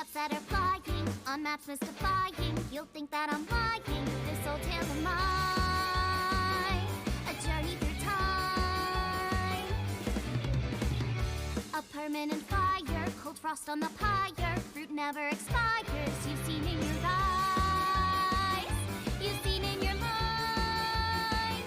clouds that are flying, on maps mystifying. You'll think that I'm lying. This old tale of mine, a journey through time. A permanent fire, cold frost on the pyre. Fruit never expires. You've seen in your eyes, you've seen in your mind.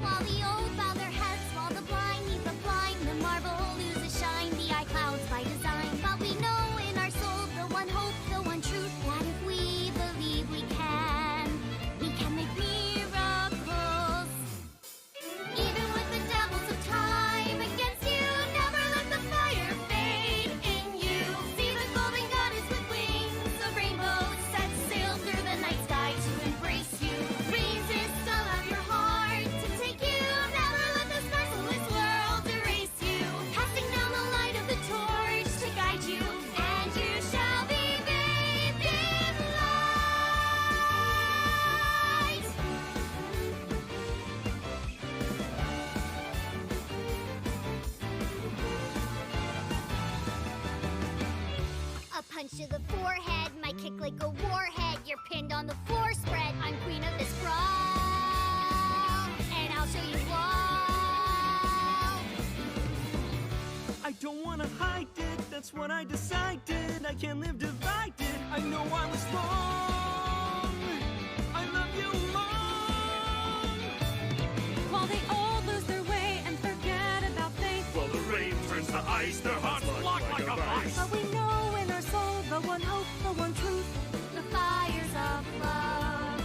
While the old bow their heads, while the blind lead the blind, the marble loses shine. The eye clouds by design, but we know in our soul the one hope, the one truth, that if we believe we can make miracles. Even with the devils of time against you, never let the fire fade in you. See the golden goddess with wings of rainbows set sail through the night sky to embrace you. Resist, allow your heart to take you. Never let the scars of this world erase you. Passing down the light of the torch to guide you, and you shall be bathed in light. A punch to the forehead, my kick like a warhead. You're pinned on the floor spread. I'm queen of this brawl, and I'll show you all. I don't wanna hide it, that's what I decided. I can't live divided, I know I was wrong. I love you long. While they all lose their way and forget about faith, While the rain turns to ice, their hearts lock like a vice. but we know in our soul the one hope, the one truth. The fires of love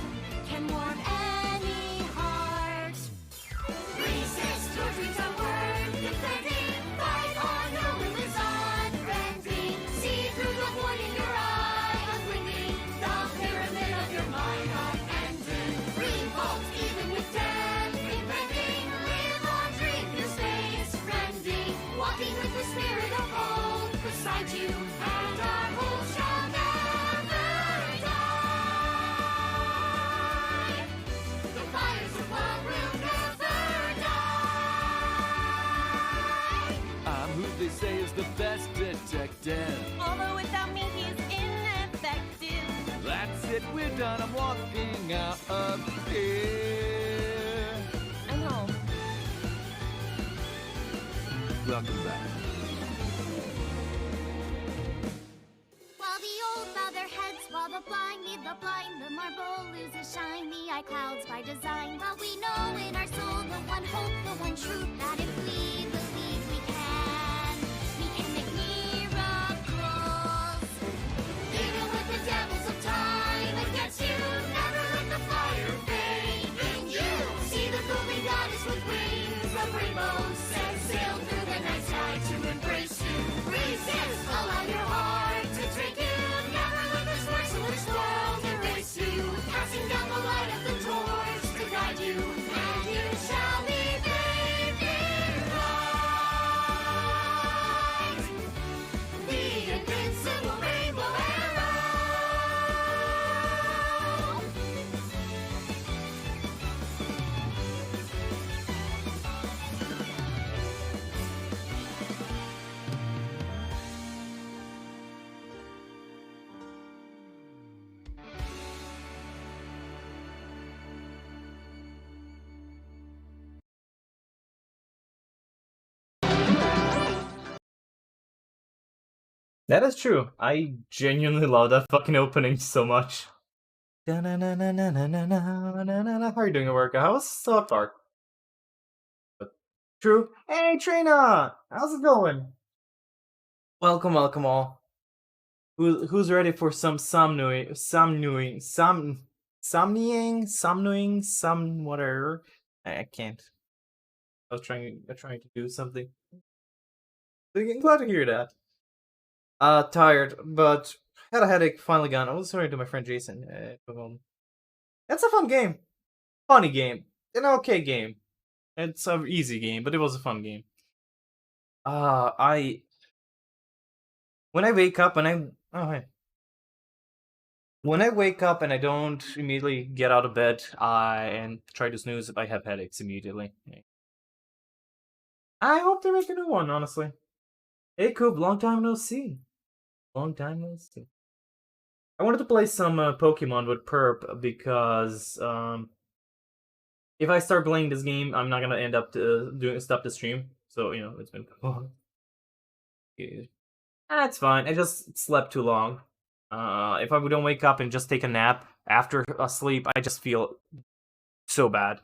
can warm any heart. Resist, your dreams are worth defending. Fight on, your will is unbending. See through the void in your eye, unblinking. The pyramid of your mind unending. Revolt even with death impending. Live on, dream your space rending. Walking with the spirit of hope beside you, and our hope shall never die. The fires of love will never die. I'm who they say is the best detective. Although without me he's ineffective. That's it, we're done, I'm walking out of here. I'm home. Welcome back. While the old bow their heads, while the blind lead the blind, the marble loses shine, the eye clouds by design. But we know in our soul the one hope, the one truth, that if we believe we can make miracles. Even with the devils of time against you, never let the fire fade in you. See the golden goddess with wings of rainbows set sail through the night sky to embrace you. Resist, allow your heart to take you. Never let this merciless world erase you. Passing down the light of the torch to guide you, and you shall be bathed in light. The invincible rainbow arrow. That is true. I genuinely love that fucking opening so much. How are you doing at work? How's South Park? True. Hey, Trina! How's it going? Welcome all. Who's ready for some somnoing, whatever? I can't. I was trying to do something. I'm glad to hear that. Tired, but had a headache. Finally gone. I was talking to my friend Jason. That's a fun game, funny game, an okay game. It's an easy game, but it was a fun game. When I wake up and I don't immediately get out of bed, and try to snooze, I have headaches immediately. I hope they make a new one, honestly. Hey, Coop, long time no see. Long time, let's see. I wanted to play some Pokemon with Perp because if I start playing this game, I'm not gonna end up stop the stream. So you know it's been. It's fine. I just slept too long. If I don't wake up and just take a nap after sleep, I just feel so bad.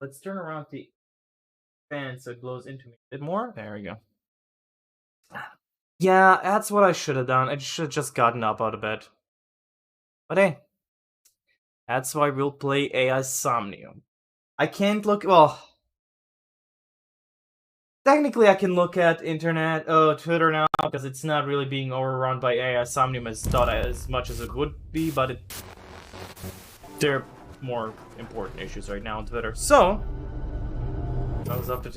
Let's turn around the fan so it blows into me a bit more. There we go. Yeah, that's what I should have done. I should have just gotten up out of bed. But hey, that's why we'll play AI Somnium. I can't look. Well, technically, I can look at Twitter now because it's not really being overrun by AI Somnium as much as it would be, but there are more important issues right now on Twitter. So, I was up to.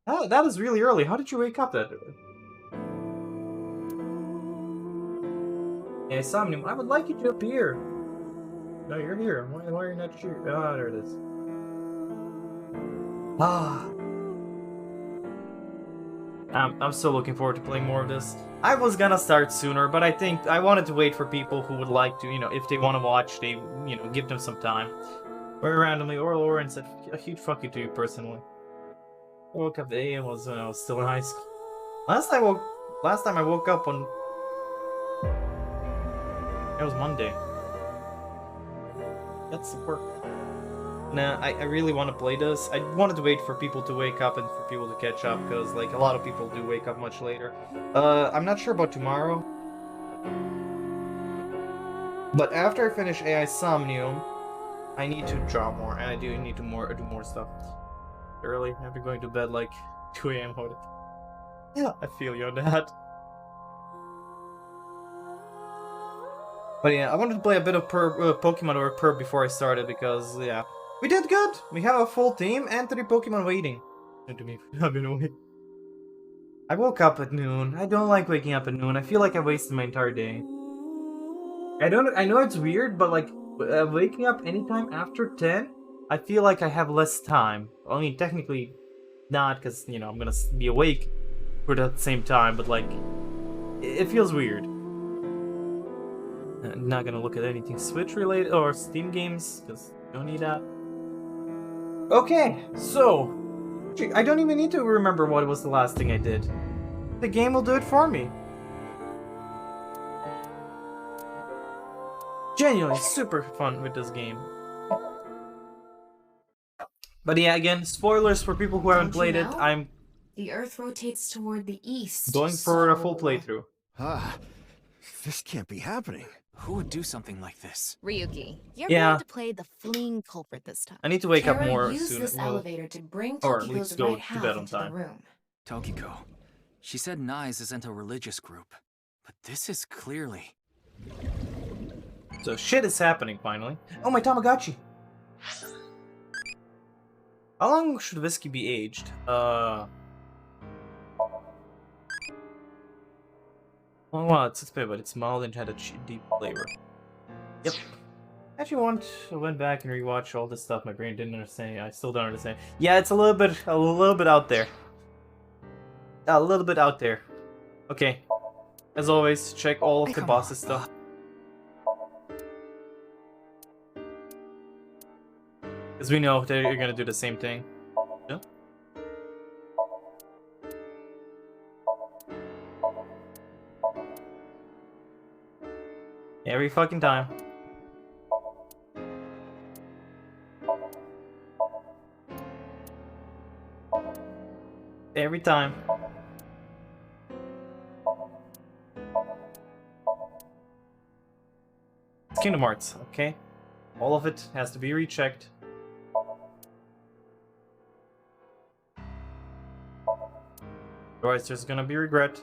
Oh, that is really early. How did you wake up that early? AI Somnium, I would like you to appear. No, you're here. Why are you not here? Ah, there it is. Ah. I'm still looking forward to playing more of this. I was gonna start sooner, but I think I wanted to wait for people who would like to, if they want to watch, they, give them some time. Very randomly, or Lauren said a huge fuck you to you personally. I woke up at AM was when I was still in high school. Last time I woke up on... It was Monday. That's the work. Nah, I really want to play this. I wanted to wait for people to wake up and for people to catch up, because, like, a lot of people do wake up much later. I'm not sure about tomorrow. But after I finish AI Somnium, I need to draw more, and I do need to do more stuff. Early, after going to bed, like, 2 AM. Yeah, I feel you on that. But yeah, I wanted to play a bit of Pokemon or Perp before I started, because, yeah. We did good! We have a full team and 3 Pokemon waiting. To me, I've been waiting. I woke up at noon. I don't like waking up at noon. I feel like I wasted my entire day. I know it's weird, but like, waking up anytime after 10, I feel like I have less time. I mean, technically not, because, I'm gonna be awake for the same time, but like, it feels weird. I'm not gonna look at anything Switch related or Steam games, because don't need that. Okay, so I don't even need to remember what was the last thing I did. The game will do it for me. Genuinely super fun with this game. But yeah, again, spoilers for people who haven't played it. I'm The Earth rotates toward the east. going for a full playthrough. Ah, this can't be happening. Who would do something like this? Ryuki, you're Yeah. going to play the fleeing culprit this time. I need to wake up Kara, more use soon. this elevator to bring or at Tokiko's least go right to half bed on into the time. room. Tokiko. She said Nyes isn't a religious group. But this is clearly... So shit is happening finally. Oh, my Tamagotchi! How long should whiskey be aged? Well, it's bad, but it's mild and had a deep flavor. Yep. Actually, went back and rewatched all this stuff my brain didn't understand. I still don't understand. Yeah, it's a little bit out there. A little bit out there. Okay. As always, check all of the boss's stuff. Because we know that you're gonna do the same thing. Yeah? Every fucking time. Every time. It's Kingdom Hearts, okay? All of it has to be rechecked. Otherwise, there's gonna be regret.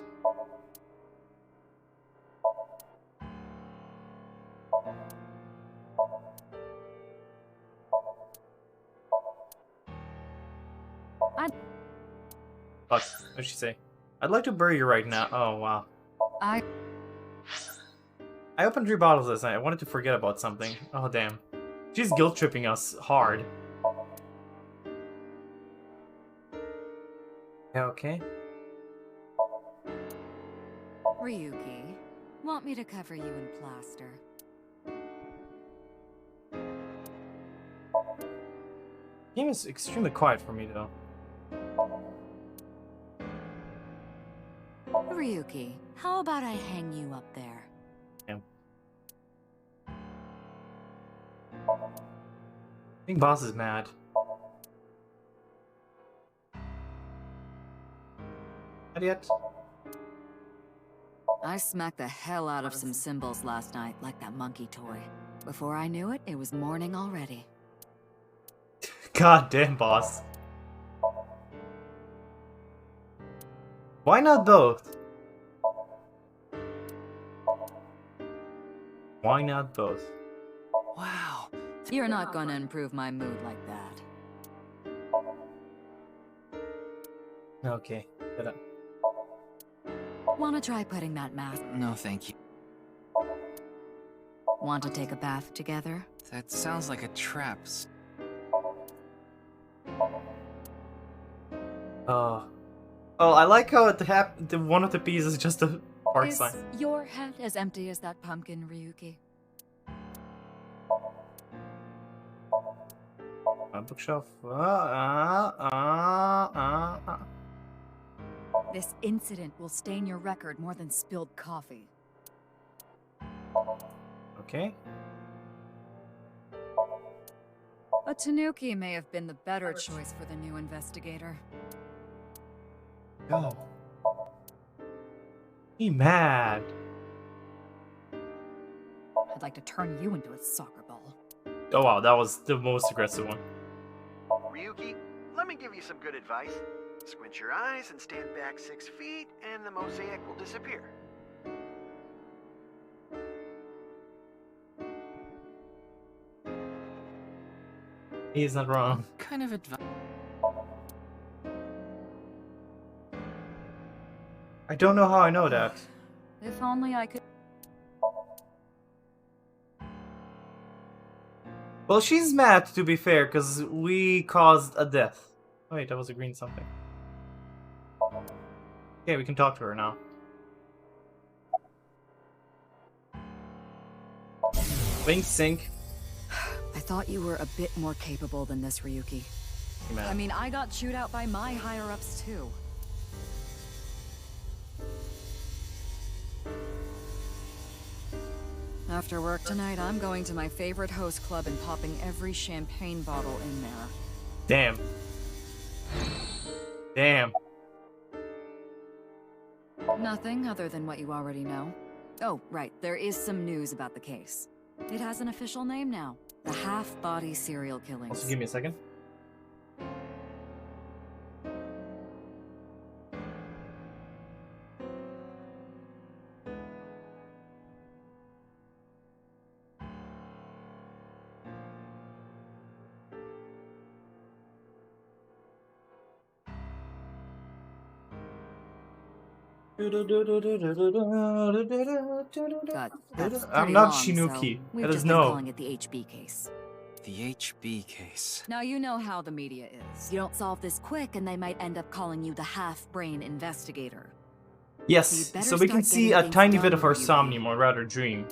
Fuck, what'd she say? I'd like to bury you right now. Oh, wow. I opened 3 bottles last night. I wanted to forget about something. Oh, damn. She's guilt-tripping us hard. Yeah, okay. Ryuki, want me to cover you in plaster? Game is extremely quiet for me though. Ryuki, how about I hang you up there? Damn. I think boss is mad. Not yet. I smacked the hell out of some symbols last night, like that monkey toy. Before I knew it, it was morning already. God damn, boss. Why not both? Why not both? Wow. You're not gonna improve my mood like that. Okay, get up. Wanna try putting that mask? No, thank you. Want to take a bath together? That sounds like a trap. Oh, I like how the one of the pieces is just a park Is sign. your head as empty as that pumpkin, Ryuki? Bookshelf. This incident will stain your record more than spilled coffee. Okay. A Tanuki may have been the better choice for the new investigator. Go. Be mad. I'd like to turn you into a soccer ball. Oh wow, that was the most aggressive one. Ryuki, let me give you some good advice. Squint your eyes and stand back 6 feet, and the mosaic will disappear. He's not wrong. What kind of advice? I don't know how I know that. If only I could. Well, she's mad to be fair, because we caused a death. Oh, wait, that was a green something. Okay, we can talk to her now. Wink sync. I thought you were a bit more capable than this, Ryuki. I mean, I got chewed out by my higher-ups, too. After work tonight, I'm going to my favorite host club and popping every champagne bottle in there. Damn. Damn. Nothing other than what you already know. Oh, right, there is some news about the case. It has an official name now. The half-body serial killings. Also, give me a second. That's I'm pretty not long, Shinuki. so we've That is just been no. calling it the HB case. The HB case. Now you know how the media is. You don't solve this quick and they might end up calling you the half-brain investigator. Yes, better so we can start see getting a things tiny bit done, of her Ryuki. somnium, or rather dream.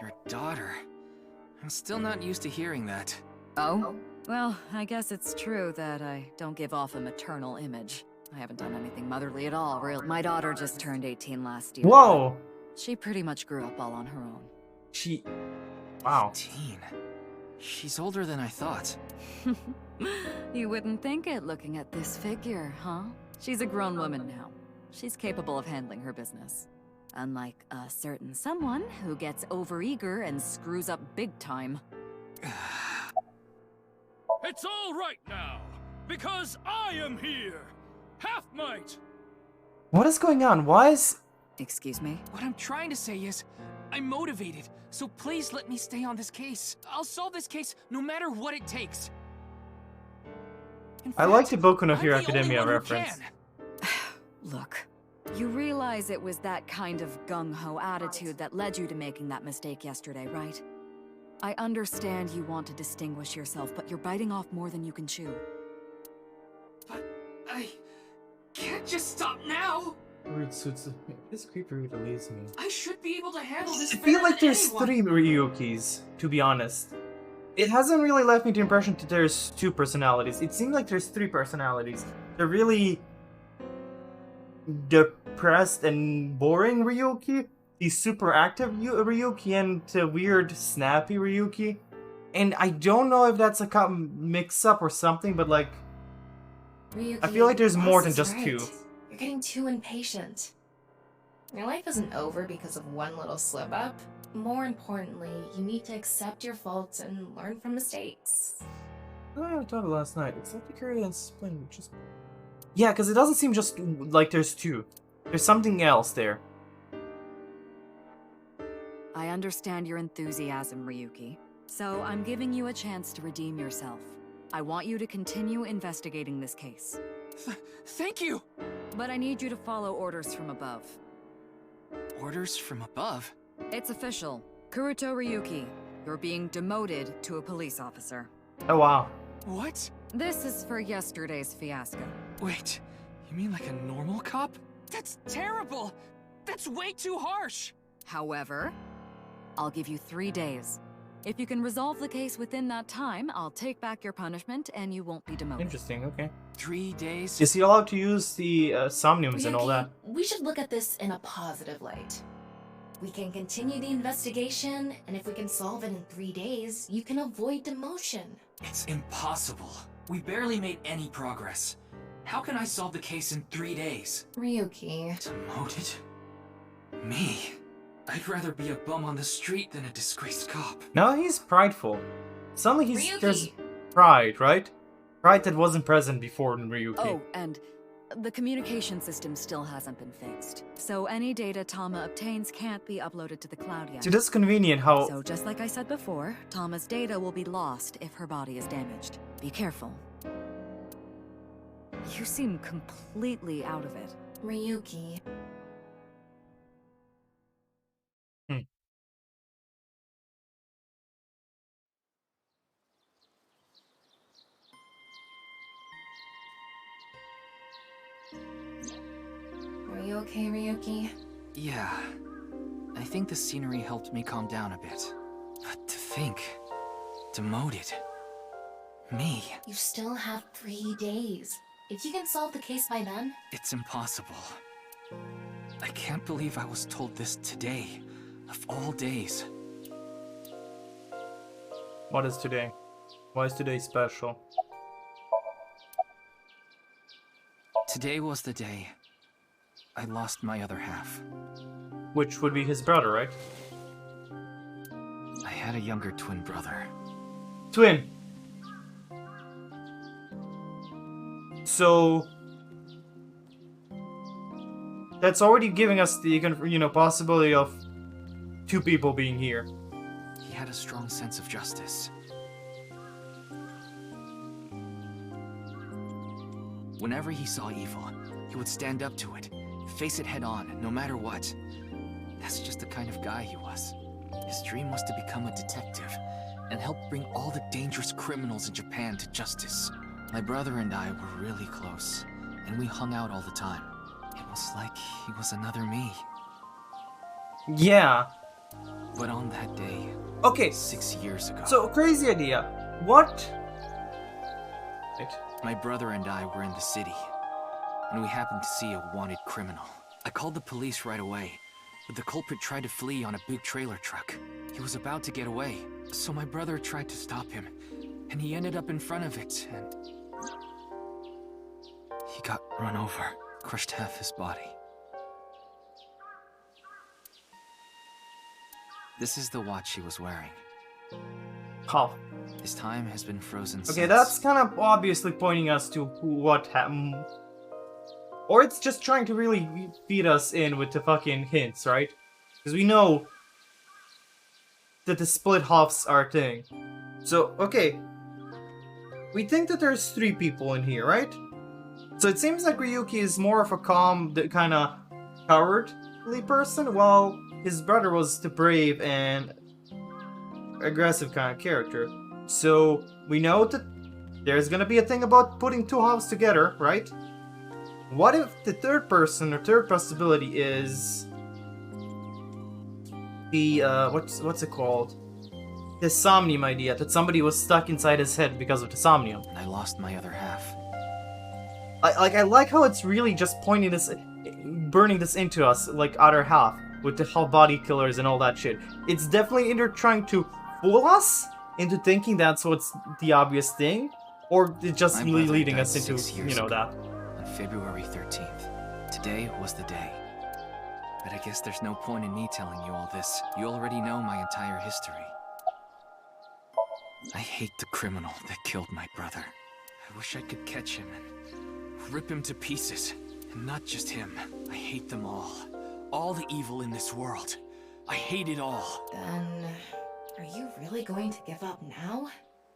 Your daughter. I'm still not used to hearing that. Oh? Well, I guess it's true that I don't give off a maternal image. I haven't done anything motherly at all, really. My daughter just turned 18 last year. Whoa! She pretty much grew up all on her own. She... Wow. 18. She's older than I thought. You wouldn't think it looking at this figure, huh? She's a grown woman now. She's capable of handling her business. Unlike a certain someone who gets overeager and screws up big time. It's all right now, because I am here. Half might. What is going on? Why is... Excuse me? What I'm trying to say is, I'm motivated, so please let me stay on this case. I'll solve this case no matter what it takes. In I like fact, the Boku no I'm Hero the only Academia one who reference. can. Look, you realize it was that kind of gung-ho attitude that led you to making that mistake yesterday, right? I understand you want to distinguish yourself, but you're biting off more than you can chew. But I can't just stop now. suits. This creeper really leaves me. I should be able to handle this. I feel better like than there's anyone. 3 Ryukis, to be honest. It hasn't really left me the impression that there's 2 personalities. It seems like there's 3 personalities. They're really depressed and boring Ryuki, the super active Ryuki, and the weird snappy Ryuki. And I don't know if that's a mix-up or something, but like, Ryuki, I feel like there's boss more than is just right. 2. You're getting too impatient. Your life isn't over because of one little slip up. More importantly, you need to accept your faults and learn from mistakes. I thought it last night. It's like the curious explain, which is. Yeah, because it doesn't seem just like there's 2. There's something else there. I understand your enthusiasm, Ryuki. So I'm giving you a chance to redeem yourself. I want you to continue investigating this case. Thank you. But I need you to follow orders from above. Orders from above? It's official. Kuruto Ryuki, you're being demoted to a police officer. Oh wow. What? This is for yesterday's fiasco. Wait, you mean like a normal cop? That's terrible! That's way too harsh! However, I'll give you 3 days. If you can resolve the case within that time, I'll take back your punishment and you won't be demoted. Interesting, okay. 3 days? Is he allowed to use the Somniums and all that? We should look at this in a positive light. We can continue the investigation, and if we can solve it in 3 days, you can avoid demotion. It's impossible. We barely made any progress. How can I solve the case in 3 days? Ryuki. Demoted? Me? I'd rather be a bum on the street than a disgraced cop. No, he's prideful. Suddenly there's Ryuki! pride, right? Pride that wasn't present before in Ryuki. Oh, and the communication system still hasn't been fixed. So any data Tama obtains can't be uploaded to the cloud yet. So this is convenient how... So just like I said before, Tama's data will be lost if her body is damaged. Be careful. You seem completely out of it. Ryuki. Are you okay, Ryuki? Yeah. I think the scenery helped me calm down a bit. But to think... demoted... me... You still have 3 days. If you can solve the case by then... It's impossible. I can't believe I was told this today, of all days. What is today? Why is today special? Today was the day I lost my other half. Which would be his brother, right? I had a younger twin brother. Twin! So... that's already giving us the, possibility of 2 people being here. He had a strong sense of justice. Whenever he saw evil, he would stand up to it, face it head on, no matter what. That's just the kind of guy he was. His dream was to become a detective and help bring all the dangerous criminals in Japan to justice. My brother and I were really close, and we hung out all the time. It was like he was another me. Yeah. But on that day, Okay, 6 years ago, so crazy idea. What? Wait. my brother and I were in the city, and we happened to see a wanted criminal. I called the police right away, but the culprit tried to flee on a big trailer truck. He was about to get away, so my brother tried to stop him, and he ended up in front of it, and... he got run over, crushed half his body. This is the watch he was wearing. How? His time has been frozen Okay, since. that's kind of obviously pointing us to what happened. Or it's just trying to really feed us in with the fucking hints, right? Because we know that the split halves are a thing. So, okay. We think that there's 3 people in here, right? So it seems like Ryuki is more of a calm, kind of cowardly person, while his brother was the brave and aggressive kind of character. So we know that there's gonna be a thing about putting 2 halves together, right? What if the third person or third possibility is the what's it called? The Somnium idea, that somebody was stuck inside his head because of the Somnium. And I lost my other half. I like how it's really just pointing this, burning this into us, like other half, with the whole body killers and all that shit. It's definitely either trying to fool us into thinking that's what's the obvious thing, or it's just My really brother leading died us into, 6 years you know, ago, that. on February 13th. Today was the day. But I guess there's no point in me telling you all this. You already know my entire history. I hate the criminal that killed my brother. I wish I could catch him and rip him to pieces. And not just him. I hate them all. All the evil in this world. I hate it all. Then, are you really going to give up now?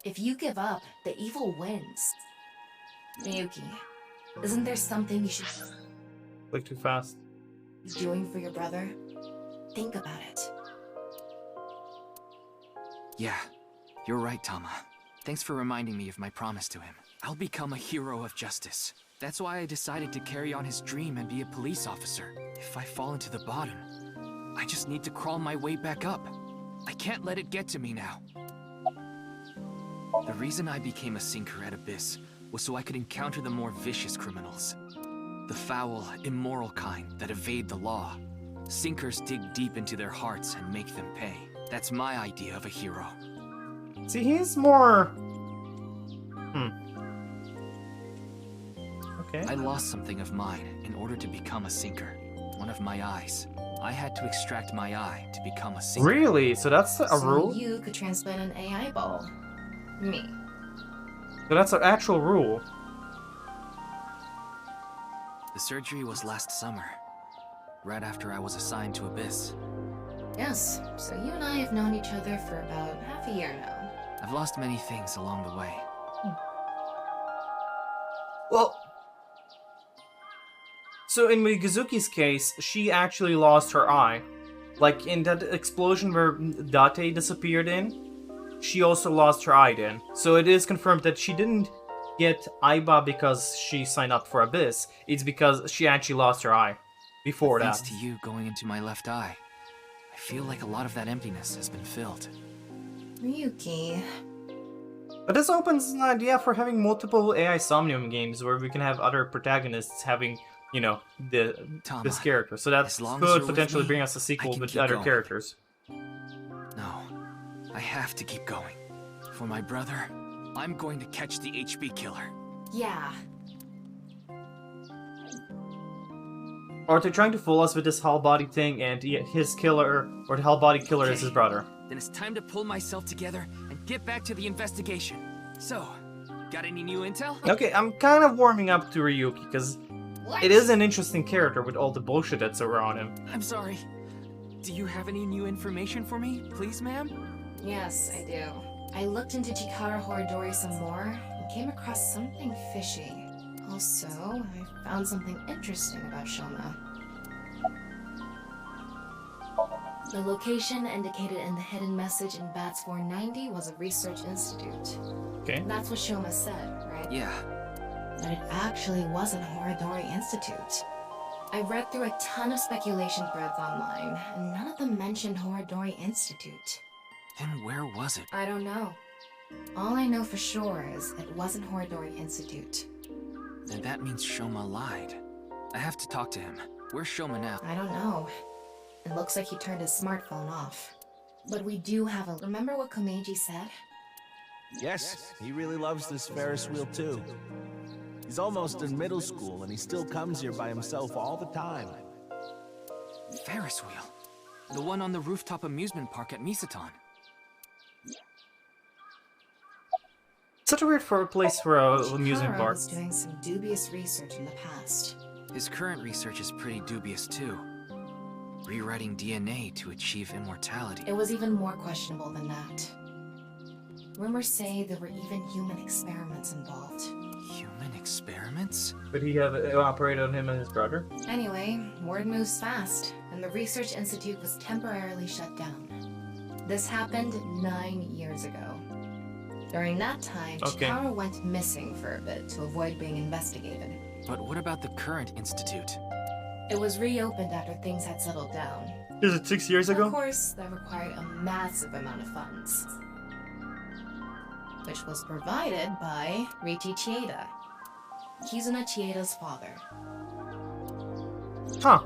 If you give up, the evil wins. Miyuki, isn't there something you should Click too fast. be doing for your brother? Think about it. Yeah, you're right, Tama. Thanks for reminding me of my promise to him. I'll become a hero of justice. That's why I decided to carry on his dream and be a police officer. If I fall into the bottom, I just need to crawl my way back up. I can't let it get to me now. The reason I became a sinker at Abyss was so I could encounter the more vicious criminals. The foul, immoral kind that evade the law. Sinkers dig deep into their hearts and make them pay. That's my idea of a hero. See, he's more... Okay. I lost something of mine in order to become a sinker. One of my eyes. I had to extract my eye to become a sinker. Really? So that's a So rule? you could transplant an AI ball. Me. So that's an actual rule. The surgery was last summer, right after I was assigned to Abyss. Yes, so you and I have known each other for about half a year now. I've lost many things along the way. Well... So in Mizuki's case, she actually lost her eye. Like in that explosion where Date disappeared in, she also lost her eye then. So it is confirmed that she didn't get Aiba because she signed up for Abyss. It's because she actually lost her eye before Thanks that. to you going into my left eye, I feel like a lot of that emptiness has been filled. Ryuki. But this opens an idea for having multiple AI Somnium games where we can have other protagonists having, you know, this Tama, character. So that as long as could you're with potentially me, bring us a I sequel can with keep other going. characters. No, I have to keep going. For my brother, I'm going to catch the HB killer. Yeah. Or they're trying to fool us with this whole body thing and his killer, or the whole body killer is his brother. Then it's time to pull myself together and get back to the investigation. So, got any new intel? Okay, I'm kind of warming up to Ryuki, because What? it is an interesting character with all the bullshit that's around him. I'm sorry. Do you have any new information for me, please, ma'am? Yes, I do. I looked into Chikara Horidori some more and came across something fishy. Also, I found something interesting about Shoma. The location indicated in the hidden message in BATS 490 was a research institute. Okay. That's what Shoma said, right? Yeah. But it actually wasn't Horidori Institute. I read through a ton of speculation threads online, and none of them mentioned Horidori Institute. Then where was it? I don't know. All I know for sure is it wasn't Horidori Institute. Then that means Shoma lied. I have to talk to him. Where's Shoma now? I don't know. It looks like he turned his smartphone off. But we do have a... Remember what Komeiji said? Yes, he really loves this Ferris wheel too. He's almost in middle school and he still comes here by himself all the time. Ferris wheel. The one on the rooftop amusement park at Misaton. Such a weird place for a amusement Chikara park. was doing some dubious research in the past. His current research is pretty dubious too. Rewriting DNA to achieve immortality. It was even more questionable than that. Rumors say there were even human experiments involved. Human experiments? Could he have operated on him and his brother? Anyway, word moves fast, and the research institute was temporarily shut down. This happened 9 years ago. During that time, Okay. Chikara went missing for a bit to avoid being investigated. But what about the current institute? It was reopened after things had settled down. Is it 6 years Of ago? course, that required a massive amount of funds, which was provided by Riichi Chieda. Kizuna Chieda's father. Huh.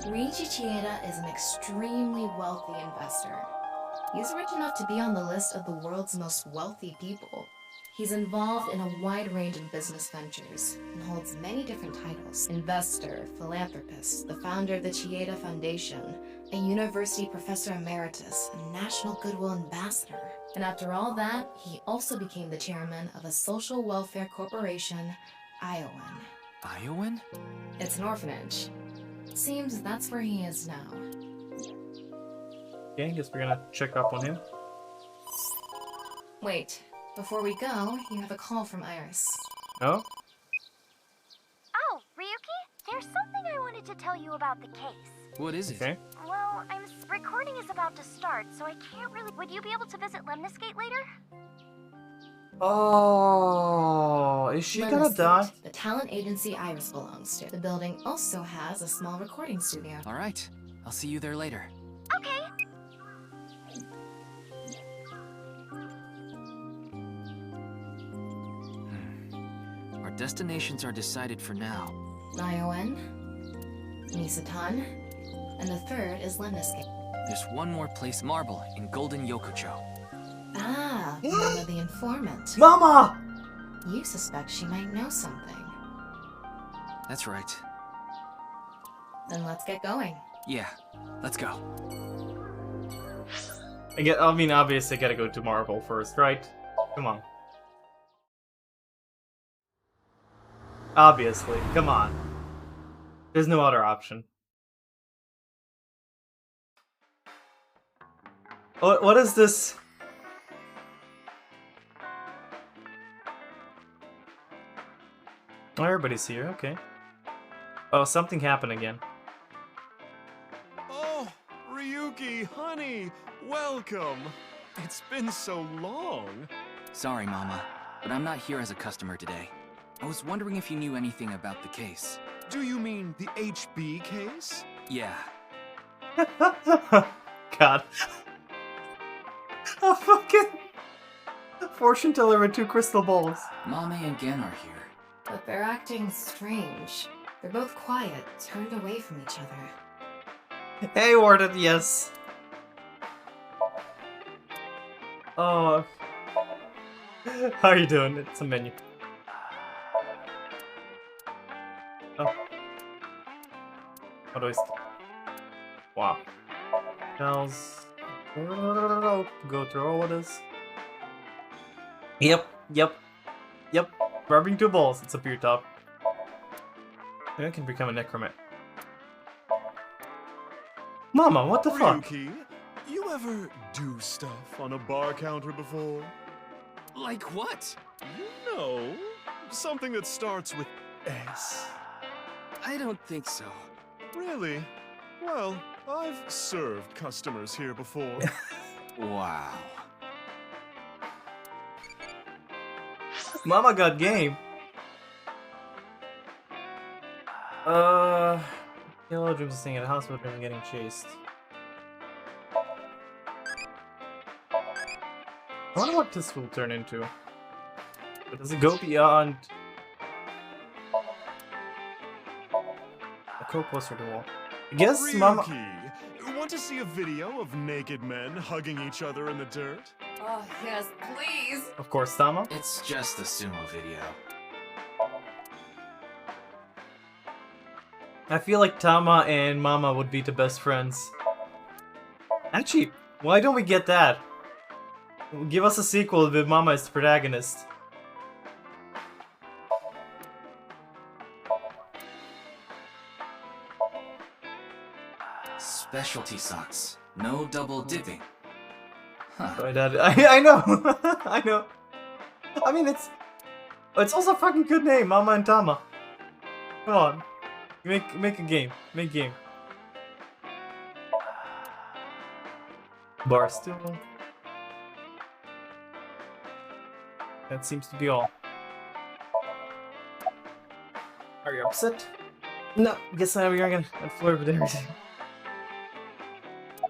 Riichi Chieda is an extremely wealthy investor. He's rich enough to be on the list of the world's most wealthy people. He's involved in a wide range of business ventures and holds many different titles. Investor, philanthropist, the founder of the Chieda Foundation, a university professor emeritus, a national goodwill ambassador. And after all that, he also became the chairman of a social welfare corporation, Iowan. Iowan? It's an orphanage. Seems that's where he is now. Okay, guess we're gonna check up on him. Wait, before we go, you have a call from Iris. Oh? Oh, Ryuki, there's something I wanted to tell you about the case. What is it? Okay. Well, recording is about to start, so I can't really. Would you be able to visit Lemniscate later? Oh, is she gonna Lemniscate, die? the talent agency Iris belongs to. The building also has a small recording studio. All right. I'll see you there later. Okay. Our destinations are decided for now. Iowan, Nisatan, and the third is Lemniscate. There's one more place, Marble, in Golden Yokocho. Ah, Mama the informant. Mama! You suspect she might know something. That's right. Then let's get going. Yeah, let's go. I mean, obviously, I gotta go to Marble first, right? Come on. Obviously, come on. There's no other option. What is this? Oh, everybody's here, okay. Oh, something happened again. Oh, Ryuki, honey, welcome. It's been so long. Sorry, Mama, but I'm not here as a customer today. I was wondering if you knew anything about the case. Do you mean the HB case? Yeah. God. A fucking fortune teller with 2 crystal balls. Mame and Gen are here. But they're acting strange. They're both quiet, turned away from each other. Hey, Warden, yes. Oh. How are you doing? It's a menu. Oh. How do I wow. Bells. Go through all of this. Yep. Rubbing 2 balls. It's a pure top. I can become a necromancer. Mama, what the fuck? Ryuki, you ever do stuff on a bar counter before? Like what? You know, something that starts with S. I don't think so. Really? Well, I've served customers here before. Wow. Mama got game. Yellow dreams of staying at a hospital and getting chased. I wonder what this will turn into. But does it go beyond a co-poster to wall? I guess Mama. Ryuki, want to see a video of naked men hugging each other in the dirt? Oh, yes, please. Of course, Tama. It's just a sumo video. I feel like Tama and Mama would be the best friends. Actually, why don't we get that? Give us a sequel with Mama as the protagonist. Specialty socks. No double dipping. Huh. I know. I know. I mean, it's also a fucking good name, Mama and Tama. Come on. Make a game. Make a game. Bar still. That seems to be all. Are you upset? No, guess I'm gonna flirt with everything.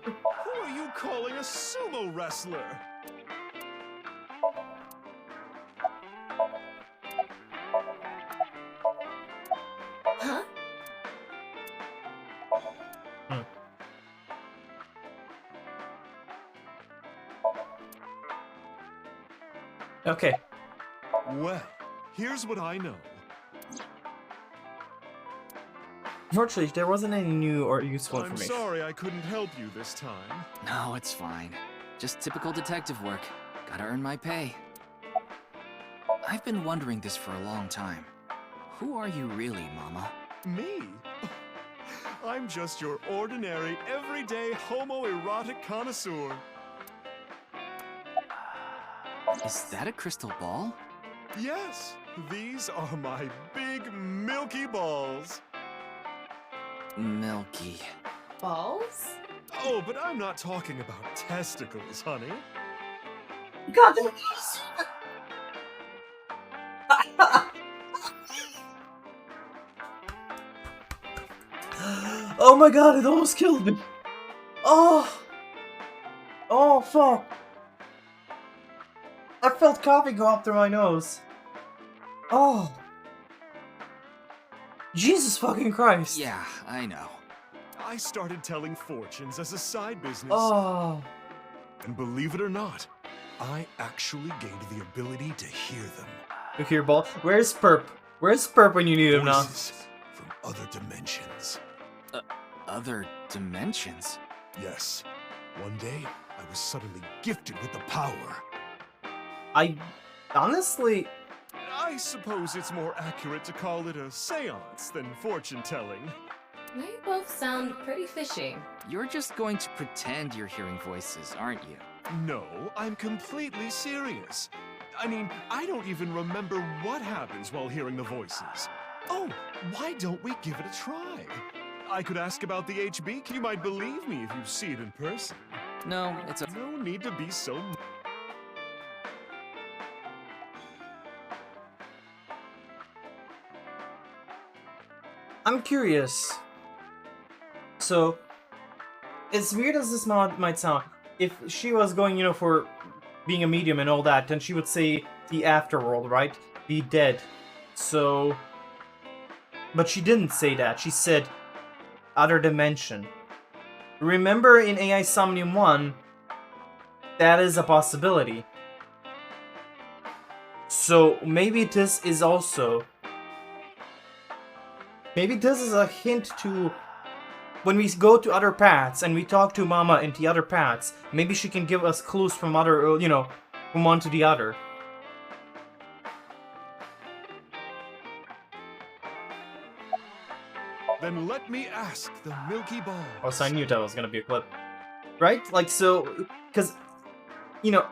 Who are you calling a sumo wrestler? Huh? Okay. Well, here's what I know. Unfortunately, there wasn't any new or useful I'm information. sorry I couldn't help you this time. No, it's fine. Just typical detective work. Gotta earn my pay. I've been wondering this for a long time. Who are you really, Mama? Me? I'm just your ordinary, everyday homoerotic connoisseur. Is that a crystal ball? Yes, these are my big milky balls. Milky. Balls? Oh, but I'm not talking about testicles, honey. God, oh my god, it almost killed me. Oh. Oh, fuck. I felt coffee go up through my nose. Oh. Jesus fucking Christ. Yeah, I know. I started telling fortunes as a side business. Oh. And believe it or not, I actually gained the ability to hear them. You hear ball? Where's Perp? Where's Perp when you need him now? Voices from other dimensions. Other dimensions? Yes. One day, I was suddenly gifted with the power. I honestly... I suppose it's more accurate to call it a seance than fortune-telling. They both sound pretty fishy. You're just going to pretend you're hearing voices, aren't you? No, I'm completely serious. I mean, I don't even remember what happens while hearing the voices. Oh, why don't we give it a try? I could ask about the HB. You might believe me if you see it in person. No, it's a... No need to be so... I'm curious. So, as weird as this might sound, if she was going, you know, for being a medium and all that, then she would say the afterworld, right? The dead. So... But she didn't say that. She said other dimension. Remember in AI Somnium 1, that is a possibility. So maybe this is also... Maybe this is a hint to... When we go to other paths and we talk to Mama in the other paths, maybe she can give us clues from other, you know, from one to the other. Then let me ask the Milky Ball. Also, I knew that was gonna be a clip. Right? Like, so... Because, you know,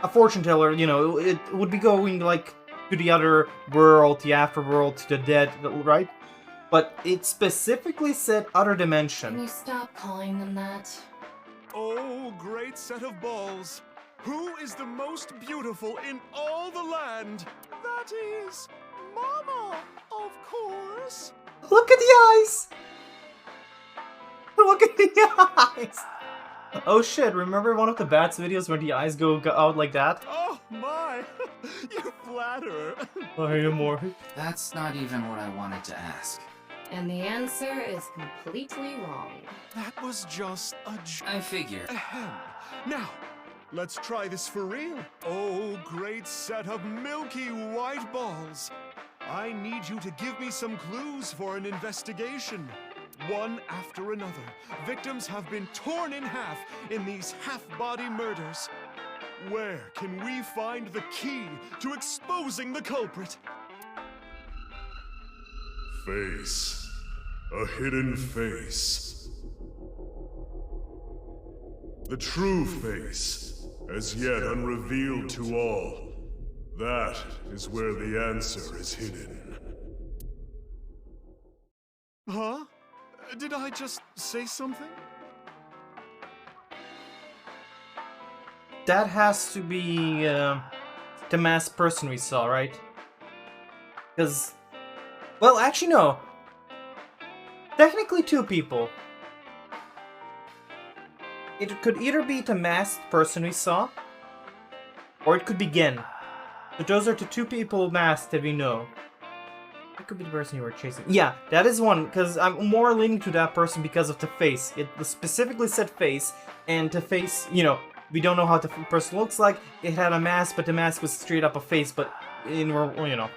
a fortune teller, you know, it would be going, like, to the other world, the afterworld, to the dead, right? But it specifically said other Can dimension. you stop calling them that? Oh, great set of balls. Who is the most beautiful in all the land? That is Mama, of course. Look at the eyes! Look at the eyes! Oh shit, remember one of the Bats videos where the eyes go out like that? Oh my, you flatter. I am more. That's not even what I wanted to ask. And the answer is completely wrong. That was just a I figure. Ahem. Now, let's try this for real. Oh, great set of milky white balls. I need you to give me some clues for an investigation. One after another, victims have been torn in half in these half-body murders. Where can we find the key to exposing the culprit? Face. A hidden face. The true face, as yet unrevealed to all. That is where the answer is hidden. Huh? Did I just say something? That has to be the masked person we saw, right? Because, Well, actually, no. Technically, 2 people. It could either be the masked person we saw, or it could be Gen. But those are the 2 people masked that we know. It could be the person you were chasing. Yeah, that is one, because I'm more leaning to that person because of the face. It specifically said face, and the face, you know, we don't know how the person looks like. It had a mask, but the mask was straight up a face, but you know,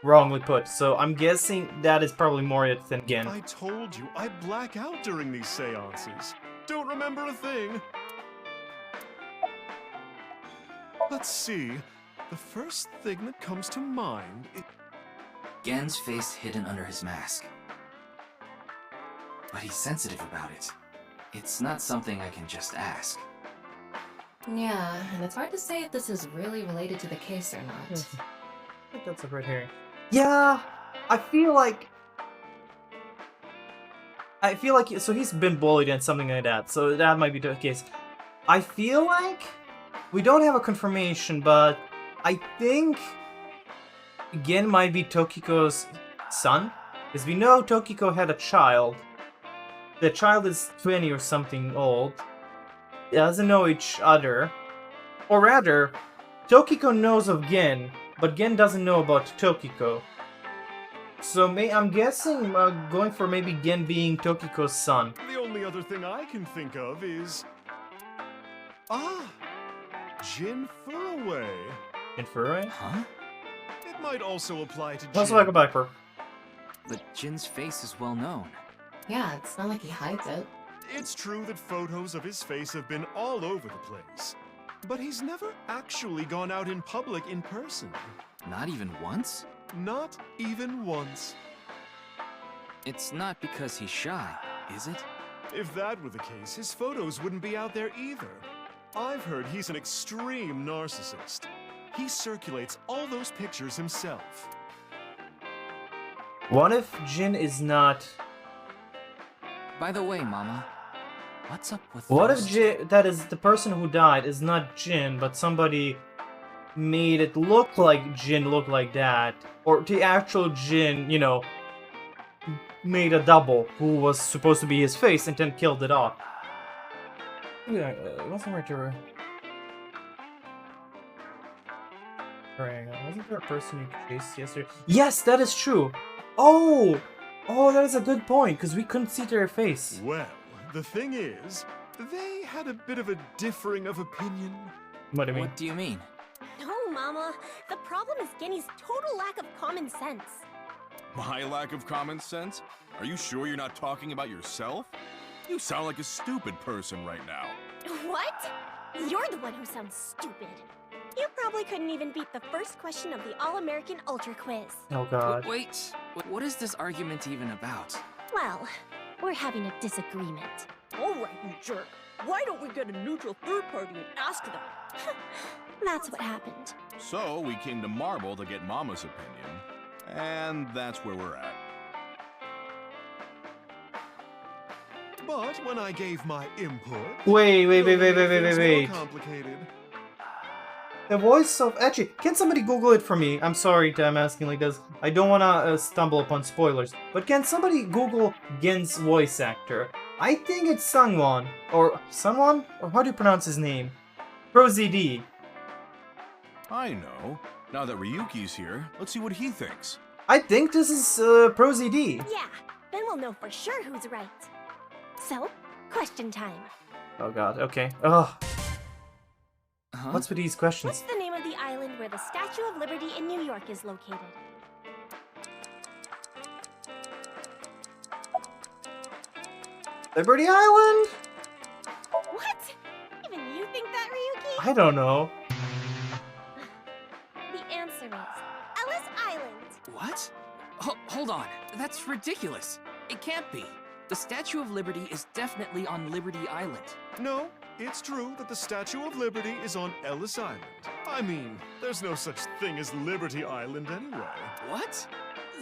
wrongly put. So I'm guessing that is probably more it than Gen. I told you, I black out during these seances. Don't remember a thing. Let's see. The first thing that comes to mind is... Gen's face hidden under his mask. But he's sensitive about it. It's not something I can just ask. Yeah, and it's hard to say if this is really related to the case or not. I think that's a red herring. Yeah, I feel like so he's been bullied and something like that. So that might be the case. I feel like we don't have a confirmation, but I think Gen might be Tokiko's son, because we know Tokiko had a child. The child is 20 or something old. Doesn't know each other, or rather, Tokiko knows of Gen, but Gen doesn't know about Tokiko. So I'm guessing going for maybe Gen being Tokiko's son. The only other thing I can think of is... Jin Furaway. In Furway? Huh? It might also apply to Jin. Also like a viper. But Jin's face is well known. Yeah, it's not like he hides it. It's true that photos of his face have been all over the place. But he's never actually gone out in public in person. Not even once? Not even once. It's not because he's shy, is it? If that were the case, his photos wouldn't be out there either. I've heard he's an extreme narcissist. He circulates all those pictures himself. What if Jin is not... By the way, Mama, what's up with What those if Jin, that is the person who died, is not Jin, but somebody made it look like Jin looked like that? Or the actual Jin, you know, made a double who was supposed to be his face and then killed it off. Yeah, wasn't there wasn't there a person you chased yesterday? Yes, that is true. Oh, that is a good point because we couldn't see their face. Well, the thing is, they had a bit of a differing of opinion. What do you mean? What do you mean? No, Mama. The problem is Genny's total lack of common sense. My lack of common sense? Are you sure you're not talking about yourself? You sound like a stupid person right now. What? You're the one who sounds stupid. You probably couldn't even beat the first question of the All-American Ultra Quiz. Oh god. Wait, what is this argument even about? Well, we're having a disagreement. Alright, you jerk. Why don't we get a neutral third party and ask them? That's what happened. So, we came to Marble to get Mama's opinion, and that's where we're at. But when I gave my input... Wait. More complicated. The voice of... Actually, can somebody Google it for me? I'm sorry that I'm asking like this. I don't want to stumble upon spoilers. But can somebody Google Gen's voice actor? I think it's Sungwon. Or Sungwon? Or how do you pronounce his name? ProZD. I know. Now that Ryuki's here, let's see what he thinks. I think this is ProZD. Yeah, then we'll know for sure who's right. So, question time. Oh god, okay. Ugh. Huh? What's with these questions? What's the name of the island where the Statue of Liberty in New York is located? Liberty Island? What? Even you think that, Ryuki? I don't know. The answer is Ellis Island. What? Hold on. That's ridiculous. It can't be. The Statue of Liberty is definitely on Liberty Island. No, it's true that the Statue of Liberty is on Ellis Island. I mean, there's no such thing as Liberty Island anyway. What?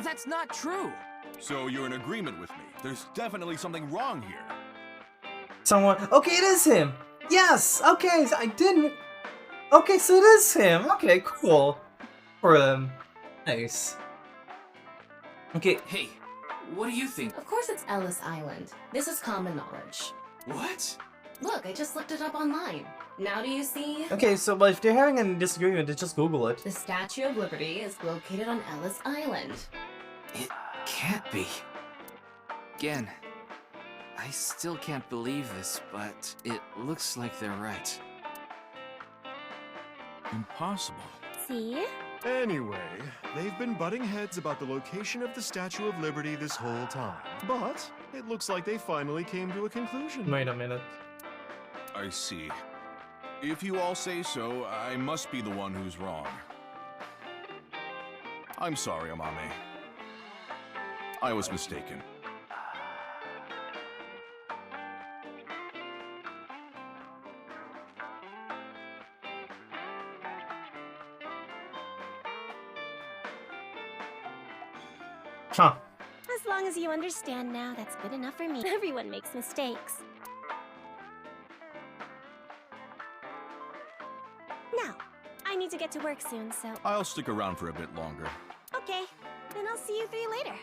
That's not true. So you're in agreement with me. There's definitely something wrong here. Someone... Okay, it is him! Yes! Okay, so I didn't... Okay, so it is him! Okay, cool. For him. Nice. Okay. Hey, what do you think? Of course it's Ellis Island. This is common knowledge. What? Look, I just looked it up online. Now do you see? Okay, so but if they're having a disagreement, just Google it. The Statue of Liberty is located on Ellis Island. It can't be. Again, I still can't believe this, but it looks like they're right. Impossible. See? Anyway, they've been butting heads about the location of the Statue of Liberty this whole time. But it looks like they finally came to a conclusion. Wait a minute. I see. If you all say so, I must be the one who's wrong. I'm sorry, Amame. I was mistaken. Huh. As long as you understand now, that's good enough for me. Everyone makes mistakes. Now, I need to get to work soon, so... I'll stick around for a bit longer. Okay, then I'll see you three later.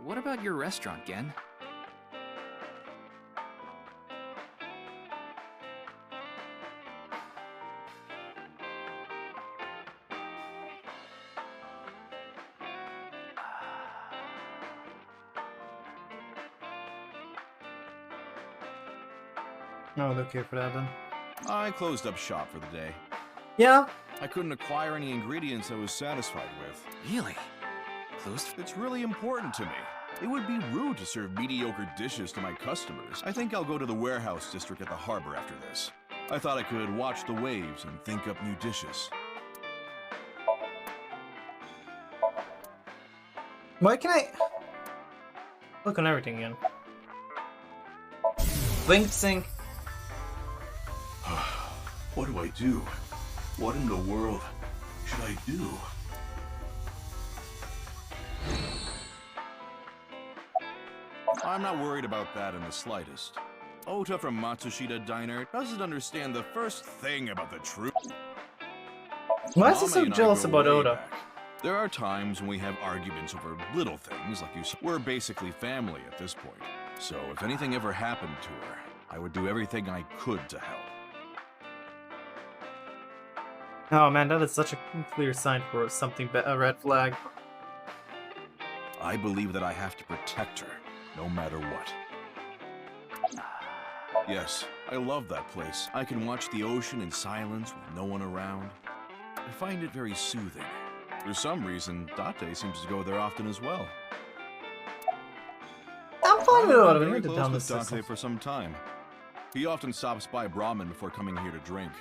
What about your restaurant, Gen? No, they're okay for that then. I closed up shop for the day. Yeah? I couldn't acquire any ingredients I was satisfied with. Really? Closed? It's really important to me. It would be rude to serve mediocre dishes to my customers. I think I'll go to the warehouse district at the harbor after this. I thought I could watch the waves and think up new dishes. Why can I look on everything again? Blink sync. What do I do? What in the world should I do? I'm not worried about that in the slightest. Ota from Matsushita Diner doesn't understand the first thing about the truth. Why is he Mame so and I jealous go about way Oda? back. There are times when we have arguments over little things, like you said. We're basically family at this point. So if anything ever happened to her, I would do everything I could to help. Oh man, that is such a clear sign for something, a red flag. I believe that I have to protect her, no matter what. Yes, I love that place. I can watch the ocean in silence with no one around. I find it very soothing. For some reason, Date seems to go there often as well. I'm fine with I've it. been We very need to close down with this system. Date for some time. He often stops by Brahmin before coming here to drink.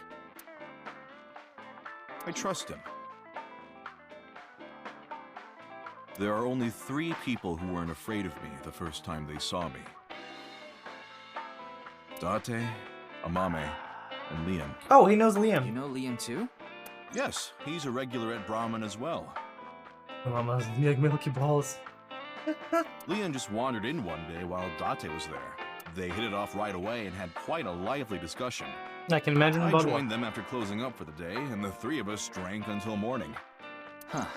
I trust him. There are only 3 people who weren't afraid of me the first time they saw me. Date, Amame, and Liam. Oh, he knows Liam. You know Liam too? Yes, he's a regular at Brahmin as well. Mama's big milky balls. Liam just wandered in one day while Date was there. They hit it off right away and had quite a lively discussion. I can imagine I about joined one. them after closing up for the day, and the 3 of us drank until morning. Huh.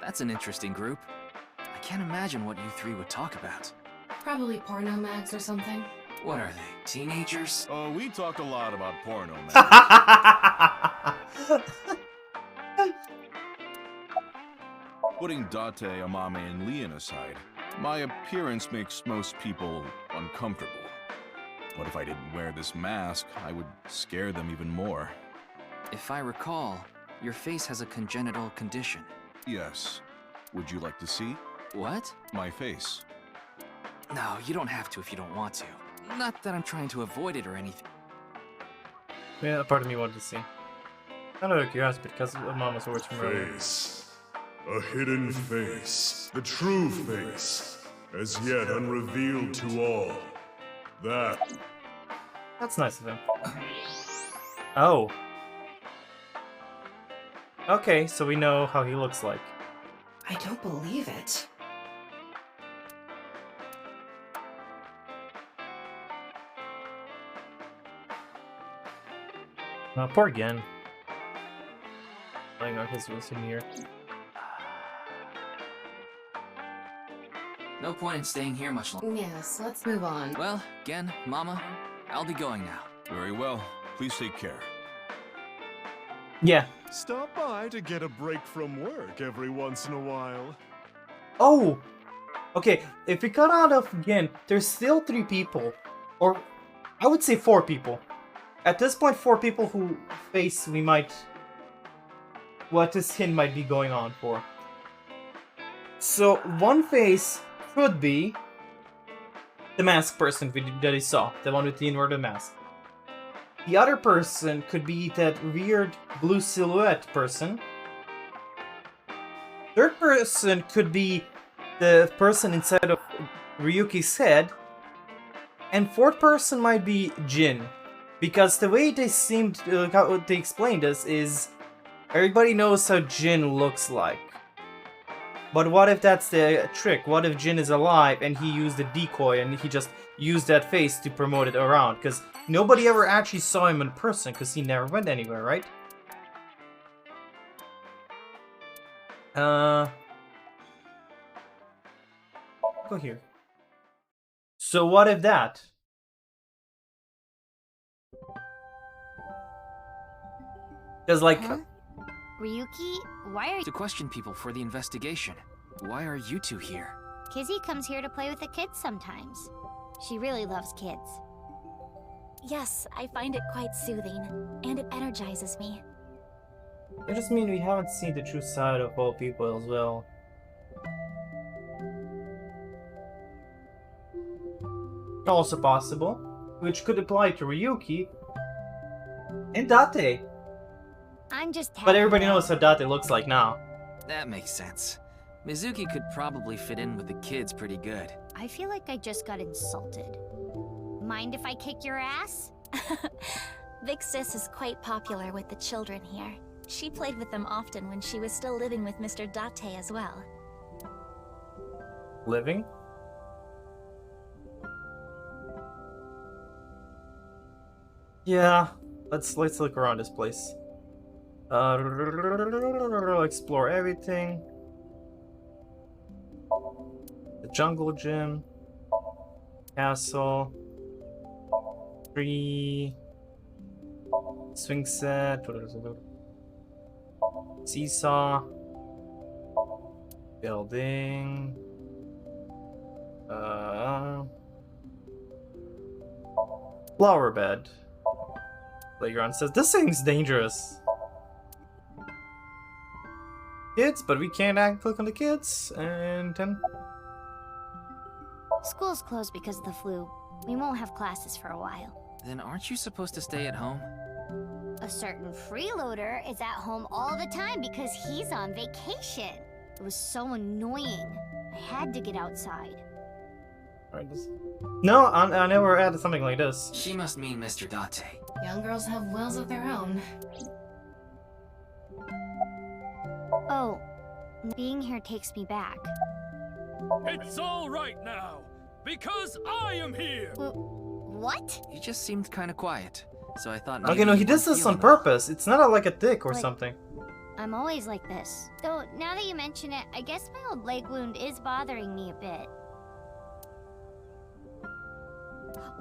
That's an interesting group. I can't imagine what you 3 would talk about. Probably porno mags or something. What are they, teenagers? Oh, we talked a lot about porno, man. Putting Date, Amame, and Lian aside, my appearance makes most people uncomfortable. But if I didn't wear this mask, I would scare them even more. If I recall, your face has a congenital condition. Yes. Would you like to see? What? My face. No, you don't have to if you don't want to. Not that I'm trying to avoid it or anything. Yeah, part of me wanted to see. Out of curiosity, because of Mama's words from earlier. Face. A hidden face. The true face. As yet unrevealed to all. That's nice of him. Oh. Okay, so we know how he looks like. I don't believe it. Poor Gen. I know his was in here. No point in staying here much longer. Yes, let's move on. Well, Gen, Mama, I'll be going now. Very well. Please take care. Yeah. Stop by to get a break from work every once in a while. Oh! Okay, if we cut out of again, there's still 3 people. Or, I would say 4 people. At this point, 4 people who face we might... what this hint might be going on for. So, one face could be the masked person that he saw, the one with the inverted mask. The other person could be that weird blue silhouette person. Third person could be the person inside of Ryuki's head. And fourth person might be Jin. Because the way they seemed to, how they explained this is everybody knows how Jin looks like. But what if that's the trick? What if Jin is alive and he used a decoy and he just used that face to promote it around? Because nobody ever actually saw him in person because he never went anywhere, right? Go here. So what if that? Because like... Huh? Ryuki, why are you... To question people for the investigation. Why are you two here? Kizzy comes here to play with the kids sometimes. She really loves kids. Yes, I find it quite soothing, and it energizes me. It just means we haven't seen the true side of all people as well. Also possible, which could apply to Ryuki and Date. I'm just happy But everybody that- knows how Date looks like now. That makes sense. Mizuki could probably fit in with the kids pretty good. I feel like I just got insulted. Mind if I kick your ass? Big Sis is quite popular with the children here. She played with them often when she was still living with Mr. Date as well. Living? Yeah, let's look around this place. Explore everything. The jungle gym, castle, tree, swing set, seesaw, building, flower bed. Playground says this thing's dangerous. Kids, but we can't click on the kids. And 10. School's closed because of the flu. We won't have classes for a while. Then aren't you supposed to stay at home? A certain freeloader is at home all the time because he's on vacation. It was so annoying. I had to get outside. Alright, this... No, I never added something like this. She must mean Mr. Date. Young girls have wills of their own. Oh, being here takes me back. It's all right now, because I am here! What? You just seemed kind of quiet, so I thought Okay, maybe no, he you does weren't this on feeling well. purpose. It's not like a dick or Like- something. I'm always like this. Though, now that you mention it, I guess my old leg wound is bothering me a bit.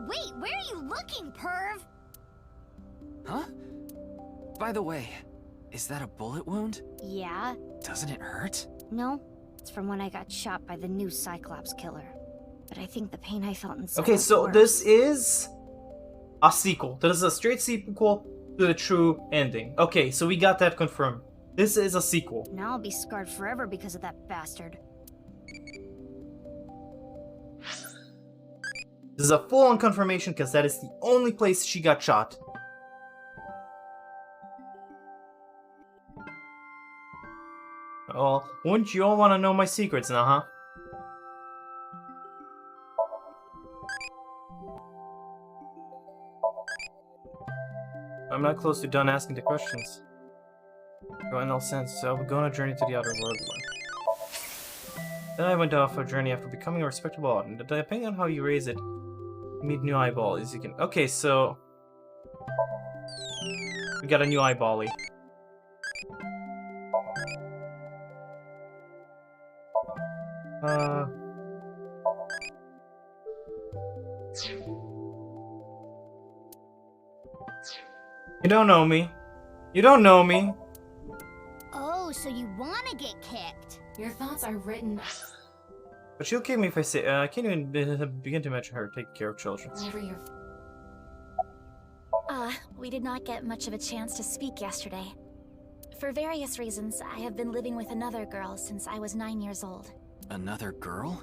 Wait, where are you looking, perv? Huh? By the way, is that a bullet wound? Yeah. Doesn't it hurt? No, it's from when I got shot by the new Cyclops killer. But I think the pain I felt inside Okay, was so worse. this is a sequel. This is a straight sequel to the true ending. Okay, so we got that confirmed. This is a sequel. Now I'll be scarred forever because of that bastard. This is a full-on confirmation because that is the only place she got shot. Oh, wouldn't you all want to know my secrets now, huh? I'm not close to done asking the questions. Go in all sense, so I will go on a journey to the outer world. Then I went off a journey after becoming a respectable art, and depending on how you raise it, you meet new eyeballs. You can. Okay, so we got a new eyebally. You don't know me. You don't know me. Oh, so you wanna get kicked? Your thoughts are written But she'll kick me if I say. I can't even begin to imagine her taking care of children. over your. We did not get much of a chance to speak yesterday. For various reasons, I have been living with another girl since I was 9 years old. Another girl?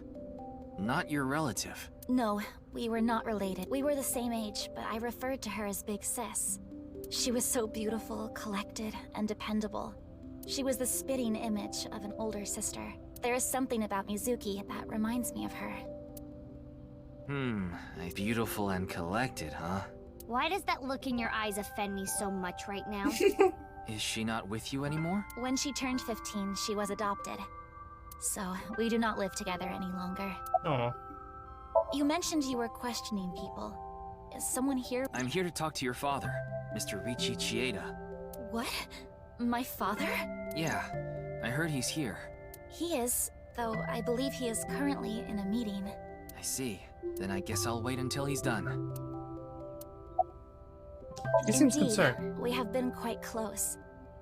Not your relative. No, we were not related. We were the same age, but I referred to her as Big Sis. She was so beautiful, collected, and dependable. She was the spitting image of an older sister. There is something about Mizuki that reminds me of her. Beautiful and collected, huh? Why does that look in your eyes offend me so much right now? Is she not with you anymore? When she turned 15, she was adopted. So, we do not live together any longer. Oh. You mentioned you were questioning people. Is someone here? I'm here to talk to your father, Mr. Riichi Chieda. What? My father? Yeah, I heard he's here. He is, though I believe he is currently in a meeting. I see. Then I guess I'll wait until he's done. He seems Indeed, concerned. we have been quite close.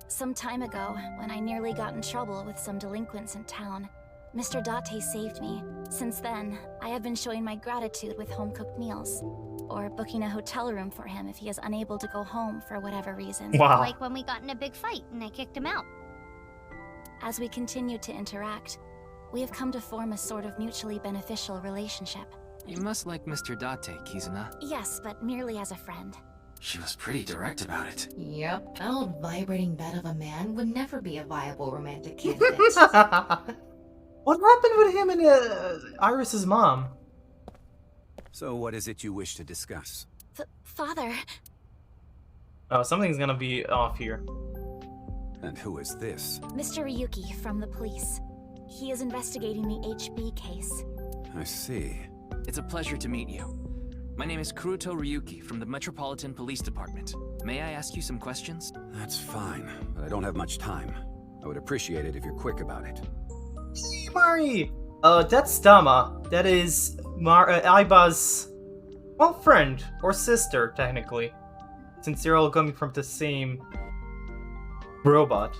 Some time ago, when I nearly got in trouble with some delinquents in town, Mr. Date saved me. Since then, I have been showing my gratitude with home-cooked meals, or booking a hotel room for him if he is unable to go home for whatever reason. Wow. Like when we got in a big fight and I kicked him out. As we continue to interact, we have come to form a sort of mutually beneficial relationship. You must like Mr. Date, Kizuna. Yes, but merely as a friend. She was pretty direct about it. Yep, that old vibrating bed of a man would never be a viable romantic candidate. What happened with him and Iris's mom? So what is it you wish to discuss? Father. Oh, something's gonna be off here. And who is this? Mr. Ryuki from the police. He is investigating the HB case. I see. It's a pleasure to meet you. My name is Kuruto Ryuki from the Metropolitan Police Department. May I ask you some questions? That's fine, but I don't have much time. I would appreciate it if you're quick about it. Mari! That's Tama. That is Aiba's, well, friend, or sister, technically. Since they're all coming from the same robot.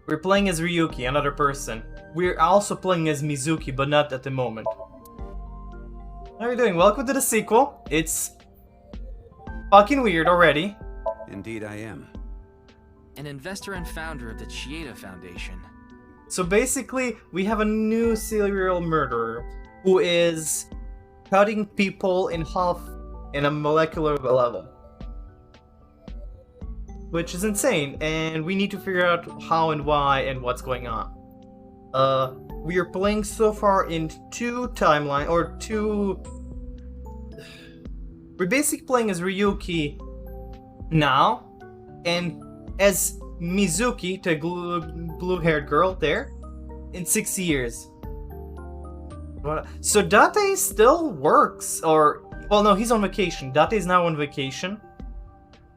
We're playing as Ryuki, another person. We're also playing as Mizuki, but not at the moment. How are you doing? Welcome to the sequel. It's fucking weird already. Indeed I am. An investor and founder of the Chieda Foundation. So basically, we have a new serial murderer who is cutting people in half in a molecular level. Which is insane, and we need to figure out how and why and what's going on. We are playing so far in we're basically playing as Ryuki now, and as Mizuki, the blue-haired girl there, in 6 years. So Date still works, or... Well, no, he's on vacation. Date is now on vacation.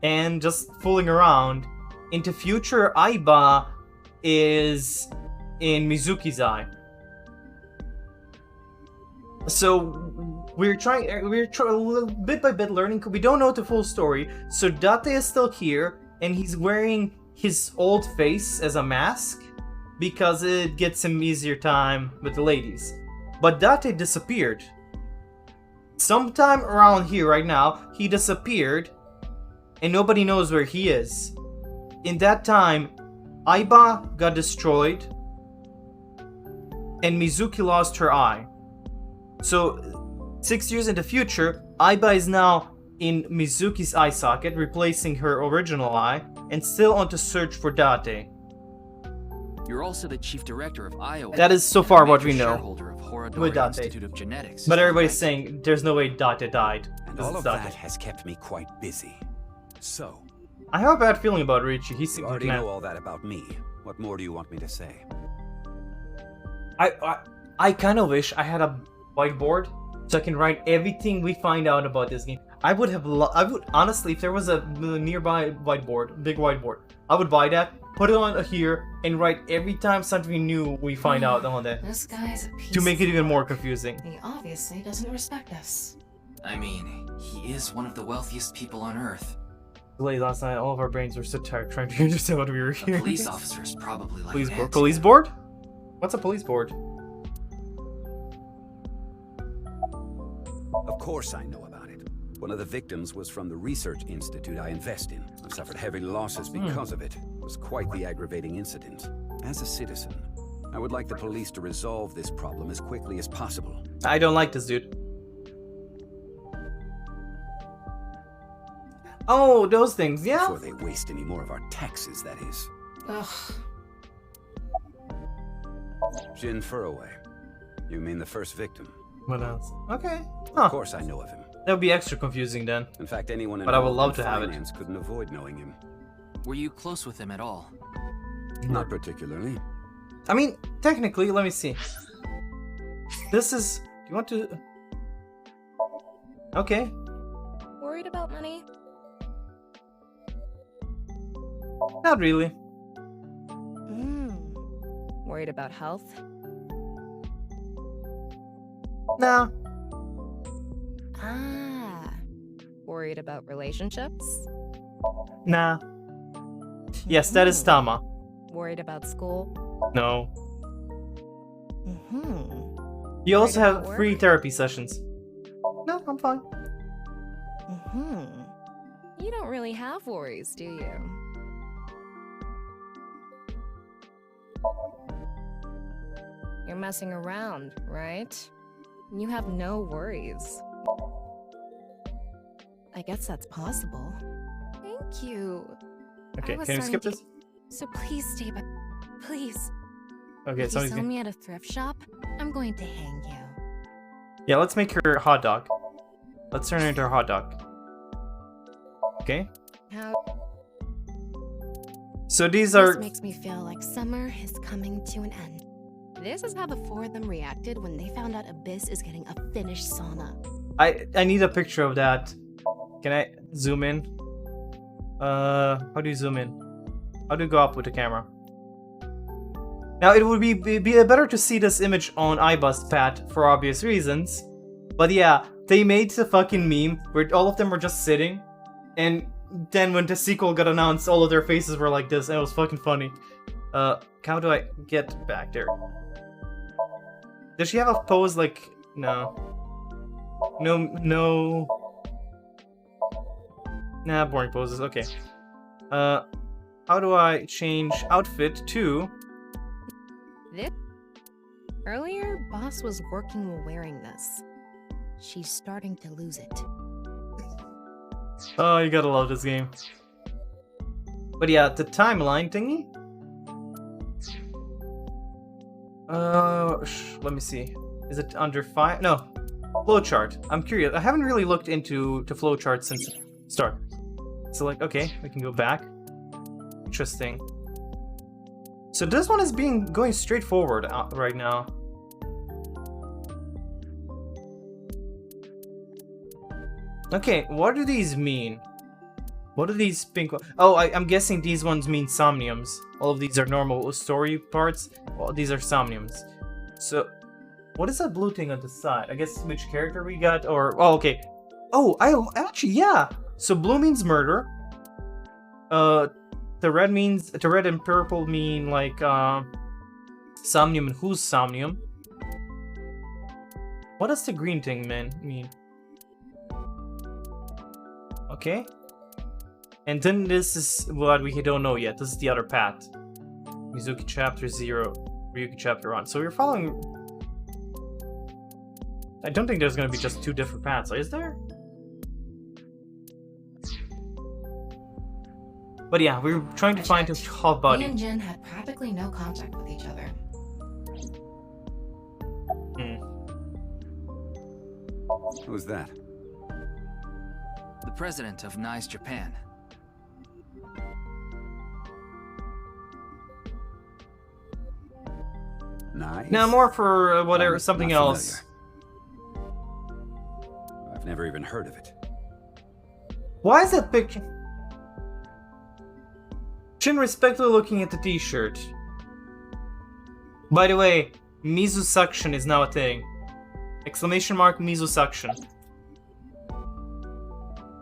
And just fooling around. Into future, Aiba is in Mizuki's eye. So we're trying bit by bit learning. We don't know the full story. So Date is still here, and he's wearing his old face as a mask because it gets him easier time with the ladies. But Date disappeared. Sometime around here right now, he disappeared, and nobody knows where he is. In that time, Aiba got destroyed, and Mizuki lost her eye. So, 6 years in the future, Aiba is now in Mizuki's eye socket, replacing her original eye, and still on the search for Date. You're also the chief director of Iowa. That is so far what we know shareholder of Horadori with Date. Institute of Genetics. But everybody's saying there's no way Date died. And This all is of Date. that has kept me quite busy. So, I have a bad feeling about Richie. He seems you like already a man. know all that about me. What more do you want me to say? I kind of wish I had a whiteboard so I can write everything we find out about this game. I would honestly, if there was a nearby whiteboard, big whiteboard, I would buy that put it on here and write every time something new we find out on it. This guy's a piece To make it of even more work. confusing. He obviously doesn't respect us. I mean, he is one of the wealthiest people on Earth. Late last night, all of our brains were so tired trying to understand what we were A hearing. police officer is probably like Police an board? ant. Police board? What's a police board? Of course I know about it. One of the victims was from the research institute I invest in. I've suffered heavy losses because of it. It was quite the aggravating incident. As a citizen, I would like the police to resolve this problem as quickly as possible. I don't like this dude. Oh, those things, yeah? Before they waste any more of our taxes, that is. Ugh. Jin Furroway. You mean the first victim? What else? Okay. Of course I know of him. That would be extra confusing then. In fact, anyone But I would involved love in to have it. finance couldn't avoid knowing him. Were you close with him at all? Not particularly. I mean, technically, let me see. This is... Do you want to... Okay. Worried about money? Not really. Worried about health? Nah. Ah. Worried about relationships? Nah. Yes, that is Tama. Worried about school? No. Mm-hmm. You also Worried about have work? free therapy sessions. No, I'm fine. Mm-hmm. You don't really have worries, do you? You're messing around, right? You have no worries. I guess that's possible. Thank you. Okay, I was can you skip starting this? So please stay back. Please. Okay, If you somebody's sell gonna... me at a thrift shop, I'm going to hang you. Yeah, let's make her a hot dog. Let's turn her into a hot dog. Okay. How? So these are... This makes me feel like summer is coming to an end. This is how the four of them reacted when they found out Abyss is getting a finished sauna. I need a picture of that. Can I zoom in? How do you zoom in? How do you go up with the camera? Now it would be better to see this image on iBus Pat for obvious reasons. But yeah, they made the fucking meme where all of them were just sitting, and then when the sequel got announced, all of their faces were like this, and it was fucking funny. How do I get back there? Does she have a pose like... No. No. Nah, boring poses, okay. How do I change outfit to... This? Earlier, Boss was working while wearing this. She's starting to lose it. Oh, you gotta love this game. But yeah, the timeline thingy. Let me see. Is it under 5? No. Flowchart. I'm curious. I haven't really looked into flowchart since start. So like, okay, we can go back. Interesting. So this one is going straight forward right now. Okay, what do these mean? What do these pink... Oh, I'm guessing these ones mean Somniums. All of these are normal story parts. Well, these are Somniums. So, what is that blue thing on the side? I guess which character we got, or... Oh, okay. Oh, actually, yeah! So blue means murder. The red and purple mean, like, Somnium and who's Somnium. What does the green thing mean? Okay. And then this is what we don't know yet. This is the other path. Mizuki chapter 0, Ryuki chapter 1. So we're following... I don't think there's gonna be just 2 different paths, is there? But yeah, we're trying to find a hot He body. and Jin had practically no contact with each other. Who's that? The president of Nice, Japan. Nice. Now more for whatever, I'm something not else. familiar. I've never even heard of it. Why is that picture? Chin respectfully looking at the t-shirt. By the way, Mizu suction is now a thing. Exclamation mark Mizu suction.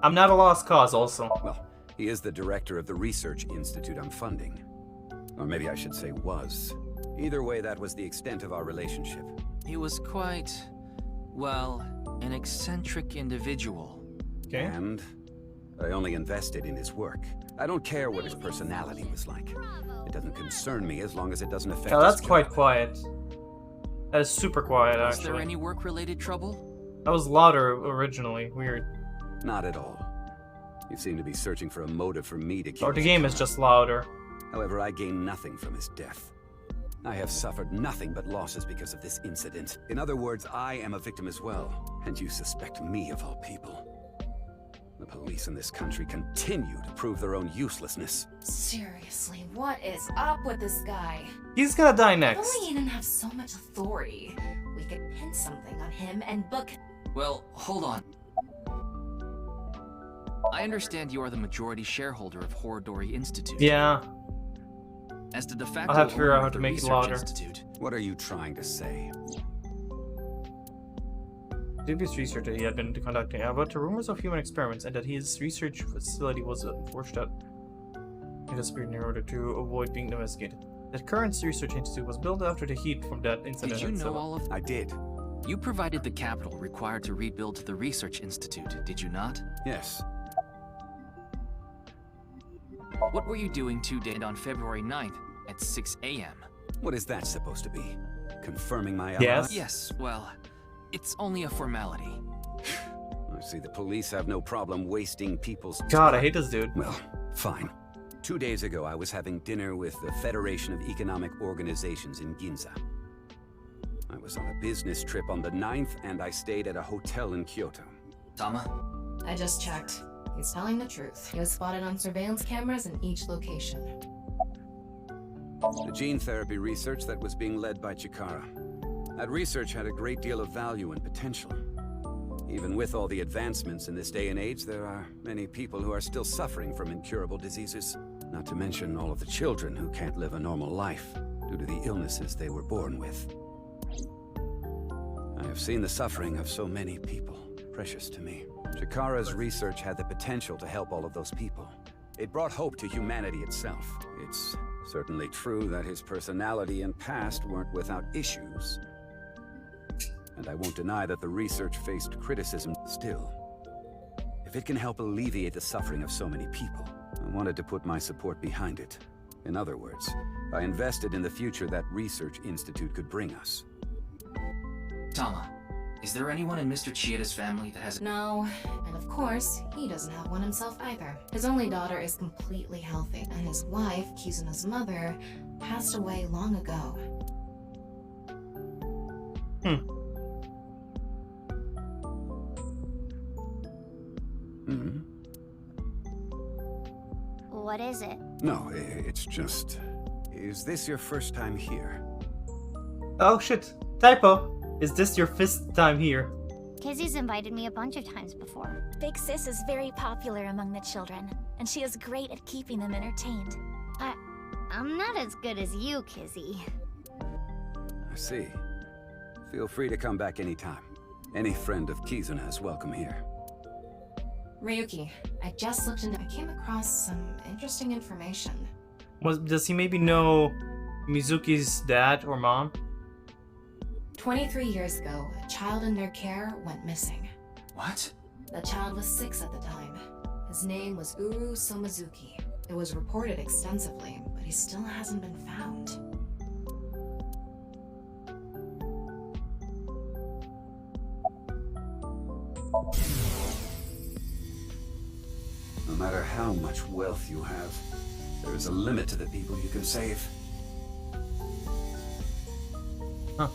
I'm not a lost cause also. Well, he is the director of the research institute I'm funding. Or maybe I should say was. Either way, that was the extent of our relationship. He was quite, well, an eccentric individual. Okay. And I only invested in his work. I don't care what his personality was like. It doesn't concern me as long as it doesn't affect Oh, that's his quite job. quiet. That is super quiet, Was actually. there any work-related trouble? That was louder originally. Weird. Not at all. You seem to be searching for a motive for me to kill Or the game is just louder. However, I gain nothing from his death. I have suffered nothing but losses because of this incident. In other words, I am a victim as well. And you suspect me of all people. The police in this country continue to prove their own uselessness. Seriously, what is up with this guy? He's gonna die If next. only he didn't have so much authority. We could pin something on him and book. Well, hold on. I understand you are the majority shareholder of Horodori Institute. Yeah. As the de facto I'll have to figure out owner how of to the make it Research louder. Institute. What are you trying to say? Dubious research that he had been conducting about the rumors of human experiments and that his research facility was forced out in a spirit in order to avoid being investigated. The current research institute was built after the heat from that incident. Did you know all of I did. You provided the capital required to rebuild the Research Institute, did you not? Yes. What were you doing 2 days on February 9th at 6 a.m.? What is that supposed to be? Confirming my Yes. alibi? Yes, well, it's only a formality. I see the police have no problem wasting people's God, time. I hate this dude. Well, fine. 2 days ago, I was having dinner with the Federation of Economic Organizations in Ginza. I was on a business trip on the 9th, and I stayed at a hotel in Kyoto. Tama? I just checked. He's telling the truth. He was spotted on surveillance cameras in each location. The gene therapy research that was being led by Chikara. That research had a great deal of value and potential. Even with all the advancements in this day and age, there are many people who are still suffering from incurable diseases. Not to mention all of the children who can't live a normal life due to the illnesses they were born with. I have seen the suffering of so many people, precious to me. Chikara's research had the potential to help all of those people. It brought hope to humanity itself. It's certainly true that his personality and past weren't without issues. And I won't deny that the research faced criticism still. If it can help alleviate the suffering of so many people, I wanted to put my support behind it. In other words, I invested in the future that Research Institute could bring us. Tama, is there anyone in Mr. Chieda's family that has... No, and of course, he doesn't have one himself either. His only daughter is completely healthy, and his wife, Kizuna's mother, passed away long ago. What is it? No, it's just... Is this your first time here? Oh shit. Typo. Is this your fifth time here? Kizzy's invited me a bunch of times before. Big Sis is very popular among the children, and she is great at keeping them entertained. I'm not as good as you, Kizzy. I see. Feel free to come back anytime. Any friend of Kizuna is welcome here. Ryuki, I just looked into... I came across some interesting information. Does he maybe know Mizuki's dad or mom? 23 years ago, a child in their care went missing. What? The child was 6 at the time. His name was Uru Somazuki. It was reported extensively, but he still hasn't been found. No matter how much wealth you have, there is a limit to the people you can save. Huh.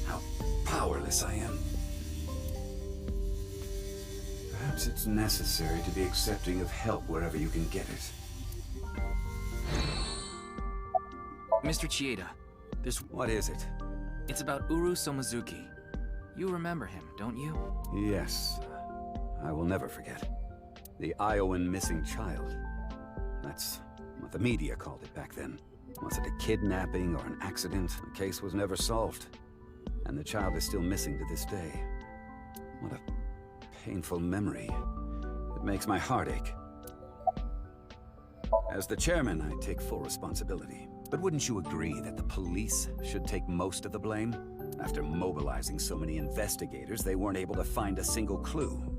How powerless I am. Perhaps it's necessary to be accepting of help wherever you can get it. Mr. Chieda, there's... What is it? It's about Uru Somazuki. You remember him, don't you? Yes. I will never forget. The Iowan missing child. That's what the media called it back then. Was it a kidnapping or an accident? The case was never solved. And the child is still missing to this day. What a painful memory. It makes my heart ache. As the chairman, I take full responsibility. But wouldn't you agree that the police should take most of the blame? After mobilizing so many investigators, they weren't able to find a single clue.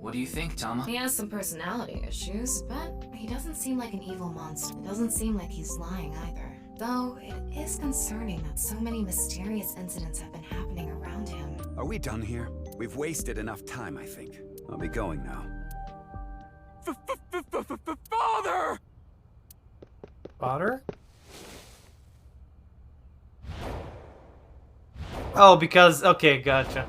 What do you think, Tama? He has some personality issues, but he doesn't seem like an evil monster. It doesn't seem like he's lying either. Though, it is concerning that so many mysterious incidents have been happening around him. Are we done here? We've wasted enough time, I think. I'll be going now. Father! Father? Oh, because... Okay, gotcha.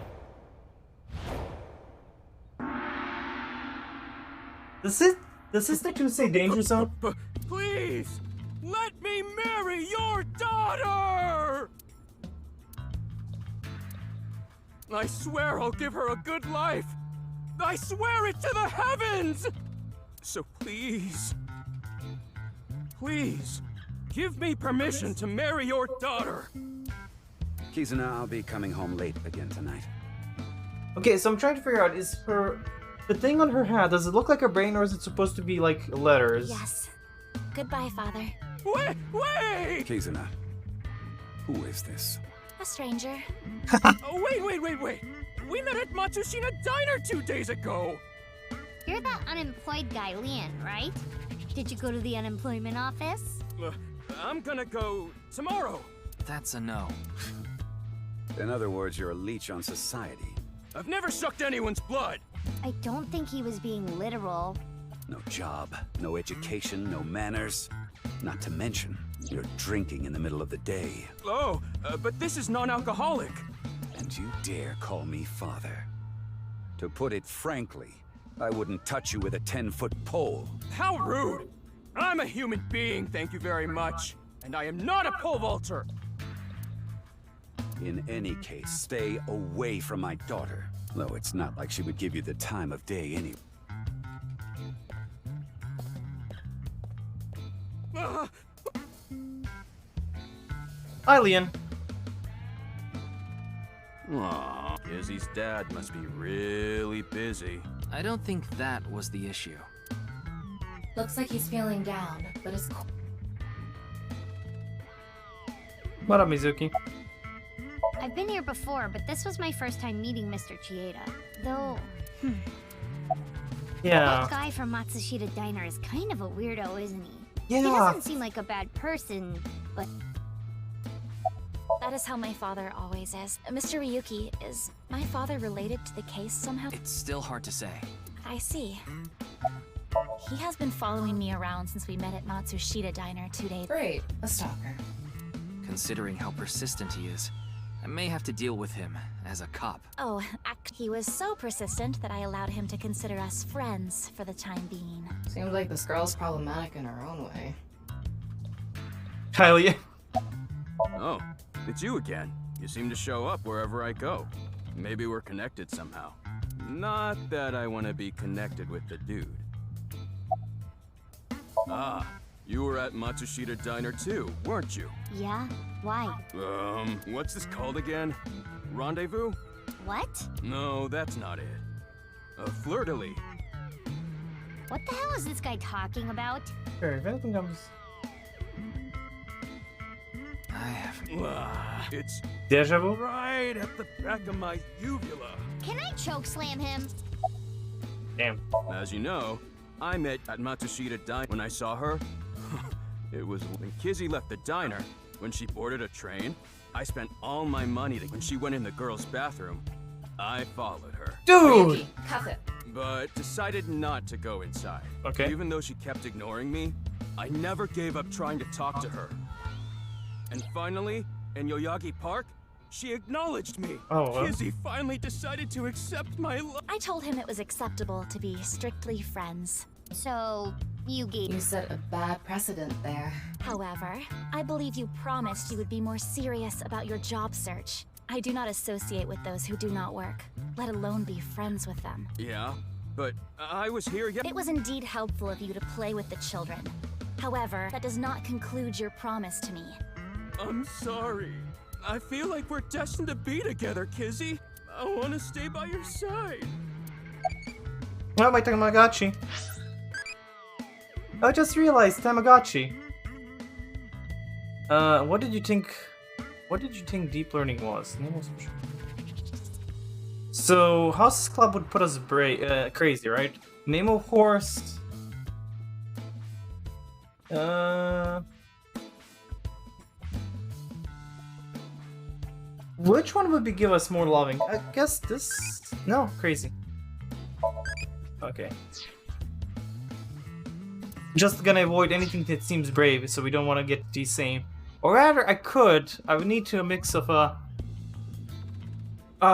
Does this thing say danger zone? Please! Let me marry your daughter! I swear I'll give her a good life! I swear it to the heavens! So please... Please, give me permission to marry your daughter! Kizuna, I'll be coming home late again tonight. Okay, so I'm trying to figure out, is her... The thing on her hat, does it look like her brain or is it supposed to be like letters? Yes. Goodbye, Father. Wait! Kizuna, who is this? A stranger. Oh, wait! We met at Matsushita Diner 2 days ago! You're that unemployed guy, Leon, right? Did you go to the unemployment office? I'm gonna go tomorrow. That's a no. In other words, you're a leech on society. I've never sucked anyone's blood. I don't think he was being literal. No job, no education, no manners. Not to mention, you're drinking in the middle of the day. Oh, but this is non-alcoholic. And you dare call me father? To put it frankly, I wouldn't touch you with a 10-foot pole. How rude! I'm a human being, thank you very much. And I am not a pole vaulter. In any case, stay away from my daughter. Though it's not like she would give you the time of day anyway. Hi, Leon. Aw, Izzy's dad must be really busy. I don't think that was the issue. Looks like he's feeling down, but it's cool. What up, Mizuki? I've been here before, but this was my first time meeting Mr. Chieda. Though, Yeah. that guy from Matsushita Diner is kind of a weirdo, isn't he? Yeah. He doesn't seem like a bad person, but... That is how my father always is. Mr. Ryuki, is my father related to the case somehow? It's still hard to say. I see. He has been following me around since we met at Matsushita Diner 2 days. Great, a stalker. Considering how persistent he is, I may have to deal with him as a cop. Oh, he was so persistent that I allowed him to consider us friends for the time being. Seems like this girl's problematic in her own way. Kylie. Oh, it's you again. You seem to show up wherever I go. Maybe we're connected somehow. Not that I want to be connected with the dude. Ah, you were at Matsushita Diner too, weren't you? Yeah? Why? What's this called again? Rendezvous? What? No, that's not it. Fleur-de-lis. What the hell is this guy talking about? Sure, if anything comes... I have... It's Deja vu? right at the back of my uvula. Can I chokeslam him? Damn. As you know, I met at Matsushita Diner when I saw her. It was when Kizzy left the diner. When she boarded a train, I spent all my money when she went in the girls' bathroom. I followed her. Dude! Ryuki, cuff it. But decided not to go inside. Okay. Even though she kept ignoring me, I never gave up trying to talk to her. And finally, in Yoyagi Park, she acknowledged me. Oh, well. Kizzy finally decided to accept my love. I told him it was acceptable to be strictly friends. So, you gave... You set a bad precedent there. However, I believe you promised you would be more serious about your job search. I do not associate with those who do not work, let alone be friends with them. Yeah, but I was here yet. It was indeed helpful of you to play with the children. However, that does not conclude your promise to me. I'm sorry. I feel like we're destined to be together, Kizzy. I want to stay by your side. Oh, my Tamagotchi. I just realized Tamagotchi. What did you think? What did you think deep learning was? So, Houses Club would put us crazy, right? Name a horse. Which one would give us more loving? I guess this. No, crazy. Okay. Just gonna avoid anything that seems brave, so we don't want to get the same. Or rather, I would need to a mix of I'll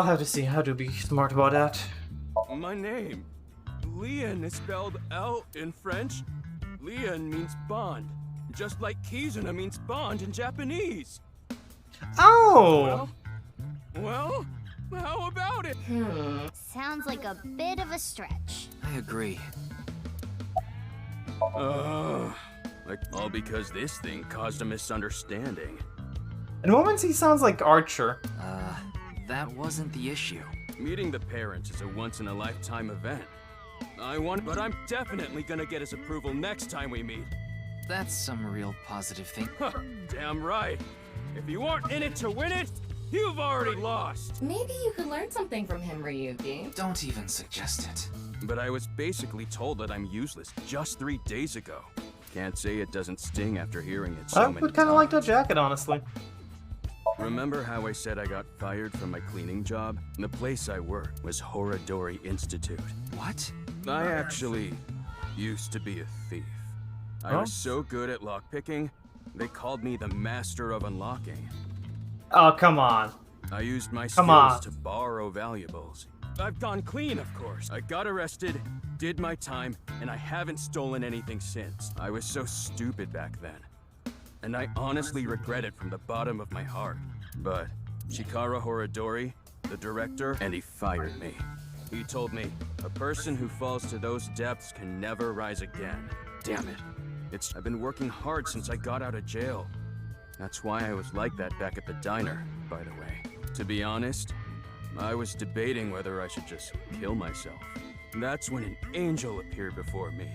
have to see how to be smart about that. My name. Leon is spelled L in French. Leon means bond. Just like Kizuna means bond in Japanese. Oh! Well, how about it? Sounds like a bit of a stretch. I agree. Like all because this thing caused a misunderstanding. In moments he sounds like Archer. That wasn't the issue. Meeting the parents is a once-in-a-lifetime event. But I'm definitely gonna get his approval next time we meet. That's some real positive thing. Damn right. If you aren't in it to win it, you've already lost. Maybe you could learn something from him, Ryuki. Don't even suggest it. But I was basically told that I'm useless just 3 days ago. Can't say it doesn't sting after hearing it so many times. I would kind of like that jacket, honestly. Remember how I said I got fired from my cleaning job? The place I worked was Horadori Institute. What? I actually used to be a thief. I was so good at lockpicking, they called me the master of unlocking. Oh, come on. I used my skills to borrow valuables. I've gone clean, of course. I got arrested, did my time, and I haven't stolen anything since. I was so stupid back then. And I honestly regret it from the bottom of my heart. But Chikara Horadori, the director, and he fired me. He told me, a person who falls to those depths can never rise again. Damn it. I've been working hard since I got out of jail. That's why I was like that back at the diner, by the way. To be honest, I was debating whether I should just kill myself. That's when an angel appeared before me.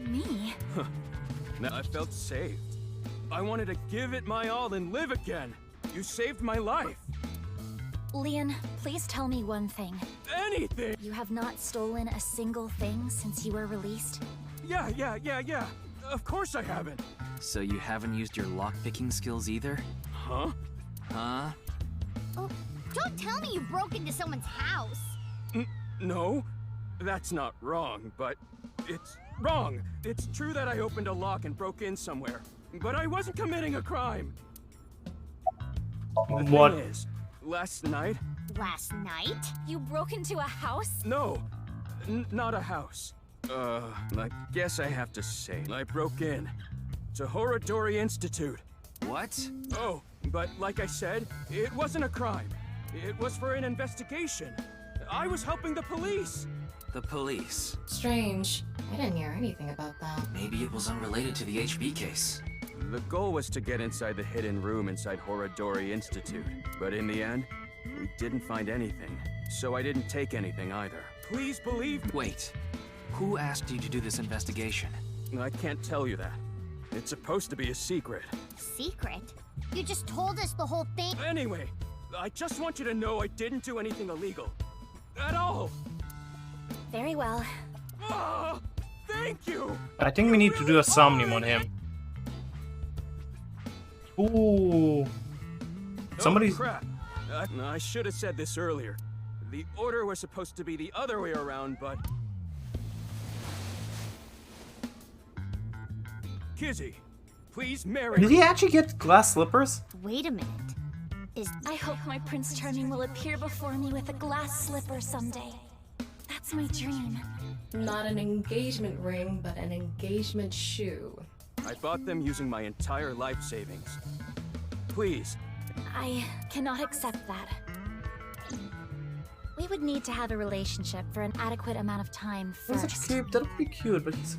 Me? Now I felt saved. I wanted to give it my all and live again. You saved my life. Leon, please tell me one thing. Anything! You have not stolen a single thing since you were released? Yeah. Of course I haven't. So you haven't used your lockpicking skills either? Huh? Huh? Oh, don't tell me you broke into someone's house. No, that's not wrong, but it's wrong. It's true that I opened a lock and broke in somewhere, but I wasn't committing a crime. The thing is, last night... Last night? You broke into a house? No, not a house. I guess I have to say, I broke in to Horadori Institute. What? Oh, but like I said, it wasn't a crime. It was for an investigation. I was helping the police. The police? Strange. I didn't hear anything about that. Maybe it was unrelated to the HB case. The goal was to get inside the hidden room inside Horadori Institute. But in the end, we didn't find anything. So I didn't take anything either. Please believe me. Wait. Who asked you to do this investigation? I can't tell you that. It's supposed to be a secret. Secret? You just told us the whole thing. Anyway, I just want you to know I didn't do anything illegal. At all. Very well. Ah, thank you. I think we need to do a Somnium on him. Ooh. Somebody's... Oh, crap. I should have said this earlier. The order was supposed to be the other way around, but... Kizzy, please marry Did he actually get glass slippers? Wait a minute. I hope my Prince Charming will appear before me with a glass slipper someday. That's my dream. Not an engagement ring, but an engagement shoe. I bought them using my entire life savings. Please. I cannot accept that. We would need to have a relationship for an adequate amount of time first. That's such cute. That would be cute, but he's...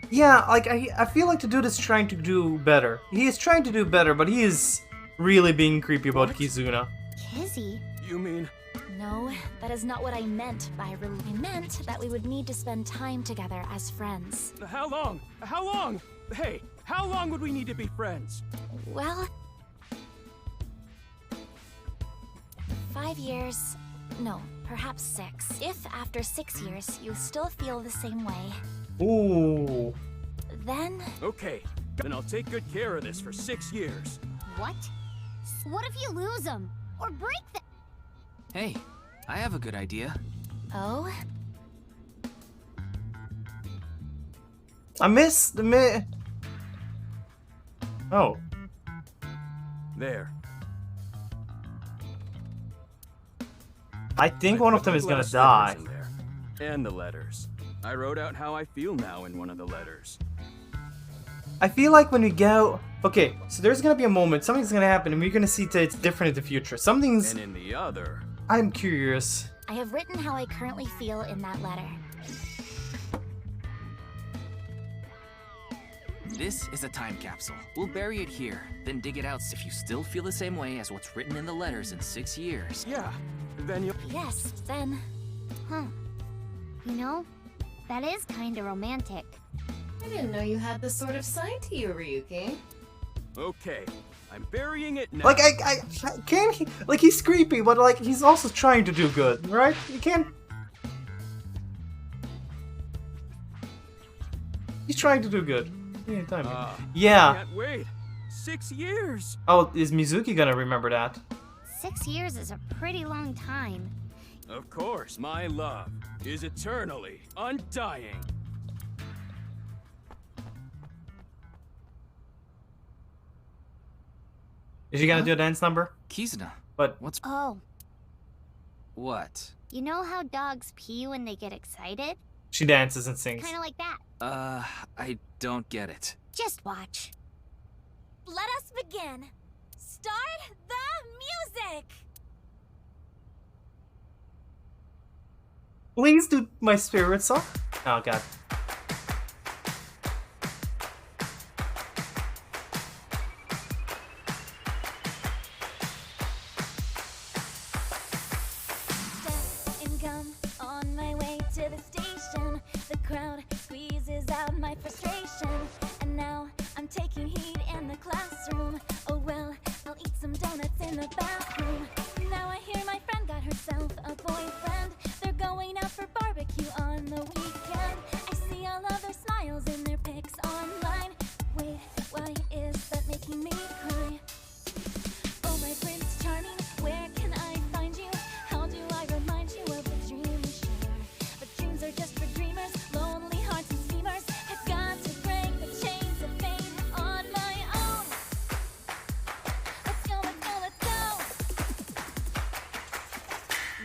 Yeah, like, I feel like the dude is trying to do better. He is trying to do better, but he is really being creepy about Kizuna. Kizzy? You mean... No, that is not what I meant by I meant that we would need to spend time together as friends. How long? How long? Hey, how long would we need to be friends? Well... 5 years... No, perhaps 6. If after 6 years you still feel the same way... Ooh. Then... Okay, then I'll take good care of this for 6 years. What? What if you lose them? Or break them? Hey, I have a good idea. Oh? I missed the Oh. There. I think one of them is gonna Last die. letters in there. And the letters. I wrote out how I feel now in one of the letters. I feel like when we go... Okay, so there's gonna be a moment, something's gonna happen, and we're gonna see that it's different in the future. Something's... And in the other... I'm curious. I have written how I currently feel in that letter. This is a time capsule. We'll bury it here, then dig it out if you still feel the same way as what's written in the letters in 6 years. Yeah, then you'll... Yes, then... Huh. You know, that is kinda romantic. I didn't know you had this sort of side to you, Ryuki. Okay, I'm burying it now. Like, I can't... Like, he's creepy, but, like, he's also trying to do good, right? You can't... He's trying to do good. Yeah, time. Yeah. Can't wait. 6 years. Oh, is Mizuki gonna remember that? 6 years is a pretty long time. Of course, my love is eternally undying. Is she gonna do a dance number? Kizuna. But what's... Oh, What? you know how dogs pee when they get excited? she dances and sings. Kinda like that. I don't get it. Just watch. Let us begin. Start the music! Please do my spirit song. Oh god. And come on my way to the station. The crowd squeezes out my frustration. And now I'm taking heat in the classroom. Oh well, I'll eat some donuts in the bathroom. Now I hear my friend got herself a boyfriend. They're going out for barbecue on the weekend. I see all of their smiles in their pics online. Wait, why is that making me cry? Oh my Prince Charming, where can I find you? How do I remind you of the dream we share? But dreams are just for dreamers, lonely hearts and schemers. I've got to break the chains of fate on my own. Let's go, let's go, let's go.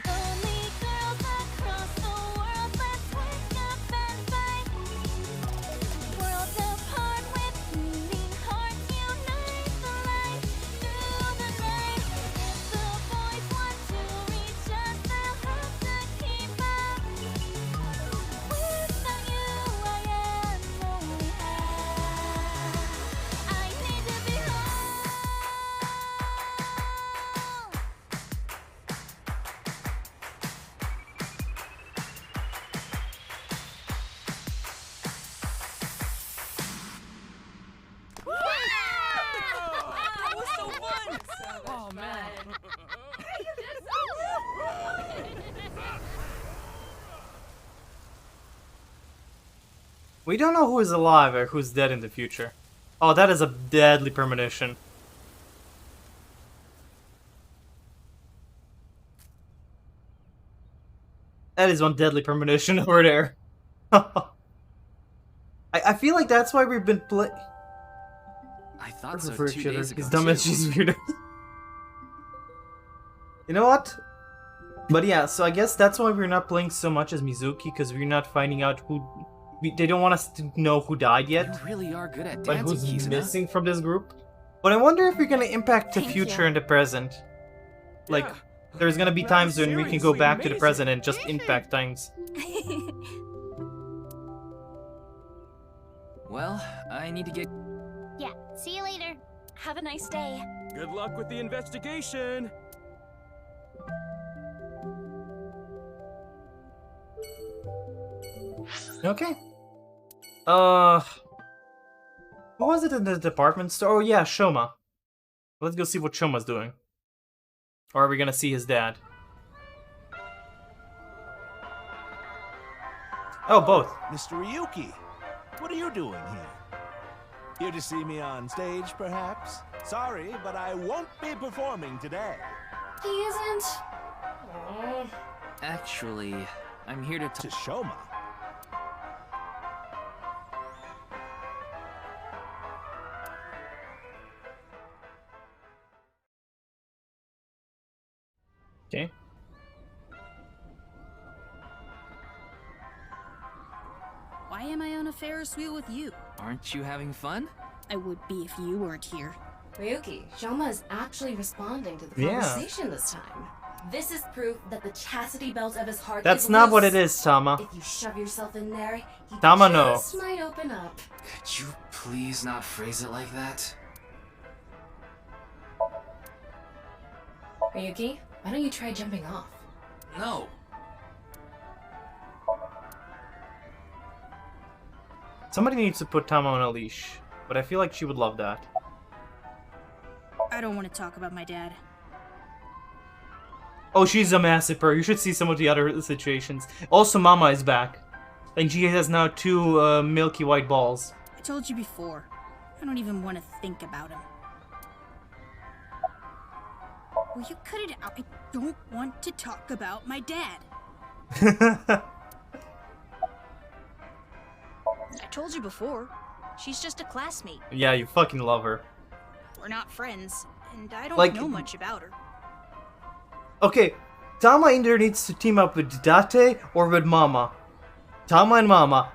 Lonely girls across the world, let's wake up and fight. Worlds apart with beating hearts, unite the light through the night. The boys want to reach us, they'll have to keep up. Without you, I am lonely. I need to be home. That was so fun! Oh, man. We don't know who is alive or who's dead in the future. Oh, that is a deadly premonition. That is one deadly premonition over there. I feel like that's why we've been play. I thought so For 2 each other. days ago, He's dumb and too. she's weird. You know what? But yeah, so I guess that's why we're not playing so much as Mizuki, because we're not finding out who... they don't want us to know who died yet. You really are good at But dancing, who's Kizuna. missing from this group? But I wonder if we're gonna impact the Thank future you. and the present. Like, Yeah. there's gonna be Well, times when we can go seriously back to the amazing. present and just impact things. Well, I need to get... Yeah, see you later. Have a nice day. Good luck with the investigation. Okay. Who was it in the department store? Oh yeah, Shoma. Let's go see what Shoma's doing. Or are we gonna see his dad? Oh, both. Mr. Ryuki, what are you doing here? Here to see me on stage, perhaps? Sorry, but I won't be performing today. He isn't. Actually, I'm here to Shoma. Okay. Why am I on a Ferris wheel with you? Aren't you having fun? I would be if you weren't here. Ryuki, Shoma is actually responding to the Yeah. conversation this time. This is proof that the chastity belt of his heart That's is not what loose. it is, Tama. If you shove yourself in there, he Tama, no. just might open up. Could you please not phrase it like that? Ryuki, why don't you try jumping off? No. Somebody needs to put Tama on a leash, but I feel like she would love that. I don't want to talk about my dad. Oh, she's a massacre. You should see some of the other situations. Also, Mama is back. And she has now 2 milky white balls. I told you before. I don't even want to think about him. Will you cut it out? I don't want to talk about my dad. I told you before. She's just a classmate. Yeah, you fucking love her. We're not friends, and I don't Like- know much about her. Okay, Tama either needs to team up with Date or with Mama. Tama and Mama.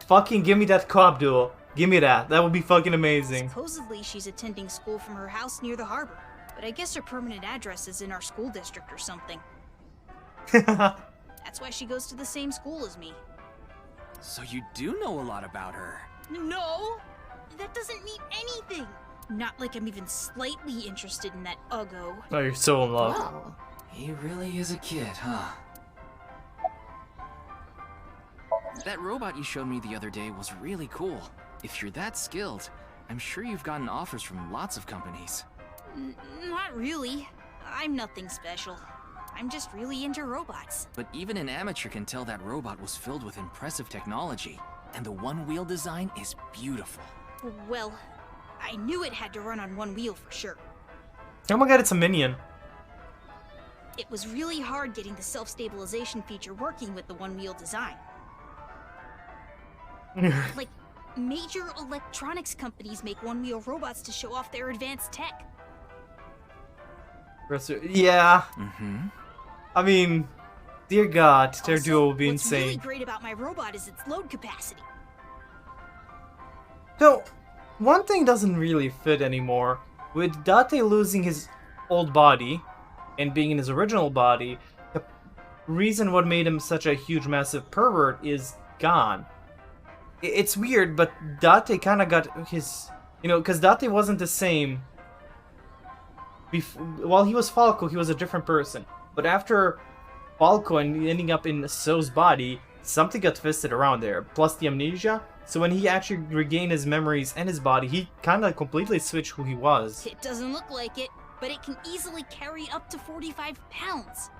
Fucking give me that co-op duo. Give me that. That would be fucking amazing. Supposedly she's attending school from her house near the harbor, but I guess her permanent address is in our school district or something. That's why she goes to the same school as me. So you do know a lot about her. No! That doesn't mean anything! Not like I'm even slightly interested in that Uggo. Oh, you're so in love. Wow. He really is a kid, huh? That robot you showed me the other day was really cool. If you're that skilled, I'm sure you've gotten offers from lots of companies. Not really. I'm nothing special. I'm just really into robots. But even an amateur can tell that robot was filled with impressive technology. And the one-wheel design is beautiful. Well, I knew it had to run on one wheel for sure. Oh my god, it's a minion. It was really hard getting the self-stabilization feature working with the one-wheel design. Like, major electronics companies make one-wheel robots to show off their advanced tech. Yeah. Mm-hmm. I mean, dear God, their Also, duo will be what's really insane. great about my robot is its load capacity. So, one thing doesn't really fit anymore. With Date losing his old body and being in his original body, the reason what made him such a huge, massive pervert is gone. It's weird, but Date kind of got his... You know, because Date wasn't the same. While he was Falco, he was a different person. But after Falco and ending up in So's body, something got twisted around there. Plus the amnesia. So when he actually regained his memories and his body, he kind of completely switched who he was. It doesn't look like it, but it can easily carry up to 45 pounds.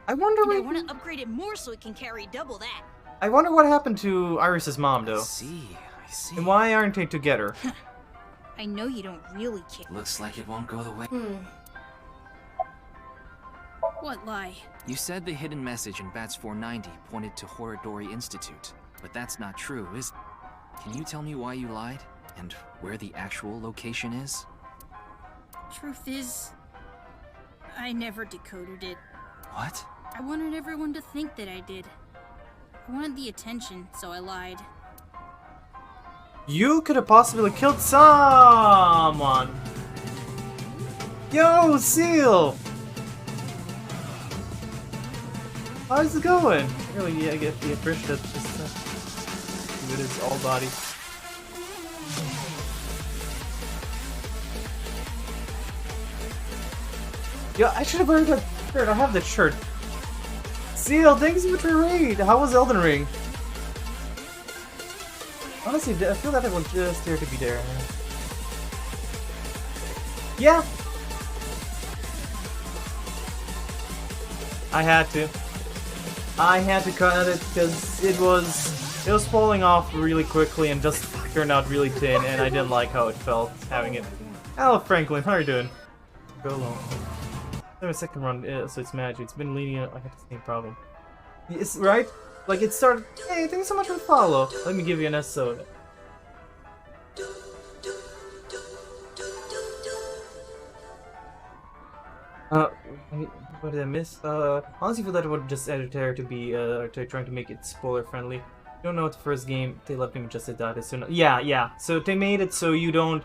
I wonder And I what... want to upgrade it more so it can carry double that. I wonder what happened to Iris's mom, though. I see. And why aren't they together? I know you don't really care. Looks like it won't go the way... What lie? You said the hidden message in Bats 490 pointed to Horodori Institute, but that's not true, is it? Can you tell me why you lied? And where the actual location is? Truth is, I never decoded it. What? I wanted everyone to think that I did. I wanted the attention, so I lied. You could have possibly killed someone! Yo, Seal! How's it going? Really, I get the impression that just with his all body. Yeah, I should have wear that shirt. I have that shirt. Seal, thanks so much for raid. How was Elden Ring? Honestly, I feel that it was just there to be there. Yeah. I had to cut it because it was falling off really quickly and just turned out really thin, and I didn't like how it felt having it. Hello, Franklin. How are you doing? Go along. My second run, so it's magic. It's been lenient. I have the same problem. It's right. Like it started. Hey, thanks so much for the follow. Let me give you an S soda. What did I miss? Honestly, feel that it would just edit there to be trying to make it spoiler friendly. You don't know what the first game they left me with just a dot. So yeah. So they made it so you don't.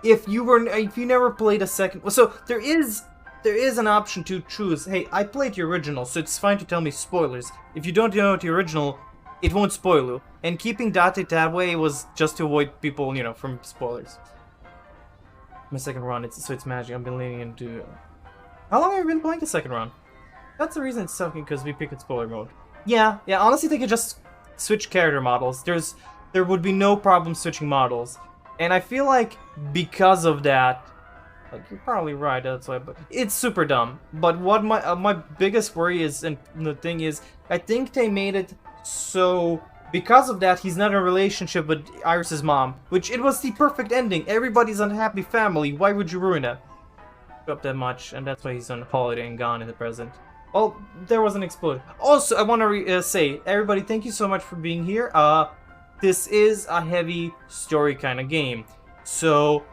If you never played a second, so there is an option to choose. Hey, I played the original, so it's fine to tell me spoilers. If you don't know the original, it won't spoil you. And keeping Date that way was just to avoid people, from spoilers. My second run, it's magic. I've been leaning into. How long have you been playing the second run? That's the reason it's sucking, because we pick it spoiler mode. Yeah. Honestly, they could just switch character models. There would be no problem switching models, and I feel like because of that. Like, you're probably right, that's why, but it's super dumb. But what my biggest worry is, and the thing is, I think they made it so because of that he's not in a relationship with Iris's mom, which it was the perfect ending. Everybody's unhappy family. Why would you ruin it? Up that much, and that's why he's on holiday and gone in the present. Well, there was an explosion. Also, I want to say, everybody, thank you so much for being here. This is a heavy story kind of game, so.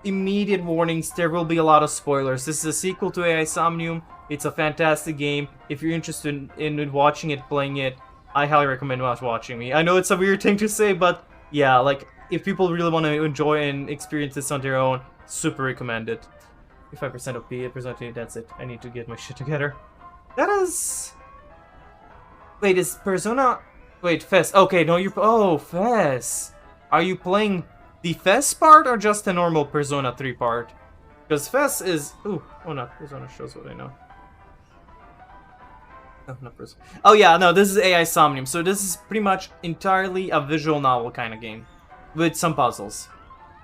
Immediate warnings, there will be a lot of spoilers. This is a sequel to AI Somnium. It's a fantastic game. If you're interested in watching it, playing it, I highly recommend watching me. I know it's a weird thing to say, but yeah, like, if people really want to enjoy and experience this on their own, super recommend it. 55% OP, 8% that's it. I need to get my shit together. That is... Wait, is Persona... Wait, Fess. Okay, no, you're... Oh, Fess. Are you playing... the Fess part or just the normal Persona 3 part? Because Fess is... Ooh, oh no, Persona shows what I know. Oh, not Persona. Oh yeah, no, this is AI Somnium. So this is pretty much entirely a visual novel kind of game. With some puzzles.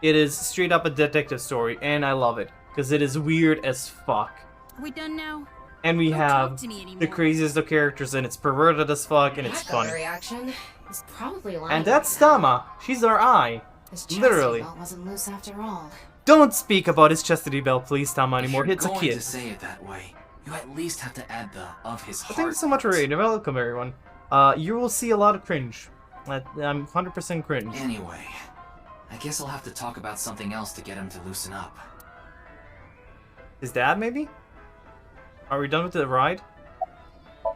It is straight up a detective story, and I love it. Because it is weird as fuck. Are we done now? And we have the craziest of characters, and it's perverted as fuck, and it's funny. Reaction is probably lying. And that's Tama. She's our eye. His chastity Literally. belt wasn't loose after all. Don't speak about his chastity belt, please, Tama, anymore. If you're It's a going kid. to say it that way, you at least have to add the of his heart. Thank you so much for raiding. Welcome, everyone. You will see a lot of cringe. I'm 100% cringe. Anyway, I guess I'll have to talk about something else to get him to loosen up. His dad, maybe? Are we done with the ride?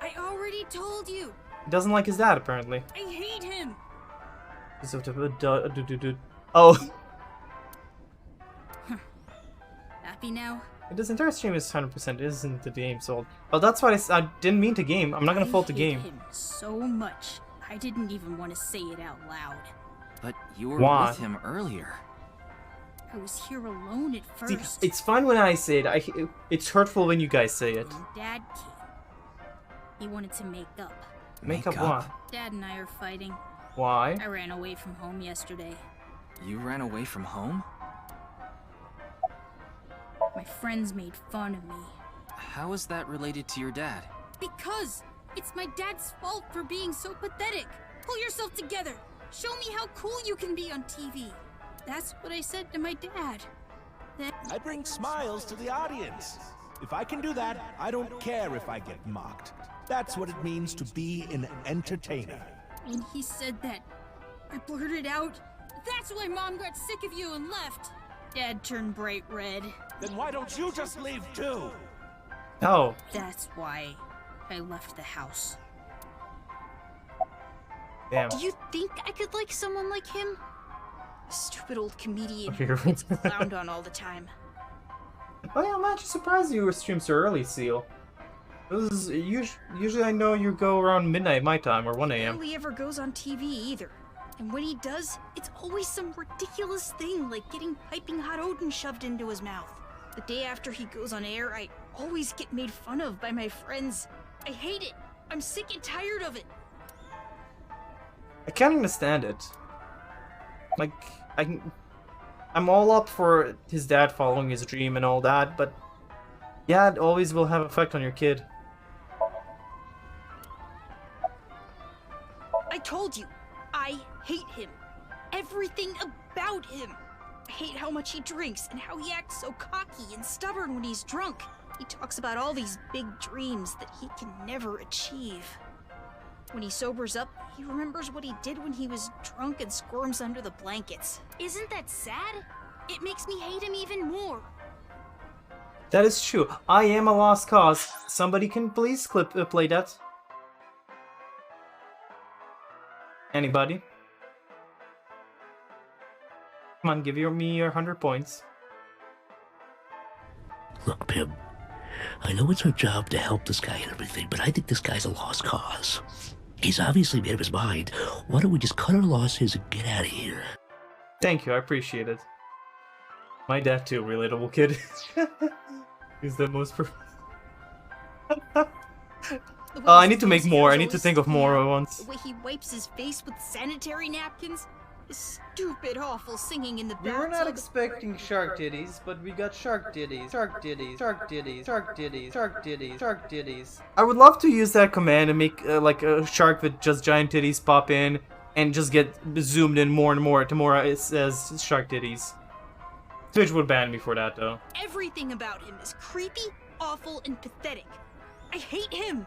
I already told you. He doesn't like his dad, apparently. I hate him. Oh. Happy now? This entire stream is 100% isn't the game sold. Oh, that's why I didn't mean to game. I'm not gonna fault the game. I hate him so much. I didn't even want to say it out loud. But you were Why? with him earlier. I was here alone at See, first. it's fine when I say it. It's hurtful when you guys say it. When Dad came. He wanted to make up. Make up what? Dad and I are fighting. Why? I ran away from home yesterday. You ran away from home? My friends made fun of me. How is that related to your dad? Because it's my dad's fault for being so pathetic. Pull yourself together. Show me how cool you can be on TV. That's what I said to my dad. Then I bring smiles to the audience. If I can do that, I don't care if I get mocked. That's what it means to be an entertainer. when he said that, I blurted out, "That's why Mom got sick of you and left." Dad turned bright red. Then why don't you just leave too? Oh. That's why I left the house. Damn. Do you think I could like someone like him? A stupid old comedian Okay, who right. gets clowned on all the time. Oh yeah, I'm actually surprised you were streamed so early, Seal. This is usually I know you go around midnight my time or 1 a.m. Hardly ever goes on TV either. And when he does, it's always some ridiculous thing like getting piping hot Odin shoved into his mouth. The day after he goes on air, I always get made fun of by my friends. I hate it. I'm sick and tired of it. I can't understand it. Like, I'm all up for his dad following his dream and all that, but yeah, it always will have effect on your kid. I told you, I hate him. Everything about him. I hate how much he drinks and how he acts so cocky and stubborn when he's drunk. He talks about all these big dreams that he can never achieve. When he sobers up, he remembers what he did when he was drunk and squirms under the blankets. Isn't that sad? It makes me hate him even more. That is true. I am a lost cause. Somebody can please play that. Anybody? Come on, give me your 100 points. Look, Pim, I know it's our job to help this guy and everything, but I think this guy's a lost cause. He's obviously made up his mind. Why don't we just cut our losses and get out of here? Thank you, I appreciate it. My dad too, relatable kid. He's the most I need to make more. I need to think of more at once. The way he wipes his face with sanitary napkins. His stupid, awful singing in the We bathtub. were not expecting shark ditties, but we got shark ditties, shark ditties, shark ditties, shark ditties, shark ditties, shark ditties. I would love to use that command and make like a shark with just giant titties pop in and just get zoomed in more and more to more it says shark ditties. Twitch would ban me for that though. Everything about him is creepy, awful, and pathetic. I hate him.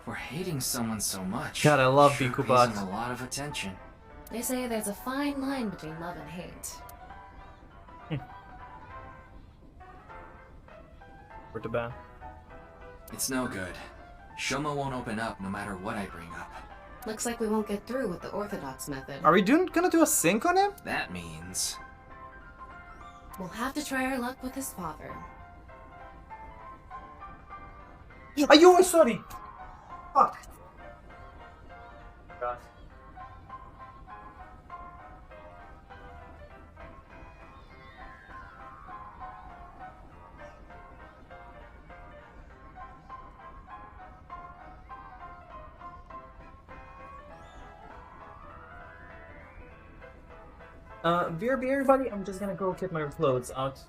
For hating someone so much. God, I love sure Bikubat. pays him a lot of attention. They say there's a fine line between love and hate. Where to ban? It's no good. Shoma won't open up no matter what I bring up. Looks like we won't get through with the orthodox method. Are we gonna do a sync on him? That means... We'll have to try our luck with his father. Ayun, sorry! Fuck! God. BRB everybody, I'm just gonna go get my clothes out.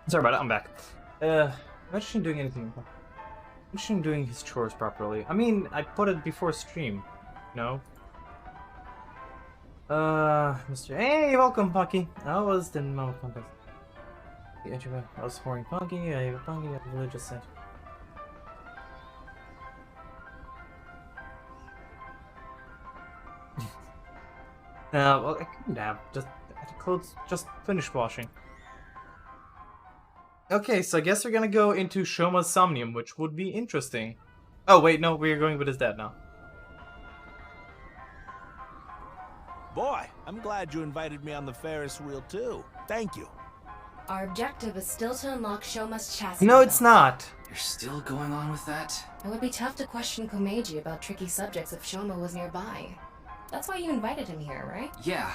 Sorry about it, I'm back. Imagine doing anything. Imagine doing his chores properly. I mean, I put it before stream. No? Mr. Hey, welcome, Punky. I was the moment Punky. I was pouring Punky, I have a Punky, I really just said. Well, I couldn't have. Just the clothes just finished washing. Okay, so I guess we're gonna go into Shoma's Somnium, which would be interesting. Oh, wait, no, we're going with his dad now. Boy, I'm glad you invited me on the Ferris wheel too. Thank you. Our objective is still to unlock Shoma's chassis. No, it's not. You're still going on with that? It would be tough to question Komeiji about tricky subjects if Shoma was nearby. That's why you invited him here, right? Yeah.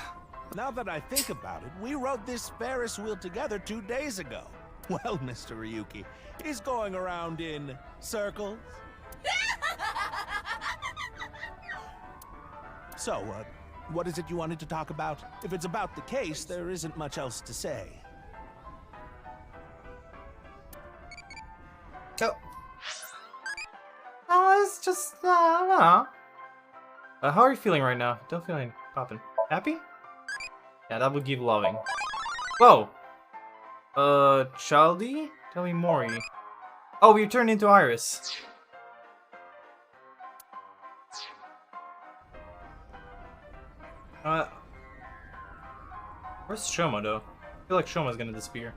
Now that I think about it, we rode this Ferris wheel together 2 days ago. Well, Mr. Ryuki, he's going around in circles. So, what is it you wanted to talk about? If it's about the case, there isn't much else to say. Oh, it's just, I don't know. How are you feeling right now? Don't feel like popping. Happy? Yeah, that would give loving. Whoa! Childy? Tell me more. Oh, we turned into Iris. Where's Shoma, though? I feel like Shoma's gonna disappear.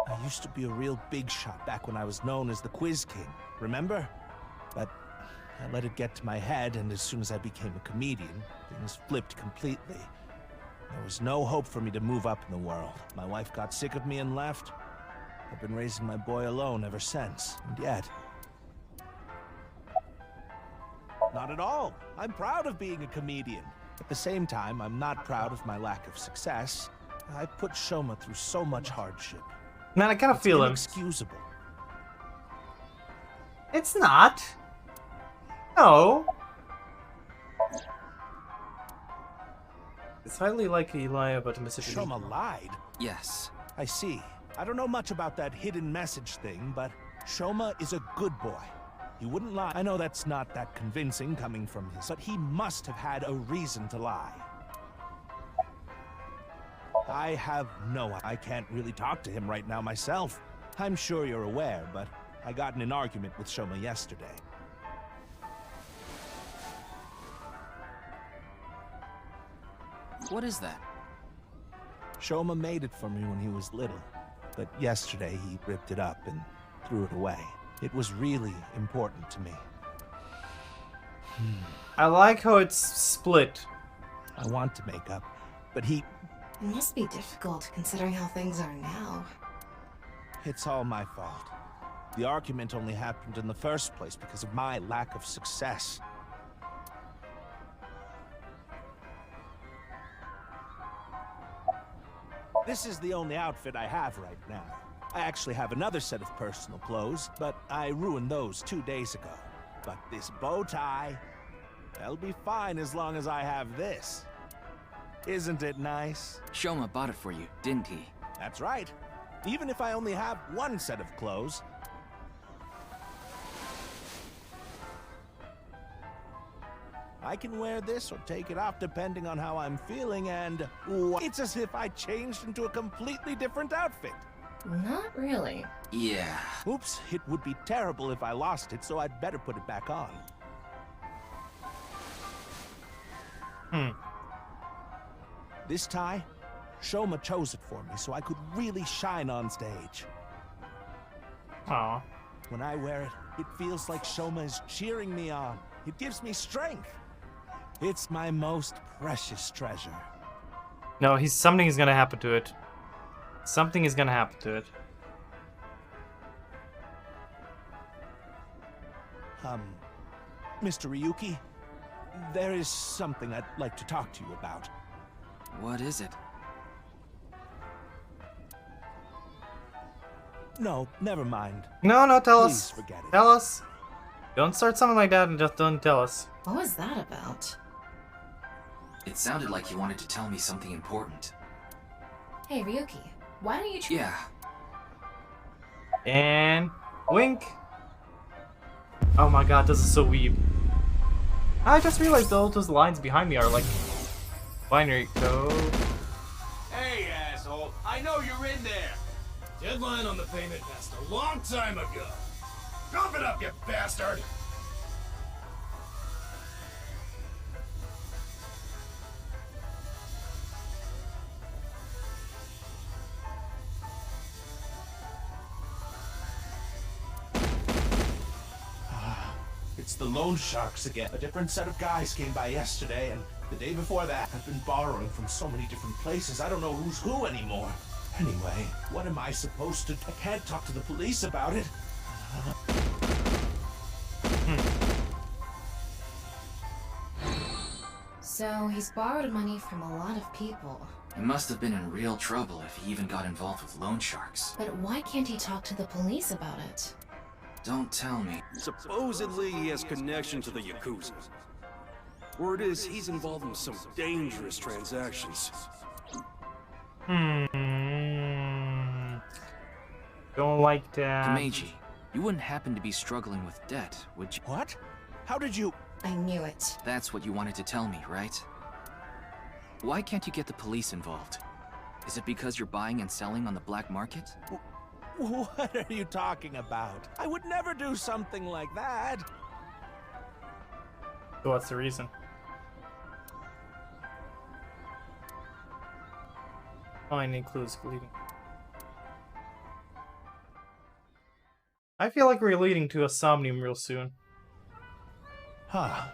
I used to be a real big shot back when I was known as the Quiz King, remember? But I let it get to my head, and as soon as I became a comedian, things flipped completely. There was no hope for me to move up in the world. My wife got sick of me and left. I've been raising my boy alone ever since, and yet... Not at all. I'm proud of being a comedian. At the same time, I'm not proud of my lack of success. I put Shoma through so much hardship. Man, I kind of feel him. Inexcusable. It's not. No. It's highly likely you lie about the Mississippi. Shoma lied? Yes. I see. I don't know much about that hidden message thing, but Shoma is a good boy. He wouldn't lie. I know that's not that convincing coming from his, but he must have had a reason to lie. I have I can't really talk to him right now myself. I'm sure you're aware, but I got in an argument with Shoma yesterday. What is that? Shoma made it for me when he was little, but yesterday he ripped it up and threw it away. It was really important to me. I like how it's split. I want to make up, but he... It must be difficult, considering how things are now. It's all my fault. The argument only happened in the first place because of my lack of success. This is the only outfit I have right now. I actually have another set of personal clothes, but I ruined those 2 days ago. But this bow tie, they'll be fine as long as I have this. Isn't it nice? Shoma bought it for you, didn't he? That's right. Even if I only have one set of clothes. I can wear this or take it off depending on how I'm feeling, and it's as if I changed into a completely different outfit. Not really. Yeah. Oops, it would be terrible if I lost it, so I'd better put it back on. This tie, Shoma chose it for me so I could really shine on stage. Aww. When I wear it, it feels like Shoma is cheering me on. It gives me strength. It's my most precious treasure. No, something is gonna happen to it. Something is gonna happen to it. Mr. Ryuki, there is something I'd like to talk to you about. What is it? No, never mind. No, tell Please us. forget it. Tell us. Don't start something like that and just don't tell us. What was that about? It sounded like you wanted to tell me something important. Hey, Ryuki. Why don't you try? Yeah. And wink. Oh my god, this is so weird. I just realized all those lines behind me are like binary code. Hey, asshole! I know you're in there! Deadline on the payment passed a long time ago. Drop it up, you bastard! It's the loan sharks again. A different set of guys came by yesterday, and the day before that. I've been borrowing from so many different places, I don't know who's who anymore. Anyway, what am I supposed to... I can't talk to the police about it. So he's borrowed money from a lot of people. He must have been in real trouble if he even got involved with loan sharks. But why can't he talk to the police about it? Don't tell me. Supposedly he has connection to the Yakuza. Word is he's involved in some dangerous transactions. Don't like that. Kameji, you wouldn't happen to be struggling with debt, would you? What? How did you... I knew it. That's what you wanted to tell me, right? Why can't you get the police involved? Is it because you're buying and selling on the black market? What are you talking about? I would never do something like that. So what's the reason? Finding clues leading. I feel like we're leading to a Somnium real soon. Huh.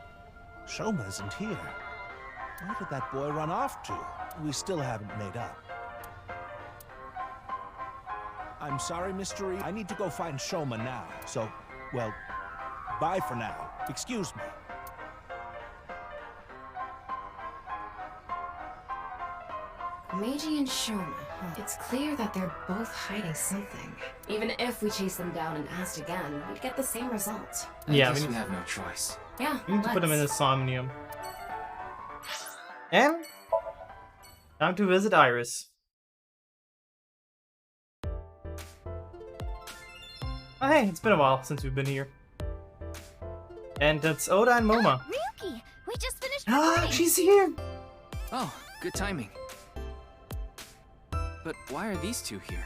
Shoma isn't here. Where did that boy run off to? We still haven't made up. I'm sorry, Mystery. I need to go find Shoma now. So, well, bye for now. Excuse me. Meiji and Shoma, huh? It's clear that they're both hiding something. Even if we chase them down and asked again, we'd get the same result. Yeah, I guess we have no choice. Yeah, we need to put them in a Somnium. And time to visit Iris. Oh, hey, it's been a while since we've been here. And that's Oda and Moma. Ryuki, we just finished Ah, recording. she's here! Oh, good timing. But why are these two here?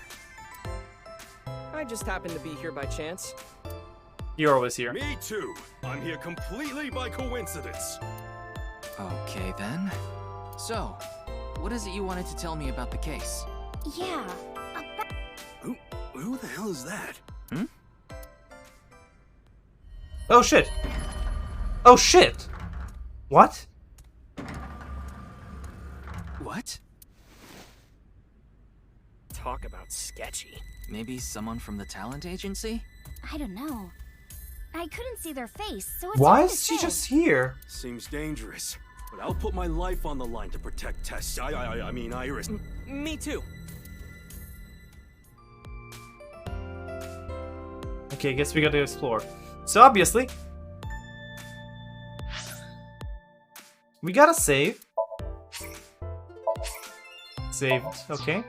I just happened to be here by chance. You're always here. Me too. I'm here completely by coincidence. Okay then. So, what is it you wanted to tell me about the case? Yeah. Who the hell is that? Hmm? Oh shit! Oh shit! What? What? Talk about sketchy. Maybe someone from the talent agency? I don't know. I couldn't see their face, so it's Why hard to is she say. just here? Seems dangerous, but I'll put my life on the line to protect Tess. I mean Iris. Me too. Okay, guess we gotta explore. So obviously, we gotta save. Saved, okay.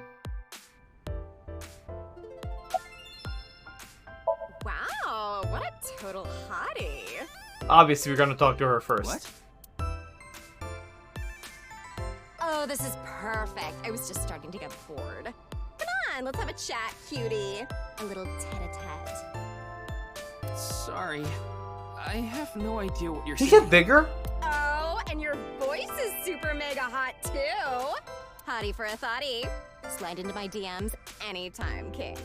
Wow, what a total hottie. Obviously, we're gonna talk to her first. What? Oh, this is perfect. I was just starting to get bored. Come on, let's have a chat, cutie. A little tete-a-tete. Sorry. I have no idea what you're Did he saying. get bigger? Oh, and your voice is super mega hot too. Hottie for a thottie. Slide into my DMs anytime, king.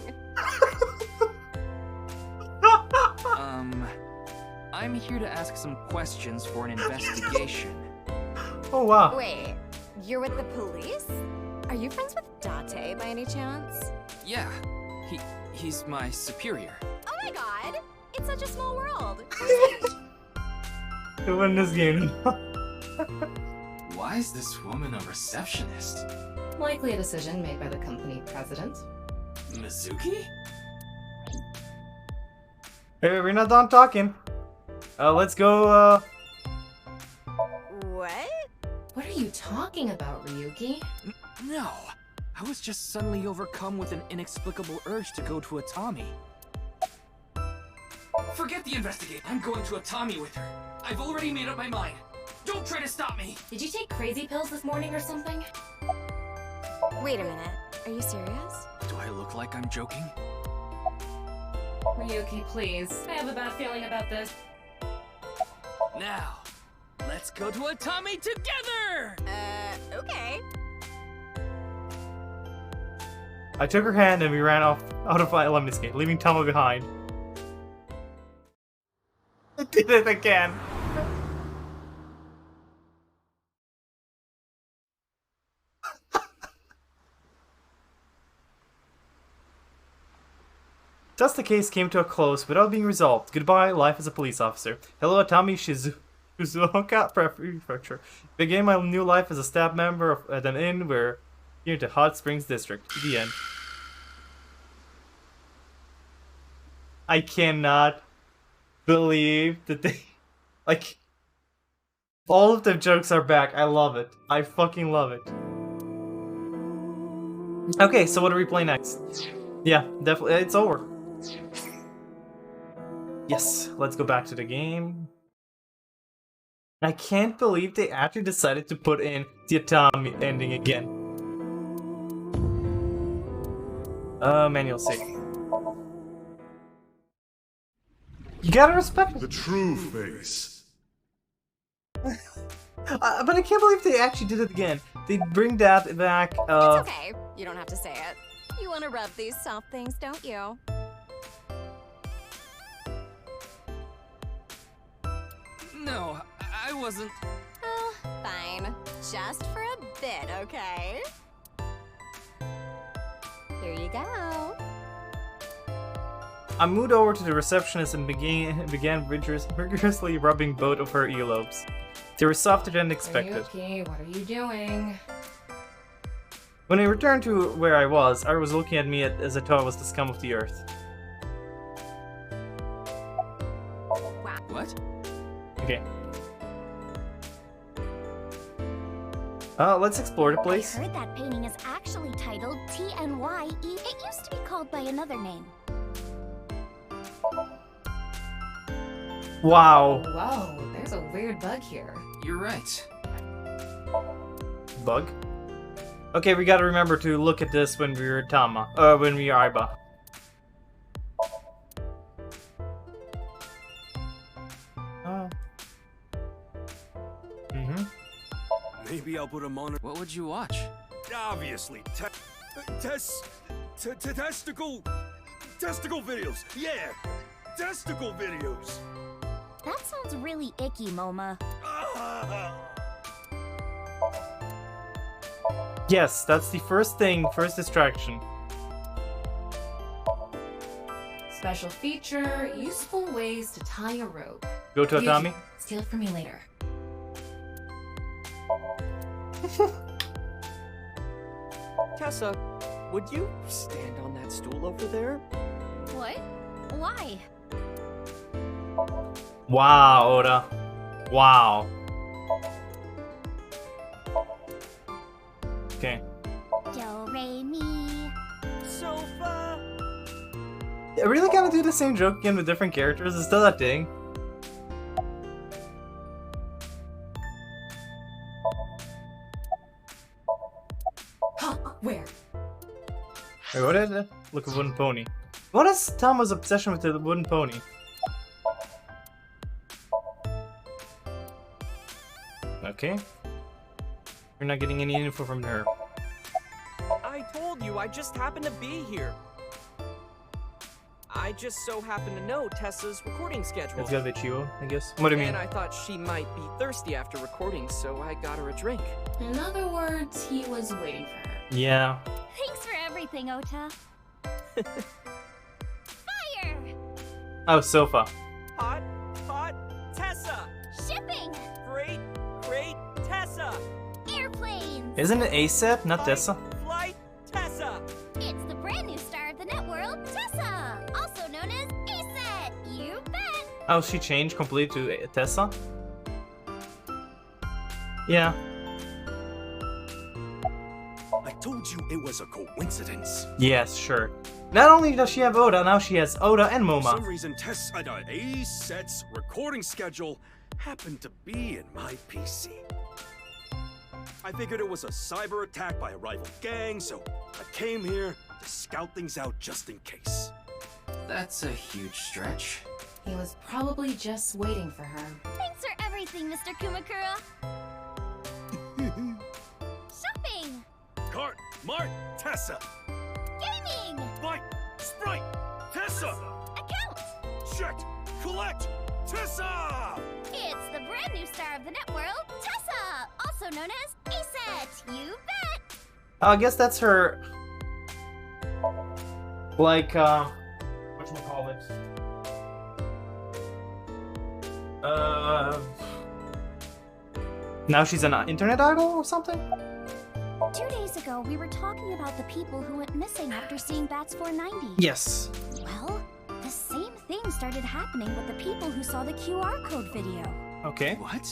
I'm here to ask some questions for an investigation. Oh wow. Wait, you're with the police? Are you friends with Date by any chance? Yeah, he's my superior. Oh my god, it's such a small world. To win this game. Why is this woman a receptionist? Likely a decision made by the company president. Mizuki? Hey, we're not done talking. Let's go, What? What are you talking about, Ryuki? No. I was just suddenly overcome with an inexplicable urge to go to a Tommy. Forget the investigate. I'm going to a Tommy with her. I've already made up my mind. Don't try to stop me! Did you take crazy pills this morning or something? Wait a minute. Are you serious? Do I look like I'm joking? Ryuki, please. I have a bad feeling about this. Now, let's go to a Tommy together! Okay. I took her hand and we ran off out of Lemon Skate, leaving Tama behind. I did it again. Thus the case came to a close without being resolved. Goodbye, life as a police officer. Hello, Atami Shizuoka Prefecture. Began my new life as a staff member at an inn where near to Hot Springs District. The end. I cannot believe that they like all of the jokes are back. I love it. I fucking love it. Okay, so what do we play next? Yeah, definitely it's over. Yes, let's go back to the game. I can't believe they actually decided to put in the Atami ending again. Manual save. You gotta respect the true face. But I can't believe they actually did it again. They bring that back. It's okay. You don't have to say it. You want to rub these soft things, don't you? No, I wasn't. Oh, fine. Just for a bit, okay? Here you go. I moved over to the receptionist and began rigorously rubbing both of her earlobes. They were softer than expected. Ryuki, what are you doing? When I returned to where I was looking at me as I thought I was the scum of the earth. What? Okay. Let's explore the place. I heard that painting is actually titled TNYE. It used to be called by another name. Wow. Whoa, there's a weird bug here. You're right. Bug? Okay, we gotta remember to look at this when we're Tama. When we're Aiba. Oh. Maybe I'll put a monitor. What would you watch? Obviously, testicle videos. Yeah, testicle videos. That sounds really icky, Moma. Yes, that's the first distraction. Special feature, useful ways to tie a rope. Go to Atami? Steal it from me later. Tessa, would you stand on that stool over there? What? Why? Wow, Oda. Wow. Okay. Do, re, mi. Sofa. I really gotta do the same joke again with different characters? Is still that thing? Where? Wait, what is it? Look at wooden pony. What is Tama's obsession with the wooden pony? Okay. You're not getting any info from her. I told you, I just happened to be here. I just so happen to know Tessa's recording schedule. It's gotta be Chiyo, I guess. What do you mean? And I thought she might be thirsty after recording, so I got her a drink. In other words, he was waiting for her. Yeah. Thanks for everything, Ota. Fire! Oh, sofa. Hot, Tessa! Shipping! Great, Tessa! Airplanes! Isn't it ASAP, not Tessa? Flight, Tessa! It's the brand new star of the networld, Tessa! Also known as ASAT! You bet! Oh, she changed completely to Tessa? Yeah. I told you it was a coincidence. Yes, sure. Not only does she have Oda, now she has Oda and For MoMA. some reason, A-Set's recording schedule happened to be in my PC. I figured it was a cyber attack by a rival gang, so I came here to scout things out just in case. That's a huge stretch. He was probably just waiting for her. Thanks for everything, Mr. Kumakura. Shopping! Cart, Mart, Tessa! Gaming! Bite, Sprite, Tessa! Account! Checked, collect, Tessa! It's the brand new star of the networld, Tessa! Also known as A-Set, you bet! I guess that's her... like, whatchamacallit? Now she's an internet idol or something? 2 days ago, we were talking about the people who went missing after seeing Bats 490. Yes. Well, the same thing started happening with the people who saw the QR code video. Okay. What?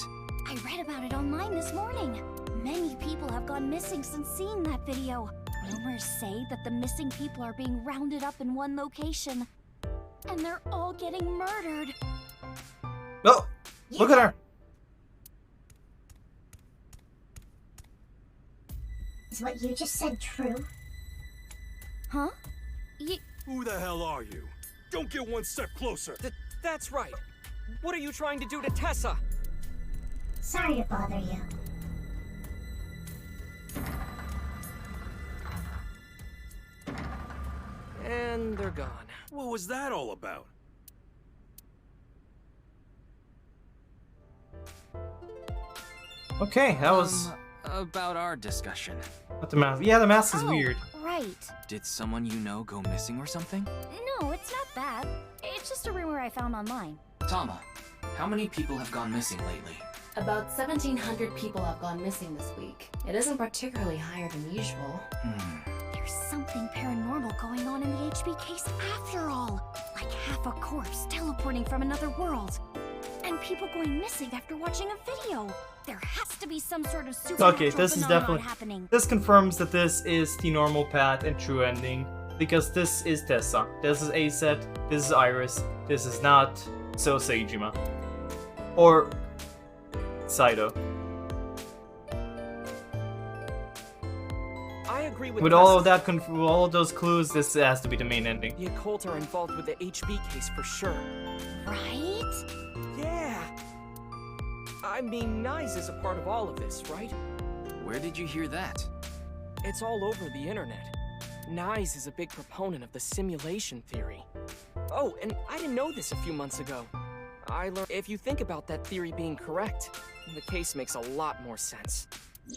I read about it online this morning. Many people have gone missing since seeing that video. Rumors say that the missing people are being rounded up in one location. And they're all getting murdered. Oh! Look at her! Is what you just said true? Huh? Who the hell are you? Don't get one step closer! That's right. What are you trying to do to Tessa? Sorry to bother you. And they're gone. What was that all about? Okay, that was... About our discussion. What the mask? Yeah, the mask is weird. Right. Did someone you know go missing or something? No, it's not that. It's just a rumor I found online. Tama, how many people have gone missing lately? About 1,700 people have gone missing this week. It isn't particularly higher than usual. There's something paranormal going on in the HB case after all. Like half a corpse teleporting from another world. And people going missing after watching a video. There has to be some sort of supernatural Okay, this is phenomenon definitely... happening. This confirms that this is the normal path and true ending. Because this is Tessa. This is A-Set. This is Iris. This is not So Seijima. Or... Saito. I agree with With all of that, with all of those clues, this has to be the main ending. The occult are involved with the HB case for sure. Right? Yeah. I mean, Nyes is a part of all of this, right? Where did you hear that? It's all over the internet. Nyes is a big proponent of the simulation theory. Oh, and I didn't know this a few months ago. I learned if you think about that theory being correct, the case makes a lot more sense.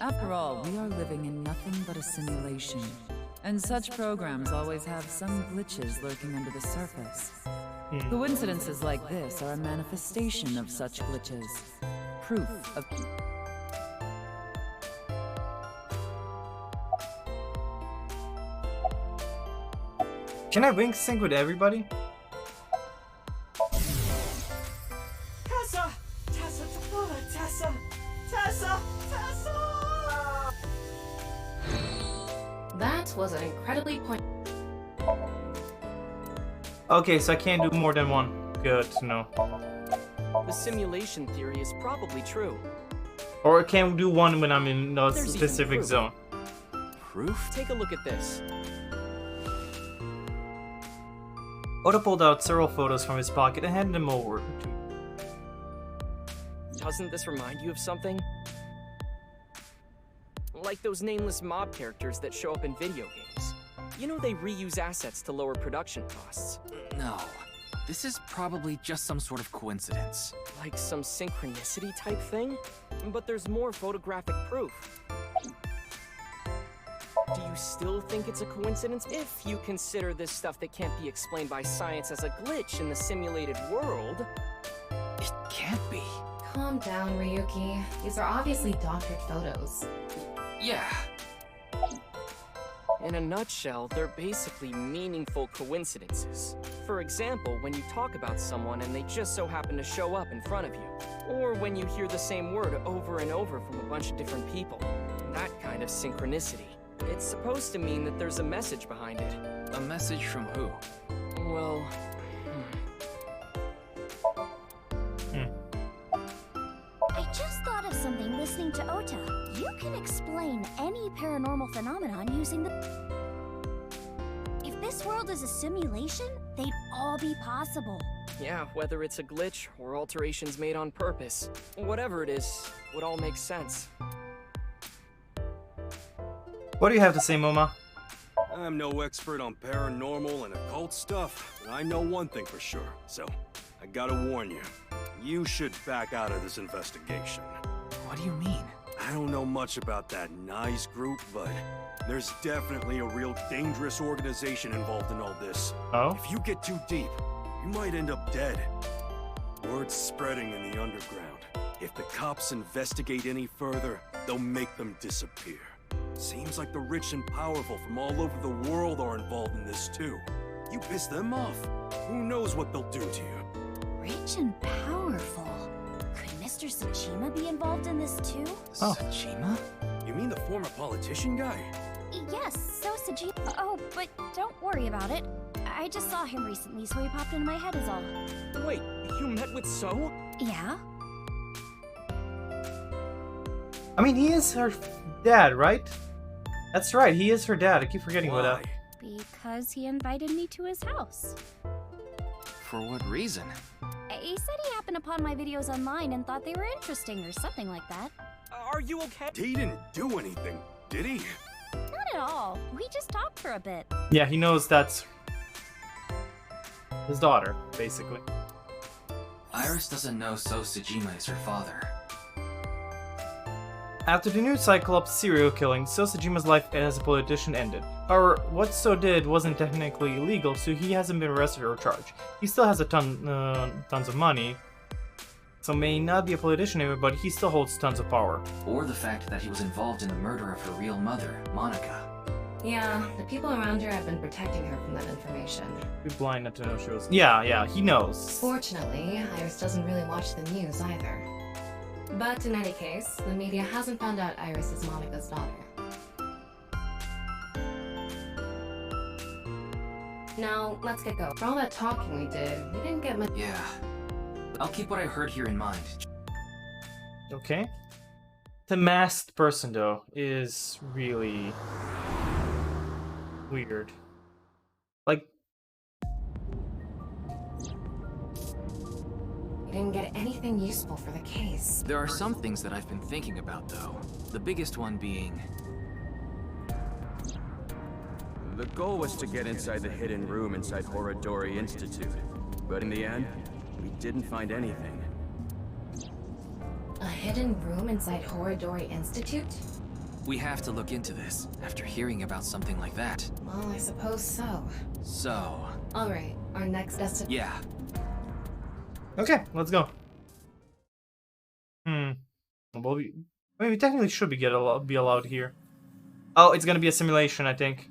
After all, we are living in nothing but a simulation. And such programs always have some glitches lurking under the surface. Coincidences like this are a manifestation of such glitches. Proof of... Can I wing sync with everybody? Tessa! Tessa! Tessa! Tessa! Tessa! That was an incredibly point. Okay, so I can't do more than one. Good to know. The simulation theory is probably true. Or I can't do one when I'm in a There's even specific proof. zone. Proof? Take a look at this. Oda pulled out several photos from his pocket and handed them over to... Doesn't this remind you of something? Like those nameless mob characters that show up in video games. You know they reuse assets to lower production costs. No. This is probably just some sort of coincidence. Like some synchronicity type thing? But there's more photographic proof. Do you still think it's a coincidence if you consider this stuff that can't be explained by science as a glitch in the simulated world? It can't be. Calm down, Ryuki. These are obviously doctored photos. Yeah. In a nutshell, they're basically meaningful coincidences. For example, when you talk about someone and they just so happen to show up in front of you. Or when you hear the same word over and over from a bunch of different people. That kind of synchronicity. It's supposed to mean that there's a message behind it. A message from who? Well... I just thought of something listening to Ota. You can explain any paranormal phenomenon using the... If this world is a simulation, they'd all be possible. Yeah, whether it's a glitch or alterations made on purpose. Whatever it is, would all make sense. What do you have to say, Moma? I'm no expert on paranormal and occult stuff, but I know one thing for sure, so I gotta warn you. You should back out of this investigation. What do you mean? I don't know much about that NICE group, but there's definitely a real dangerous organization involved in all this. Oh? If you get too deep, you might end up dead. Word's spreading in the underground. If the cops investigate any further, they'll make them disappear. Seems like the rich and powerful from all over the world are involved in this too. You piss them off, who knows what they'll do to you. Rich and powerful. Could Mr. Tsushima be involved in this too? Oh. Tsushima? You mean the former politician guy? Yes, so Tsushima. Oh, but don't worry about it. I just saw him recently, so he popped into my head is all. Wait, you met with So? Yeah? I mean, he is her dad, right? That's right, he is her dad. I keep forgetting about that. Because he invited me to his house. For what reason? He said he happened upon my videos online and thought they were interesting or something like that. Are you okay? He didn't do anything, did he? Not at all. We just talked for a bit. Yeah, he knows that's his daughter, basically. Iris doesn't know So Tsushima is her father. After the new Cyclops serial killing, So Tsujima's life as a politician ended. However, what So did wasn't technically illegal, so he hasn't been arrested or charged. He still has a tons of money, so may not be a politician anymore, but he still holds tons of power. Or the fact that he was involved in the murder of her real mother, Monica. Yeah, the people around her have been protecting her from that information. Be blind not to know she was. Yeah, he knows. Fortunately, Iris doesn't really watch the news either. But in any case, the media hasn't found out Iris is Monica's daughter. Now, let's get going. For all that talking we did, we didn't get much. Yeah. I'll keep what I heard here in mind. Okay. The masked person, though, is really weird. Like, we didn't get anything useful for the case. There are some things that I've been thinking about, though. The biggest one being... The goal was to get inside the hidden room inside Horodori Institute. But in the end, we didn't find anything. A hidden room inside Horodori Institute? We have to look into this, after hearing about something like that. Well, I suppose so. So... Alright, our next destination... Yeah. Okay, let's go. Well, we technically should be allowed here. Oh, it's gonna be a simulation, I think.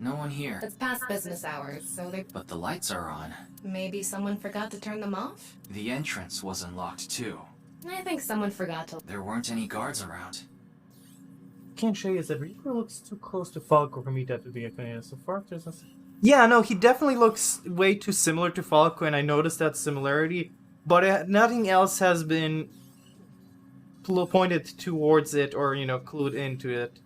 No one here. It's past business hours, so they... But the lights are on. Maybe someone forgot to turn them off? The entrance was unlocked, too. I think someone forgot to... There weren't any guards around. Can't say is that Reaper looks too close to Falco for me to be a fan. So far, there's a... Yeah, no, he definitely looks way too similar to Falco, and I noticed that similarity. But nothing else has been pointed towards it or, you know, clued into it.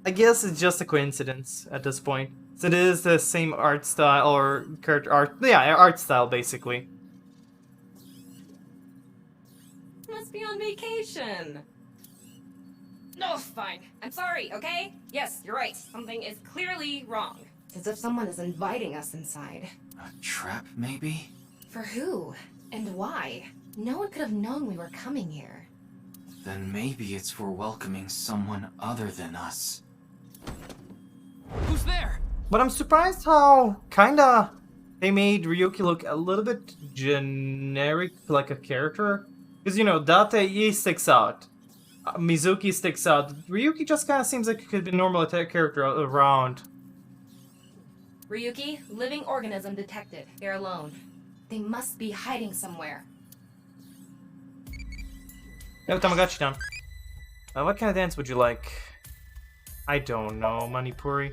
I guess it's just a coincidence at this point. So it is the same art style or character art. Yeah, art style basically. Must be on vacation. No, fine. I'm sorry, okay? Yes, you're right. Something is clearly wrong. It's as if someone is inviting us inside. A trap, maybe? For who? And why? No one could have known we were coming here. Then maybe it's for welcoming someone other than us. Who's there? But I'm surprised how kinda they made Ryuki look a little bit generic, like a character. Because, you know, Date, he sticks out. Mizuki sticks out. Ryuki just kind of seems like it could be a normal character around. Ryuki, living organism detected. They're alone. They must be hiding somewhere. Oh, Tamagotchi down. What kind of dance would you like? I don't know, Manipuri.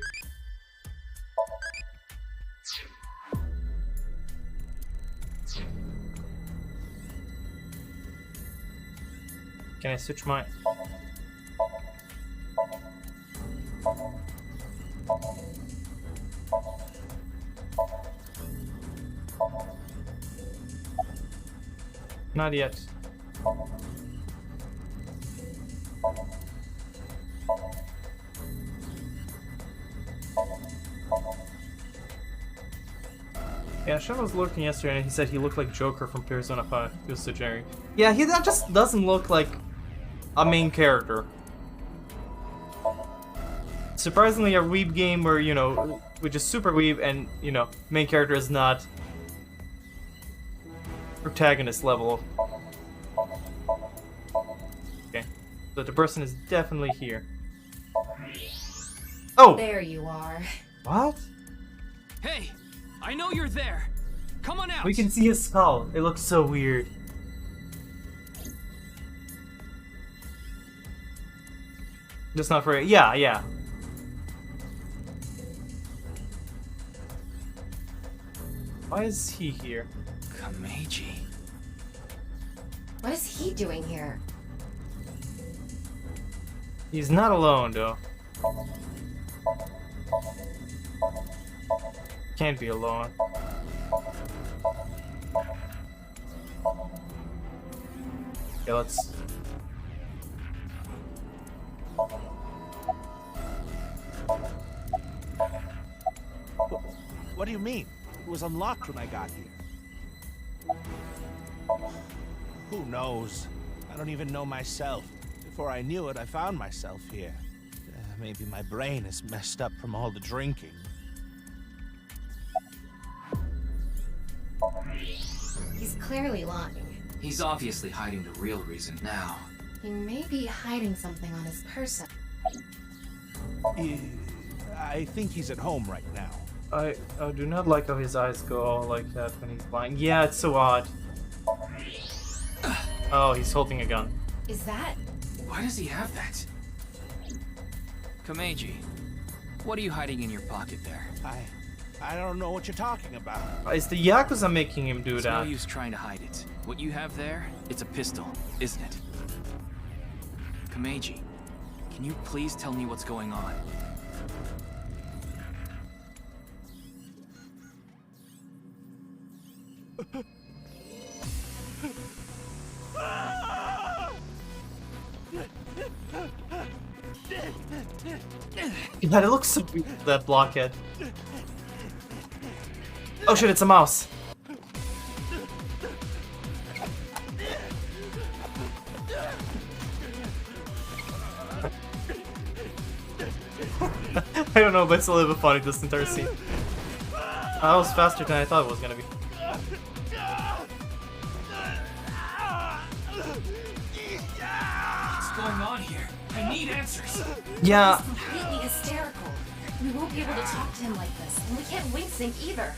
Can I switch my... Not yet. Yeah, Sean was lurking yesterday and he said he looked like Joker from Persona 5. He was so generic. Yeah, that just doesn't look like a main character. Surprisingly, a weeb game where, you know, which is super weeb and, you know, main character is not protagonist level. Okay, so the person is definitely here. Oh! There you are. What? Hey! I know you're there! Come on out! We can see his skull. It looks so weird. Just not for... Yeah, yeah. Why is he here? Kameji. What is he doing here? He's not alone, though. Can't be alone. Okay, let's... What do you mean? It was unlocked when I got here. Who knows? I don't even know myself. Before I knew it, I found myself here. Maybe my brain is messed up from all the drinking. He's clearly lying. He's obviously hiding the real reason now. He may be hiding something on his person. I think he's at home right now. I do not like how his eyes go all like that when he's flying. Yeah, it's so odd. Oh, he's holding a gun. Is that... Why does he have that? Kameji, what are you hiding in your pocket there? I don't know what you're talking about. Is the Yakuza making him do It's that? no use trying to hide it. What you have there, it's a pistol, isn't it? Kameji, can you please tell me what's going on? God, it looks so weird, that blockhead. Oh shit, it's a mouse. I don't know, but it's a little bit funny, this entire scene. That was faster than I thought it was gonna be. What's going on here? I need answers. Yeah. He's completely hysterical. We won't be able to talk to him like this, and we can't wing sync either.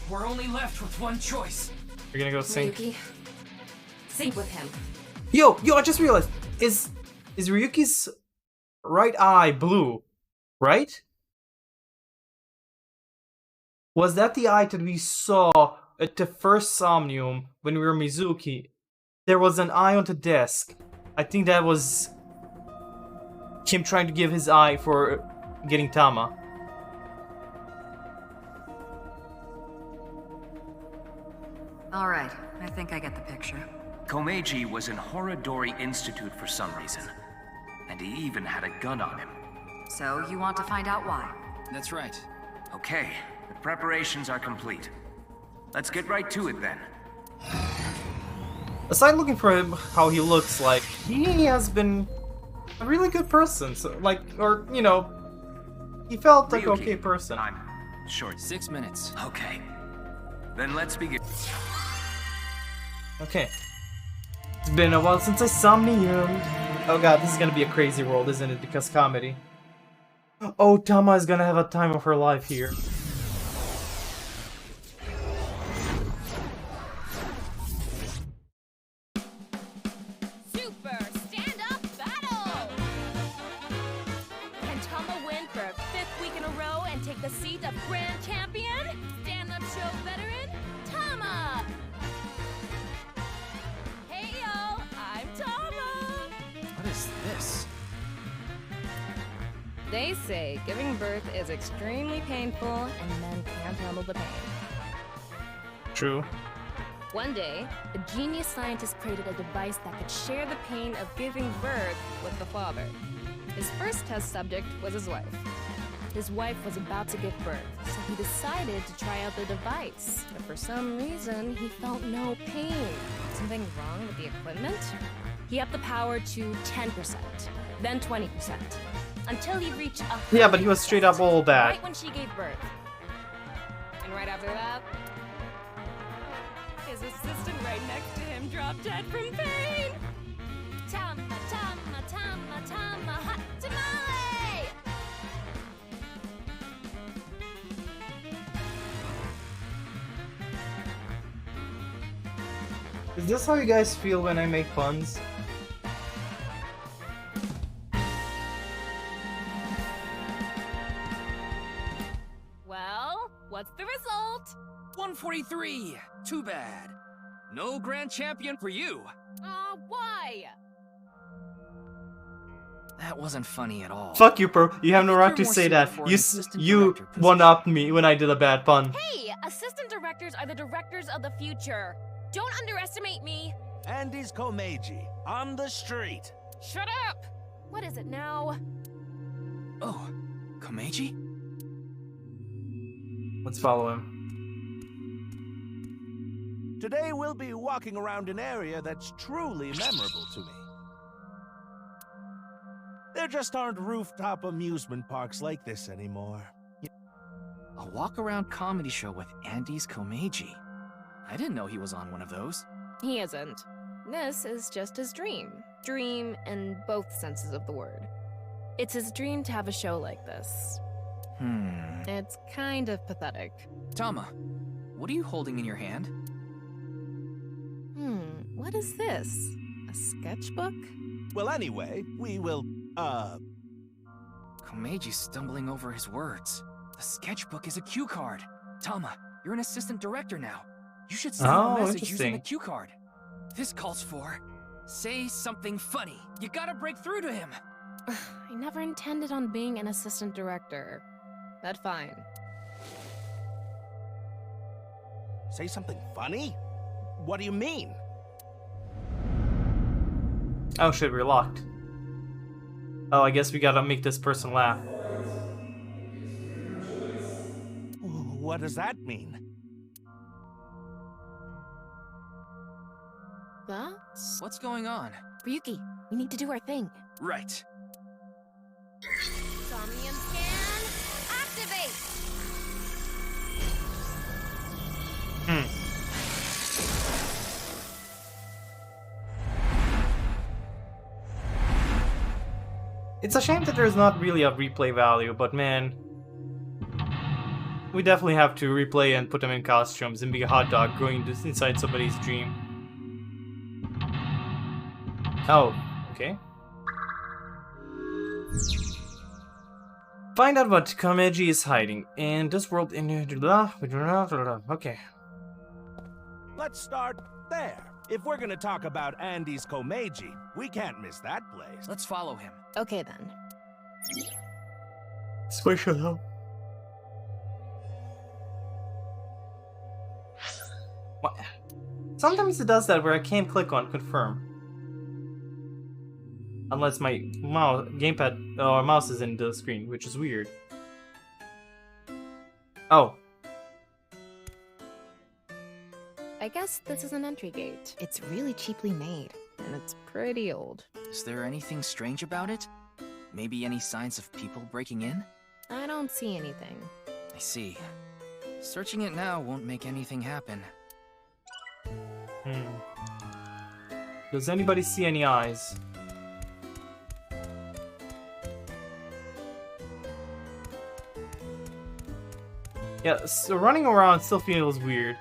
We're only left with one choice. You're gonna go sync. Ryuki, sync with him. Yo, I just realized, is Ryuki's right eye blue, right? Was that the eye that we saw at the first Somnium when we were Mizuki? There was an eye on the desk. I think that was him trying to give his eye for getting Tama. All right, I think I get the picture. Komeiji was in Horodori Institute for some reason. And he even had a gun on him. So, you want to find out why? That's right. Okay, the preparations are complete. Let's get right to it then. Aside looking for him, how he looks like, he has been a really good person. So, like, or, you know, he felt like an Ryuki, okay person. I'm short. 6 minutes. Okay. Then let's begin. Okay. It's been a while since I Somnium. Oh god, this is gonna be a crazy world, isn't it? Because comedy. Oh, Tama is gonna have a time of her life here. Super stand-up take the seat of Grand Champion, stand-up show veteran, Tama! Hey y'all, I'm Tama! What is this? They say giving birth is extremely painful and men can't handle the pain. True. One day, a genius scientist created a device that could share the pain of giving birth with the father. His first test subject was his wife. His wife was about to give birth, so he decided to try out the device. But for some reason, he felt no pain. Something wrong with the equipment? He upped the power to 10%, then 20%, until he reached 100%. Yeah, but he was straight up all bad. Right when she gave birth. And right after that, His assistant right next to him dropped dead from pain! Tama, Tama, Tama, Tama, hot tamale! Is this how you guys feel when I make puns? Well, what's the result? 143! Too bad. No grand champion for you. Why? That wasn't funny at all. Fuck you, bro. You have no right to You're more say suited that. for an You assistant you director one-upped me when I did a bad pun. Hey, assistant directors are the directors of the future. Don't underestimate me. Andy's Komeiji, on the street. Shut up! What is it now? Oh, Komeiji? Let's follow him. Today we'll be walking around an area that's truly memorable to me. There just aren't rooftop amusement parks like this anymore. A walk-around comedy show with Andy's Komeiji. I didn't know he was on one of those. he isn't. This is just his dream. Dream in both senses of the word. It's his dream to have a show like this. It's kind of pathetic. Tama, what are you holding in your hand? What is this? A sketchbook? Well, anyway, we will, Komeji's stumbling over his words. The sketchbook is a cue card. Tama, you're an assistant director now. You should send him a message using the cue card. This calls for, say something funny. You gotta break through to him. I never intended on being an assistant director. That's fine. Say something funny? What do you mean? Oh shit, we're locked. Oh, I guess we gotta make this person laugh. What does that mean? That's... What's going on? Ryuki, we need to do our thing. Right. Somnium scan, activate! It's a shame that there's not really a replay value, but man, we definitely have to replay and put them in costumes and be a hot dog going inside somebody's dream. Oh, okay. Find out what Komeiji is hiding in this world in okay. Let's start there. If we're gonna talk about Andy's Komeiji, we can't miss that place. Let's follow him. Okay then. Special help. What? Sometimes it does that where I can't click on confirm. Unless my mouse, gamepad or mouse is in the screen, which is weird. Oh. I guess this is an entry gate. It's really cheaply made, and it's pretty old. Is there anything strange about it? Maybe any signs of people breaking in? I don't see anything. I see. Searching it now won't make anything happen. Does anybody see any eyes? Yeah, so running around still feels weird.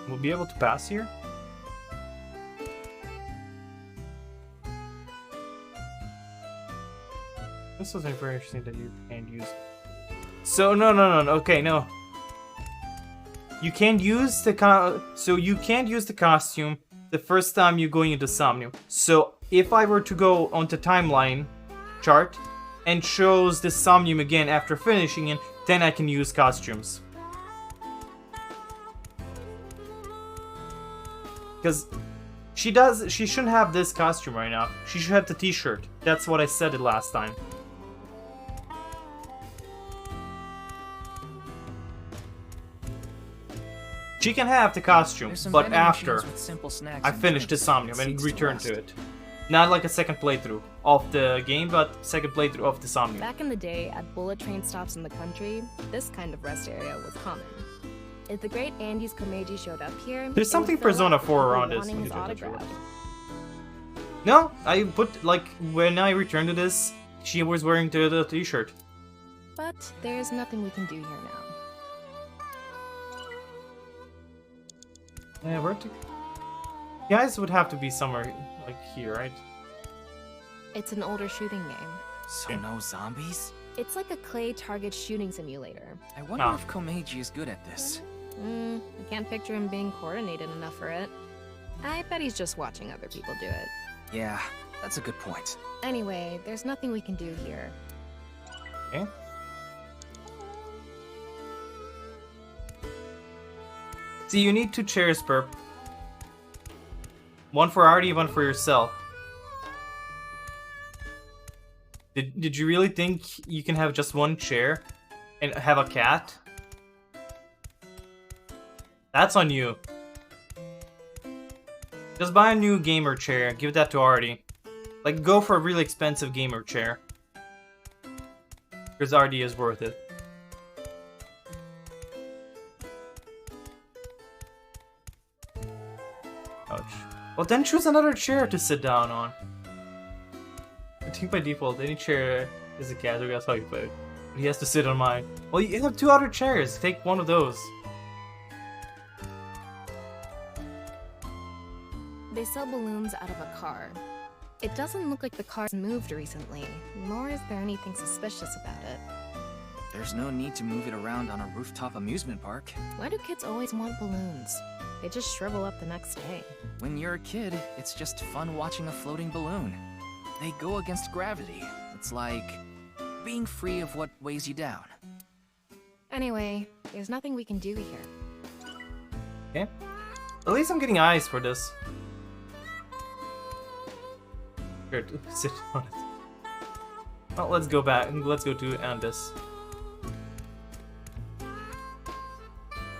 We'll be able to pass here? This was very interesting that you can't use. So no. Okay, no. You can't use the so you can't use the costume the first time you're going into Somnium. So if I were to go onto timeline chart and chose the Somnium again after finishing it, then I can use costumes. Because she shouldn't have this costume right now. She should have the t-shirt. That's what I said it last time. She can have the costume, but after I finish the Somnium and return to it. Not like a second playthrough of the game, but second playthrough of the Somnium. Back in the day, at bullet train stops in the country, this kind of rest area was common. If the great Andes Komeiji showed up here, there's something Persona 4 around this. His autograph. No, I put, like, when I returned to this, she was wearing the t-shirt. But there's nothing we can do here now. Yeah, where to... You guys would have to be somewhere, like, here, right? It's an older shooting game. So no zombies? It's like a clay target shooting simulator. I wonder if Komeiji is good at this. I can't picture him being coordinated enough for it. I bet he's just watching other people do it. Yeah, that's a good point. Anyway, there's nothing we can do here. Okay. See, you need 2 chairs, Burp. One for Artie, one for yourself. Did you really think you can have just 1 chair and have a cat? That's on you. Just buy a new gamer chair, give that to Artie. Like, go for a really expensive gamer chair. Because Artie is worth it. Ouch. Well, then choose another chair to sit down on. I think by default, any chair is a cat, that's how you put it. But he has to sit on mine. Well, you have 2 other chairs. Take one of those. They sell balloons out of a car. It doesn't look like the car's moved recently, nor is there anything suspicious about it. There's no need to move it around on a rooftop amusement park. Why do kids always want balloons? They just shrivel up the next day. When you're a kid, it's just fun watching a floating balloon. They go against gravity. It's like being free of what weighs you down. Anyway, there's nothing we can do here. Okay. At least I'm getting eyes for this. Here, sit on it. Well, let's go back. Let's go to Andes.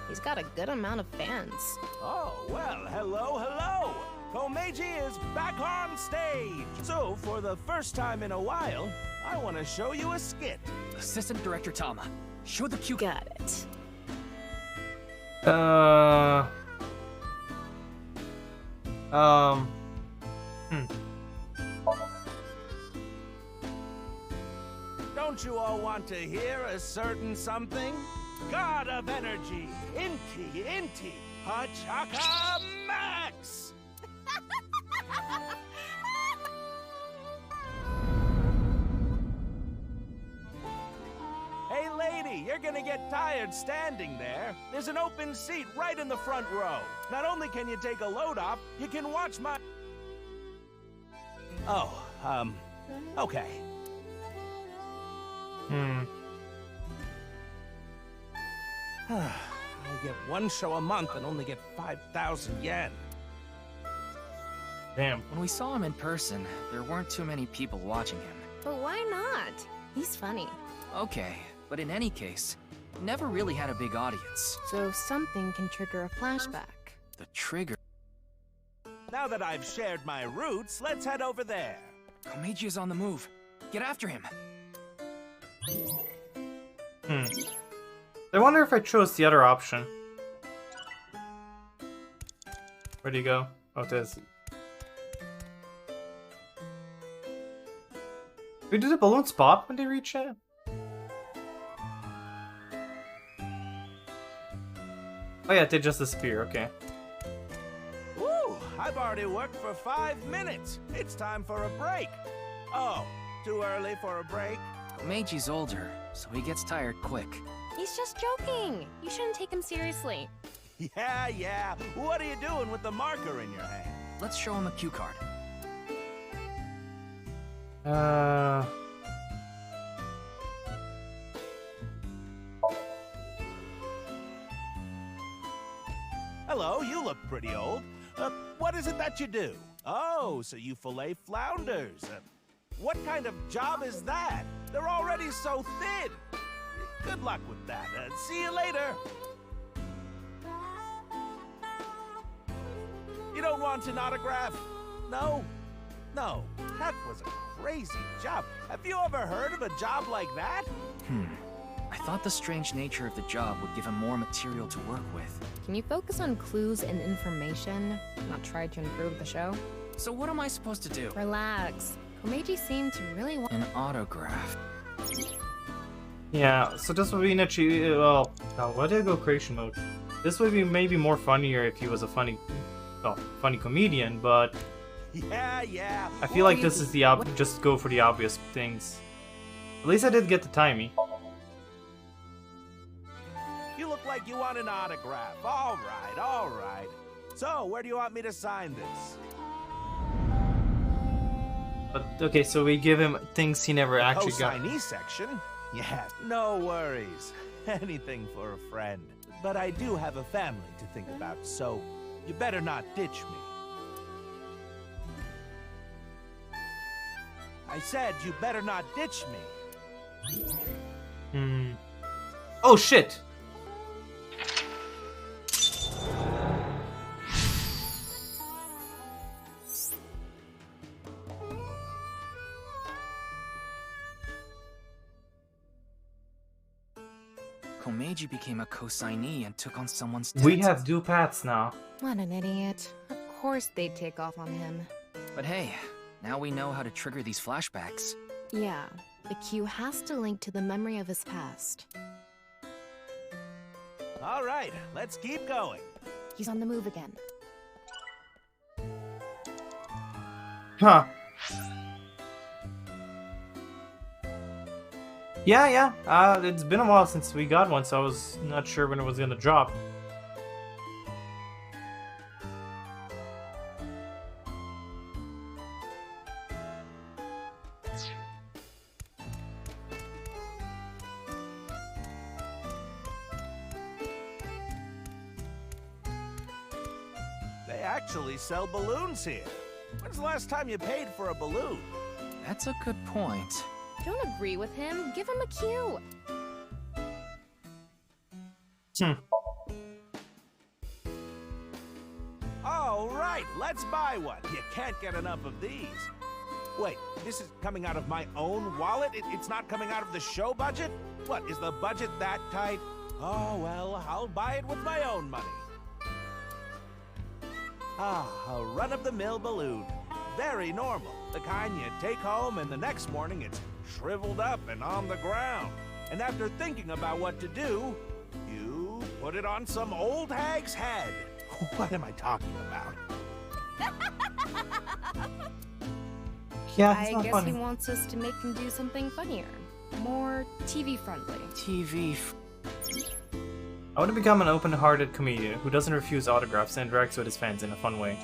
He's got a good amount of fans. Oh, well, hello. Komeiji is back on stage. So, for the first time in a while, I want to show you a skit. Assistant Director Tama, show the cue. Got it. Don't you all want to hear a certain something? God of energy, Inti, Hachaka Max! Hey lady, you're gonna get tired standing there. There's an open seat right in the front row. Not only can you take a load off, you can watch my... Oh, okay. I get 1 show a month and only get 5,000 yen. Damn. When we saw him in person, there weren't too many people watching him. But why not? He's funny. Okay, but in any case, never really had a big audience. So something can trigger a flashback. The trigger... Now that I've shared my roots, let's head over there. Komeiji is on the move. Get after him. I wonder if I chose the other option. Where'd he go? Oh, there's... Wait, do the balloons pop when they reach it? Oh yeah, they just disappear, okay. Woo! I've already worked for 5 minutes. It's time for a break. Oh, Too early for a break? Meiji's older, so he gets tired quick. He's just joking. You shouldn't take him seriously. Yeah. What are you doing with the marker in your hand? Let's show him a cue card. Hello, you look pretty old. What is it that you do? Oh, so you fillet flounders. What kind of job is that? They're already so thin. Good luck with that. See you later. You don't want an autograph? No? No. That was a crazy job. Have you ever heard of a job like that? I thought the strange nature of the job would give him more material to work with. Can you focus on clues and information, not try to improve the show? So what am I supposed to do? Relax. Komeiji seemed to really want An autograph. Yeah, so this would be an well, why did I go creation mode? This would be maybe more funnier if he was a funny comedian, but yeah. I feel like this is the just go for the obvious things. At least I did get the timey. You look like you want an autograph. All right. So, where do you want me to sign this? But okay, so we give him things he never actually got. Consignee section? Yes, no worries. Anything for a friend. But I do have a family to think about, so you better not ditch me. I said you better not ditch me. Oh shit! Komeiji became a consignee and took on someone's debt. We have due paths now. What an idiot. Of course they'd take off on him. But hey, now we know how to trigger these flashbacks. Yeah, the cue has to link to the memory of his past. All right, let's keep going. He's on the move again. Huh. Yeah. It's been a while since we got one, so I was not sure when it was gonna drop. They actually sell balloons here. When's the last time you paid for a balloon? That's a good point. Don't agree with him. Give him a cue. All right, let's buy one. You can't get enough of these. Wait, this is coming out of my own wallet? It's not coming out of the show budget? What, is the budget that tight? Oh, well, I'll buy it with my own money. A run-of-the-mill balloon. Very normal. The kind you take home and the next morning it's shriveled up and on the ground. And after thinking about what to do, you put it on some old hag's head. What am I talking about? Yeah, I guess he wants us to make him do something funnier. More TV-friendly. I want to become an open-hearted comedian who doesn't refuse autographs and interacts with his fans in a fun way.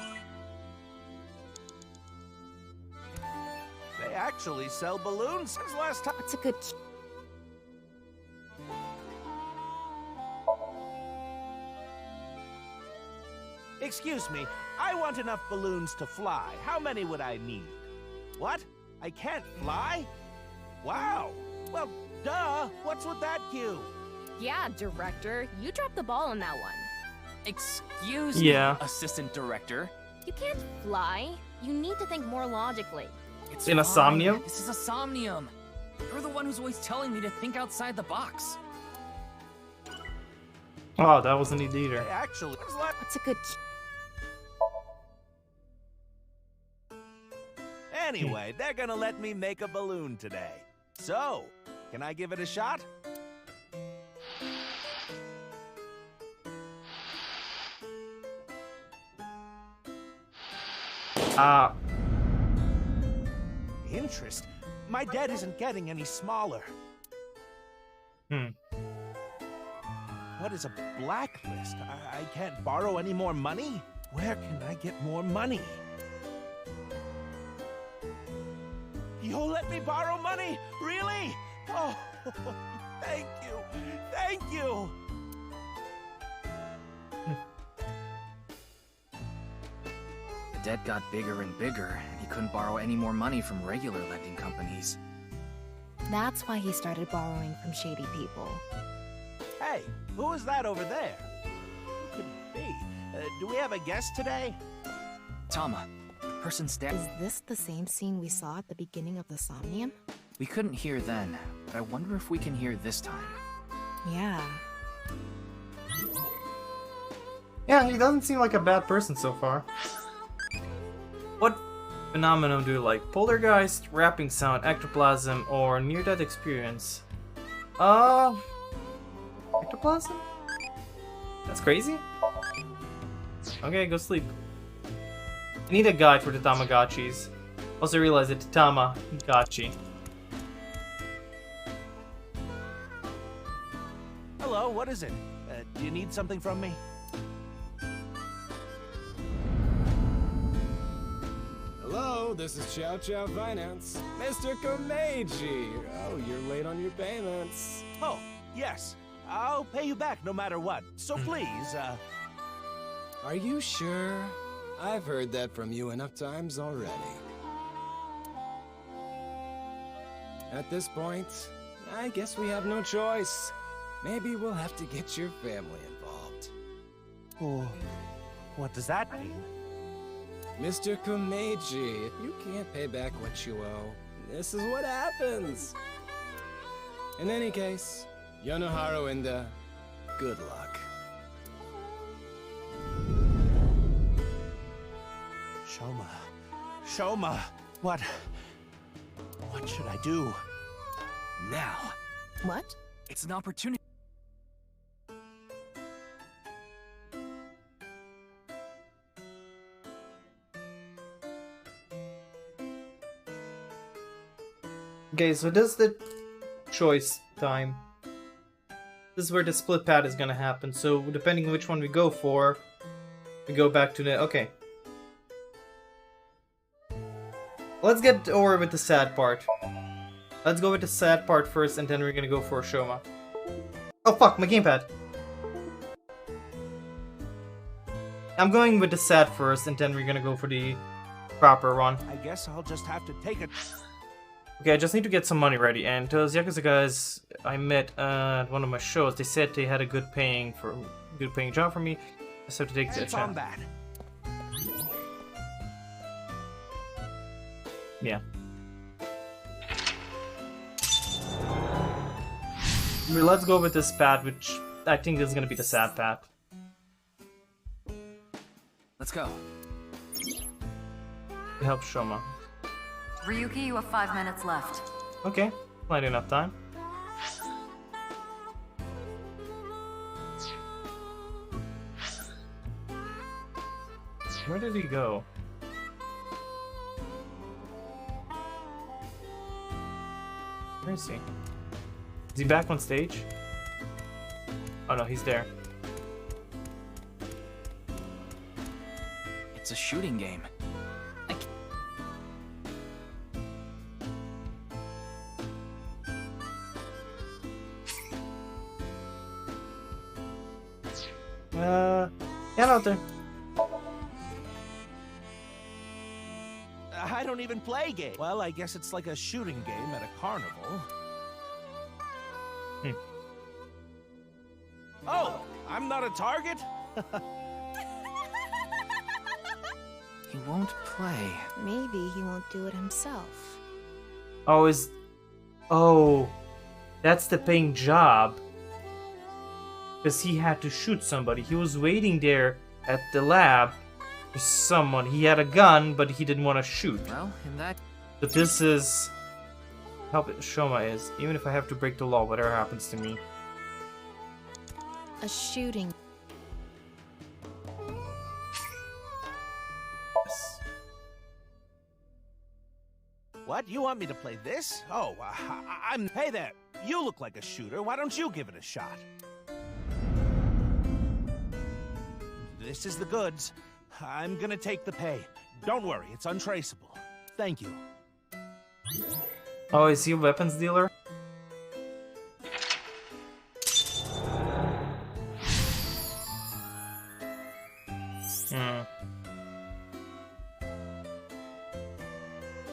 They actually sell balloons. Since the last time? That's a good... Excuse me, I want enough balloons to fly. How many would I need? What? I can't fly? Wow. Well, duh. What's with that cue? Yeah, director. You dropped the ball on that one. Excuse me, assistant director. You can't fly. You need to think more logically. It's in a fine. Somnium? This is a Somnium. You're the one who's always telling me to think outside the box. Oh, that wasn't it either. Actually, what's a good... Anyway, they're gonna let me make a balloon today. So, can I give it a shot? Interest? My debt isn't getting any smaller. What is a blacklist? I can't borrow any more money? Where can I get more money? You'll let me borrow money? Really? Oh, thank you. Thank you. The debt got bigger and bigger, and he couldn't borrow any more money from regular lending companies. That's why he started borrowing from shady people. Hey, who is that over there? Who could it be? Do we have a guest today? Tama, the person Is this the same scene we saw at the beginning of the Somnium? We couldn't hear then, but I wonder if we can hear this time. Yeah. Yeah, he doesn't seem like a bad person so far. What phenomenon do you like? Poltergeist, rapping sound, ectoplasm, or near-death experience? Ectoplasm? That's crazy? Okay, go sleep. I need a guide for the Tamagotchis. Also realize it's Tamagotchi. Hello, what is it? Do you need something from me? Hello, this is Chow Chow Finance. Mr. Komeiji! Oh, you're late on your payments. Oh, yes. I'll pay you back no matter what. So please, Are you sure? I've heard that from you enough times already. At this point, I guess we have no choice. Maybe we'll have to get your family involved. Oh, what does that mean? Mr. Komeiji, if you can't pay back what you owe, this is what happens. In any case, Yonoharu Inda, good luck. Shoma, what should I do? Now. What? It's an opportunity. Okay, so this is the choice time. This is where the split pad is gonna happen, so depending on which one we go for, we go back to the... okay. Let's get over with the sad part. Let's go with the sad part first, and then we're gonna go for Shoma. Oh fuck, my gamepad! I'm going with the sad first, and then we're gonna go for the proper one. I guess I'll just have to take it. Okay, I just need to get some money ready, and those Yakuza guys I met at one of my shows, they said they had a good paying job for me. I just have to take the Hands on that. Yeah. Let's go with this path, which I think is gonna be the sad path. Let's go. Help Shoma. Ryuki, you have 5 minutes left. Okay, plenty enough time. Where did he go? Where is he? Is he back on stage? Oh no, he's there. It's a shooting game. Yeah, out there. I don't even play games. Well, I guess it's like a shooting game at a carnival. Oh, I'm not a target? He won't play. Maybe he won't do it himself. Oh, that's the paying job. Because he had to shoot somebody. He was waiting there at the lab for someone. He had a gun, but he didn't want to shoot. Well, in that... But this is... how Shoma is. Even if I have to break the law, whatever happens to me. A shooting. Yes. What? You want me to play this? Oh, I'm... Hey there, you look like a shooter. Why don't you give it a shot? This is the goods. I'm gonna take the pay. Don't worry, it's untraceable. Thank you. Oh, is he a weapons dealer?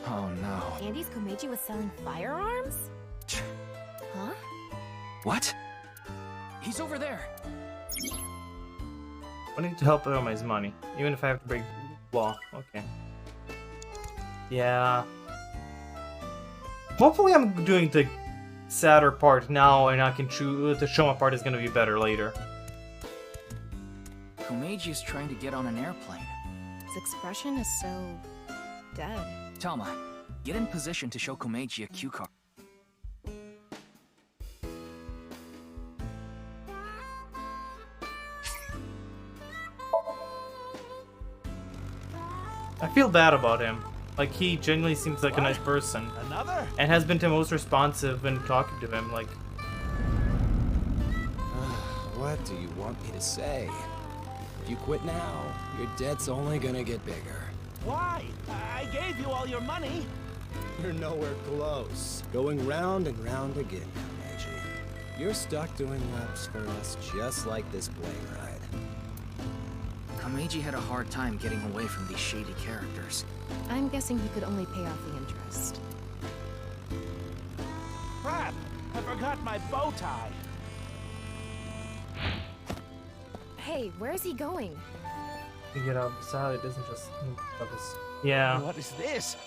Oh no. Andy's Komeiji was selling firearms? Huh? What? He's over there. I need to help him with his money, even if I have to break law. Okay. Yeah. Hopefully I'm doing the sadder part now and I can choose the Shoma part is gonna be better later. Komeiji is trying to get on an airplane. His expression is so... dead. Tama, get in position to show Komeiji a cue card. I feel bad about him. Like, he genuinely seems like a nice person. Another? And has been the most responsive when talking to him, like... What do you want me to say? If you quit now, your debt's only gonna get bigger. Why? I gave you all your money. You're nowhere close. Going round and round again, Komeiji. You're stuck doing laps for us just like this plane ride. Komeiji had a hard time getting away from these shady characters. I'm guessing he could only pay off the interest. Crap! I forgot my bow tie. Hey, where's he going? You get out beside it doesn't just... Yeah. What is this?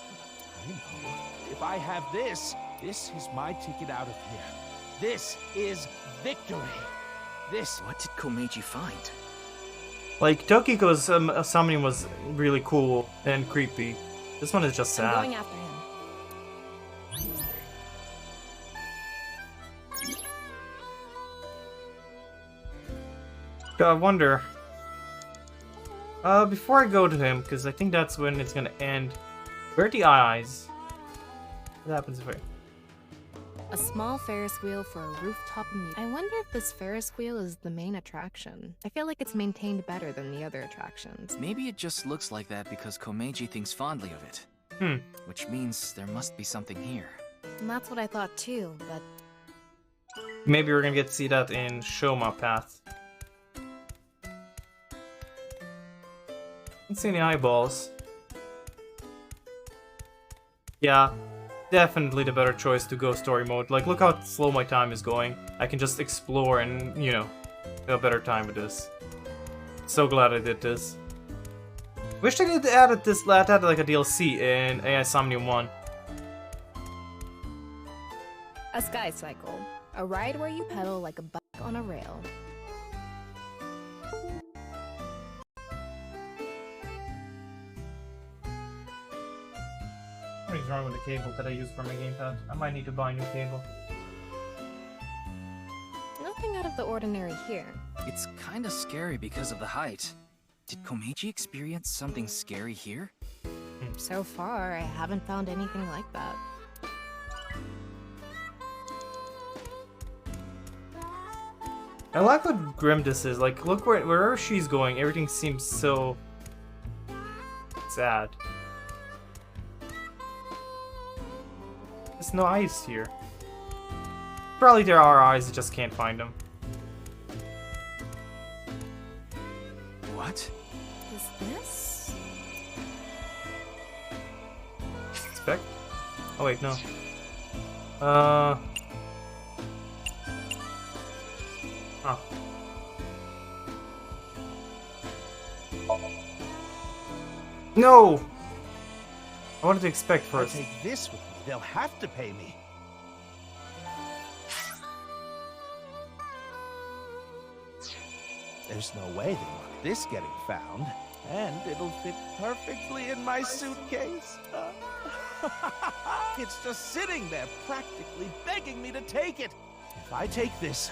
I know. If I have this, this is my ticket out of here. This is victory. This... What did Komeiji find? Like, Tokiko's Somnium was really cool and creepy. This one is just sad. I'm going after him. I wonder... before I go to him, because I think that's when it's gonna end. Where are the eyes? What happens if I... A small Ferris wheel for a rooftop amusement. I wonder if this Ferris wheel is the main attraction. I feel like it's maintained better than the other attractions. Maybe it just looks like that because Komeiji thinks fondly of it. Which means there must be something here. And that's what I thought too, but... Maybe we're gonna get to see that in Shoma Path. Don't see any eyeballs. Yeah, definitely the better choice to go story mode. Like, look how slow my time is going. I can just explore and, you know, have a better time with this. So glad I did this. Wish they could added this, like a DLC in AI Somnium 1. A sky cycle. A ride where you pedal like a bike on a rail. Something's wrong with the cable that I use for my gamepad. I might need to buy a new cable. Nothing out of the ordinary here. It's kinda scary because of the height. Did Komeiji experience something scary here? So far, I haven't found anything like that. I like how grim this is. Like, look wherever she's going, everything seems so sad. There's no eyes here. Probably there are eyes, I just can't find them. What? Is this? Spec? Oh wait, no. Oh. No! I wanted to expect I'll first. take this with me. They'll have to pay me. There's no way they want this getting found. And it'll fit perfectly in my suitcase. It's just sitting there, practically begging me to take it. If I take this,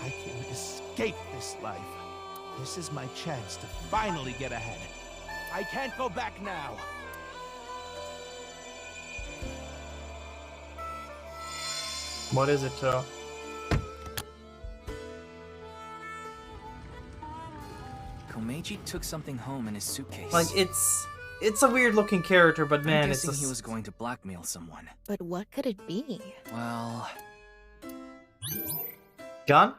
I can escape this life. This is my chance to finally get ahead. I can't go back now. What is it, though? Komeiji took something home in his suitcase. Like, it's a weird looking character, but man, I'm it's guessing just... he was going to blackmail someone. But what could it be? Well... Gun?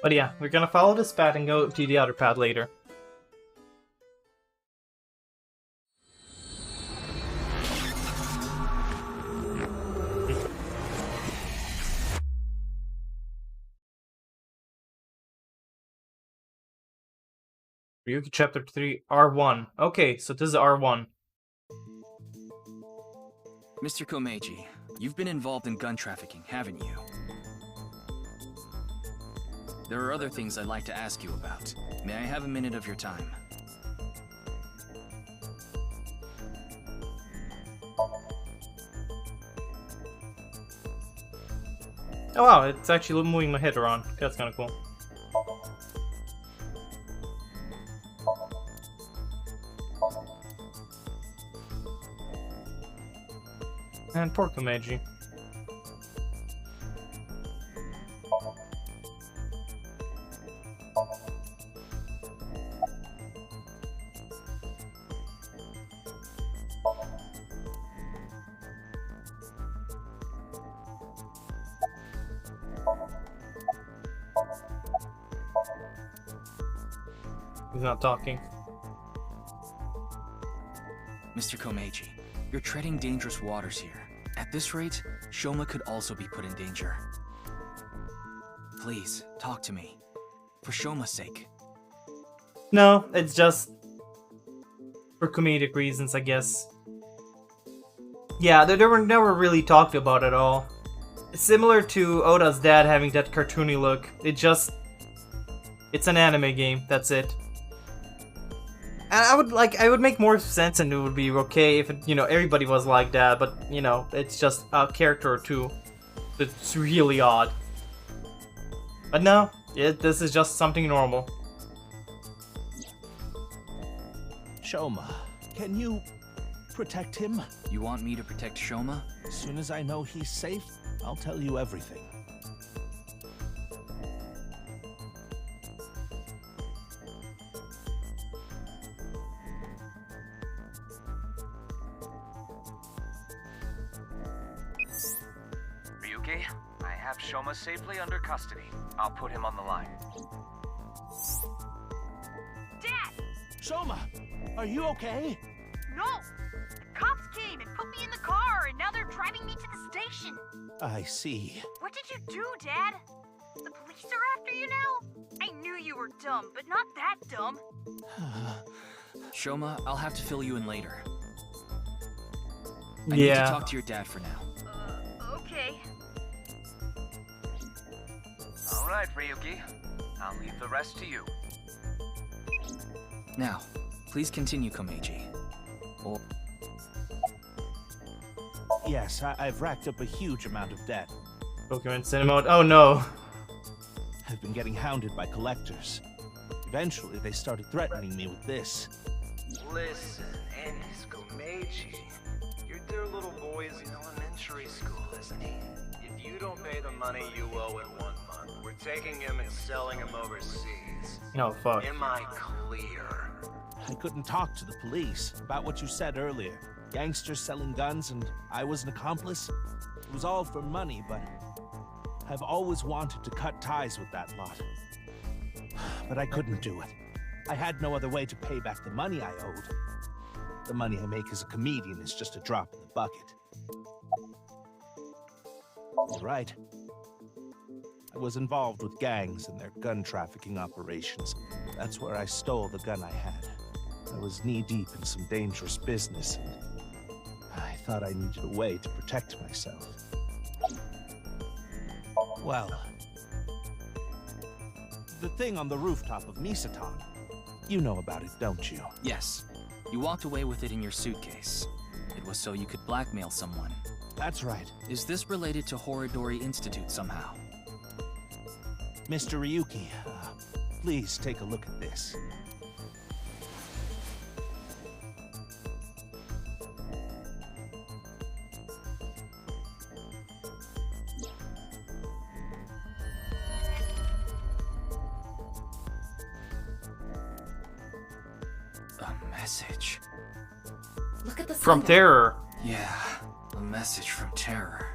But yeah, we're gonna follow this path and go to the other path later. Ryuki Chapter 3, R1. Okay, so this is R1. Mr. Komeiji, you've been involved in gun trafficking, haven't you? There are other things I'd like to ask you about. May I have a minute of your time? Oh wow, it's actually moving my head around. That's kind of cool. And poor Komeiji. He's not talking. Mr. Komeiji, you're treading dangerous waters here. At this rate, Shoma could also be put in danger. Please, talk to me. For Shoma's sake. No, it's just for comedic reasons, I guess. Yeah, they were never really talked about at all. It's similar to Oda's dad having that cartoony look. It's an anime game, that's it. And I would make more sense and it would be okay if, everybody was like that, but, it's just a character or two. It's really odd. But no, this is just something normal. Shoma, can you protect him? You want me to protect Shoma? As soon as I know he's safe, I'll tell you everything. Ryuki, I have Shoma safely under custody. I'll put him on the line. Dad! Shoma, are you okay? No! The cops came and put me in the car, and now they're driving me to the station. I see. What did you do, Dad? The police are after you now? I knew you were dumb, but not that dumb. Shoma, I'll have to fill you in later. I Yeah. need to talk to your dad for now. Okay. All right, Ryuki. I'll leave the rest to you. Now, please continue, Komeiji. Or... Yes, I've racked up a huge amount of debt. Pokemon Cinema. Oh no. I've been getting hounded by collectors. Eventually, they started threatening me with this. Listen, Ennis Komeiji. Your dear little boy is in elementary school, isn't he? If you don't pay the money you owe in 1 month, we're taking him and selling him overseas. Oh, fuck. Am I clear? I couldn't talk to the police about what you said earlier. Gangsters selling guns and I was an accomplice. It was all for money, but I've always wanted to cut ties with that lot. But I couldn't do it. I had no other way to pay back the money I owed. The money I make as a comedian is just a drop in the bucket. You're right. I was involved with gangs and their gun trafficking operations. That's where I stole the gun I had. I was knee-deep in some dangerous business, and I thought I needed a way to protect myself. Well, the thing on the rooftop of Misatan, you know about it, don't you? Yes. You walked away with it in your suitcase. It was so you could blackmail someone. That's right. Is this related to Horodori Institute somehow? Mr. Ryuki, Please take a look at this. A message. Look at the From symbol. Terror. Yeah, a message from Terror.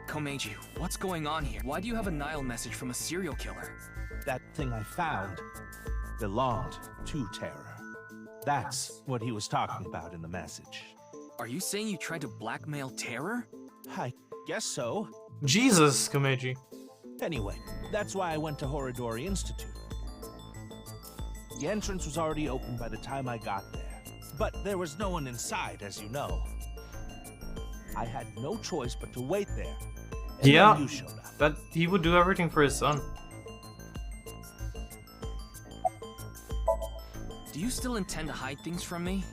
Komeiji, what's going on here? Why do you have a Nile message from a serial killer? That thing I found belonged to Terror. That's what he was talking about in the message. Are you saying you tried to blackmail Terror? I guess so. Jesus, Komeiji. Anyway, that's why I went to Horodori Institute. The entrance was already open by the time I got there, but there was no one inside, as you know. I had no choice but to wait there. And Yeah, then you showed up. but he would do everything for his son. Do you still intend to hide things from me?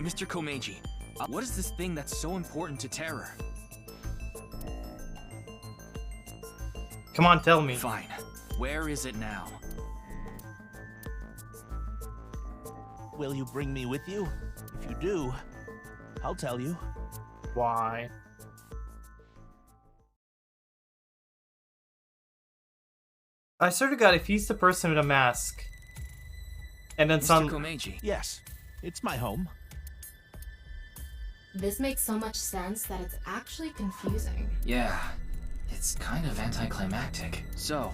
Mr. Komeiji, what is this thing that's so important to Terror? Come on, tell me. Fine. Where is it now? Will you bring me with you? If you do, I'll tell you. Why? I swear to God, if he's the person with a mask, and then some. Mr. Komeiji. Yes, it's my home. This makes so much sense that it's actually confusing. Yeah, it's kind of anticlimactic. So,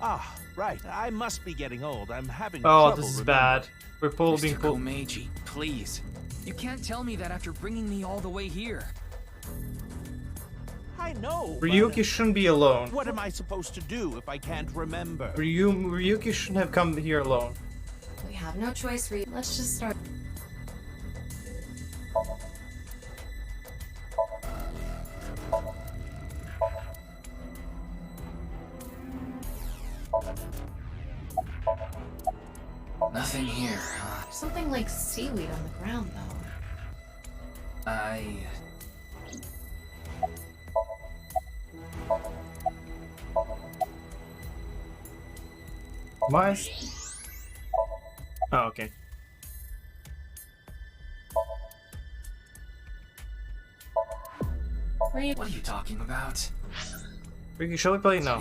Ah, right. I must be getting old. I'm having Oh, trouble this is remembering. bad. We're being Mr. pulled. Komeiji, please. You can't tell me that after bringing me all the way here. I know. Ryuki shouldn't be alone. What am I supposed to do if I can't remember? Ryuki shouldn't have come here alone. We have no choice, Let's just start. Nothing here. There's something like seaweed on the ground, though. Why? Oh, okay. What are you talking about? Ryuki, shall we play? No.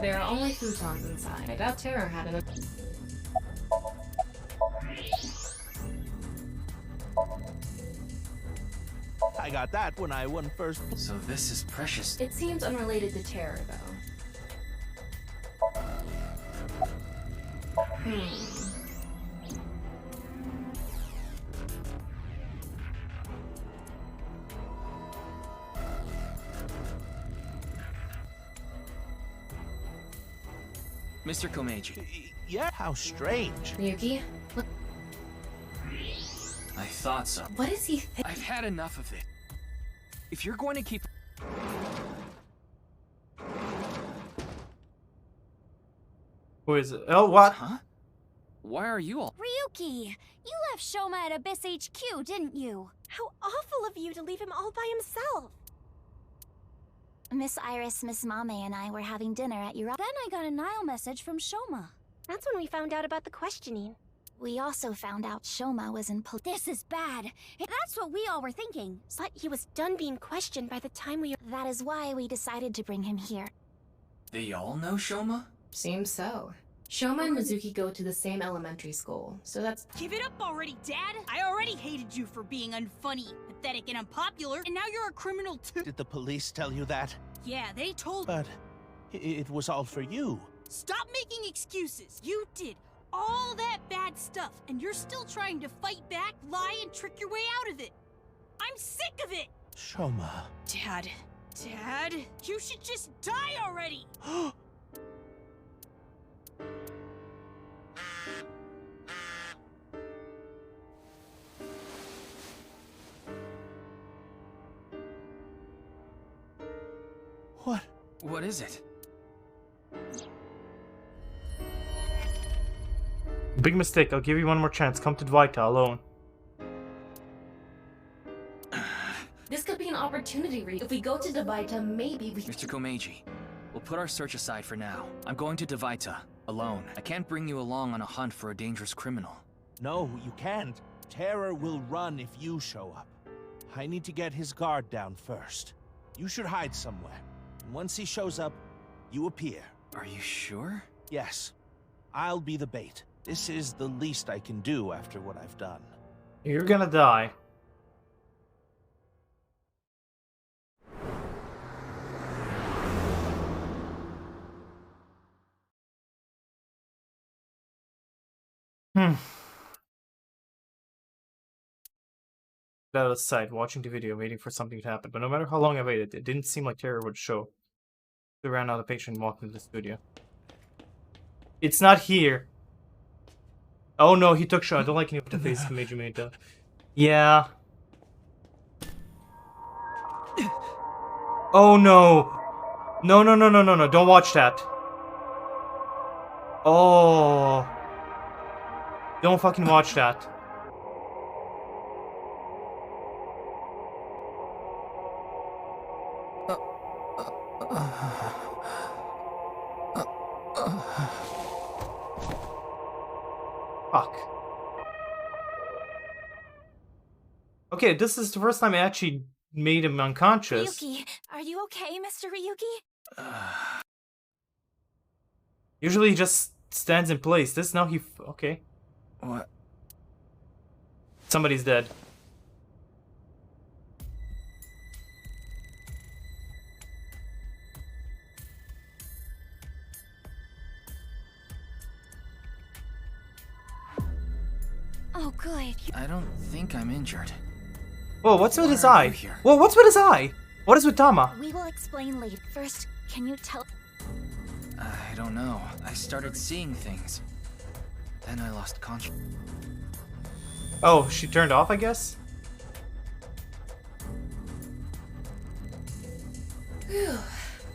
There are only futons inside. I doubt Terror had enough. I got that when I won first. So this is precious. It seems unrelated to Terror, though. Mr. Komeiji. Yeah, how strange. Ryuki, look. I thought so. What is he I've had enough of it. If you're going to keep... Who is it? Oh, what? Huh? Why are you all... Ryuki, you left Shoma at Abyss HQ, didn't you? How awful of you to leave him all by himself. Miss Iris, Miss Mame, and I were having dinner at your... Then I got a Nile message from Shoma. That's when we found out about the questioning. We also found out Shoma was in This is bad. That's what we all were thinking. But he was done being questioned by the time we... That is why we decided to bring him here. They all know Shoma? Seems so. Shoma and Mizuki go to the same elementary school, so that's... Give it up already, Dad! I already hated you for being unfunny, pathetic, and unpopular, and now you're a criminal too! Did the police tell you that? Yeah, they told But it was all for you. Stop making excuses! You did all that bad stuff, and you're still trying to fight back, lie, and trick your way out of it! I'm sick of it! Shoma. Dad, you should just die already! What is it? Big mistake. I'll give you one more chance. Come to Dvaita alone. This could be an opportunity, Reed. If we go to Dvaita, maybe we... Mr. Komeiji, we'll put our search aside for now. I'm going to Dvaita, alone. I can't bring you along on a hunt for a dangerous criminal. No, you can't. Terror will run if you show up. I need to get his guard down first. You should hide somewhere. And once he shows up, you appear. Are you sure? Yes. I'll be the bait. This is the least I can do after what I've done. You're gonna die. That aside, watching the video, waiting for something to happen. But no matter how long I waited, it didn't seem like terror would show. We ran out of patience and walked into the studio. It's not here. Oh no, he took shot. I don't like any of the face Komeiji made though. Yeah. Oh no. No, no, no, no, no, no. Don't watch that. Oh. Don't fucking watch that. Fuck. Okay, this is the first time I actually made him unconscious. Ryuki, are you okay, Mr. Ryuki? Usually he just stands in place. This now he... Okay. What? Somebody's dead. Oh, good. I don't think I'm injured. Whoa, what's with Why his are eye? you here? Whoa, what's with his eye? What is with Tama? We will explain later. First, can you tell... I don't know. I started seeing things. Then I lost conscience. Oh, she turned off, I guess? Phew.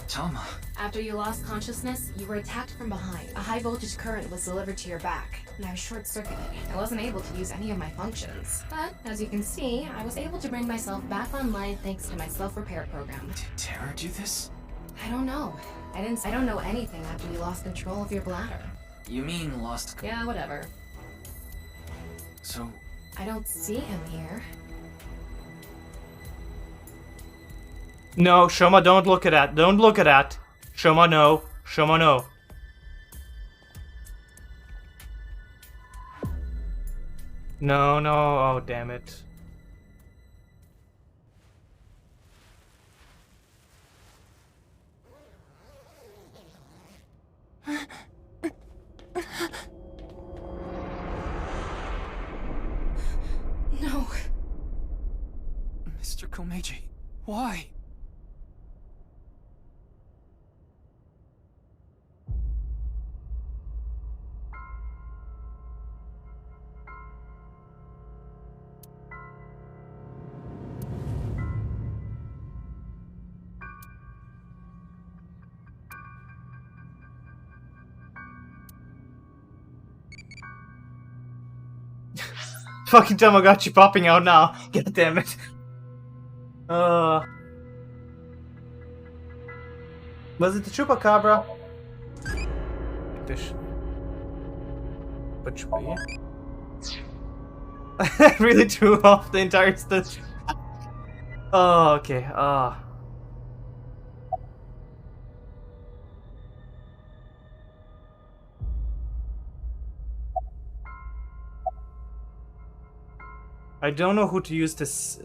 Tama. After you lost consciousness, you were attacked from behind. A high voltage current was delivered to your back, and I was short-circuited. I wasn't able to use any of my functions. But, as you can see, I was able to bring myself back online thanks to my self-repair program. Did Terror do this? I don't know. I don't know anything after you lost control of your bladder. You mean lost... Yeah, whatever. So... I don't see him here. No, Shoma, don't look at that. Don't look at that. Shoma, no. Shoma, no. No, no. Oh, damn it. No. Mr. Komeiji, why? Fucking Tamagotchi popping out now. God damn it. Was it the Chupacabra? Fish. But I really threw off the entire stuff. Oh, okay. I don't know who to use this.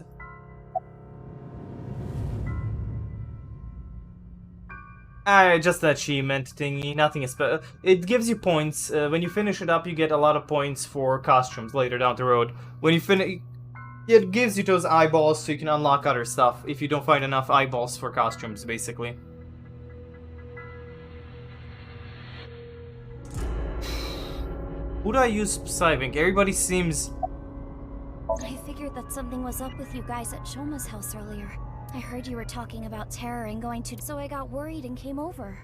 Just that achievement thingy, nothing special. It gives you points. When you finish it up, you get a lot of points for costumes later down the road. When you finish, it gives you those eyeballs so you can unlock other stuff if you don't find enough eyeballs for costumes, basically. Who do I use Psyvink? Everybody seems... I figured that something was up with you guys at Shoma's house earlier. I heard you were talking about terror and going to, so I got worried and came over.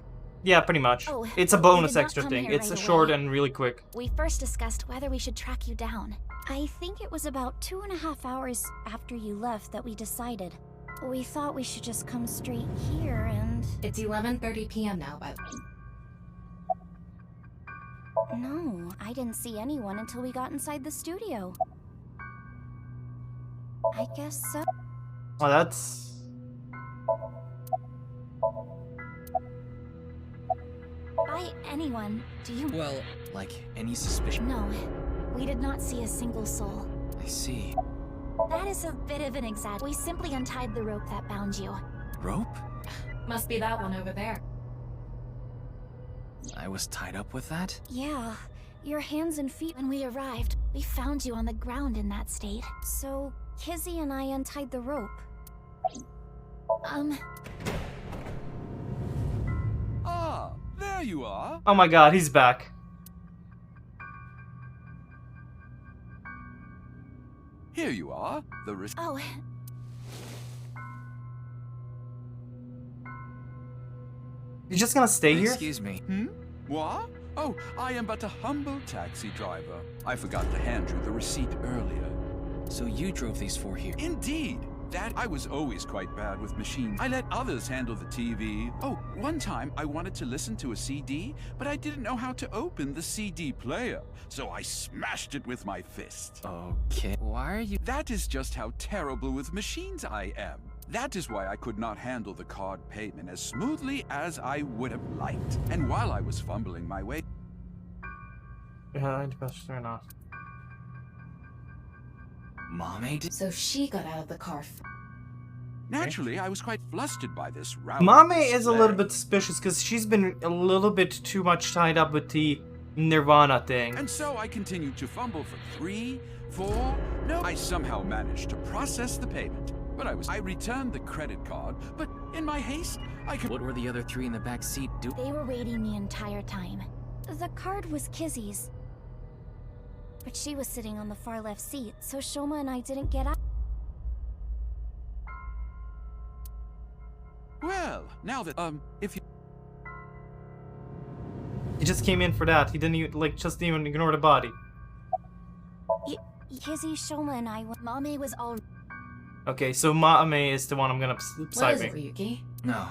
Yeah, pretty much. Oh, it's a we bonus did not extra come thing. here It's right short away. and really quick. We first discussed whether we should track you down. I think it was about 2.5 hours after you left that we decided. We thought we should just come straight here and... It's 11:30 p.m. now, by the way. No, I didn't see anyone until we got inside the studio. I guess so. Well, that's... By anyone, do you... Well, like any suspicion? No, we did not see a single soul. I see. That is a bit of an exaggeration. We simply untied the rope that bound you. Rope? Must be that one over there. I was tied up with that? Yeah, your hands and feet. When we arrived, we found you on the ground in that state. So, Kizzy and I untied the rope. Ah, there you are. Oh my god, he's back. Here you are. Oh. You're just gonna stay here? Excuse me. What? Oh, I am but a humble taxi driver. I forgot to hand you the receipt earlier. So you drove these four here? Indeed. That I was always quite bad with machines. I let others handle the TV. Oh, one time I wanted to listen to a CD, but I didn't know how to open the CD player. So I smashed it with my fist. Okay. Why are you... That is just how terrible with machines I am. That is why I could not handle the card payment as smoothly as I would have liked. And while I was fumbling my way... Behind, best turn off. Mame did... So she got out of the car. Naturally, I was quite flustered by this route. Mame is a little bit suspicious because she's been a little bit too much tied up with the Nirvana thing. And so I continued to fumble for 3, 4... No, I somehow managed to process the payment. But I returned the credit card, but in my haste, I could... What were the other three in the back seat doing? They were waiting the entire time. The card was Kizzy's. But she was sitting on the far left seat, so Shoma and I didn't get out. Well, now that, if you... He just came in for that. He didn't even, like, just even ignore the body. Kizzy, Shoma, and I... Mame was all... Okay, so Mame is the one I'm gonna side What is it, Ryuki? No.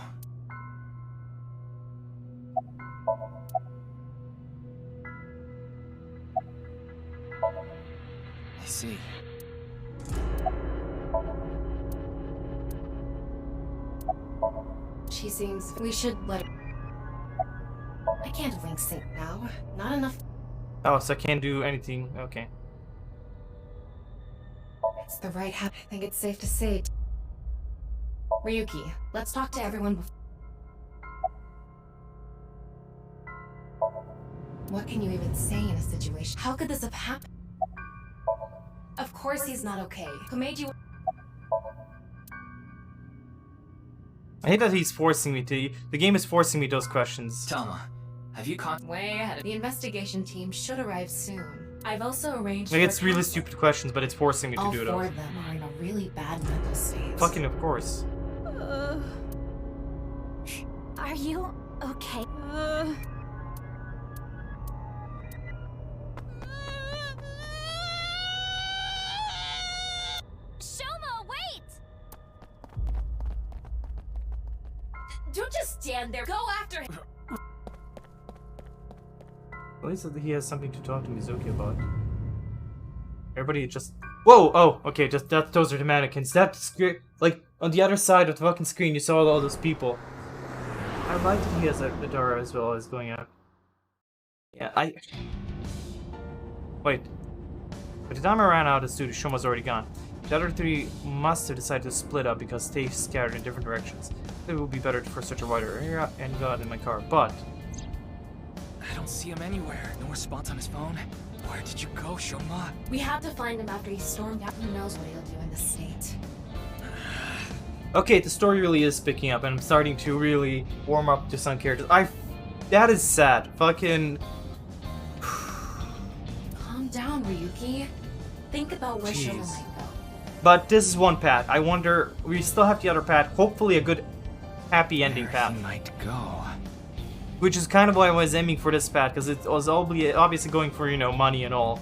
I see. She seems... We should let her... I can't link sync now. Not enough... Oh, so I can't do anything. Okay. It's the right habit. I think it's safe to say... Ryuki, let's talk to everyone before... What can you even say in a situation? How could this have happened? Of course he's not okay. Who made you... I hate that he's forcing me to... The game is forcing me those questions. Tama, have you Way ahead. The investigation team should arrive soon. I've also arranged Like, for it's really stupid questions, but it's forcing me to all do four those. of them are in a really bad mental state. Fucking of course. Are you okay? Shoma, wait! Don't just stand there. Go after him. At least he has something to talk to Mizuki about. Everybody just... Whoa! Oh, okay, just that. Those are the mannequins. That's like, on the other side of the fucking screen, you saw all those people. I like that he has a door as well as going out. Yeah, Wait. By the time I ran out of the studio, Shoma's already gone. The other three must have decided to split up because they scattered in different directions. It would be better for such a wider area and got in my car, but... I don't see him anywhere. No response on his phone. Where did you go, Shoma? We have to find him after he stormed out. Who knows what he'll do in this state. Okay, the story really is picking up, and I'm starting to really warm up to some characters. That is sad. Fucking... Calm down, Ryuki. Think about where Jeez. Shoma might go. But this is one path. I wonder, we still have the other path. Hopefully a good, happy ending path. He might go. Which is kind of why I was aiming for this path, because it was obviously going for, you know, money and all.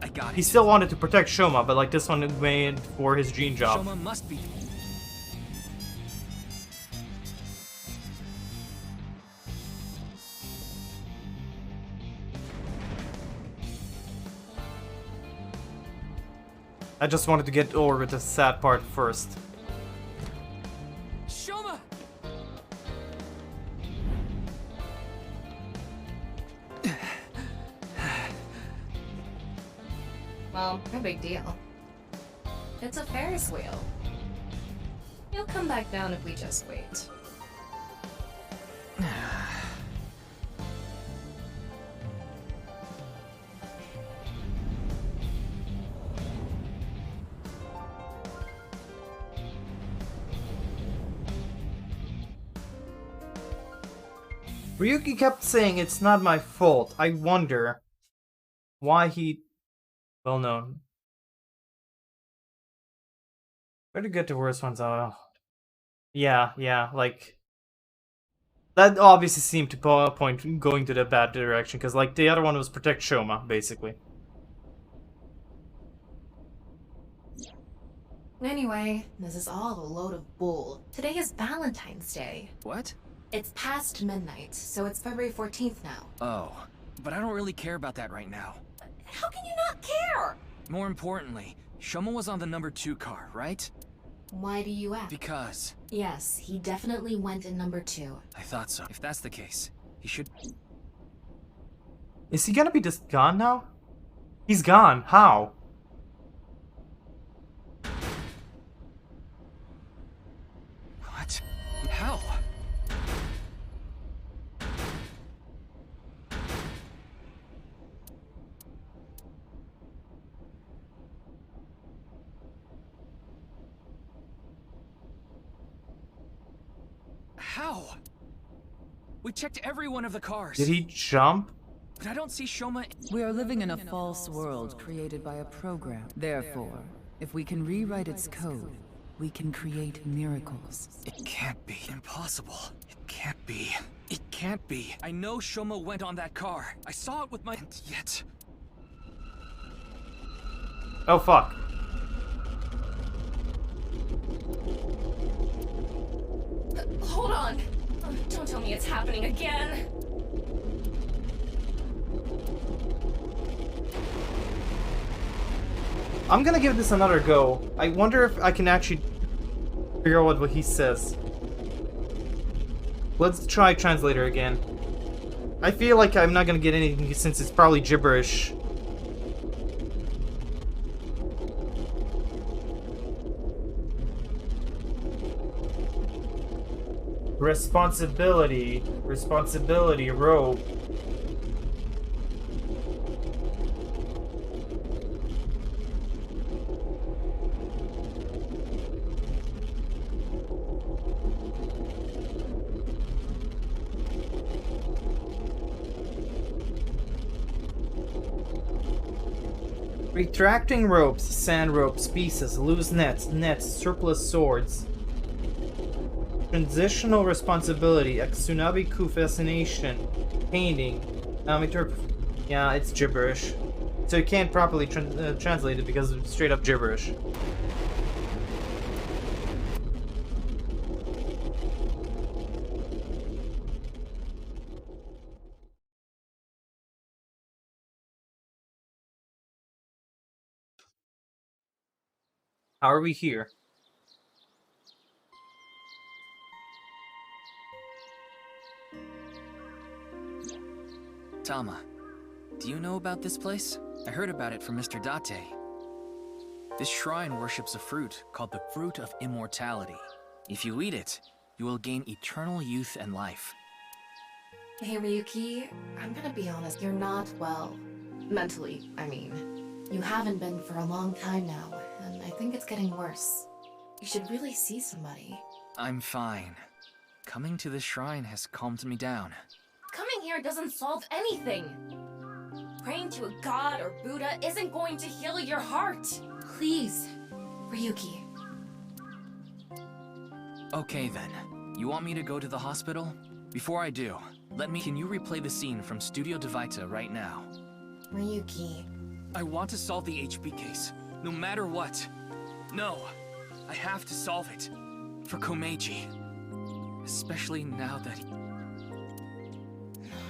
I got it. He still wanted to protect Shoma, but like this one made for his gene job. Shoma must be. I just wanted to get over with the sad part first. Shoma! Well, no big deal. It's a Ferris wheel. You'll come back down if we just wait. Ryuki kept saying it's not my fault. I wonder why he... Well, no. Where to get the worst ones out? Yeah, like... That obviously seemed to point going to the bad direction, because like the other one was protect Shoma, basically. Anyway, this is all a load of bull. Today is Valentine's Day. What? It's past midnight, so it's February 14th now. Oh, but I don't really care about that right now. How can you not care? More importantly, Shoma was on the number 2 car, right? Why do you ask? Because... Yes, he definitely went in number 2. I thought so. If that's the case, he should... Is he gonna be just gone now? He's gone. How? What? How? How? We checked every one of the cars. Did he jump? But I don't see Shoma... We are living in a false world created by a program. Therefore, if we can rewrite its code, we can create miracles. It can't be. Impossible. It can't be. It can't be. I know Shoma went on that car. I saw it with my... And yet... Oh, fuck. Hold on! Don't tell me it's happening again! I'm gonna give this another go. I wonder if I can actually figure out what he says. Let's try translator again. I feel like I'm not gonna get anything since it's probably gibberish. Responsibility, rope. Retracting ropes, sand ropes, pieces, loose nets, surplus swords. Transitional responsibility, a tsunami coup fascination, painting, amateur. Yeah, it's gibberish. So you can't properly translate it because it's straight up gibberish. How are we here? Tama, do you know about this place? I heard about it from Mr. Date. This shrine worships a fruit called the Fruit of Immortality. If you eat it, you will gain eternal youth and life. Hey Ryuki, I'm gonna be honest, you're not well. Mentally, I mean. You haven't been for a long time now, and I think it's getting worse. You should really see somebody. I'm fine. Coming to this shrine has calmed me down. Coming here doesn't solve anything! Praying to a god or Buddha isn't going to heal your heart! Please, Ryuki. Okay then. You want me to go to the hospital? Before I do, can you replay the scene from Studio Devita right now? Ryuki. I want to solve the HB case, no matter what. No, I have to solve it. For Komeiji. Especially now that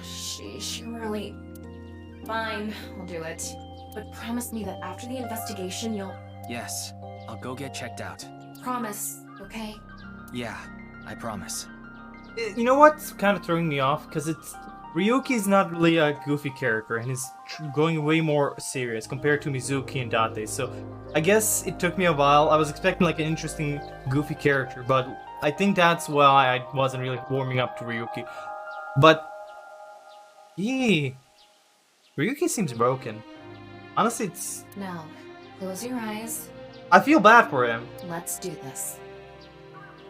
She really... Fine, I'll do it. But promise me that after the investigation you'll... Yes, I'll go get checked out. Promise, okay? Yeah, I promise. You know what's kind of throwing me off? Because Ryuki's not really a goofy character, and he's going way more serious compared to Mizuki and Date. So I guess it took me a while. I was expecting like an interesting goofy character, but I think that's why I wasn't really warming up to Ryuki. But Ryuki seems broken. Honestly, it's... Now, close your eyes. I feel bad for him. Let's do this.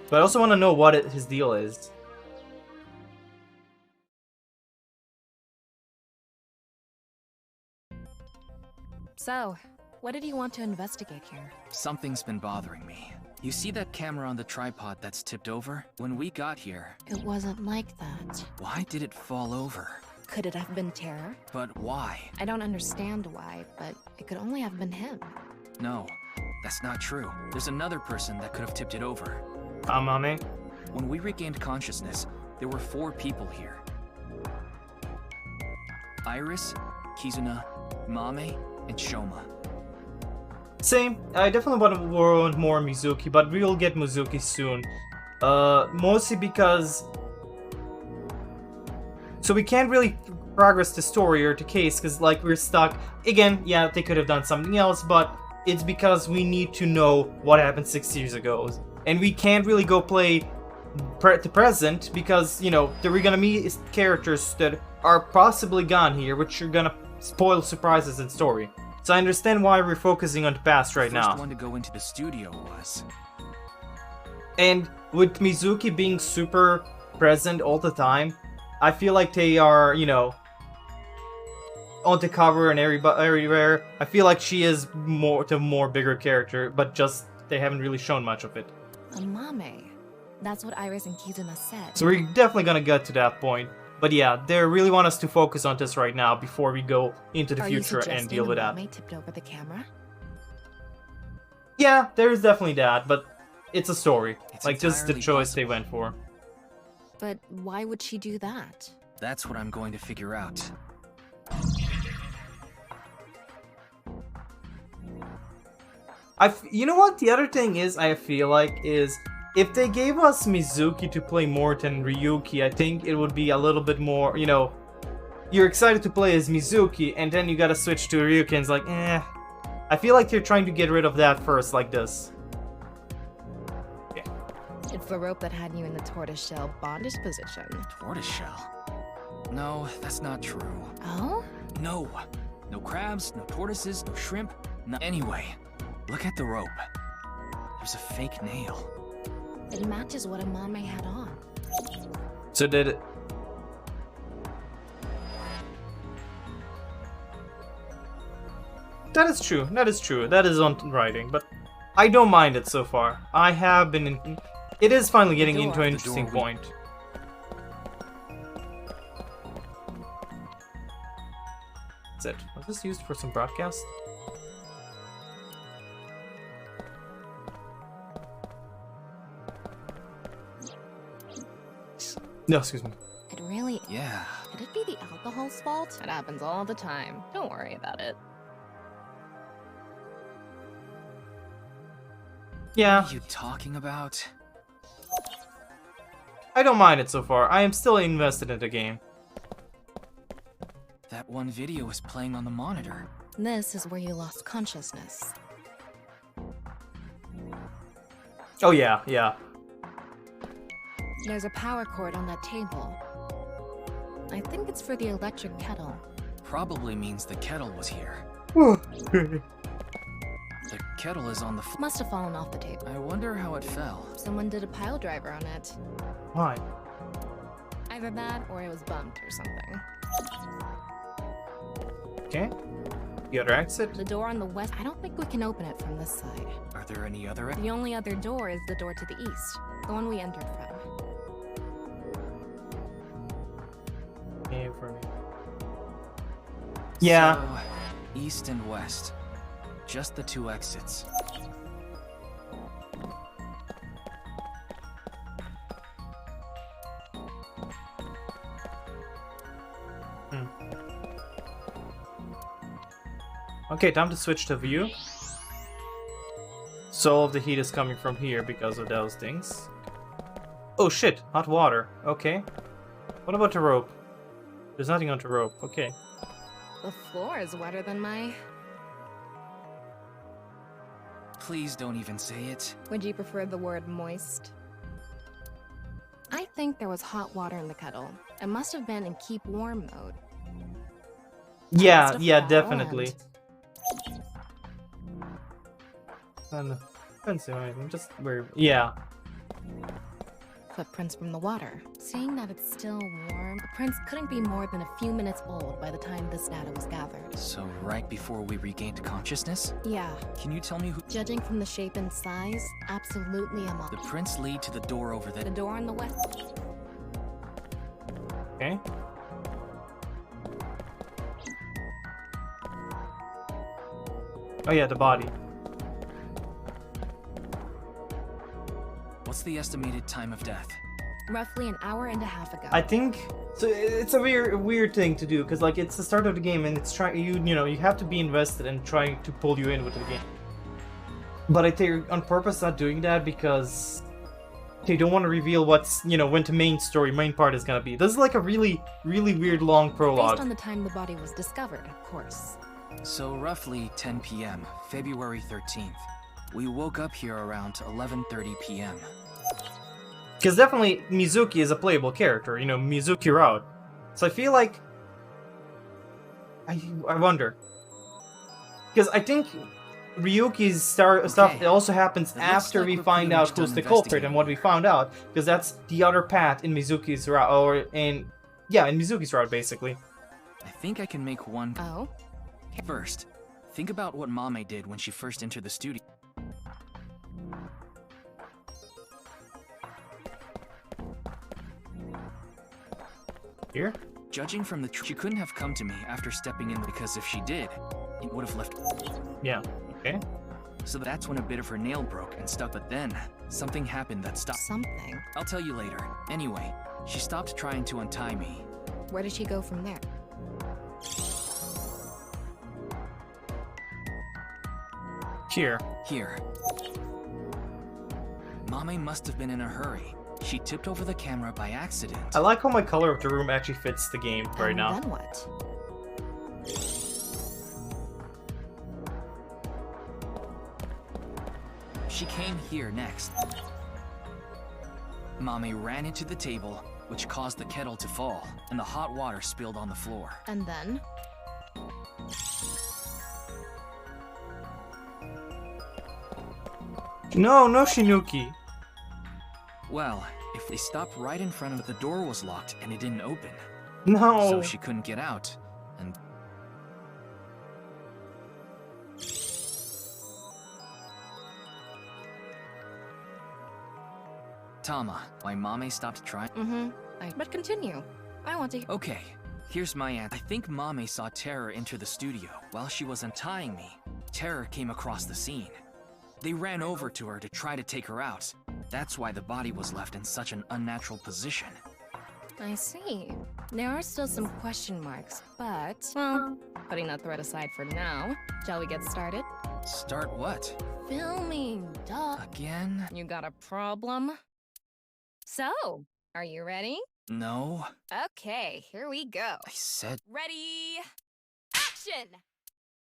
But I also want to know what his deal is. So, what did you want to investigate here? Something's been bothering me. You see that camera on the tripod that's tipped over? When we got here... It wasn't like that. Why did it fall over? Could it have been terror? But why? I don't understand why, but it could only have been him. No, that's not true. There's another person that could have tipped it over. Amame? When we regained consciousness, there were 4 people here. Iris, Kizuna, Mame, and Shoma. Same. I definitely want more Mizuki, but we'll get Mizuki soon. Mostly because... So we can't really progress the story or the case, because like we're stuck. Again, yeah, they could have done something else, but it's because we need to know what happened 6 years ago. And we can't really go play the present, because, you know, we're gonna meet characters that are possibly gone here, which are gonna spoil surprises in story. So I understand why we're focusing on the past right now. The first one to go into the studio was... And with Mizuki being super present all the time, I feel like they are, you know, on the cover and everywhere. I feel like she is the more bigger character, but just they haven't really shown much of it. Amame. That's what Iris and Kizuna said. So we're definitely gonna get to that point. But yeah, they really want us to focus on this right now before we go into the future and deal with that. Amame tipped over the camera? Yeah, there's definitely that, but it's a story. It's like just the entirely choice possible. they went for. But why would she do that? That's what I'm going to figure out. You know what? The other thing is, I feel like, is if they gave us Mizuki to play more than Ryuki, I think it would be a little bit more, you know, you're excited to play as Mizuki, and then you gotta switch to Ryuki, and it's like, eh. I feel like they're trying to get rid of that first, like this. Yeah. It's the rope that had you in the tortoiseshell bondage position. Tortoiseshell? No, that's not true. Oh? No. No crabs, no tortoises, no shrimp, no... Anyway, look at the rope. There's a fake nail. It matches what Amame had on. So did it... That is true, that is true. That is on writing, but I don't mind it so far. I have been in... It is finally getting into an interesting point. That's it. Was this used for some broadcast? No, excuse me. It really... Yeah. Could it be the alcohol's fault? It happens all the time. Don't worry about it. Yeah. What are you talking about? I don't mind it so far. I am still invested in the game. That one video is playing on the monitor. This is where you lost consciousness. Oh yeah, yeah. There's a power cord on that table. I think it's for the electric kettle. Probably means the kettle was here. The kettle is on the floor. Must have fallen off the table. I wonder how it fell. Someone did a pile driver on it. Why? Either that or it was bumped or something. Okay. The other exit? The door on the west. I don't think we can open it from this side. Are there any other? The only other door is the door to the east, the one we entered from. Yeah, for me. Yeah. So, east and west. Just the two exits. Okay, time to switch to view. So all of the heat is coming from here because of those things. Oh shit, hot water. Okay. What about the rope? There's nothing on the rope. Okay. The floor is wetter than my... Please don't even say it. Would you prefer the word moist? I think there was hot water in the kettle. It must have been in keep warm mode. Yeah, yeah, definitely. I don't see anything, just weird. Yeah. Footprints from the water. Seeing that it's still warm, the prints couldn't be more than a few minutes old by the time this data was gathered. So right before we regained consciousness? Yeah. Can you tell me who? Judging from the shape and size, absolutely a moth. The prints lead to the door over there. The door on the west. Okay. Oh yeah, the body. What's the estimated time of death? Roughly an hour and a half ago. I think so. It's a weird thing to do because like it's the start of the game and it's trying you know you have to be invested and trying to pull you in with the game. But I think on purpose not doing that because they don't want to reveal what's when the main part is gonna be. This is like a really weird long prologue. Based on the time the body was discovered, of course. So roughly 10 p.m., February 13th. We woke up here around 11:30 p.m. Because definitely Mizuki is a playable character, Mizuki Route. So I feel like I wonder because I think Ryuki's stuff also happens after we find out who's the culprit and what we found out, because that's the other path in Mizuki's route, in Mizuki's route basically. I think I can make one. Oh. First, think about what Mame did when she first entered the studio. Here? Judging from the she couldn't have come to me after stepping in, because if she did, it would have left. Yeah, okay. So that's when a bit of her nail broke and stuck, but then something happened that stopped. Something? I'll tell you later. Anyway, she stopped trying to untie me. Where did she go from there? Here. Here. Mame must have been in a hurry. She tipped over the camera by accident. I like how my color of the room actually fits the game right now. Then what? She came here next. Mame ran into the table, which caused the kettle to fall, and the hot water spilled on the floor. And then? No, Shinuki. Well, if they stopped right in front of it, the door was locked and it didn't open. No. So she couldn't get out, and... Tama, why Mame stopped trying? But continue. I want to... Okay, here's my answer. I think Mame saw Terror enter the studio. While she was untying me, Terror came across the scene. They ran over to her to try to take her out. That's why the body was left in such an unnatural position. I see. There are still some question marks, but... Well, putting that thread aside for now, shall we get started? Start what? Filming, duh. Again? You got a problem? So, are you ready? No. Okay, here we go. I said... Ready... Action!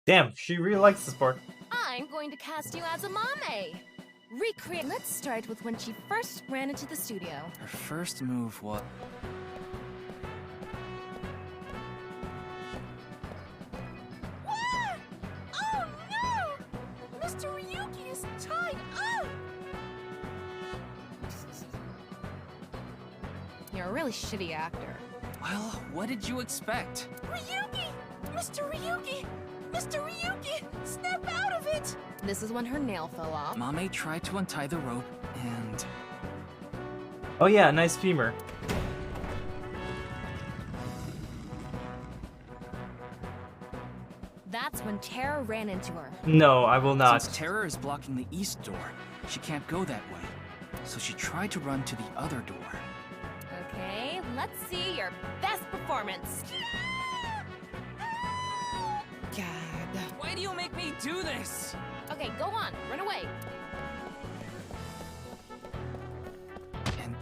Damn, she really likes this part. I'm going to cast you as a Mame. Recreate. Let's start with when she first ran into the studio. Her first move was... What? Oh no! Mr. Ryuki is tied up! You're a really shitty actor. Well, what did you expect? Ryuki! Mr. Ryuki! Mr. Ryuki, snap out of it! This is when her nail fell off. Mame tried to untie the rope, and... Oh yeah, nice femur. That's when Terror ran into her. No, I will not. Since Terror is blocking the east door, she can't go that way. So she tried to run to the other door. Okay, let's see your best performance. God. Why do you make me do this? Okay, go on, run away. And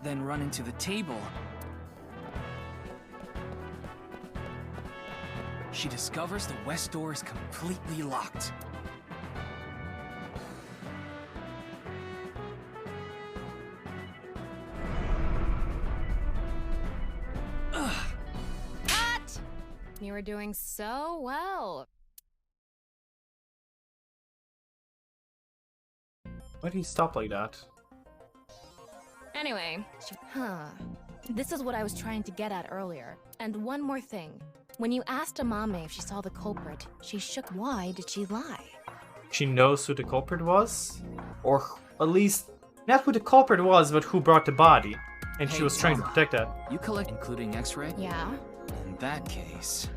then run into the table. She discovers the west door is completely locked. Cut! You were doing so well. Why did he stop like that? Anyway, this is what I was trying to get at earlier. And one more thing. When you asked Amame if she saw the culprit, she shook. Why did she lie? She knows who the culprit was? Or at least, not who the culprit was, but who brought the body. And she was trying to protect that. You collect including X-ray? Yeah. In that case...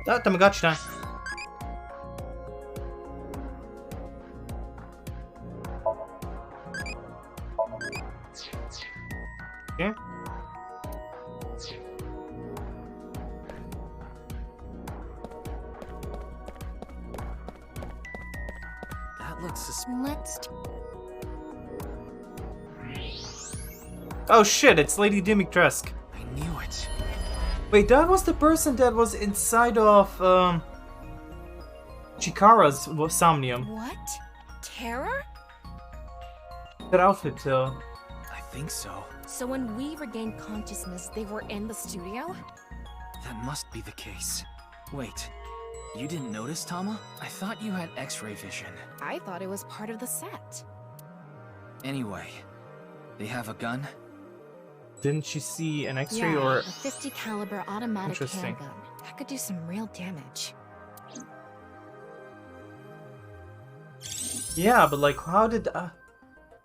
Ah, Tamagotchi time. Okay. That looks Let's... Oh shit, it's Lady Dimitrescu. I knew it. Wait, that was the person that was inside of, Chikara's Somnium. What? Terror? That outfit, I think so. So when we regained consciousness, they were in the studio? That must be the case. Wait, you didn't notice, Tama? I thought you had X-ray vision. I thought it was part of the set. Anyway, they have a gun? Didn't she see an X-ray Yeah, or... a 50 caliber automatic Interesting. handgun. That could do some real damage. Yeah, but like, how did...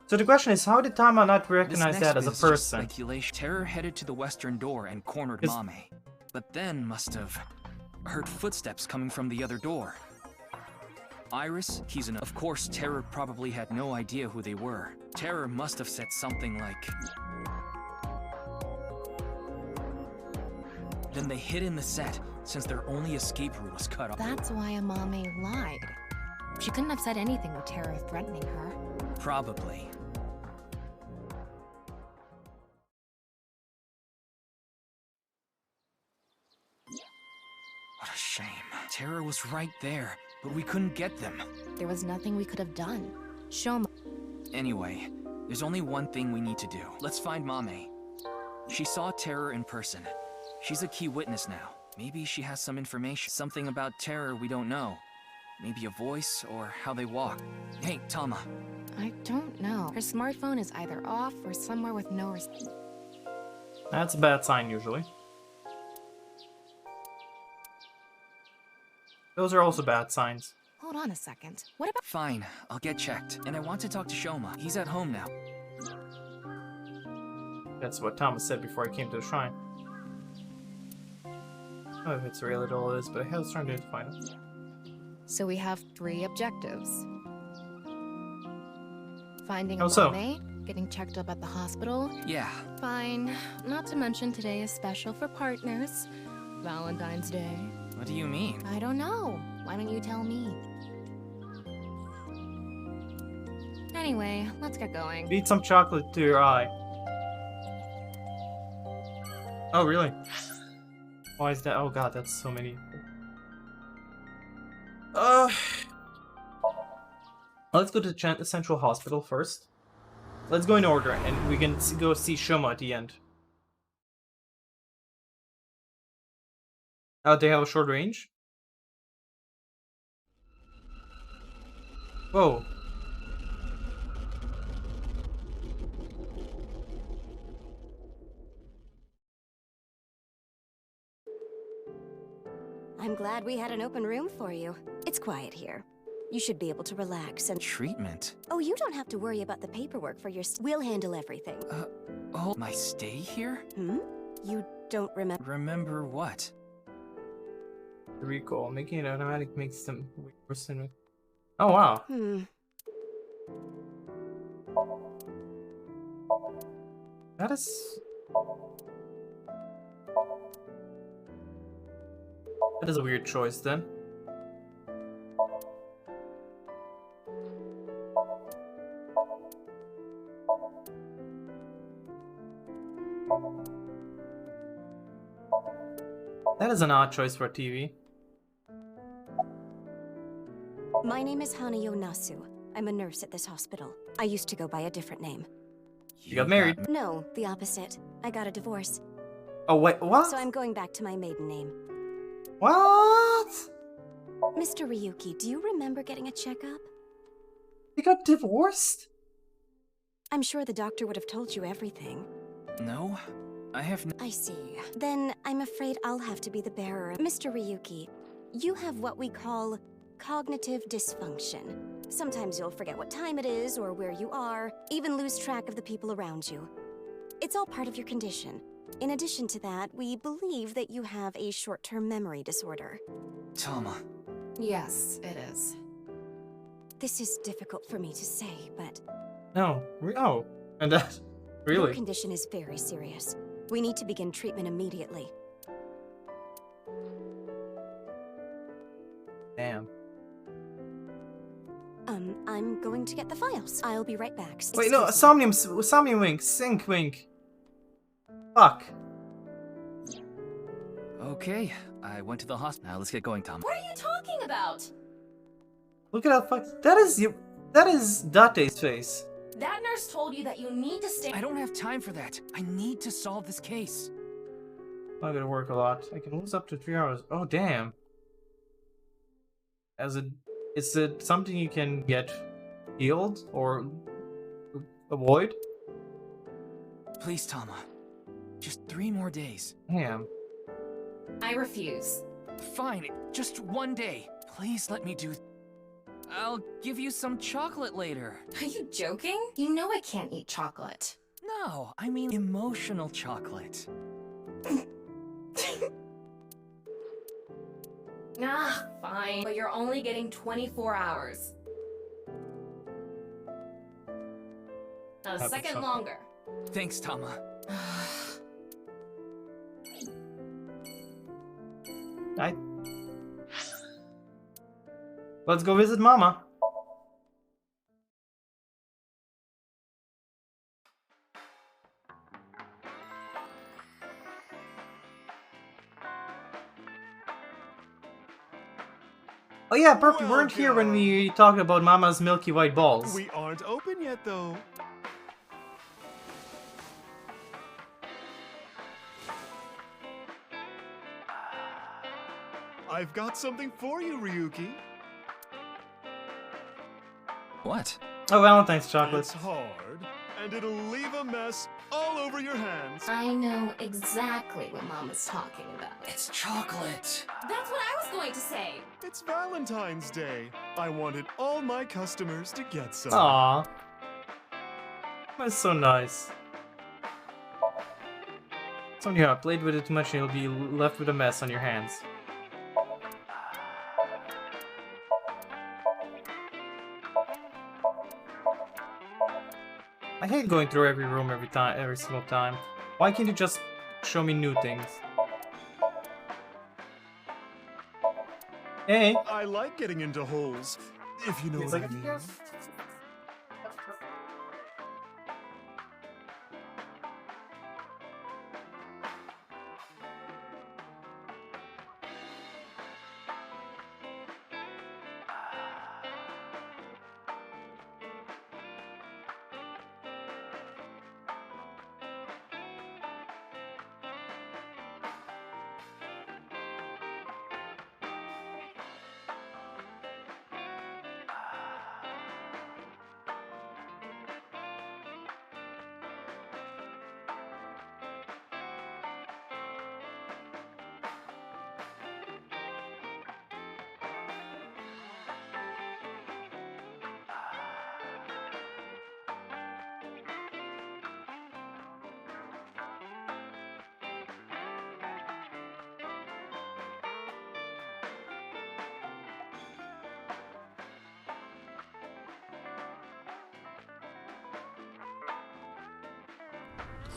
So the question is, how did Tama not recognize that as a person? Speculation. Terror headed to the western door and cornered Mame, but then must have heard footsteps coming from the other door. Iris, of course, Terror probably had no idea who they were. Terror must have said something like... Then they hid in the set, since their only escape route was cut off. That's why Amame lied. She couldn't have said anything with Terror threatening her. Probably. What a shame. Terror was right there, but we couldn't get them. There was nothing we could have done. Show me. Anyway, there's only one thing we need to do. Let's find Mame. She saw Terror in person. She's a key witness now. Maybe she has some information. Something about Terror we don't know. Maybe a voice, or how they walk. Hey, Tama. I don't know. Her smartphone is either off or somewhere with no response. That's a bad sign, usually. Those are also bad signs. Hold on a second. What about... Fine, I'll get checked. And I want to talk to Shoma. He's at home now. That's what Thomas said before I came to the shrine. I don't know if it's real at all is, but I was trying to find it. So we have 3 objectives. Finding How so? Mame, getting checked up at the hospital. Yeah. Fine. Not to mention today is special for partners. Valentine's Day. What do you mean? I don't know. Why don't you tell me? Anyway, let's get going. Feed some chocolate to your eye. Oh, really? Why is that? Oh god, that's so many. Let's go to the Central Hospital first. Let's go in order, and we can go see Shoma at the end. Oh, they have a short range? Whoa. I'm glad we had an open room for you. It's quiet here. You should be able to relax and... Treatment? Oh, you don't have to worry about the paperwork for your... We'll handle everything. Oh, my stay here? Hmm? You don't remember... Remember what? Recall. Making it automatic makes them worse than... Oh, wow. That is... That is a weird choice, then. That is an odd choice for a TV. My name is Hanayo Nasu. I'm a nurse at this hospital. I used to go by a different name. You got married? No, the opposite. I got a divorce. Oh, wait, what? So I'm going back to my maiden name. What? Mr. Ryuki, do you remember getting a checkup? You got divorced? I'm sure the doctor would have told you everything. No, I have I see. Then I'm afraid I'll have to be the bearer. Mr. Ryuki, you have what we call cognitive dysfunction. Sometimes you'll forget what time it is or where you are, even lose track of the people around you. It's all part of your condition. In addition to that, we believe that you have a short-term memory disorder. Tama. Yes, it is. This is difficult for me to say, but... No. Oh. And that... Your Really? condition is very serious. We need to begin treatment immediately. Damn. I'm going to get the files. I'll be right back. Wait, no, Excuse me. Somnium Wink, Sync Wink. Fuck. Okay, I went to the hospital. Now let's get going, Tom. What are you talking about? Look at that fuck. That is you. That is Date's face. That nurse told you that you need to stay. I don't have time for that. I need to solve this case. I'm gonna work a lot. I can lose up to 3 hours. Oh, damn. Is it something you can get healed or avoid? Please, Tama. Just 3 more days. Damn. I refuse. Fine, just 1 day. Please let me do... I'll give you some chocolate later. Are you joking? You know I can't eat chocolate. No, I mean emotional chocolate. Fine. But you're only getting 24 hours. Not a second longer. Thanks, Tama. Let's go visit Mama. Oh yeah, Burp, you weren't here when we talked about Mama's milky white balls. We aren't open yet, though. I've got something for you, Ryuki. What? Oh, Valentine's chocolate. It's hard, and it'll leave a mess all over your hands. I know exactly what Mama's talking about. It's chocolate. That's what I was going to say. It's Valentine's Day. I wanted all my customers to get some. Aww. That's so nice. So yeah, played with it too much and you'll be left with a mess on your hands. I hate going through every room every single time. Why can't you just show me new things? Hey! I like getting into holes, if you know what I mean.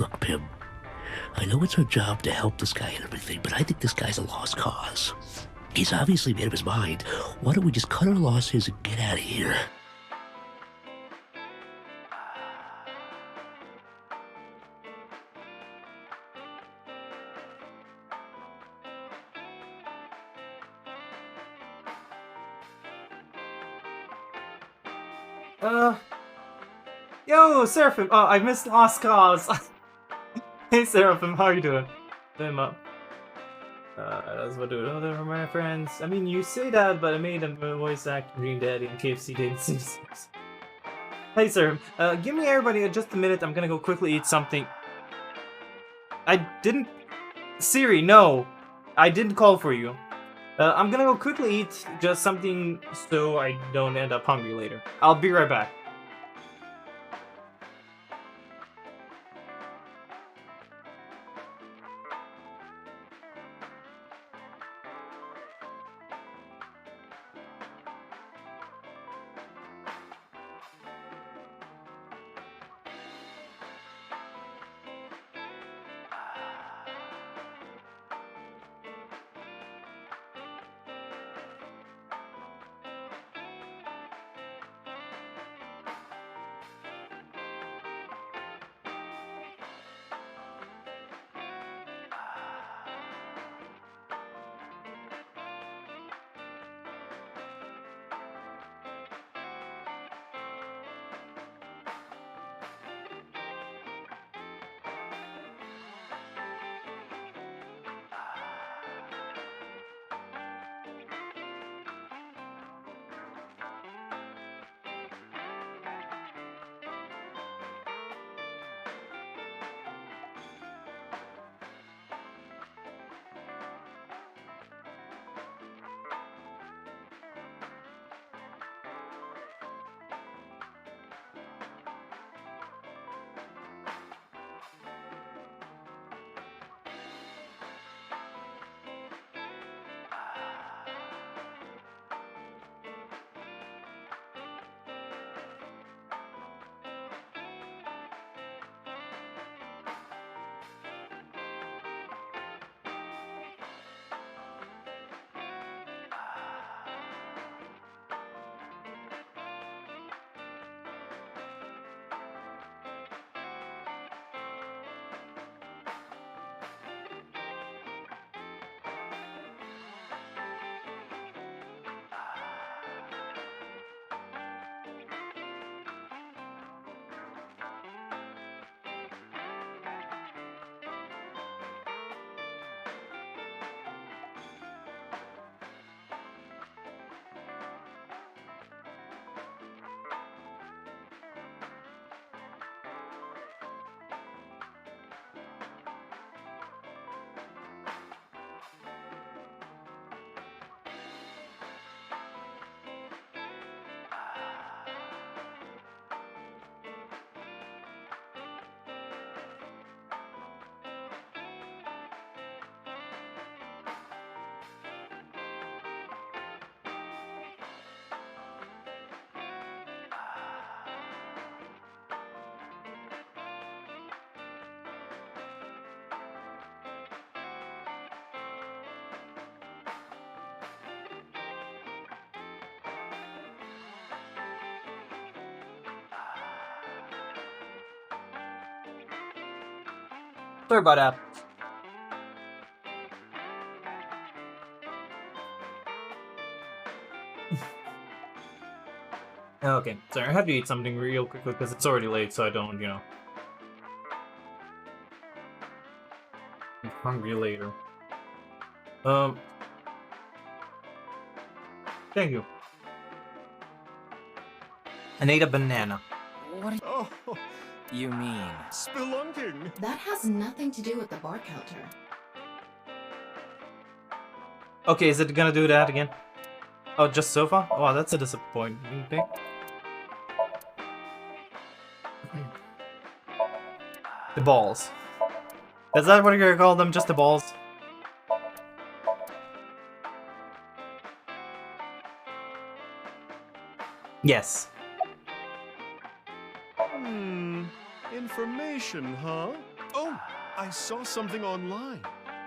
Look, Pim, I know it's our job to help this guy and everything, but I think this guy's a lost cause. He's obviously made up his mind. Why don't we just cut our losses and get out of here? Yo, Seraphim! Oh, I missed Lost Cause! Hey, Seraphim, how are you doing? Them up. That's what do it other my friends. I mean, you say that, but I made a voice act Green Daddy in KFC Didn't see. Hey, Seraphim, give me everybody just a minute. I'm gonna go quickly eat something. I didn't... Siri, no! I didn't call for you. I'm gonna go quickly eat just something so I don't end up hungry later. I'll be right back. Sorry about that. Okay, sorry, I have to eat something real quickly because it's already late, so I don't, I'm hungry later. Thank you. And ate a banana. What? Oh, You mean? spelunking. That has nothing to do with the bar counter. Okay, is it gonna do that again? Oh, just sofa? Wow, that's a disappointing thing. The balls. Is that what you're gonna call them? Just the balls? Yes. Information, huh? I saw something online.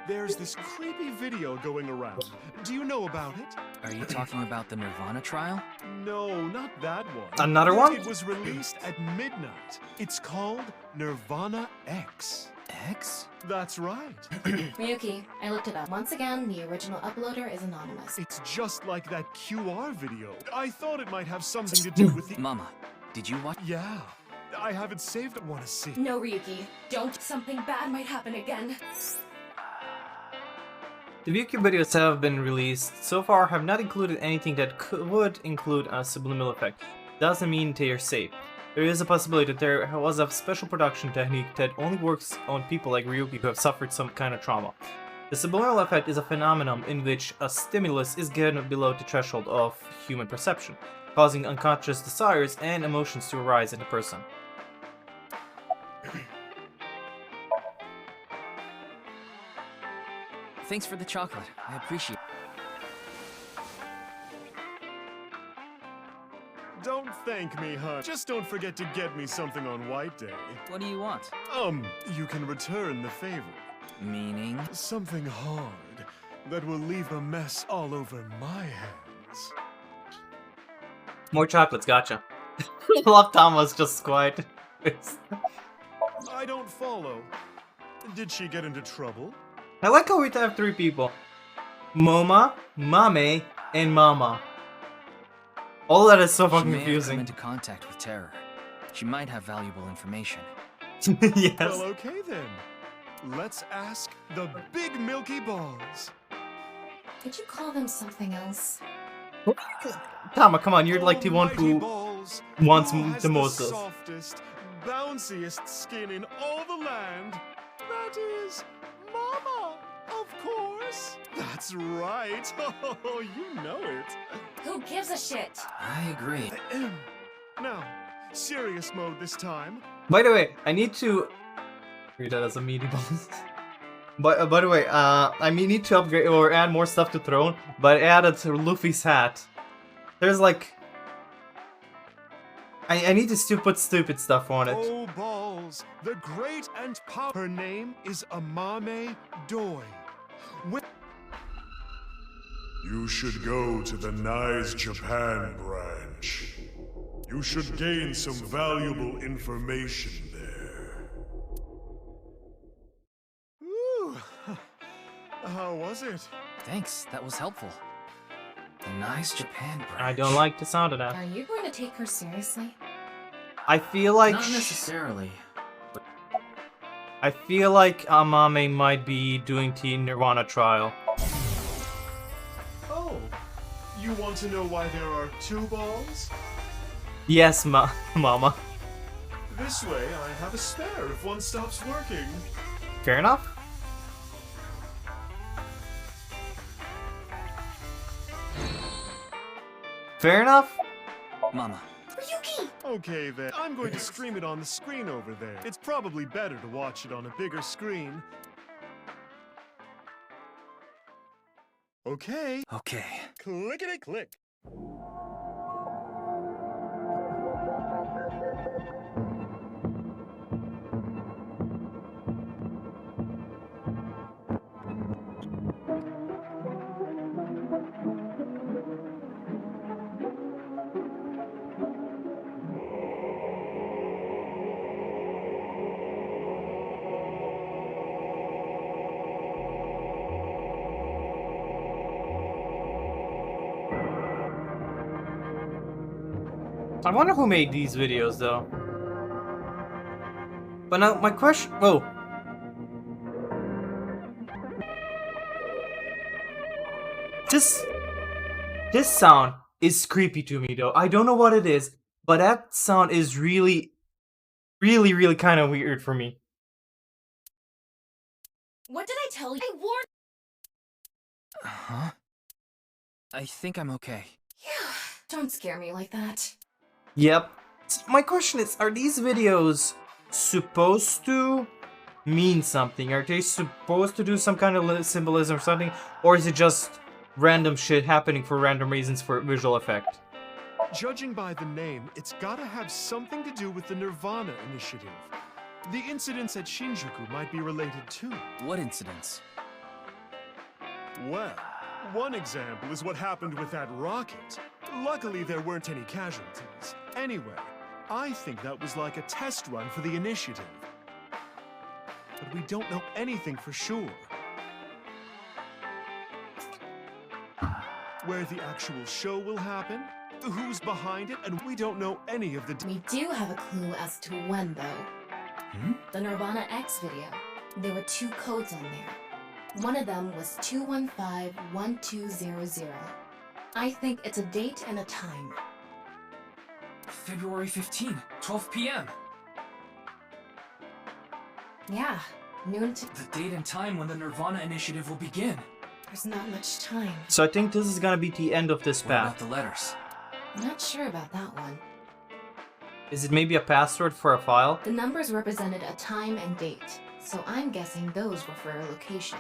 There's this creepy video going around. Do you know about it? Are you talking about the Nirvana trial? No, not that one. Another one? It was released at midnight. It's called Nirvana X. X? That's right. Ryuki, I looked it up. Once again, the original uploader is anonymous. It's just like that QR video. I thought it might have something to do with the... Mama, did you watch? Yeah. I have it saved. I want to see. No, Ryuki. Don't. Something bad might happen again. The Ryuki videos have been released so far have not included anything that would include a subliminal effect. Doesn't mean they are safe. There is a possibility that there was a special production technique that only works on people like Ryuki who have suffered some kind of trauma. The subliminal effect is a phenomenon in which a stimulus is given below the threshold of human perception, causing unconscious desires and emotions to arise in the person. Thanks for the chocolate. I appreciate it. Don't thank me, hon. Just don't forget to get me something on White Day. What do you want? You can return the favor. Meaning? Something hard that will leave a mess all over my hands. More chocolates, gotcha. I love Thomas just quiet. I don't follow. Did she get into trouble? I like how we have three people. Moma, Mame, and Mama. All that is so fucking She may have come confusing. into contact with terror. She might have valuable information. Yes. Well, okay then. Let's ask the big milky balls. Could you call them something else? Tama, come on, you're like the one Almighty who balls, wants who has the most. the softest, bounciest skin in all the land? That is Mama, of course. That's right. Oh, you know it. Who gives a shit? I agree. Now, serious mode this time. By the way, I need to read that as a meaty boss. But by the way, I need to upgrade or add more stuff to Throne, but I added Luffy's hat. There's like I need to put stupid stuff on it. Oh balls, the great and powerful. Her name is Amame Doi. You should go to the Nice Japan branch. You should gain some valuable information there. Ooh, how was it? Thanks, that was helpful. The Nice Japan branch. I don't like the sound of that. Are you going to take her seriously? I feel like Not necessarily. I feel like Amame might be doing the Nirvana trial. Oh, you want to know why there are two balls? Yes, Mama. This way, I have a spare if one stops working. Fair enough. Fair enough. Mama. Ryuki! Okay then, I'm going to stream it on the screen over there. It's probably better to watch it on a bigger screen. Okay. Okay. Clickety-click. I wonder who made these videos though. But now my question. Whoa. This sound is creepy to me though. I don't know what it is, but that sound is really kind of weird for me. What did I tell you? I warned. Huh? I think I'm okay. Yeah. Don't scare me like that. Yep. My question is, are these videos supposed to mean something? Are they supposed to do some kind of symbolism or something? Or is it just random shit happening for random reasons for visual effect? Judging by the name, it's gotta have something to do with the Nirvana initiative. The incidents at Shinjuku might be related too. What incidents? Well, one example is what happened with that rocket. Luckily, there weren't any casualties. Anyway, I think that was like a test run for the initiative. But we don't know anything for sure. Where the actual show will happen, who's behind it, and we don't know any of the... We do have a clue as to when, though. The Nirvana X video. There were 2 codes on there. One of them was 215-1200. I think it's a date and a time. February 15, 12 p.m. Yeah, noon to... The date and time when the Nirvana initiative will begin. There's not much time. So I think this is gonna be the end of this What about path. the letters? I'm not sure about that one. Is it maybe a password for a file? The numbers represented a time and date, so I'm guessing those were for a location.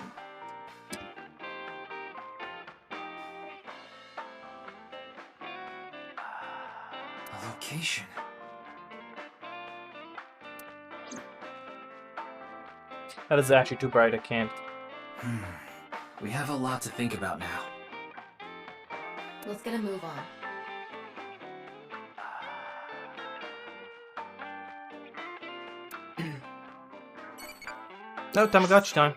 A location. That is actually too bright, I can't. We have a lot to think about now. Let's get a move on. No, Tamagotchi time.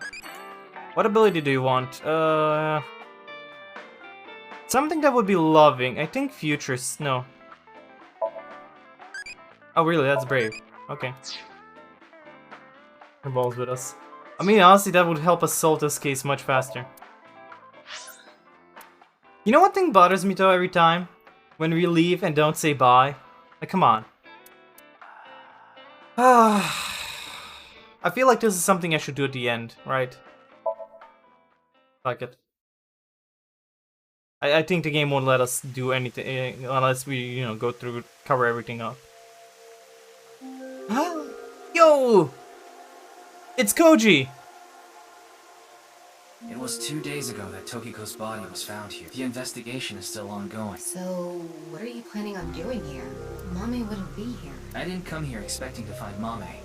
What ability do you want? Something that would be loving. I think Futurist. No. Oh, really? That's brave. Okay. Involves with us. I mean, honestly, that would help us solve this case much faster. You know what thing bothers me though every time? When we leave and don't say bye. Like, come on. I feel like this is something I should do at the end, right? Fuck it. I think the game won't let us do anything unless we, you know, go through, cover everything up. Yo! It's Koji! It was 2 days ago that Tokiko's body was found here. The investigation is still ongoing. So, what are you planning on doing here? Mommy wouldn't be here. I didn't come here expecting to find Mame.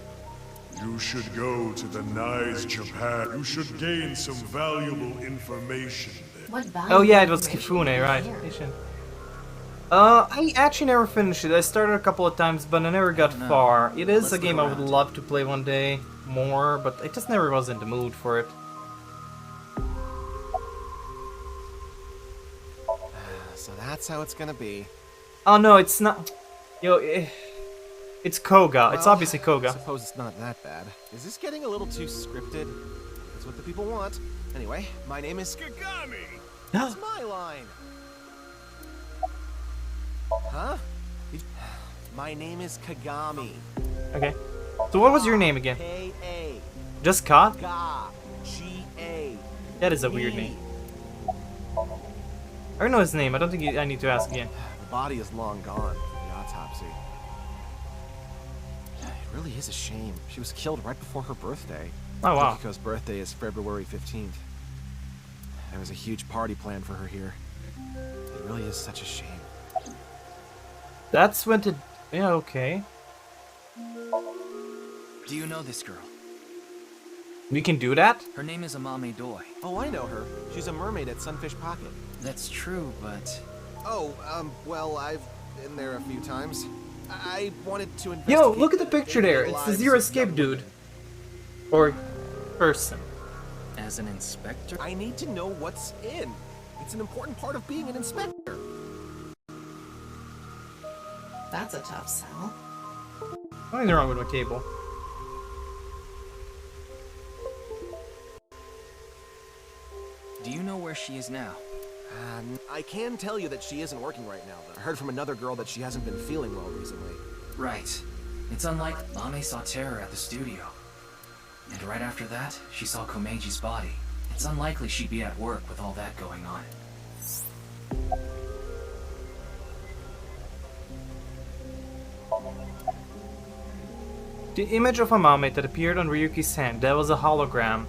You should go to the Nice Japan. You should gain some valuable information there. What Oh yeah, it was Kifune, right? I actually never finished it. I started a couple of times, but I never got far. It is a game I would love to play one day more, but I just never was in the mood for it. So that's how it's gonna be. Oh no, it's not. Yo, it's Koga. It's Well, obviously Koga. I suppose it's not that bad. Is this getting a little too scripted? That's what the people want. Anyway, my name is Kagami. That's my line. Huh? My name is Kagami. Okay. So what was your name again? K-A. Just Ka? G-A. That is a weird name. I don't know his name. I don't think I need to ask again. The body is long gone. The autopsy. It really is a shame. She was killed right before her birthday. Oh, wow. Tokiko's birthday is February 15th. There was a huge party planned for her here. It really is such a shame. That's when to... Yeah, okay. Do you know this girl? We can do that? Her name is Amame Doi. Oh, I know her. She's a mermaid at Sunfish Pocket. That's true, but... Oh, well, I've been there a few times. I wanted to investigate... Yo, look at the picture there. It's the Zero Escape dude. Or... person. As an inspector? I need to know what's in. It's an important part of being an inspector. That's a tough sell. Nothing wrong with my cable. Do you know where she is now? I can tell you that she isn't working right now, though. I heard from another girl that she hasn't been feeling well recently. Right. It's unlikely. Mame saw Terror at the studio. And right after that, she saw Komeji's body. It's unlikely she'd be at work with all that going on. The image of Amame that appeared on Ryuki's hand, that was a hologram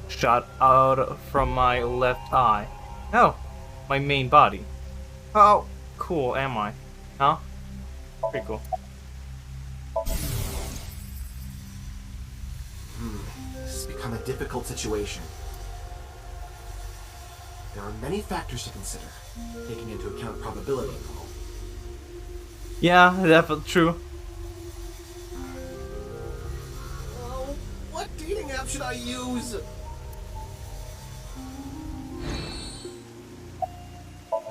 shot out from my left eye. Oh, my main body. How cool am I? Huh? Pretty cool. overcome a difficult situation. There are many factors to consider, taking into account probability and all. Yeah, definitely true. Oh, what dating app should I use?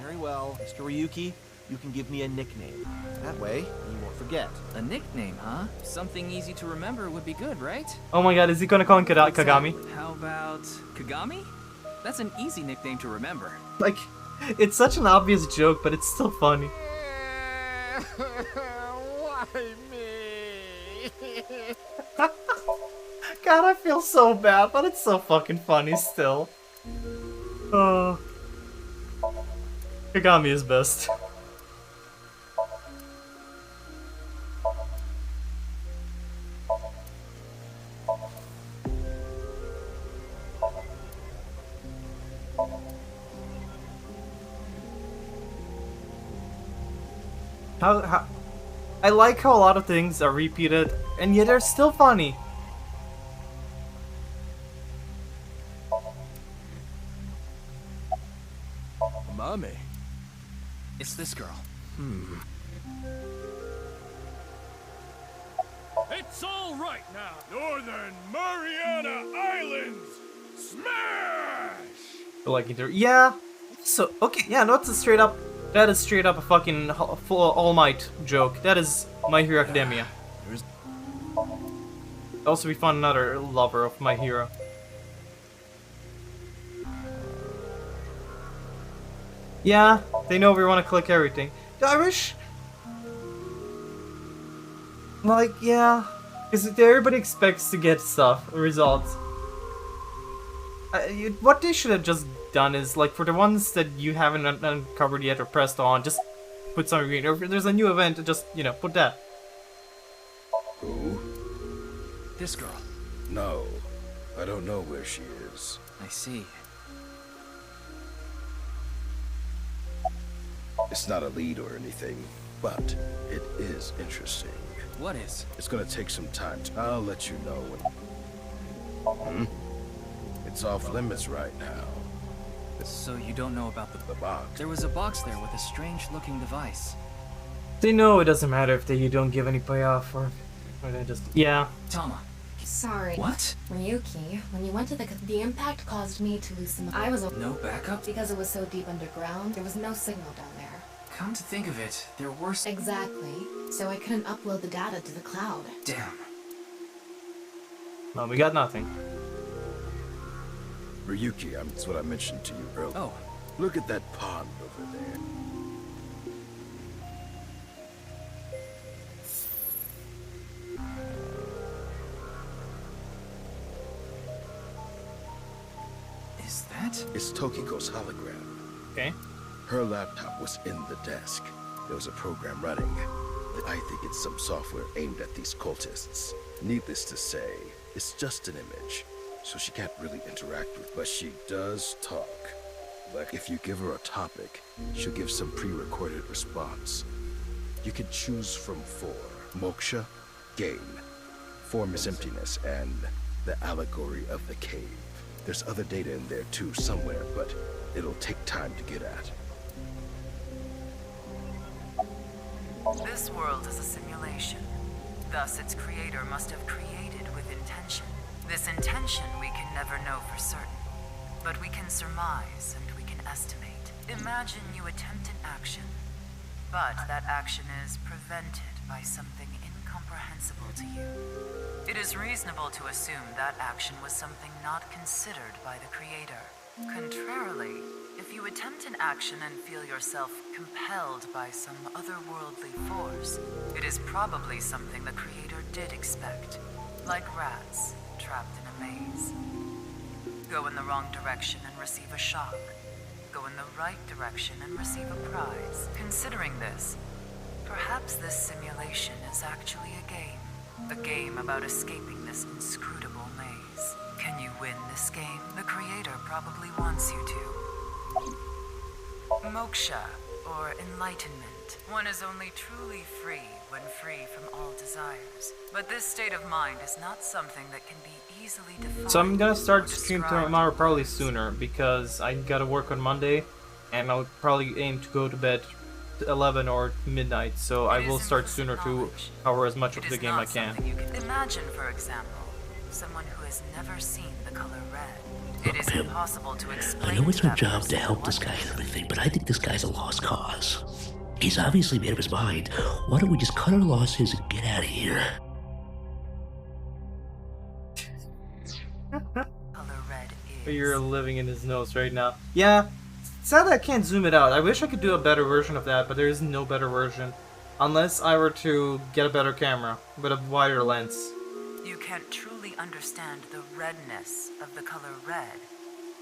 Very well, Mr. Ryuki, you can give me a nickname. That way, you won't forget. A nickname, huh? Something easy to remember would be good, right? Oh my god, is he gonna call him Kagami? How about Kagami? That's an easy nickname to remember. Like, it's such an obvious joke, but it's still funny. Why me? God, I feel so bad, but it's so fucking funny still. Oh. Kagami is best. How I like how a lot of things are repeated, and yet they're still funny. Mommy. It's this girl. It's all right now. Northern Mariana Islands, smash! Like yeah. So okay, yeah, no, that's a straight up. That is straight up a fucking full All Might joke. That is My Hero Academia. Also, we found another lover of My Hero. Yeah, they know we want to click everything. I wish... Like, yeah. Because everybody expects to get stuff, results. What they should have just done is, like, for the ones that you haven't uncovered yet or pressed on, just put something green. Or if there's a new event, just, you know, put that. Who? This girl. No, I don't know where she is. I see. It's not a lead or anything, but it is interesting. What is? It's gonna take some time. I'll let you know when... It's off limits right now. So you don't know about the box? There was a box there with a strange-looking device. They know it doesn't matter if you don't give any payoff or they just... Yeah. Tama. Sorry. What? Ryuki, when you went to the impact caused me to lose some... I was... No backup? Because it was so deep underground, there was no signal down there. Come to think of it, there were... Exactly. So I couldn't upload the data to the cloud. Damn. Well, we got nothing. Ryuki, that's what I mentioned to you earlier. Oh. Look at that pond over there. Is that? It's Tokiko's hologram. Okay. Her laptop was in the desk. There was a program running. I think it's some software aimed at these cultists. Needless to say, it's just an image, so she can't really interact with, but she does talk. Like if you give her a topic, she'll give some pre-recorded response. You can choose from 4. Moksha, gain. Form is emptiness, and the allegory of the cave. There's other data in there too somewhere, but it'll take time to get at. This world is a simulation. Thus, its creator must have created with intention. This intention we can never know for certain, but we can surmise and we can estimate. Imagine you attempt an action, but that action is prevented by something incomprehensible to you. It is reasonable to assume that action was something not considered by the creator. Contrarily, if you attempt an action and feel yourself compelled by some otherworldly force, it is probably something the creator did expect, like rats trapped in a maze. Go in the wrong direction and receive a shock. Go in the right direction and receive a prize. Considering this, perhaps this simulation is actually a game about escaping this inscrutable maze. Can you win this game? The creator probably wants you to. Moksha, or enlightenment. One is only truly free when free from all desires. But this state of mind is not something that can be easily defined. So I'm gonna start or stream described. tomorrow probably sooner because I gotta work on Monday, and I'll probably aim to go to bed 11 or midnight. So I will start sooner to cover as much of the game I can. Imagine, for example, someone who has never seen the color red. It is impossible to explain. I know it's to our that job to person help what this guy it and is. everything, but I think this guy's a lost cause. He's obviously made up his mind. Why don't we just cut our losses and get out of here? You're living in his nose right now. Yeah, sad that I can't zoom it out. I wish I could do a better version of that, but there is no better version. Unless I were to get a better camera with a wider lens. You can't truly understand the redness of the color red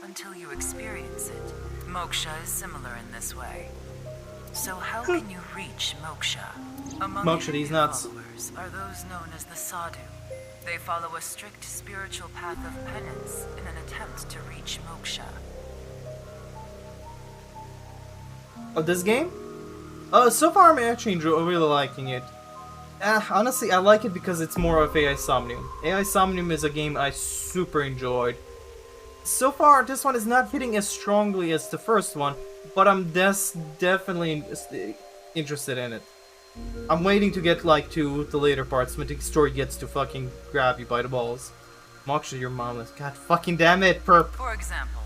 until you experience it. Moksha is similar in this way. So how can you reach Moksha? Among Moksha, these nuts. followers are those known as the Sadhu. They follow a strict spiritual path of penance in an attempt to reach Moksha. Of this game? So far I'm actually really liking it. Honestly, I like it because it's more of AI Somnium. AI Somnium is a game I super enjoyed. So far, this one is not hitting as strongly as the first one, but I'm definitely interested in it. I'm waiting to get like to the later parts when the story gets to fucking grab you by the balls. Moksha, your mom is. God fucking damn it, perp. For example,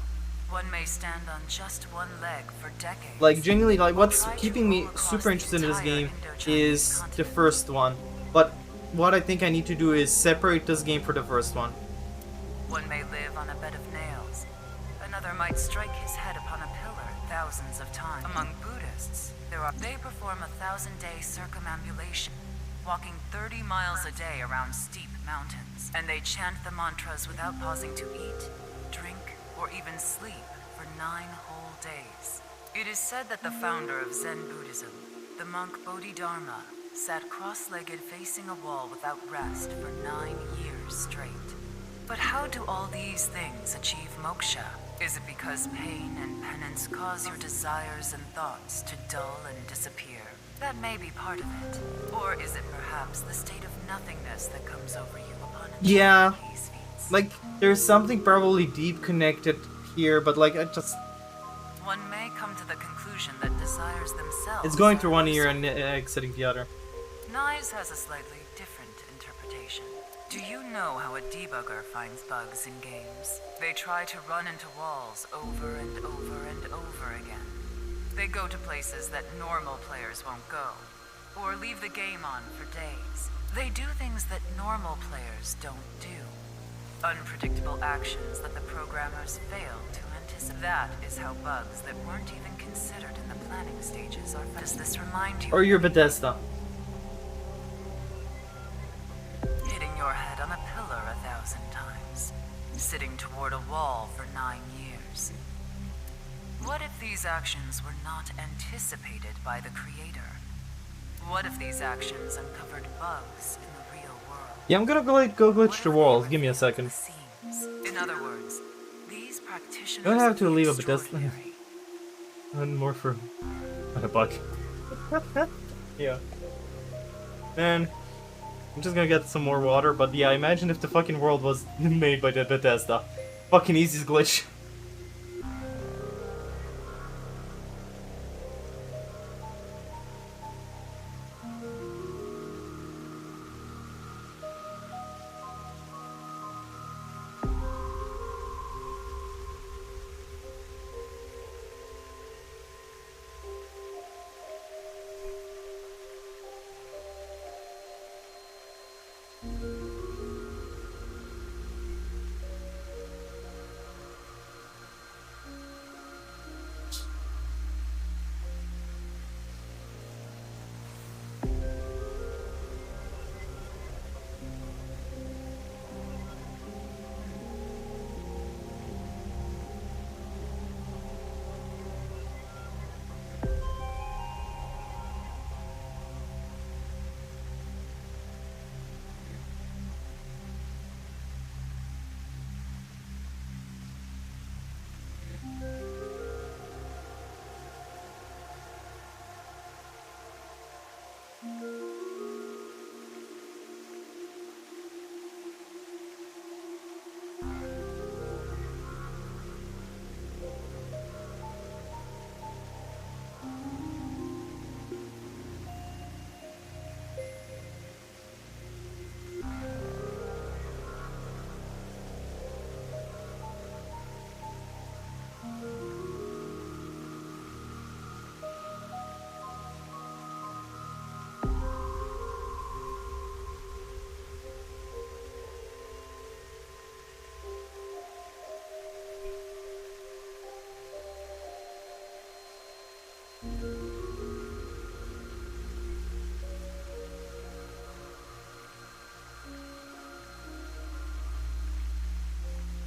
one may stand on just one leg for decades. Like, genuinely, like, what's keeping me super interested in this game is the first one. But what I think I need to do is separate this game for the first one. One may live on a bed of nails. Another might strike his head upon a pillar thousands of times. Among Buddhists, they perform 1,000-day circumambulation, walking 30 miles a day around steep mountains. And they chant the mantras without pausing to eat, drink, or even sleep for 9 whole days. It is said that the founder of Zen Buddhism, the monk Bodhidharma, sat cross-legged facing a wall without rest for 9 years straight. But how do all these things achieve moksha? Is it because pain and penance cause your desires and thoughts to dull and disappear? That may be part of it. Or is it perhaps the state of nothingness that comes over you upon Yeah. Like, there's something probably deep connected here, but like, I just... One may come to the conclusion that desires themselves... It's going through one ear and exiting the other. Knives has a slightly different interpretation. Do you know how a debugger finds bugs in games? They try to run into walls over and over and over again. They go to places that normal players won't go, or leave the game on for days. They do things that normal players don't do. Unpredictable actions that the programmers failed to anticipate. That is how bugs that weren't even considered in the planning stages are found. Does this remind you? Or you're Bethesda. Hitting your head on a pillar 1,000 times. Sitting toward a wall for 9 years. What if these actions were not anticipated by the creator? What if these actions uncovered bugs in the real world? Yeah, I'm gonna go glitch the walls. Give me a second. In other words, these practitioners You don't have to of the leave a Bethesda. One more for a buck. Yeah. Man, I'm just gonna get some more water, but yeah, imagine if the fucking world was made by the Bethesda. Fucking easy glitch.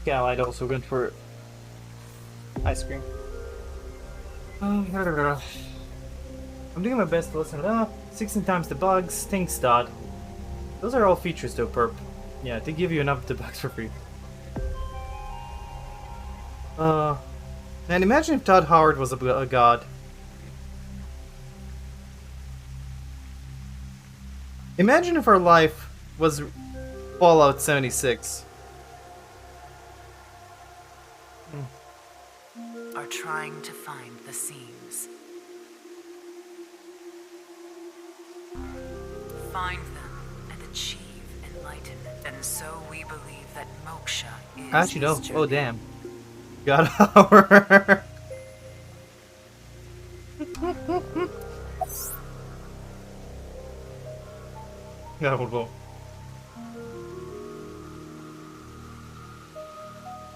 Yeah, I'd also went for ice cream. I'm doing my best to listen to 16 times the bugs, thanks Todd. Those are all features though, perp. Yeah, they give you enough of the bugs for free. And imagine if Todd Howard was a god. Imagine if our life was Fallout 76. Are trying to find the seams. Find them and achieve enlightenment. And so we believe that moksha is Actually, no. his Oh, journey. damn. God Howard. Yeah, we'll go.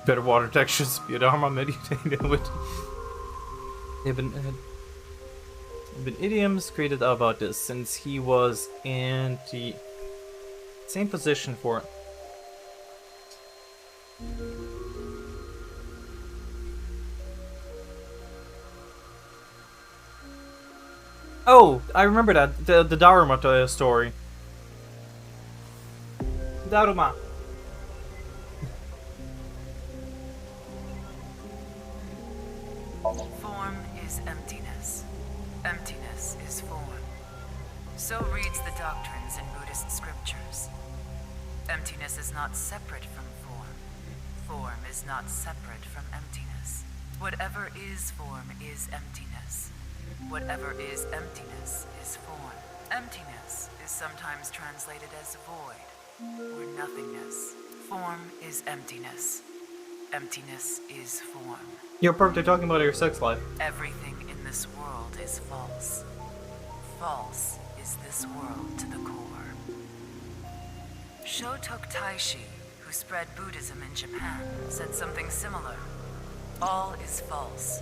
Better water textures. Be Dharma meditated with. They've been idioms created about this since he was in the same position for. Oh, I remember that the Dharma story. Dharma. Form is emptiness. Emptiness is form. So reads the doctrines in Buddhist scriptures. Emptiness is not separate from form. Form is not separate from emptiness. Whatever is form is emptiness. Whatever is emptiness is form. Emptiness is sometimes translated as void or nothingness. Form is emptiness. Emptiness is form. You're perfect. They're talking about your sex life. Everything in this world is false. False is this world to the core. Shotok Taishi, who spread Buddhism in Japan, said something similar. All is false.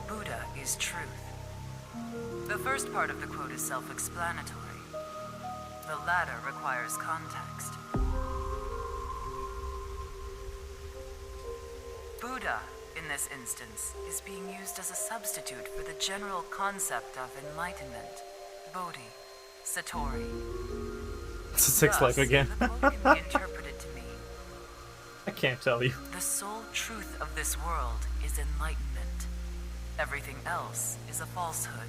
Buddha is truth. The first part of the quote is self-explanatory. The latter requires context. Buddha, in this instance, is being used as a substitute for the general concept of enlightenment, Bodhi, Satori. It's a sex life again. The quote can be interpreted to mean, I can't tell you. the sole truth of this world is enlightenment. Everything else is a falsehood.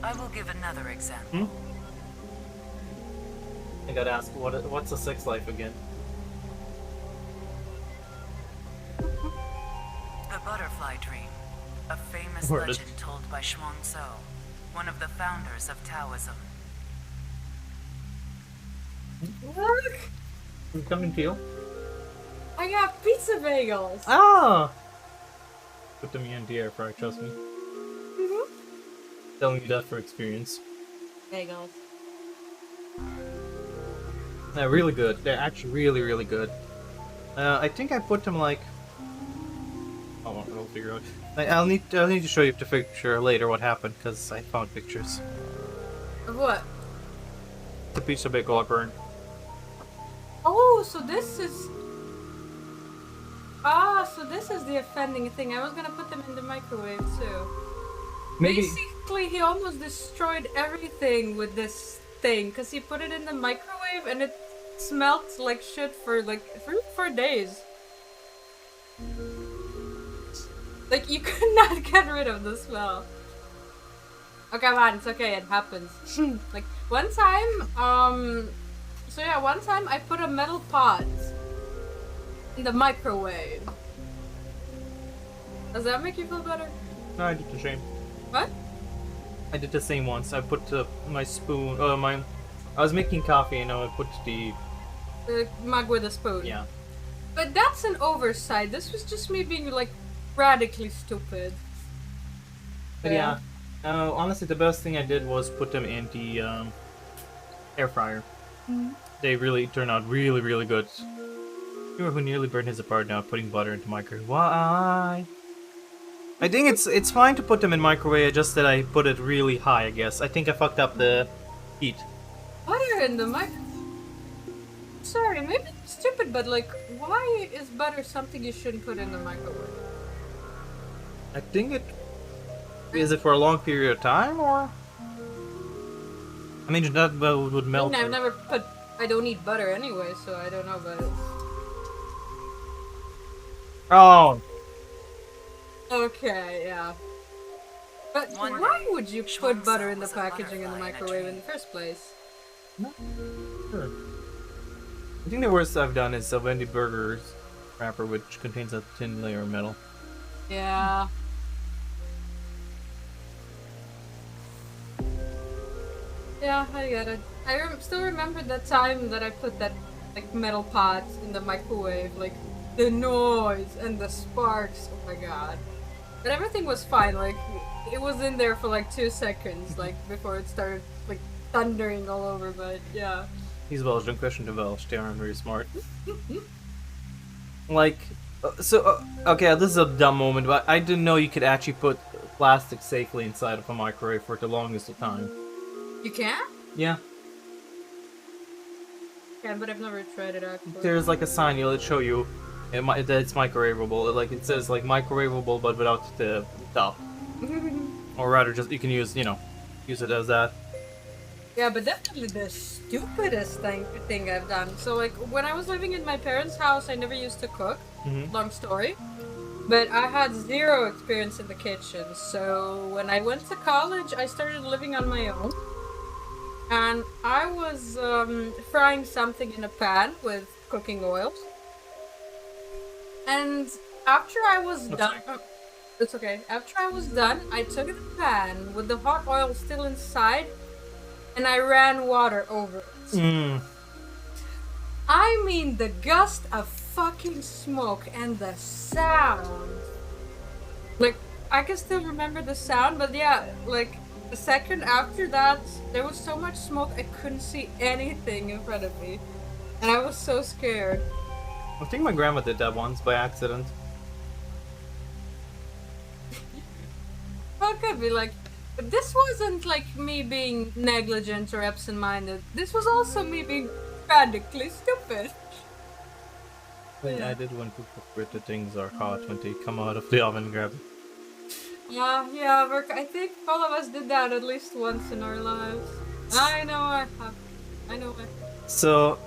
I will give another example. I gotta ask, what's a sex life again? The butterfly dream, a famous Word. legend told by Zhuangzi, one of the founders of Taoism. You come and feel? I got pizza bagels. Ah! Put them in the air fryer, trust me. Telling you that for experience. Bagels. They're really good. They're actually really, really good. I think I put them like. Oh, I'll figure out. I'll need to show you the picture later what happened because I found pictures. Of what? The pizza bagel I burned. Oh, so this is... Ah, so this is the offending thing. I was gonna put them in the microwave too. Maybe. Basically, he almost destroyed everything with this thing because he put it in the microwave and it smelled like shit for like 3 or 4 days. Like, you could not get rid of the smell. Oh, come on, it's okay, it happens. Like, one time, so yeah, one time I put a metal pot in the microwave. Does that make you feel better? No, I did the same. What? I did the same once. I put my spoon. I was making coffee and I put the mug with a spoon. Yeah. But that's an oversight. This was just me being like radically stupid. But yeah, honestly, the best thing I did was put them in the air fryer. Mhm. They really turned out really, really good. You who nearly burned his apart now, putting butter into microwave. Why? I think it's fine to put them in microwave. Just that I put it really high. I guess I think I fucked up the heat. Butter in the microwave. Sorry, maybe it's stupid, but like, why is butter something you shouldn't put in the microwave? I think it... Is it for a long period of time, or...? I mean, that would melt. I mean, I've never put... I don't eat butter anyway, so I don't know about it. Oh! Okay, yeah. But why would you put butter in the packaging in the microwave in the first place? Sure. I think the worst I've done is a Wendy Burgers wrapper, which contains a thin layer of metal. Yeah. Yeah, I get it. I still remember that time that I put that like metal pot in the microwave, like the noise and the sparks. Oh my god! But everything was fine. Like it was in there for like 2 seconds, like before it started like thundering all over. But yeah. These Welsh don't question the Welsh. They aren't very smart. Like, okay, this is a dumb moment, but I didn't know you could actually put plastic safely inside of a microwave for the longest of time. You can? Yeah. Yeah, but I've never tried it out. There's like a sign it'll show you that it's microwavable. Like it says like microwavable, but without the top. Or rather, just you can use use it as that. Yeah, but definitely the stupidest thing I've done. So like when I was living in my parents' house, I never used to cook. Long story. But I had zero experience in the kitchen. So when I went to college, I started living on my own. And I was frying something in a pan with cooking oils. And after I was done... it's okay. After I was done, I took the pan with the hot oil still inside and I ran water over it. I mean, the gust of fucking smoke and the sound. Like, I can still remember the sound, but yeah, like... The second after that, there was so much smoke I couldn't see anything in front of me. And I was so scared. I think my grandma did that once by accident. Well, it could be like, this wasn't like me being negligent or absent-minded. This was also me being radically stupid. Yeah. I did when the things are hot when they come out of the oven, grab it. Yeah, I think all of us did that at least once in our lives. I know I have. I know I have. So,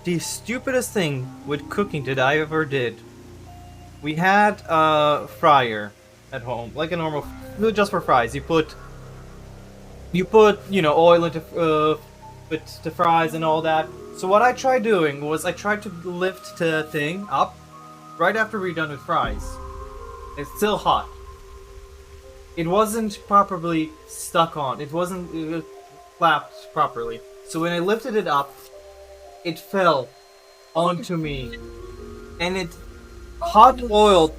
the stupidest thing with cooking that I ever did. We had a fryer at home, like a normal, just for fries. You put, oil into with the fries and all that. So what I tried doing was I tried to lift the thing up right after we're done with fries. It's still hot. It wasn't properly stuck on. It wasn't clapped properly. So when I lifted it up, it fell onto me. And it hot oil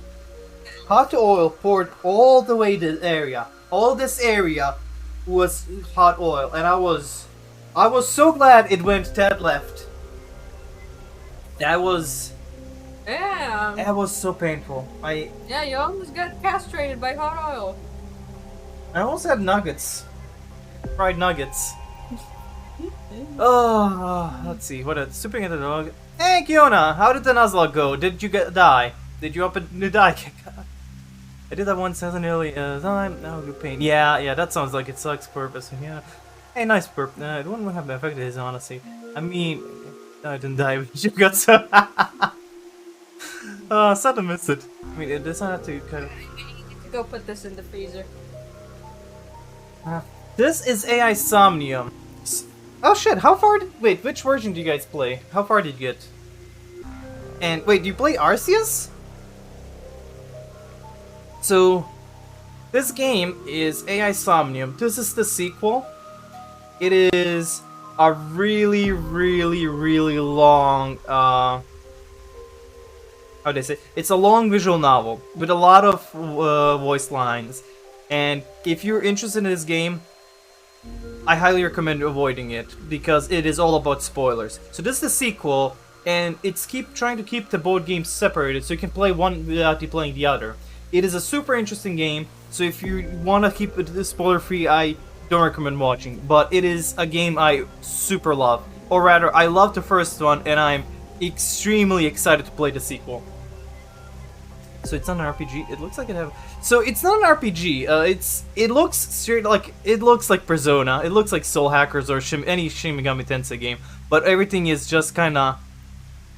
poured all the way to the area. All this area was hot oil, and I was so glad it went dead left. That was so painful. Yeah, you almost got castrated by hot oil. I almost had nuggets. Fried nuggets. Oh, let's see. Swooping at the dog. Hey, Kiona! How did the Nuzlocke go? Did you die? Did you up and die? I did that once as an early time. Now you pain. Yeah, that sounds like it sucks purpose. Yeah. Hey, nice burp. It wouldn't have affected his honesty. I mean, I didn't die, but you got so. Sad to miss it. I mean, it doesn't have to kind of. You need to go put this in the freezer. This is AI Somnium. Oh shit, how far wait, which version do you guys play? How far did you get? And wait, do you play Arceus? So, this game is AI Somnium. This is the sequel. It is a really, really, really long, how do I say? It's a long visual novel with a lot of voice lines. And if you're interested in this game, I highly recommend avoiding it because it is all about spoilers. So this is the sequel, and it's trying to keep the both games separated so you can play one without playing the other. It is a super interesting game, so if you want to keep it spoiler free, I don't recommend watching. But it is a game I super love. or rather, I love the first one, and I'm extremely excited to play the sequel. So it's not an RPG. It looks like it have. So it's not an RPG. It looks straight like Persona. It looks like Soul Hackers or any Shin Megami Tensei game, but everything is just kind of.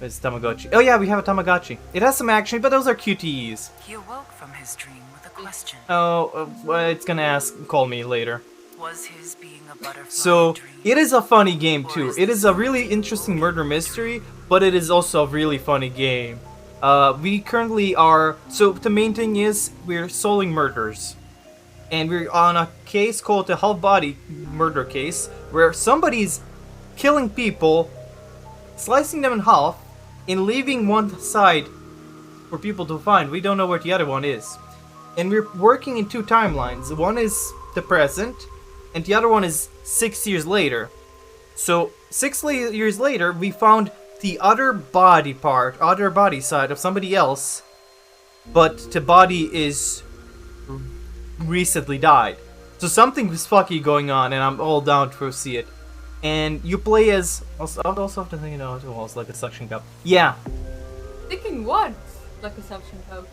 It's Tamagotchi. Oh yeah, we have a Tamagotchi. It has some action, but those are QTEs. He awoke from his dream with a question. Oh, it's gonna call me later. Was his being a butterfly? So it is a funny game too. It is a really interesting murder mystery, but it is also a really funny game. We currently are. So the main thing is we're solving murders, and we're on a case called the half body murder case, where somebody's killing people, slicing them in half, and leaving one side for people to find. We don't know where the other one is, and we're working in two timelines. One is the present, and the other one is 6 years later. So 6 years later, we found the other body side of somebody else, but the body is recently died. So something was fucky going on, and I'm all down to see it. And you play as I would also have to think, you know, it was like a suction cup. Yeah. Thinking what? Like a suction cup.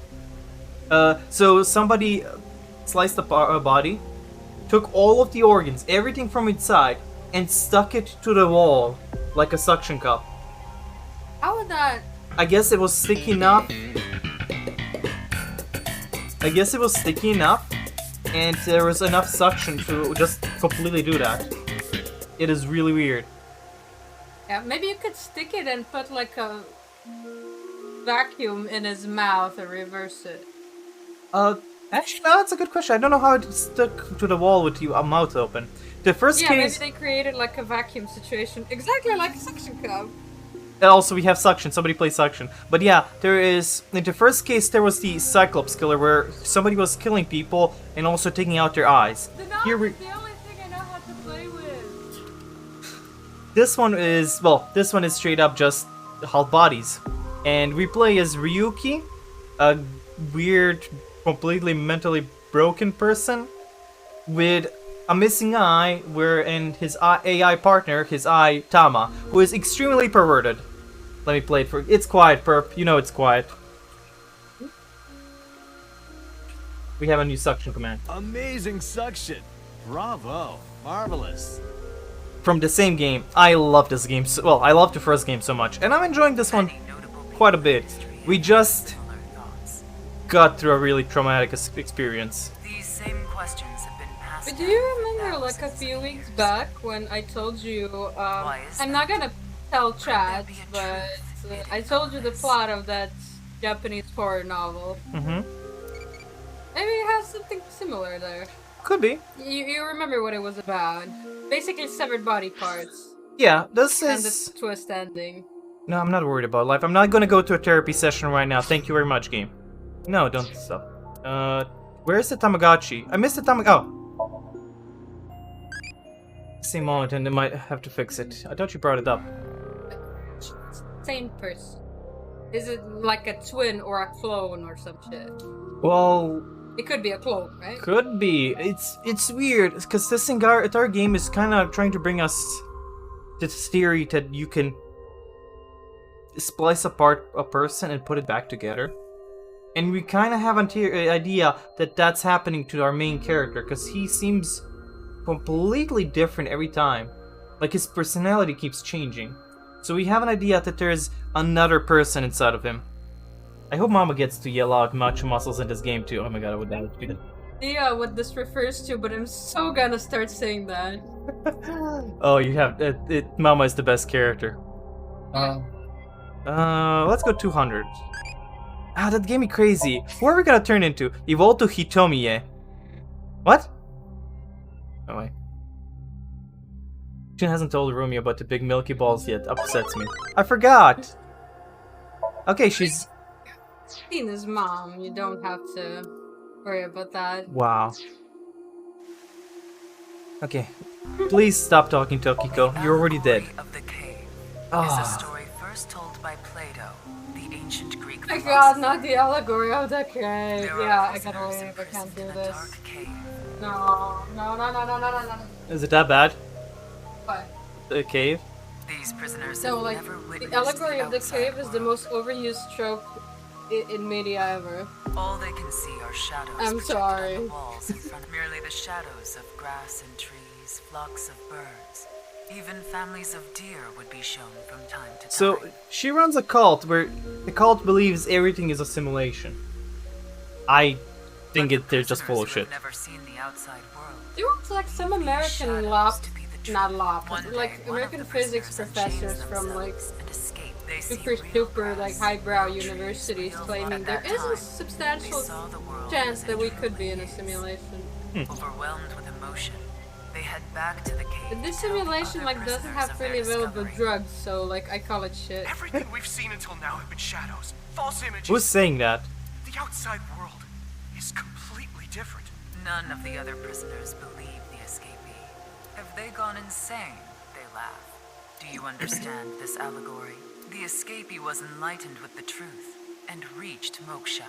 So somebody sliced the body, took all of the organs, everything from inside, and stuck it to the wall like a suction cup. How would that? I guess it was sticky enough. And there was enough suction to just completely do that. It is really weird. Yeah, maybe you could stick it and put like a vacuum in his mouth and reverse it. Actually, no, that's a good question. I don't know how it stuck to the wall with your mouth open. The first case. Maybe they created like a vacuum situation, exactly like a suction cup. Also, we have suction. Somebody plays suction. But yeah, there is. In the first case, there was the Cyclops killer, where somebody was killing people and also taking out their eyes. Here we. The only thing I know how to play with. This one is straight up just half bodies, and we play as Ryuki, a weird, completely mentally broken person with a missing eye, and his AI partner, his eye Tama, who is extremely perverted. Let me play it for. It's quiet, perp. You know it's quiet. We have a new suction command. Amazing suction. Bravo. Marvelous. From the same game. I love this game. Well, I love the first game so much, and I'm enjoying this one quite a bit. We just got through a really traumatic experience. These same questions have been passed. But do you remember like a few weeks back when I told you, I'm not gonna tell chat, but I told you the plot of that Japanese horror novel. Mm-hmm. Maybe it has something similar there. Could be. You remember what it was about. Basically severed body parts. Yeah, this and is... the twist ending. No, I'm not worried about life. I'm not gonna go to a therapy session right now. Thank you very much, game. No, don't stop. Where's the Tamagotchi? I missed the Oh! Same moment, and I might have to fix it. I thought you brought it up. Same person. Is it like a twin or a clone or some shit? Well... It could be a clone, right? Could be. It's weird, because this entire game is kind of trying to bring us to this theory that you can splice apart a person and put it back together. And we kind of have an idea that that's happening to our main character, because he seems completely different every time. Like his personality keeps changing. So we have an idea that there's another person inside of him. I hope Mama gets to yell out macho muscles in this game too. Oh my god, I would that be Yeah, what this refers to, but I'm so gonna start saying that. Oh, you have Mama is the best character. Let's go 200. Ah, that gave me crazy. Who are we gonna turn into? Evolve to Hitomiye. What? Oh wait. She hasn't told Romeo about the big milky balls yet. Upsets me. I forgot. Okay, she's. Seen his mom. You don't have to worry about that. Wow. Okay. Please stop talking, Tokiko. You're already dead. Of the cave is Ah. a story first told by Plato, the ancient Greek Oh my philosopher. god, not the allegory of the cave. There Yeah, are I gotta prisoners leave. I can't do imprisoned in a this. dark cave. No. Is it that bad? What? The cave? These prisoners So, have like, never the witnessed allegory of the outside cave is the most overused trope in media ever. All they can see are shadows I'm projected sorry. on the walls in front of merely the shadows of grass and trees, flocks of birds. Even families of deer would be shown from time to time. So she runs a cult where the cult believes everything is a simulation. I think they're just full of shit. Never seen the outside world. There was like some American American physics professors from like super like highbrow universities claiming there is a substantial chance that we could be in a simulation. Overwhelmed with emotion, they head back to the cave. But this simulation like doesn't have freely available drugs, so like I call it shit. Everything we've seen until now have been shadows, false images. Who's saying that? The outside world is completely different. None of the other prisoners believe the escapee. Have they gone insane? They laugh. Do you understand this allegory? The escapee was enlightened with the truth and reached moksha.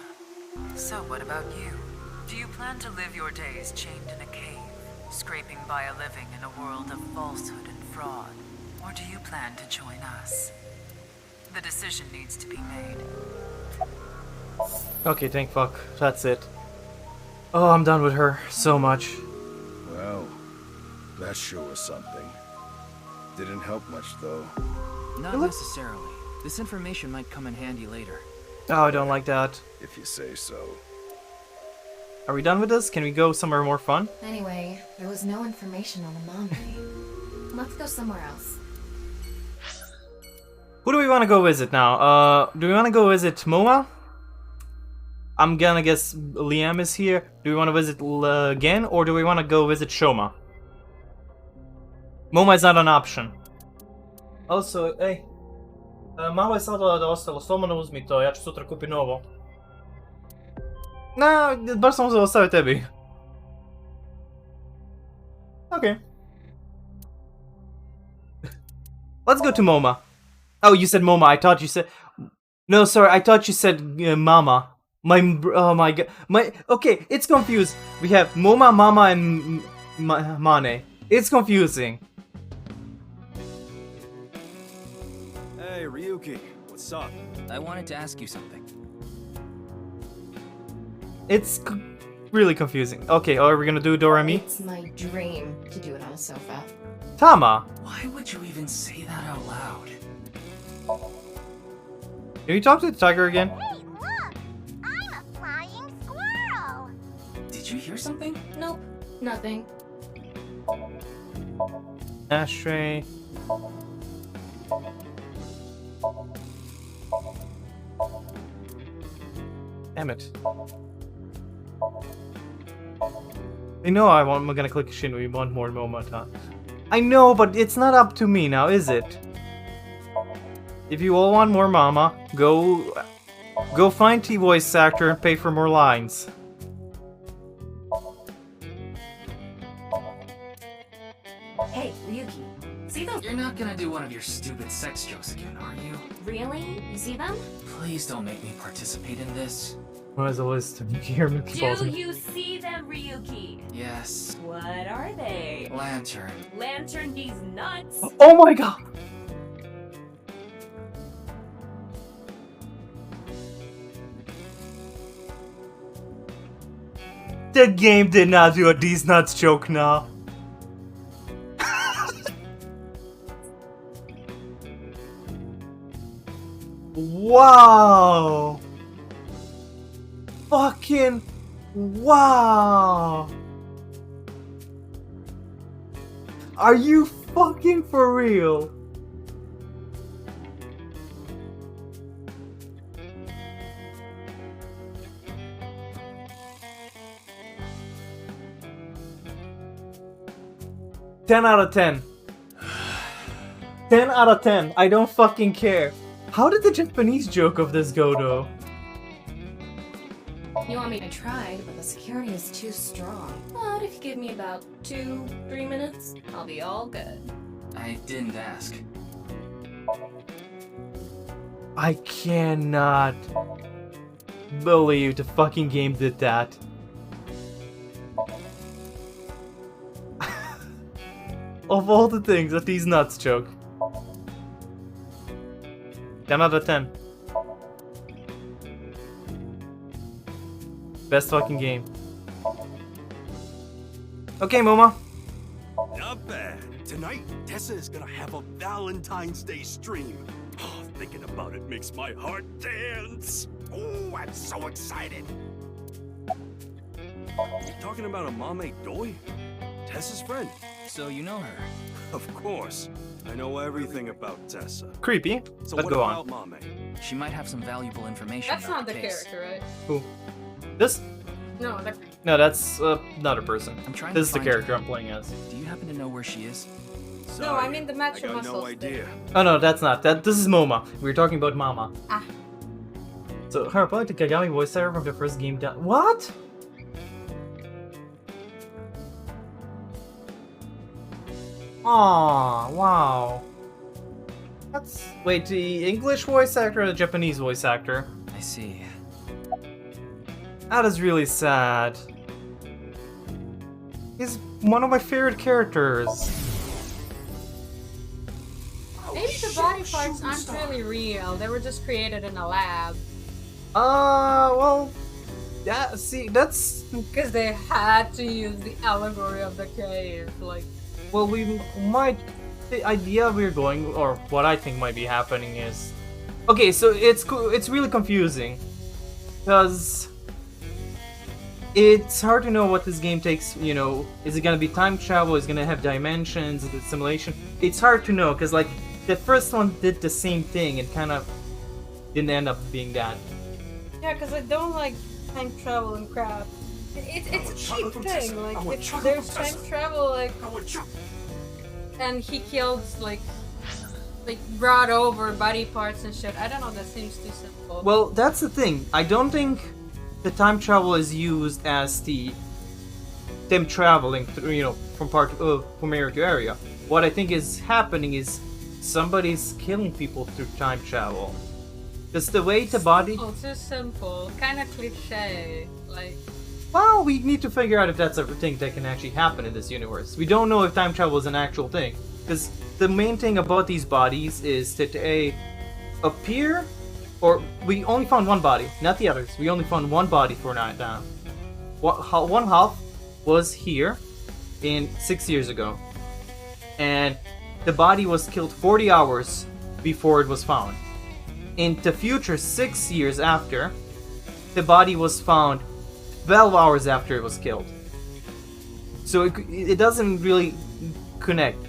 So what about you? Do you plan to live your days chained in a cave, scraping by a living in a world of falsehood and fraud? Or do you plan to join us? The decision needs to be made. Okay, thank fuck. That's it. Oh, I'm done with her. So much. Well, that sure was something. Didn't help much, though. Not necessarily. This information might come in handy later. Oh, I don't like that. If you say so. Are we done with this? Can we go somewhere more fun? Anyway, there was no information on the Mommy. Let's go somewhere else. Who do we want to go visit now? Do we want to go visit MoMA? I'm gonna guess Liam is here. Do we want to visit again, or do we want to go visit Shoma? MoMA is not an option. Also, ej, malo je sada ostalo, slobodno uzmi to, ja ću sutra kupiti novo. No, baš sam uzeo ostaviti tebi. Okay. Let's go to MoMA. Oh, you said MoMA. I thought you said... No, sorry. I thought you said Mama. Oh my god. Okay, it's confused. We have MoMA, Mama, and Mane. It's confusing. Hey, Ryuki. What's up? I wanted to ask you something. It's really confusing. Okay, are we gonna do Doremi? It's my dream to do it on a sofa. Tama! Why would you even say that out loud? Can you talk to the tiger again? Hey, look! I'm a flying squirrel! Did you hear something? Nope, nothing. Ashtray. Damn it. I know I'm gonna click Shinui one more moment. I know, but it's not up to me now, is it? If you all want more Mama, go find T-voice actor and pay for more lines. Hey, Ryuki. See those? You're not gonna do one of your stupid sex jokes again, are you? Really? You see them? Please don't make me participate in this. What is the list? You can hear me Do you see them, Ryuki? Yes. What are they? Lantern. Lantern these nuts? Oh my god! The game did not do a these nuts joke now. Wow! Fucking wow! Are you fucking for real? Ten out of 10. 10 out of 10. I don't fucking care. How did the Japanese joke of this go though? You want me to try, but the security is too strong. But if you give me about 2-3 minutes, I'll be all good. I didn't ask. I cannot believe the fucking game did that. Of all the things that these nuts joke. 10 out of 10. Best fucking game. Okay, Moma. Not bad. Tonight, Tessa is gonna have a Valentine's Day stream. Oh, thinking about it makes my heart dance. Oh, I'm so excited. You talking about a Mame Doi? Tessa's friend. So you know her? Of course. I know everything about Tessa. Creepy. So But what go about on. Mame? She might have some valuable information. That's about not the case. character, right? Who? This? No, No, that's another person. I'm trying This to is the find character her. I'm playing as. Do you happen to know where she is? No, I mean the match I your got muscles. no idea. Oh no, that's not. This is Moma. We were talking about Mama. Ah. So her applied to Kagami voice actor from the first game down. What? Aw, wow. That's wait, the English voice actor or the Japanese voice actor? I see. That is really sad. He's one of my favorite characters. Maybe the body parts aren't really real. They were just created in a lab. Well, yeah, see, that's... Because they had to use the allegory of the cave, like... Well, we might... The idea we're going, or what I think might be happening is... Okay, so it's really confusing. Because... It's hard to know what this game takes, you know, is it gonna be time travel, is it gonna have dimensions, is it simulation? It's hard to know, because, like, the first one did the same thing and kind of didn't end up being that. Yeah, because I don't like time travel and crap. It's a cheap thing, like, if there's time travel, like... And he killed, like, brought over body parts and shit. I don't know, that seems too simple. Well, that's the thing. I don't think the time travel is used as them traveling through, you know, from area to area. What I think is happening is somebody's killing people through time travel. Because the way the body... Oh, too simple. Kind of cliche. Like... Well, we need to figure out if that's a thing that can actually happen in this universe. We don't know if time travel is an actual thing. Because the main thing about these bodies is that they appear... Or, we only found one body, not the others. We only found one body for now. One half was here 6 years ago. And the body was killed 40 hours before it was found. In the future, 6 years after, the body was found 12 hours after it was killed. So it doesn't really connect.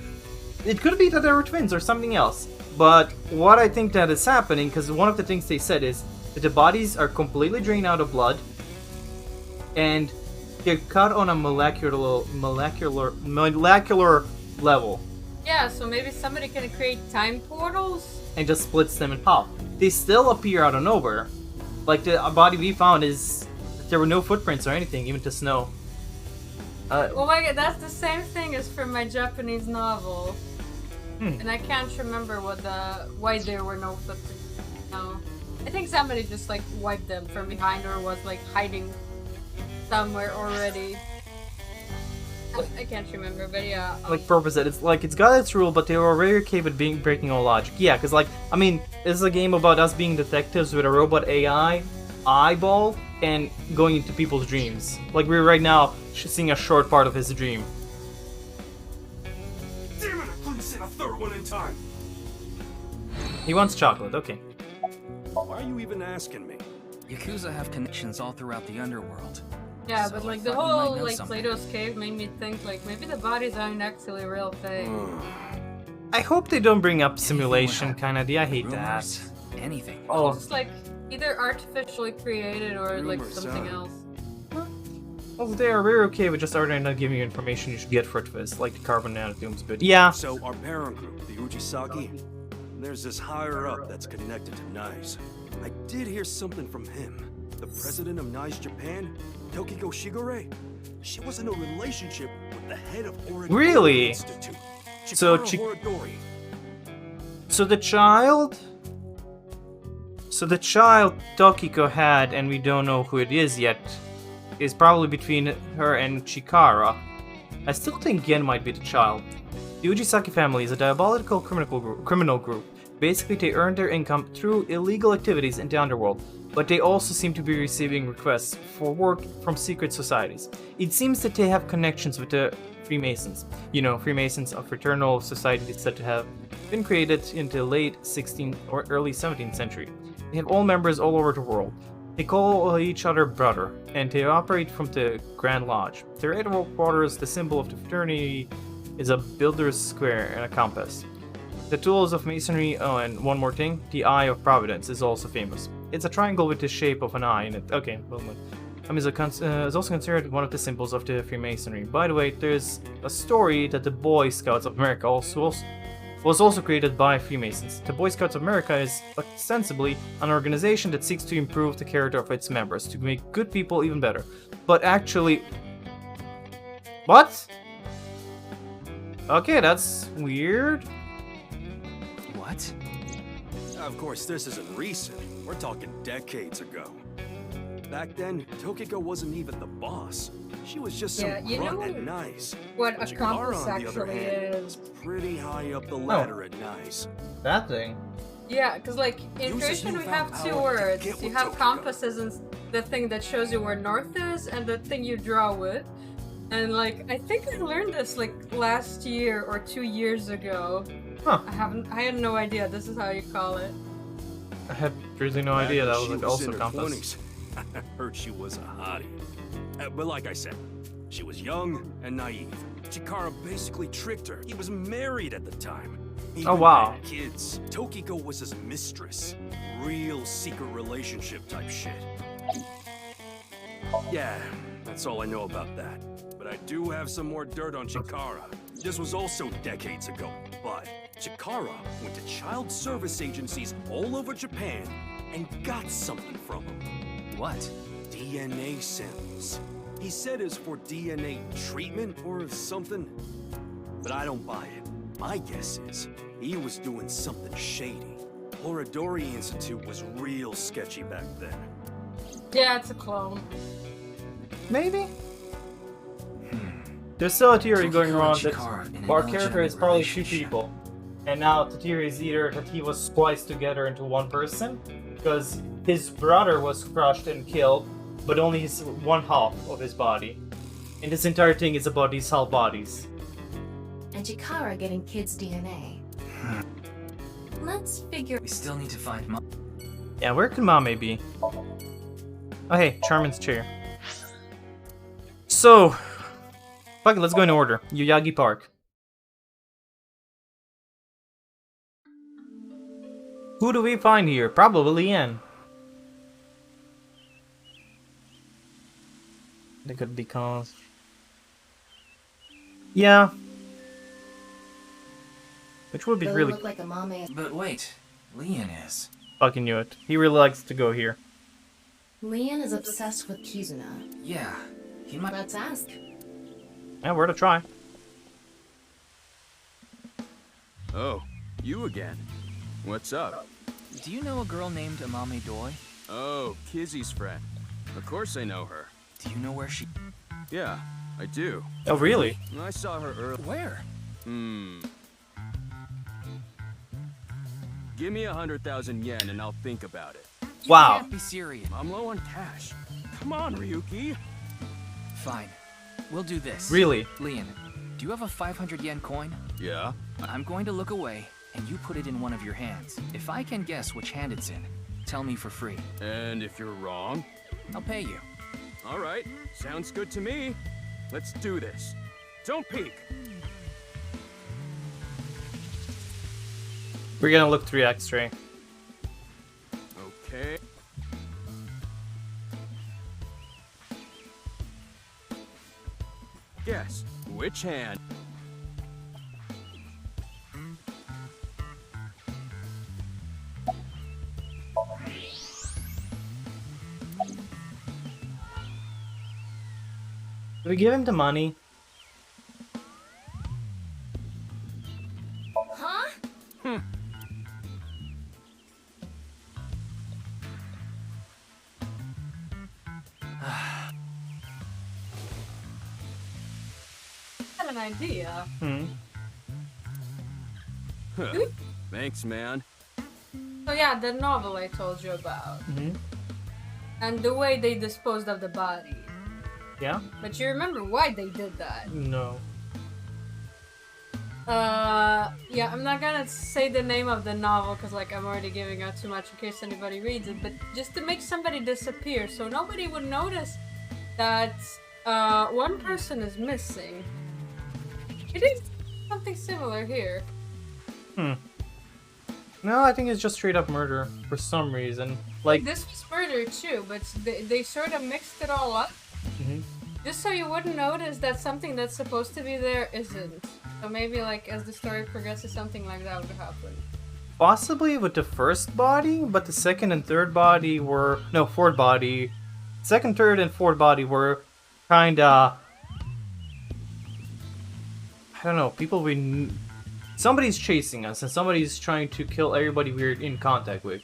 It could be that they were twins or something else. But what I think that is happening, because one of the things they said is that the bodies are completely drained out of blood, and they're cut on a molecular level, Yeah, so maybe somebody can create time portals? and just splits them in half. They still appear out of nowhere. Like the body we found there were no footprints or anything, even to snow. Oh my god, that's the same thing as from my Japanese novel. And I can't remember why there were no footprints. No. I think somebody just like wiped them from behind or was like hiding somewhere already. I can't remember, but yeah. Like Purpose said, it's got its rule, but they were very okay with breaking all logic. Yeah, because like, I mean, this is a game about us being detectives with a robot AI eyeball and going into people's dreams. Like we're right now seeing a short part of his dream. Damn it, I couldn't send a third one in time. He wants chocolate, okay. Why are you even asking me? Yakuza have connections all throughout the underworld. Yeah, So but I like the thought you might whole know like something. Plato's cave made me think like maybe the bodies aren't actually a real thing. I hope they don't bring up simulation kind of. I hate that. Anything. Oh, Just like either artificially created or like Rumors, something huh? else. well, they are very okay with just already not giving you information you should get for this, like the carbon nanotubes. But yeah, So our parent group, the Ujisaki, there's this higher up that's connected to Nice. I did hear something from him. The president of Nice Japan, Tokiko Shigure. She was in a relationship with the head of Oridori Really? Institute. So Chikara Horidori. So the child Tokiko had, and we don't know who it is yet, is probably between her and Chikara. I still think Gen might be the child. The Ujisaki family is a diabolical criminal group Basically, they earn their income through illegal activities in the underworld, but they also seem to be receiving requests for work from secret societies. It seems that they have connections with the Freemasons. You know, Freemasons are fraternal societies that have been created in the late 16th or early 17th century. They have all members all over the world. They call each other brother, and they operate from the Grand Lodge. Their headquarters, the symbol of the fraternity, is a builder's square and a compass. The tools of masonry, oh, and one more thing, the Eye of Providence is also famous. It's a triangle with the shape of an eye in it. Okay, well, is also considered one of the symbols of the Freemasonry. By the way, there's a story that the Boy Scouts of America was also created by Freemasons. The Boy Scouts of America is ostensibly an organization that seeks to improve the character of its members, to make good people even better. But actually... What? Okay, that's weird. What? Of course, this isn't recent. We're talking decades ago. Back then, Tokiko wasn't even the boss. She was just some grunt at Nice. What a Chikara, compass on the other actually hand, is. pretty high up the ladder at Nice. That thing? Yeah, because like in Use his Christian we newfound have two power to words. get You with have Tokiko. compasses and the thing that shows you where north is and the thing you draw with. And like I think I learned this like last year or 2 years ago. Huh. I had no idea this is how you call it. I had really no idea that was She like was also in her compass. 20s. I heard she was a hottie. But like I said, she was young and naive. Chikara basically tricked her. He was married at the time. He Oh, even wow. had kids. Tokiko was his mistress. Real secret relationship type shit. Yeah, that's all I know about that. But I do have some more dirt on Chikara. This was also decades ago, but Chikara went to child service agencies all over Japan and got something from them. What? DNA samples. He said it's for DNA treatment or something, but I don't buy it. My guess is he was doing something shady. Horadori Institute was real sketchy back then. Yeah, it's a clone. Maybe? There's still a theory going Tokiko around and that Chikara in an our character illegitimate is probably two relationship. people. And now the theory is either that he was spliced together into one person, because his brother was crushed and killed, but only his one half of his body. And this entire thing is about these half bodies. And Chikara getting kids' DNA. Let's figure. We still need to find Mom. Yeah, where could Mame be? Oh hey, Charmin's chair. So, fuck it, let's go in order. Yuyagi Park. Who do we find here? Probably Ian. They could be cause. Yeah. Which would be Doesn't really look like a mame. But wait, Leon is. fucking knew it. He really likes to go here. Leon is obsessed with Kizuna. Yeah, he might. Let's ask. Yeah, we're to try. Oh, you again. What's up? Do you know a girl named Amame Doi? Oh, Kizzy's friend. Of course I know her. Do you know where she... Yeah, I do. Oh, really? I saw her earlier. Where? Give me 100,000 yen and I'll think about it. You Wow. can't be serious. I'm low on cash. Come on, Ryuki. Fine. We'll do this. Really? Leon, do you have a 500 yen coin? Yeah? I'm going to look away, and you put it in one of your hands. If I can guess which hand it's in, tell me for free. And if you're wrong? I'll pay you. All right, sounds good to me. Let's do this. Don't peek. We're gonna look 3 X-ray. Okay. Guess which hand? Do we give him the money? Huh? I have an idea. Hmm. Huh. Thanks, man. So yeah, the novel I told you about. Mm-hmm. And the way they disposed of the body. Yeah? But you remember why they did that? No. Yeah, I'm not gonna say the name of the novel because, like, I'm already giving out too much in case anybody reads it, but just to make somebody disappear so nobody would notice that, one person is missing. It is something similar here. No, I think it's just straight up murder for some reason. Like, This was murder too, but they sort of mixed it all up. Mhm. Just so you wouldn't notice that something that's supposed to be there isn't. So maybe, like, as the story progresses, something like that would happen. possibly with the first body, but the second and third body were... No, fourth body. Second, third, and fourth body were kinda... I don't know, people we... Somebody's chasing us, and somebody's trying to kill everybody we're in contact with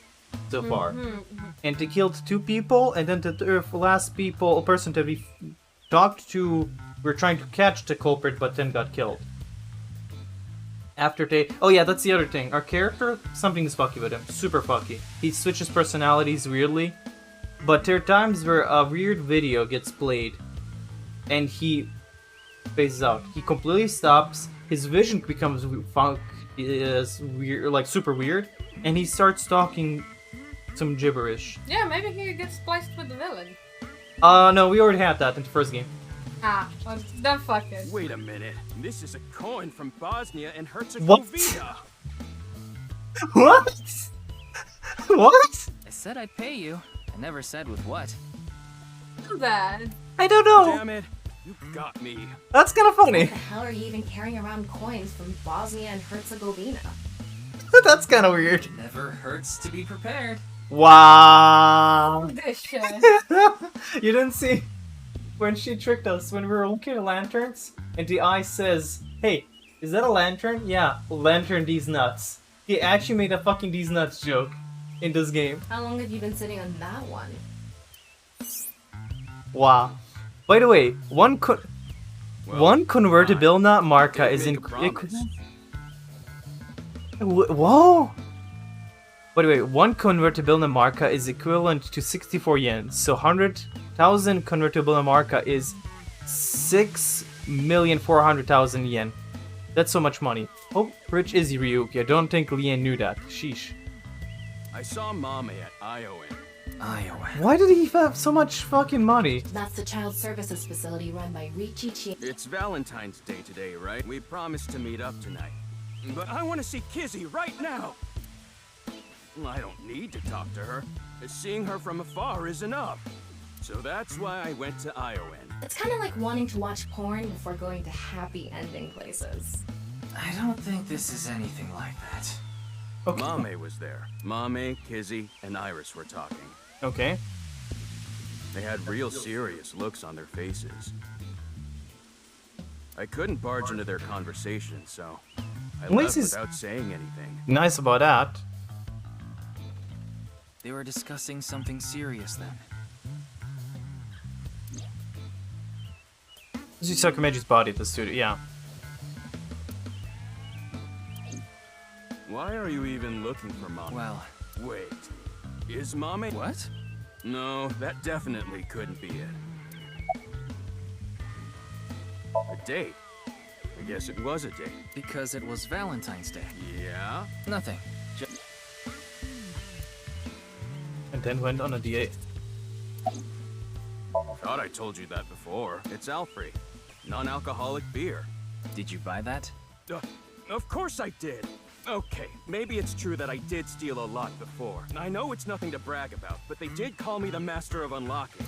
so far. And they killed 2 people, and then the last person that we talked to, we're trying to catch the culprit, but then got killed. After they... Oh yeah, that's the other thing. Our character, something is fucky with him. Super fucky. He switches personalities weirdly. But there are times where a weird video gets played, and he phases out. He completely stops. His vision becomes weird, like super weird, and he starts talking some gibberish. Yeah, maybe he gets spliced with the villain. No, we already had that in the first game. Ah, well, then fuck it. Wait a minute. This is a coin from Bosnia and Herzegovina. What? What? I said I'd pay you. I never said with what. Too bad. I don't know. Damn it. You got me. That's kind of funny. What the hell are you even carrying around coins from Bosnia and Herzegovina? That's kind of weird. Never hurts to be prepared. Wow. This shit. You didn't see when she tricked us when we were looking at lanterns, and the eye says, "Hey, is that a lantern? Yeah, lantern these nuts." He actually made a fucking these nuts joke in this game. How long have you been sitting on that one? Wow. By the way, one convertible nut marca is in. Whoa! By the way, one convertible marca is equivalent to 64 yen. So 100,000 convertible marca is 6,400,000 yen. That's so much money. Oh, rich is Ryuki. I don't think Lien knew that. Sheesh. I saw Mame at Iowa. Why did he have so much fucking money? That's the child services facility run by Richichi. It's Valentine's Day today, right? We promised to meet up tonight. But I want to see Kizzy right now. I don't need to talk to her. Seeing her from afar is enough. So that's why I went to Iowa. It's kind of like wanting to watch porn before going to happy ending places. I don't think this is anything like that. Okay. Mame was there. Mame, Kizzy, and Iris were talking. Okay. They had real serious looks on their faces. I couldn't barge into their conversation, so I left without saying anything. Nice about that. They were discussing something serious then. This is Sakumeji's body at the studio, yeah. Why are you even looking for Mame? Well... Wait. Is Mame... What? No, that definitely couldn't be it. A date? I guess it was a date. Because it was Valentine's Day. Yeah? Nothing. And then went on a date. Thought I told you that before. It's Alfrey. Non-alcoholic beer. Did you buy that? Of course I did. Okay, maybe it's true that I did steal a lot before. I know it's nothing to brag about, but they did call me the master of unlocking.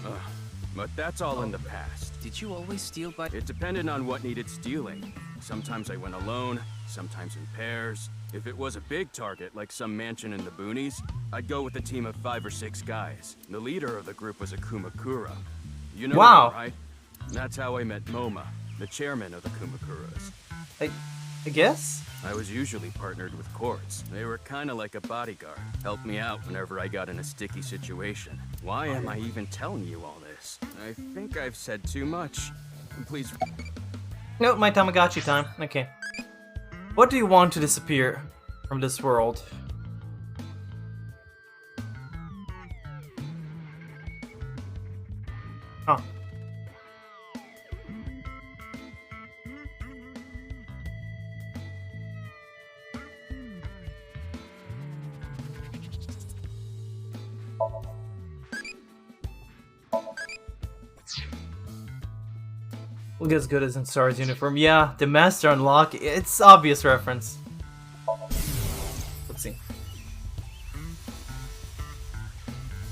But that's all in the past. Did you always steal by... It depended on what needed stealing. Sometimes I went alone, sometimes in pairs. If it was a big target, like some mansion in the boonies, I'd go with a team of 5 or 6 guys. The leader of the group was a Kumakura. You know wow. her, right? That's how I met Moma, the chairman of the Kumakuras. I guess? I was usually partnered with Quartz. They were kind of like a bodyguard. Helped me out whenever I got in a sticky situation. Why am I even telling you all this? I think I've said too much. Please... No, my Tamagotchi time. Okay. What do you want to disappear from this world? Look as good as in Star's uniform. Yeah, the Master Unlock. It's obvious reference. Let's see.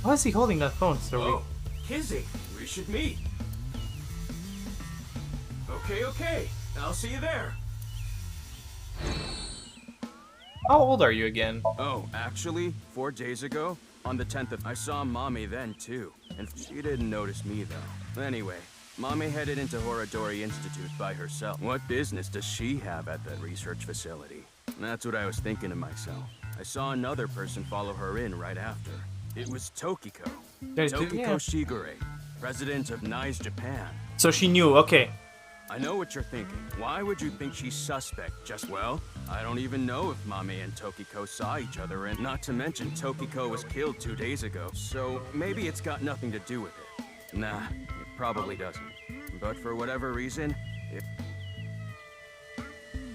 Why is he holding that phone so weak? Oh, Kizzy, we should meet. Okay. I'll see you there. How old are you again? Oh, actually, 4 days ago, on the 10th I saw Mommy then too, and she didn't notice me though. Anyway, Mommy headed into Horadori Institute by herself. What business does she have at that research facility? That's what I was thinking to myself. I saw another person follow her in right after. It was Tokiko. Tokiko Shigure, president of Nice, Japan. So she knew, okay. I know what you're thinking. Why would you think she's suspect? Just, well, I don't even know if Mame and Tokiko saw each other, and not to mention Tokiko was killed 2 days ago, so maybe it's got nothing to do with it. Nah, it probably doesn't. But for whatever reason, it...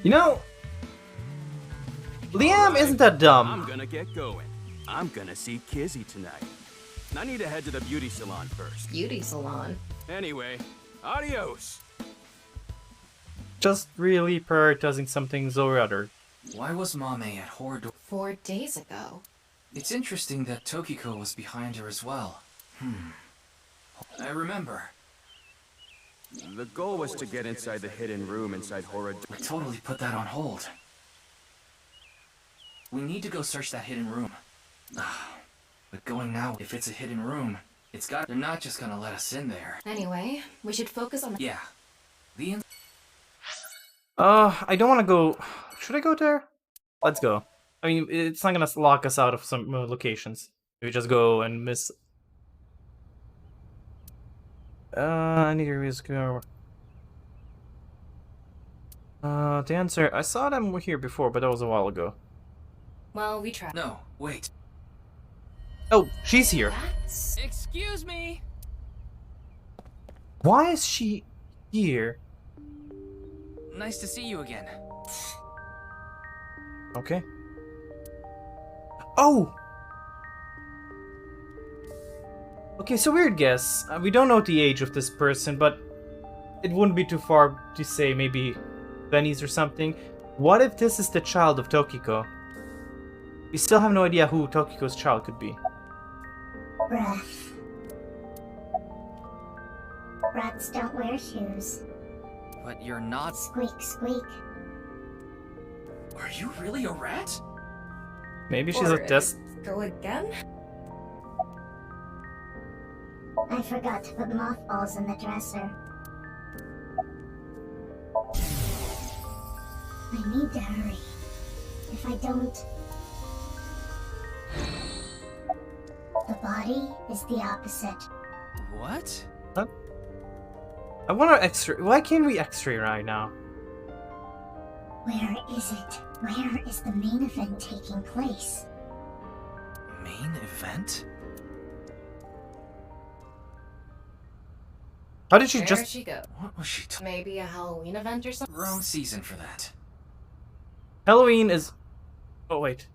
You know, Liam isn't that dumb. I'm gonna get going. I'm gonna see Kizzy tonight. I need to head to the beauty salon first. Beauty salon? Anyway, adios! Just really prioritizing some things or other. Why was Mame at Horadori? 4 days ago. It's interesting that Tokiko was behind her as well. I remember. The goal was to get inside the hidden room inside Horadori. We totally put that on hold. We need to go search that hidden room. But going now, if it's a hidden room, they're not just gonna let us in there. Anyway, we should focus on... Yeah. I don't want to go... Should I go there? Let's go. I mean, it's not gonna lock us out of some locations. We just go and miss... I need to risk... the answer... I saw them here before, but that was a while ago. Well, we tried. No, wait. Oh, she's here. Excuse me. Why is she here? Nice to see you again. Okay. Oh! Okay, so weird guess. We don't know the age of this person, but it wouldn't be too far to say maybe 20s or something. What if this is the child of Tokiko? We still have no idea who Tokiko's child could be. Breath. Rats don't wear shoes. But you're not... Squeak, squeak. Are you really a rat? Maybe she's a test... Go again? I forgot to put mothballs in the dresser. I need to hurry. If I don't... The body is the opposite. What? Huh? I want to X-ray. Why can't we X-ray right now? Where is it? Where is the main event taking place? Main event? How did she Where'd just... she go? What was she Maybe a Halloween event or something? Wrong season for that. Halloween is... Oh, wait.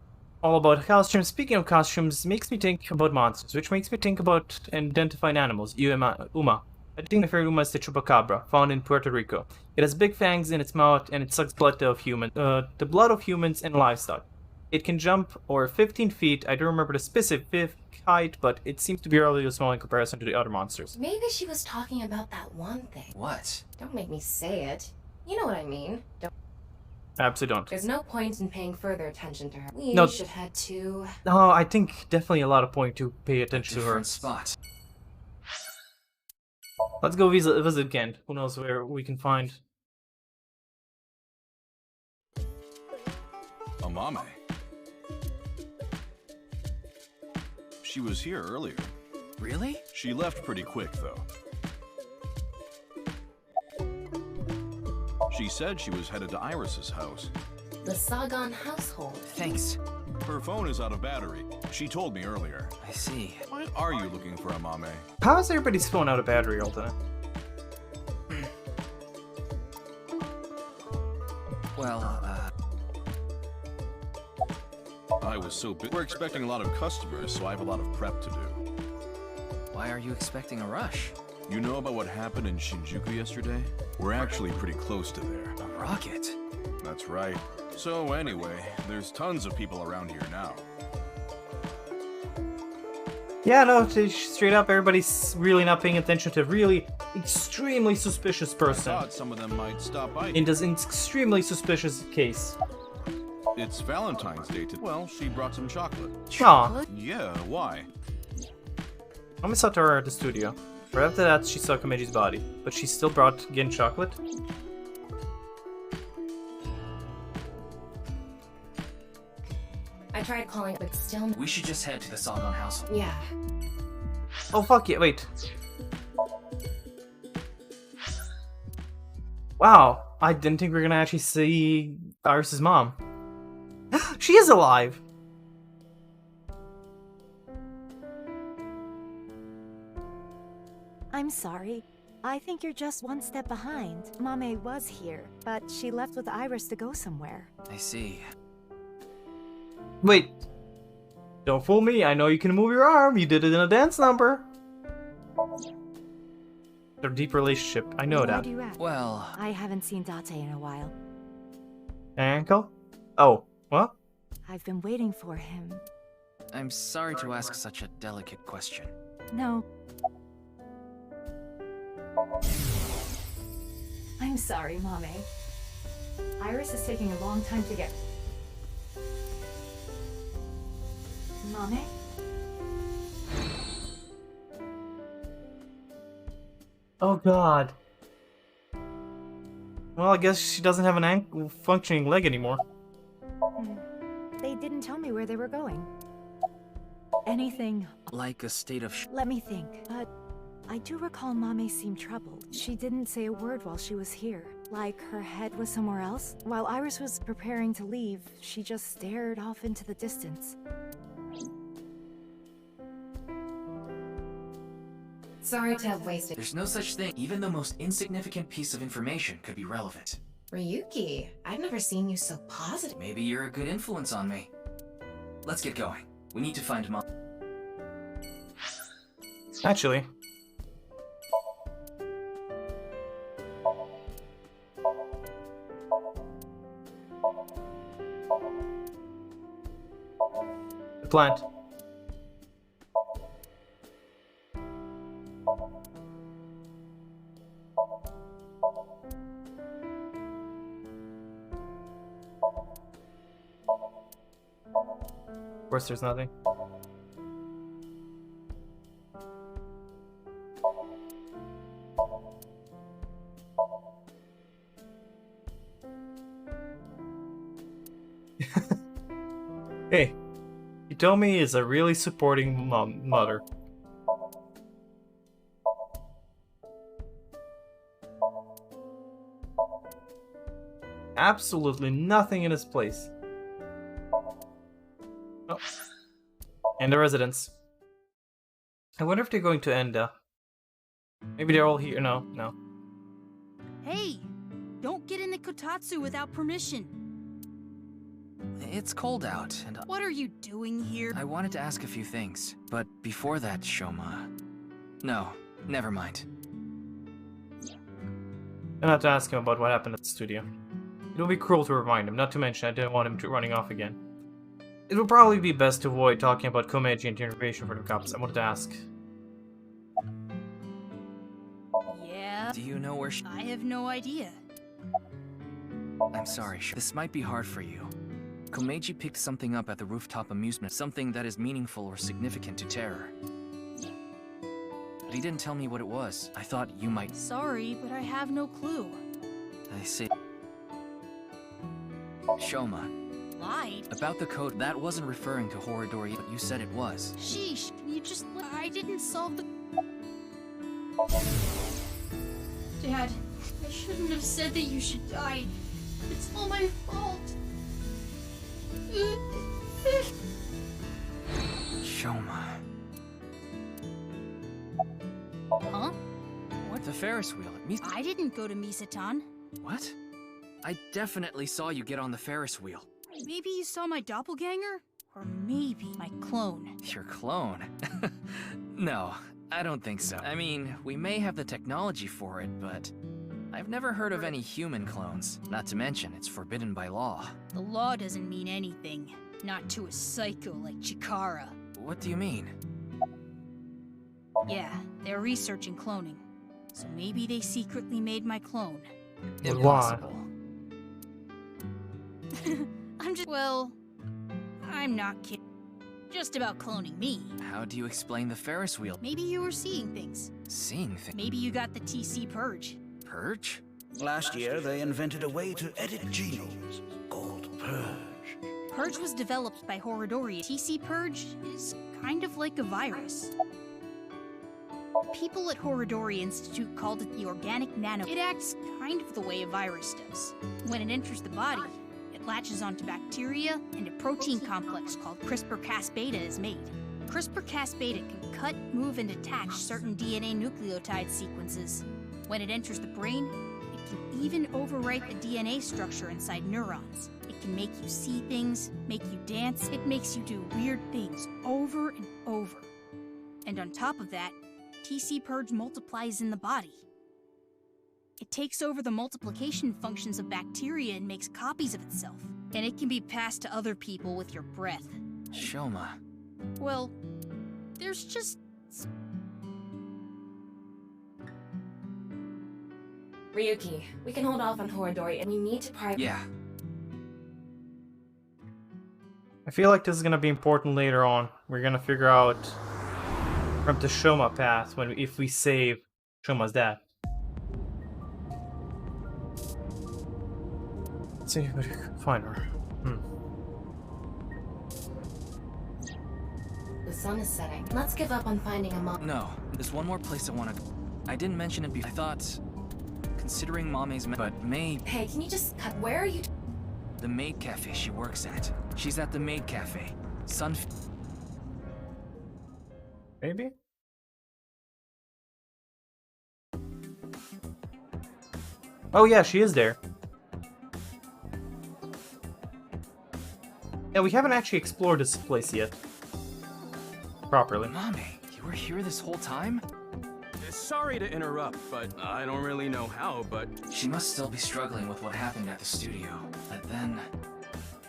All about costumes. Speaking of costumes, makes me think about monsters, which makes me think about identifying animals. Uma. I think my favorite Uma is the chupacabra, found in Puerto Rico. It has big fangs in its mouth, and it sucks blood of the blood of humans and livestock. It can jump over 15 feet. I don't remember the specific height, but it seems to be relatively small in comparison to the other monsters. Maybe she was talking about that one thing. What? Don't make me say it. You know what I mean. Don't. Absolutely don't. There's no point in paying further attention to her. We No. should head to... No, I think definitely a lot of point to pay attention to her. Different spot. Let's go visit Kent. Who knows where we can find... Amame. She was here earlier. Really? She left pretty quick, though. She said she was headed to Iris's house. The Sagan household. Thanks. Her phone is out of battery. She told me earlier. I see. Why are you looking for Amame? How is everybody's phone out of battery all the time? Well, I was so busy. We're expecting a lot of customers, so I have a lot of prep to do. why are you expecting a rush? You know about what happened in Shinjuku yesterday? We're actually pretty close to there. A rocket? That's right. So anyway, there's tons of people around here now. Yeah, no, straight up, everybody's really not paying attention to a really extremely suspicious I person. thought some of them might stop by. In this extremely suspicious case. It's Valentine's Day today. Well, she brought some chocolate. Chocolate? Yeah, why? I saw her at the studio. Right after that, she saw Komeji's body, but she still brought Gin chocolate. I tried calling, but still. We should just head to the Sawgon house. Yeah. Oh fuck yeah! Wait. Wow, I didn't think we were gonna actually see Iris's mom. She is alive. I'm sorry. I think you're just one step behind. Mame was here, but she left with Iris to go somewhere. I see. Wait. Don't fool me. I know you can move your arm. You did it in a dance number. Their deep relationship. I know Why that. do you ask? Well, I haven't seen Date in a while. Ankle? Oh, what? I've been waiting for him. I'm sorry to ask such a delicate question. No. I'm sorry, Mame. Iris is taking a long time to get... Mame? Oh god. Well, I guess she doesn't have an functioning leg anymore. They didn't tell me where they were going. Anything... Like a state of Let me think, but... I do recall Mame seemed troubled. She didn't say a word while she was here. Like her head was somewhere else. While Iris was preparing to leave, she just stared off into the distance. Sorry to have wasted. There's no such thing. Even the most insignificant piece of information could be relevant. Ryuki, I've never seen you so positive. Maybe you're a good influence on me. Let's get going. We need to find Mom. Actually. The plant. Of course, there's nothing. Hey, Hitomi is a really supporting mother. Absolutely nothing in his place. Oh. And the residents. I wonder if they're going to end maybe they're all here. No. Hey, don't get into Kotatsu without permission. It's cold out, and What are you doing here? I wanted to ask a few things, but before that, Shoma... No, never mind. I'll have to ask him about what happened at the studio. It would be cruel to remind him, not to mention I didn't want him running off again. It would probably be best to avoid talking about Komeji and the interrogation for the cops. I wanted to ask. Yeah. Do you know where I have no idea. I'm sorry, this might be hard for you. Komeji picked something up at the rooftop amusement, something that is meaningful or significant to Terror. But he didn't tell me what it was. I thought you might... Sorry, but I have no clue. I see. Shoma. Lied? About the code, that wasn't referring to Horodori, but you said it was. Sheesh, can you just... I didn't solve the... Dad, I shouldn't have said that you should die. It's all my fault. Shoma. Huh? What? The Ferris wheel at I didn't go to Misatan. What? I definitely saw you get on the Ferris wheel. Maybe you saw my doppelganger? Or maybe my clone. Your clone? No, I don't think so. I mean, we may have the technology for it, but I've never heard of any human clones. Not to mention, it's forbidden by law. The law doesn't mean anything. Not to a psycho like Chikara. What do you mean? Yeah, they're researching cloning. So maybe they secretly made my clone. Impossible. Well, I'm not kidding. Just about cloning me. How do you explain the Ferris wheel? Maybe you were seeing things. Seeing things? Maybe you got the TC Purge. Purge? Last year, they invented a way to edit genomes called Purge. Purge was developed by Horodori. TC Purge is kind of like a virus. People at Horodori Institute called it the organic nano. It acts kind of the way a virus does. When it enters the body, it latches onto bacteria, and a protein complex called CRISPR-Cas-beta is made. CRISPR-Cas-beta can cut, move, and attach certain DNA nucleotide sequences. When it enters the brain, it can even overwrite the DNA structure inside neurons. It can make you see things, make you dance. It makes you do weird things over and over. And on top of that, TC Purge multiplies in the body. It takes over the multiplication functions of bacteria and makes copies of itself. And it can be passed to other people with your breath. Shoma. Well, there's just... Ryuki, we can hold off on Horodori and we need to Yeah. I feel like this is gonna be important later on. We're gonna figure out from the Shoma path if we save Shoma's dad. Let's see if we can find her. The sun is setting. Let's give up on finding a mom. No, there's one more place I want to go. I didn't mention it before. I thought, considering Mame's but maid... Hey, can you just cut? Where are you? The maid cafe she works at. She's at the maid cafe. Sun... Maybe? Oh yeah, she is there. Yeah, we haven't actually explored this place yet. Properly. Mame, you were here this whole time? Sorry to interrupt, but I don't really know how, but... She must still be struggling with what happened at the studio. But then...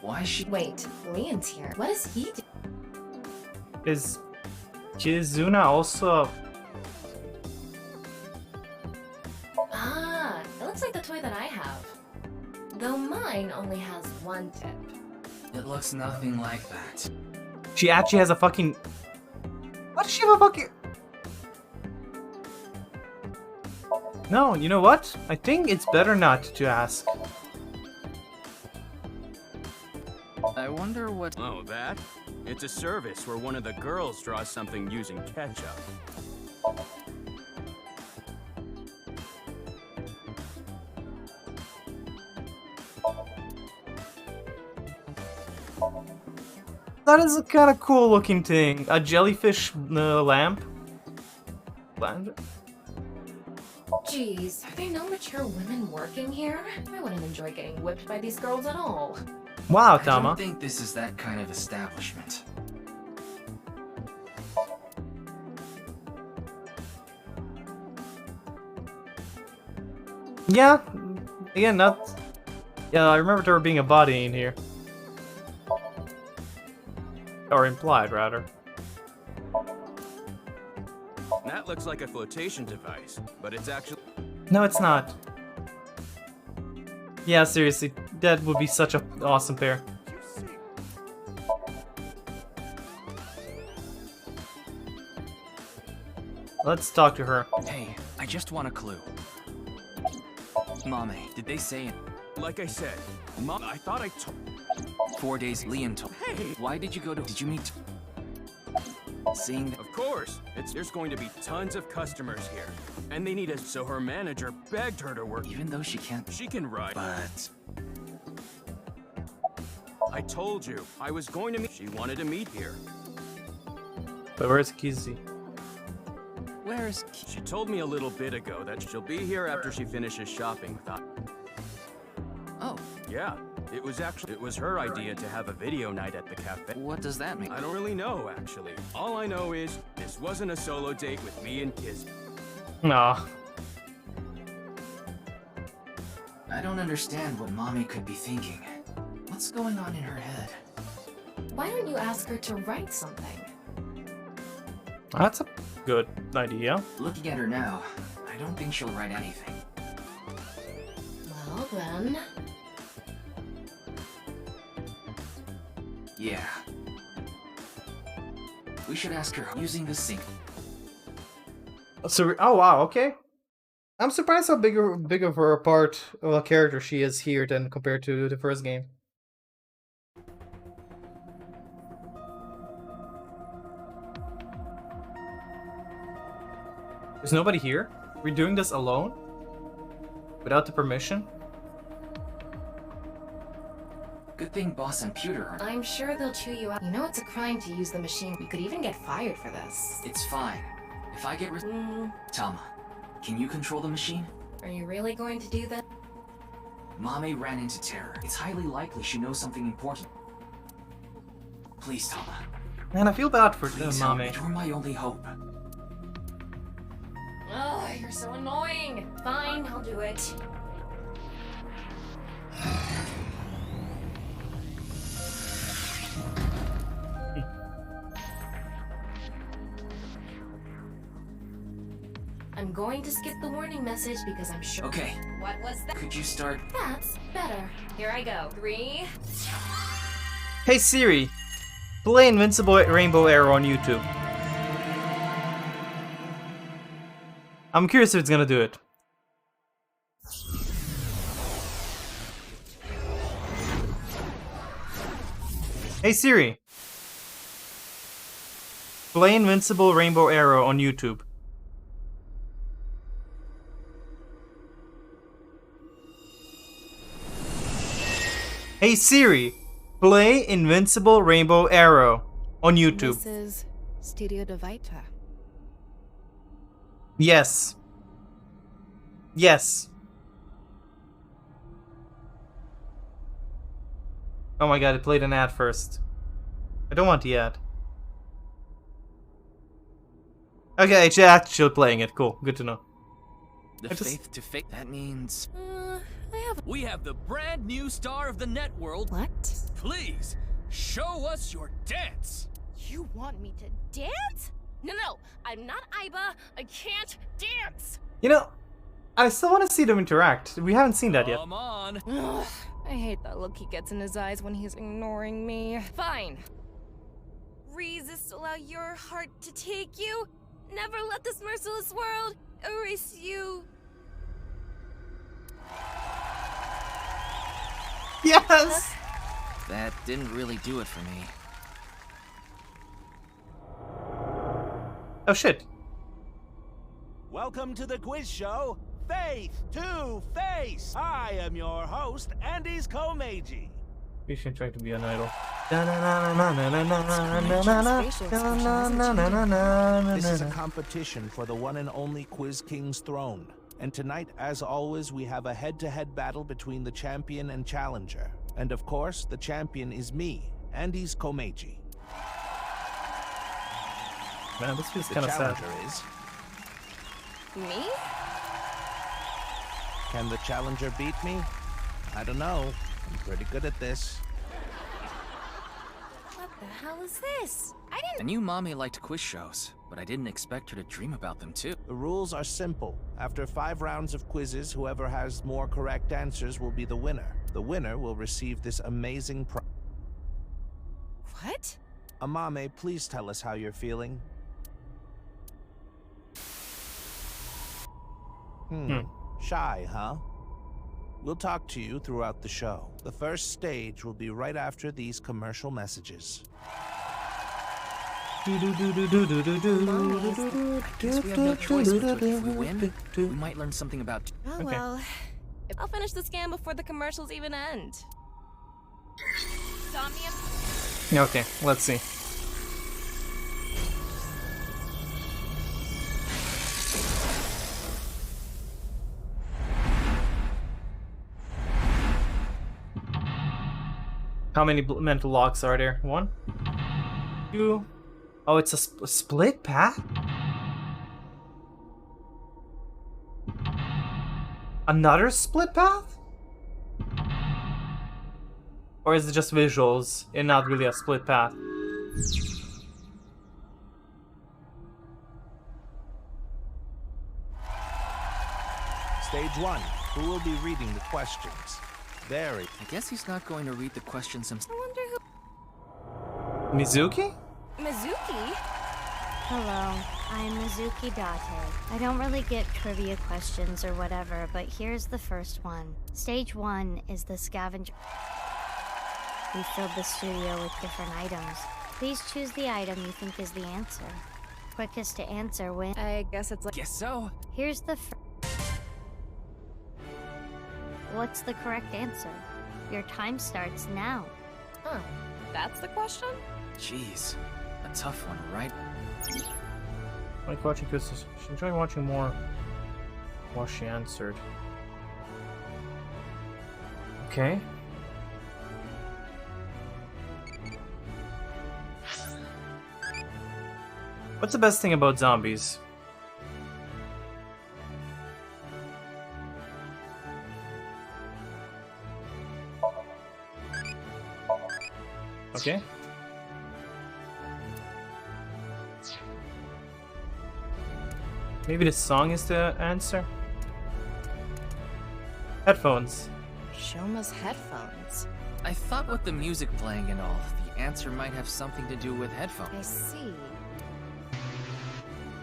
why is she... Wait, Leon's here. What does he do? Is Kizuna also... Ah, it looks like the toy that I have. Though mine only has one tip. It looks nothing like that. She actually has a fucking... Why does she have a fucking... No, you know what? I think it's better not to ask. I wonder what... Oh, that? It's a service where one of the girls draws something using ketchup. That is a kind of cool looking thing. A jellyfish lamp? Jeez, are there no mature women working here? I wouldn't enjoy getting whipped by these girls at all. Wow, I Tama. don't think this is that kind of establishment. Yeah, again, not... Yeah, I remember there being a body in here. Or implied, rather. That looks like a flotation device, but it's actually... No, it's not. Yeah, seriously, that would be such an awesome pair. Let's talk to her. Hey, I just want a clue. Mame, did they say it? Like I said, Mom, I thought I told... 4 days, Liam told... Hey! Why did you go to... Did you meet... Seeing... Of course! There's going to be tons of customers here. And they need us, so her manager begged her to work... Even though she can't... She can ride. But... I told you, I was going to meet... She wanted to meet here. But where's Kizzy? Where's... She told me a little bit ago that she'll be here after she finishes shopping with us. Oh. Yeah, It was her idea to have a video night at the cafe. What does that mean? I don't really know, actually. All I know is this wasn't a solo date with me and Kiz. Nah. I don't understand what Mommy could be thinking. What's going on in her head? Why don't you ask her to write something? That's a good idea. Looking at her now, I don't think she'll write anything. Well then... Yeah. We should ask her using the sink. So, oh wow, okay. I'm surprised how big of a part of a character she is here than compared to the first game. There's nobody here? We're doing this alone? Without the permission? Good thing Boss and Pewter are... I'm sure they'll chew you out. You know it's a crime to use the machine. You could even get fired for this. It's fine. If I get Tama, can you control the machine? Are you really going to do that? Mame ran into terror. It's highly likely she knows something important. Please, Tama. Man, I feel bad for Please, Mame. You're my only hope. Ugh, you're so annoying. Fine, I'll do it. I'm going to skip the warning message because I'm sure... Okay. What was that? Could you start? That's better. Here I go. 3. Hey Siri, play Invincible Rainbow Arrow on YouTube. I'm curious if it's gonna do it. Hey Siri, play Invincible Rainbow Arrow on YouTube. Hey Siri, play Invincible Rainbow Arrow on YouTube. This is Studio de Vita. Yes. Yes. Oh my god, it played an ad first. I don't want the ad. Okay, it's actually playing it. Cool, good to know. The faith to faith. That means... We have the brand new star of the networld. What? Please, show us your dance. You want me to dance? No, I'm not Aiba. I can't dance. You know, I still want to see them interact. We haven't seen that yet. Come on. Ugh, I hate that look he gets in his eyes when he's ignoring me. Fine. Resist, allow your heart to take you. Never let this merciless world erase you. Yes! That didn't really do it for me. Oh shit. Welcome to the quiz show, Faith to Face. I am your host, Andy's Komeiji. We should try to be an idol. This is a competition for the one and only Quiz King's throne. And tonight, as always, we have a head-to-head battle between the champion and challenger. And of course, the champion is me, Andy's Komeiji. Man, this feels The kind of sad. challenger is... Me? Can the challenger beat me? I don't know. I'm pretty good at this. What the hell is this? I knew Mommy liked quiz shows, but I didn't expect her to dream about them too. The rules are simple. After 5 rounds of quizzes, whoever has more correct answers will be the winner. The winner will receive this amazing prize. What? Amame, please tell us how you're feeling. Shy, huh? We'll talk to you throughout the show. The first stage will be right after these commercial messages. I guess we have no choice, but if we win, we might learn something about... Oh well. I'll finish the scam before the commercials even end. Somniums? Okay, let's see. How many mental locks are there? 1, 2. Oh, it's a split path? Another split path? Or is it just visuals and not really a split path? Stage 1. Who will be reading the questions? Very. I guess he's not going to read the questions himself. I wonder who. Mizuki? Mizuki? Hello, I'm Mizuki Date. I don't really get trivia questions or whatever, but here's the first one. Stage 1 is the scavenger. We filled the studio with different items. Please choose the item you think is the answer. Quickest to answer wins. I guess it's like. Guess so. Here's the What's the correct answer? Your time starts now. Huh. That's the question? Jeez. A tough one, right? Like watching this, she enjoyed watching more while she answered. Okay. What's the best thing about zombies? Okay. Maybe the song is the answer? Headphones. Shoma's headphones. I thought with the music playing and all, the answer might have something to do with headphones. I see.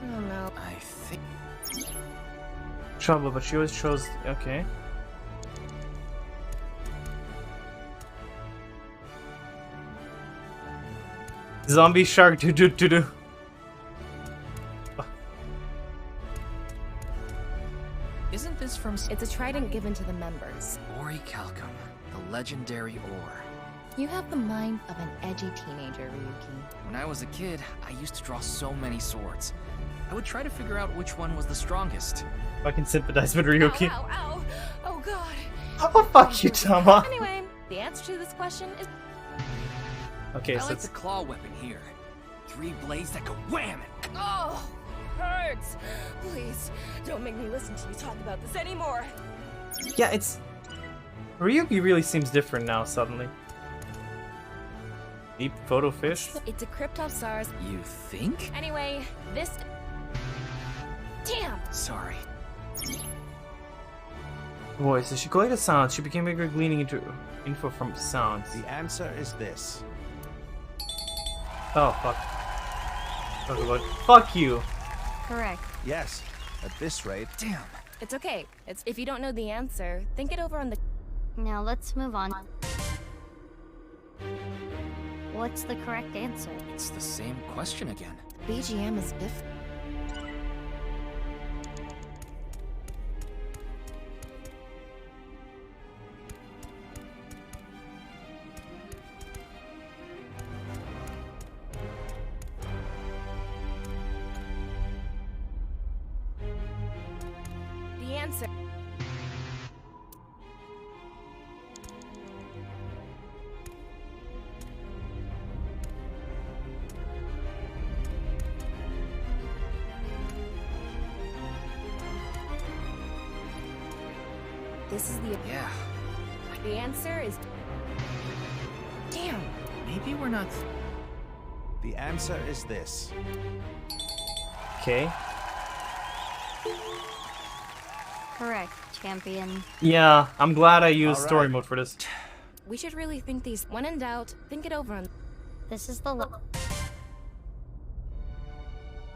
I don't know. I think... Trouble, but she always chose... Okay. Zombie shark do. Isn't this from... It's a trident given to the members. Orichalcum, the legendary ore. You have the mind of an edgy teenager, Ryuki. When I was a kid, I used to draw so many swords. I would try to figure out which one was the strongest. I can sympathize with Ryuki. Ow, ow, ow. Oh god. Oh, fuck you, Tama. Anyway, the answer to this question is... Okay, I so like it's... the claw weapon here. 3 blades that go wham! Oh, hurts. Please, don't make me listen to you talk about this anymore. Yeah, it's... Ryuki really seems different now, suddenly. Deep photo fish? It's a Cryptopsaurus. You think? Anyway, this... Damn! Sorry. Voice. As she collected sounds, she became bigger, gleaning into info from sounds. The answer is this. Oh, fuck. Talk about... Fuck you! Correct. Yes. At this rate... Damn. It's okay. It's if you don't know the answer, think it over on the... Now let's move on. What's the correct answer? It's the same question again. BGM is different. The answer. This is the... Yeah. The answer is... Damn. Maybe we're not... The answer is this. Okay. Correct, champion. Yeah, I'm glad I used story Alright. mode for this. We should really think these... When in doubt, think it over on... This is the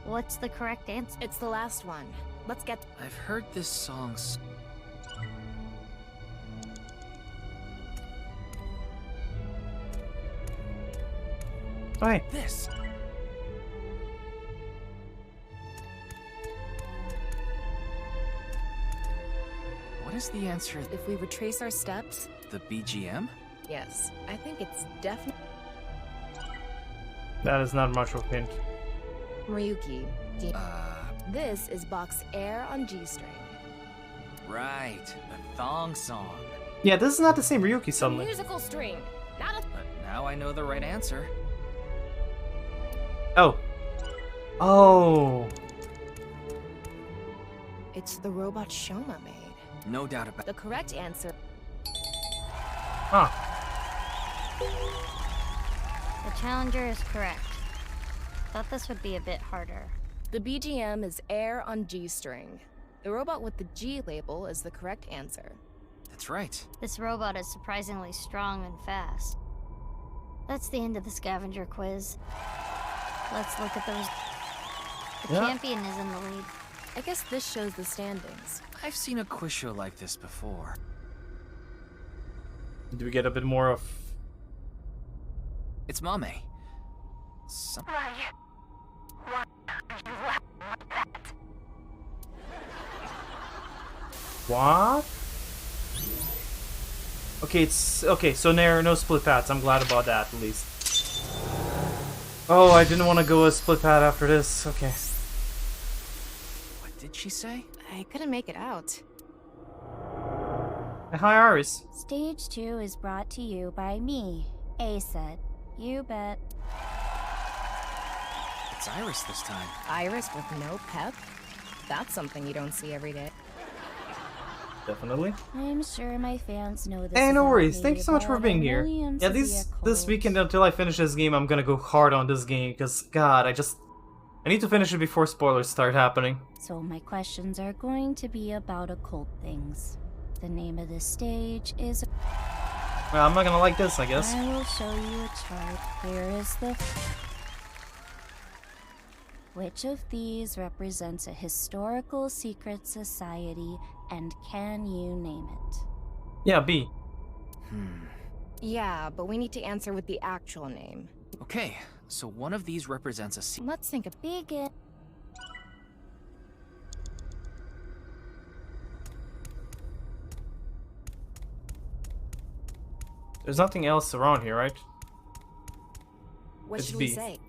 What's the correct answer? It's the last one. Let's get... I've heard this song... Alright. This. What is the answer? If we retrace our steps... The BGM? Yes, I think it's definitely... That is not much of a hint. Ryuki. This is box Air on G-string. Right. The thong song. Yeah, this is not the same Ryuki The suddenly. musical string, not a... Now I know the right answer. Oh. Oh. It's the robot Shoma made. No doubt about The correct answer. Huh. The challenger is correct. Thought this would be a bit harder. The BGM is Air on G-string. The robot with the G label is the correct answer. That's right. This robot is surprisingly strong and fast. That's the end of the scavenger quiz. Let's look at those. The champion is in the lead. I guess this shows the standings. I've seen a quiz show like this before. Do we get a bit more of... It's Mame. What? Okay, it's... Okay, so there are no split paths. I'm glad about that, at least. Oh, I didn't want to go a split path after this. Okay. What did she say? I couldn't make it out. Hi, Iris. Stage 2 is brought to you by me, A-Set. You bet. It's Iris this time. Iris with no pep? That's something you don't see every day. Definitely. I'm sure my fans know this. Hey, no about worries. me, Thank you so much but for being I'm here. really into Yeah, this vehicles. weekend until I finish this game, I'm gonna go hard on this game because God, I need to finish it before spoilers start happening. So my questions are going to be about occult things. The name of the stage is... Well, I'm not gonna like this, I guess. I will show you a chart. Here is the... Which of these represents a historical secret society, and can you name it? Yeah, B. Yeah, but we need to answer with the actual name. Okay, so one of these represents a Let's think of... Begin. There's nothing else around here, right? What It's should B. we say?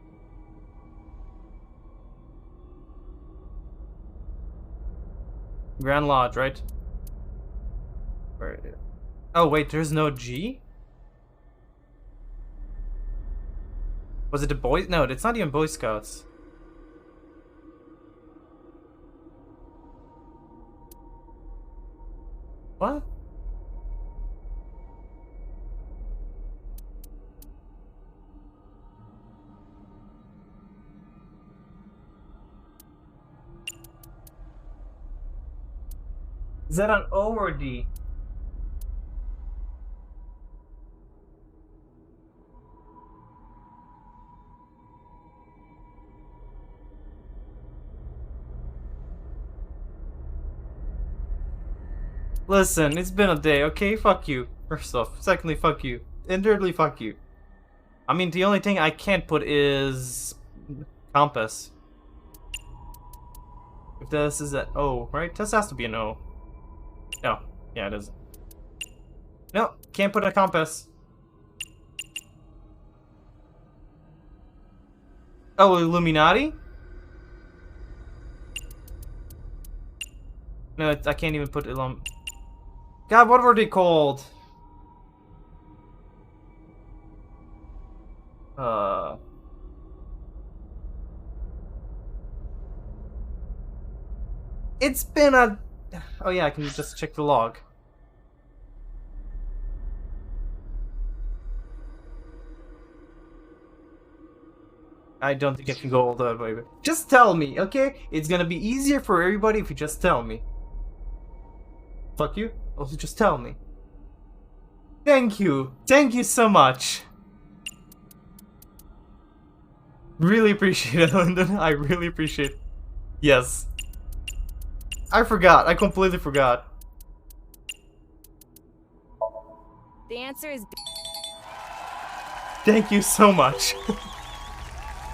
Grand Lodge, right? Where? Oh wait, there's no G? Was it the boys? No, it's not even Boy Scouts. What? Is that an O or D? Listen, it's been a day, okay? Fuck you. First off. Secondly, fuck you. And thirdly, fuck you. I mean, the only thing I can't put is... compass. If this is an O, right? This has to be an O. No. Yeah, it is. No, can't put a compass. Oh, Illuminati? No, I can't even put God, what were they called? It's been a... Oh yeah, I can just check the log. I don't think I can go all the way. Just tell me, okay? It's gonna be easier for everybody if you just tell me. Fuck you. Also, just tell me. Thank you. Thank you so much. Really appreciate it, Lyndon. I really appreciate it. Yes. I forgot. I completely forgot. The answer is B. Thank you so much.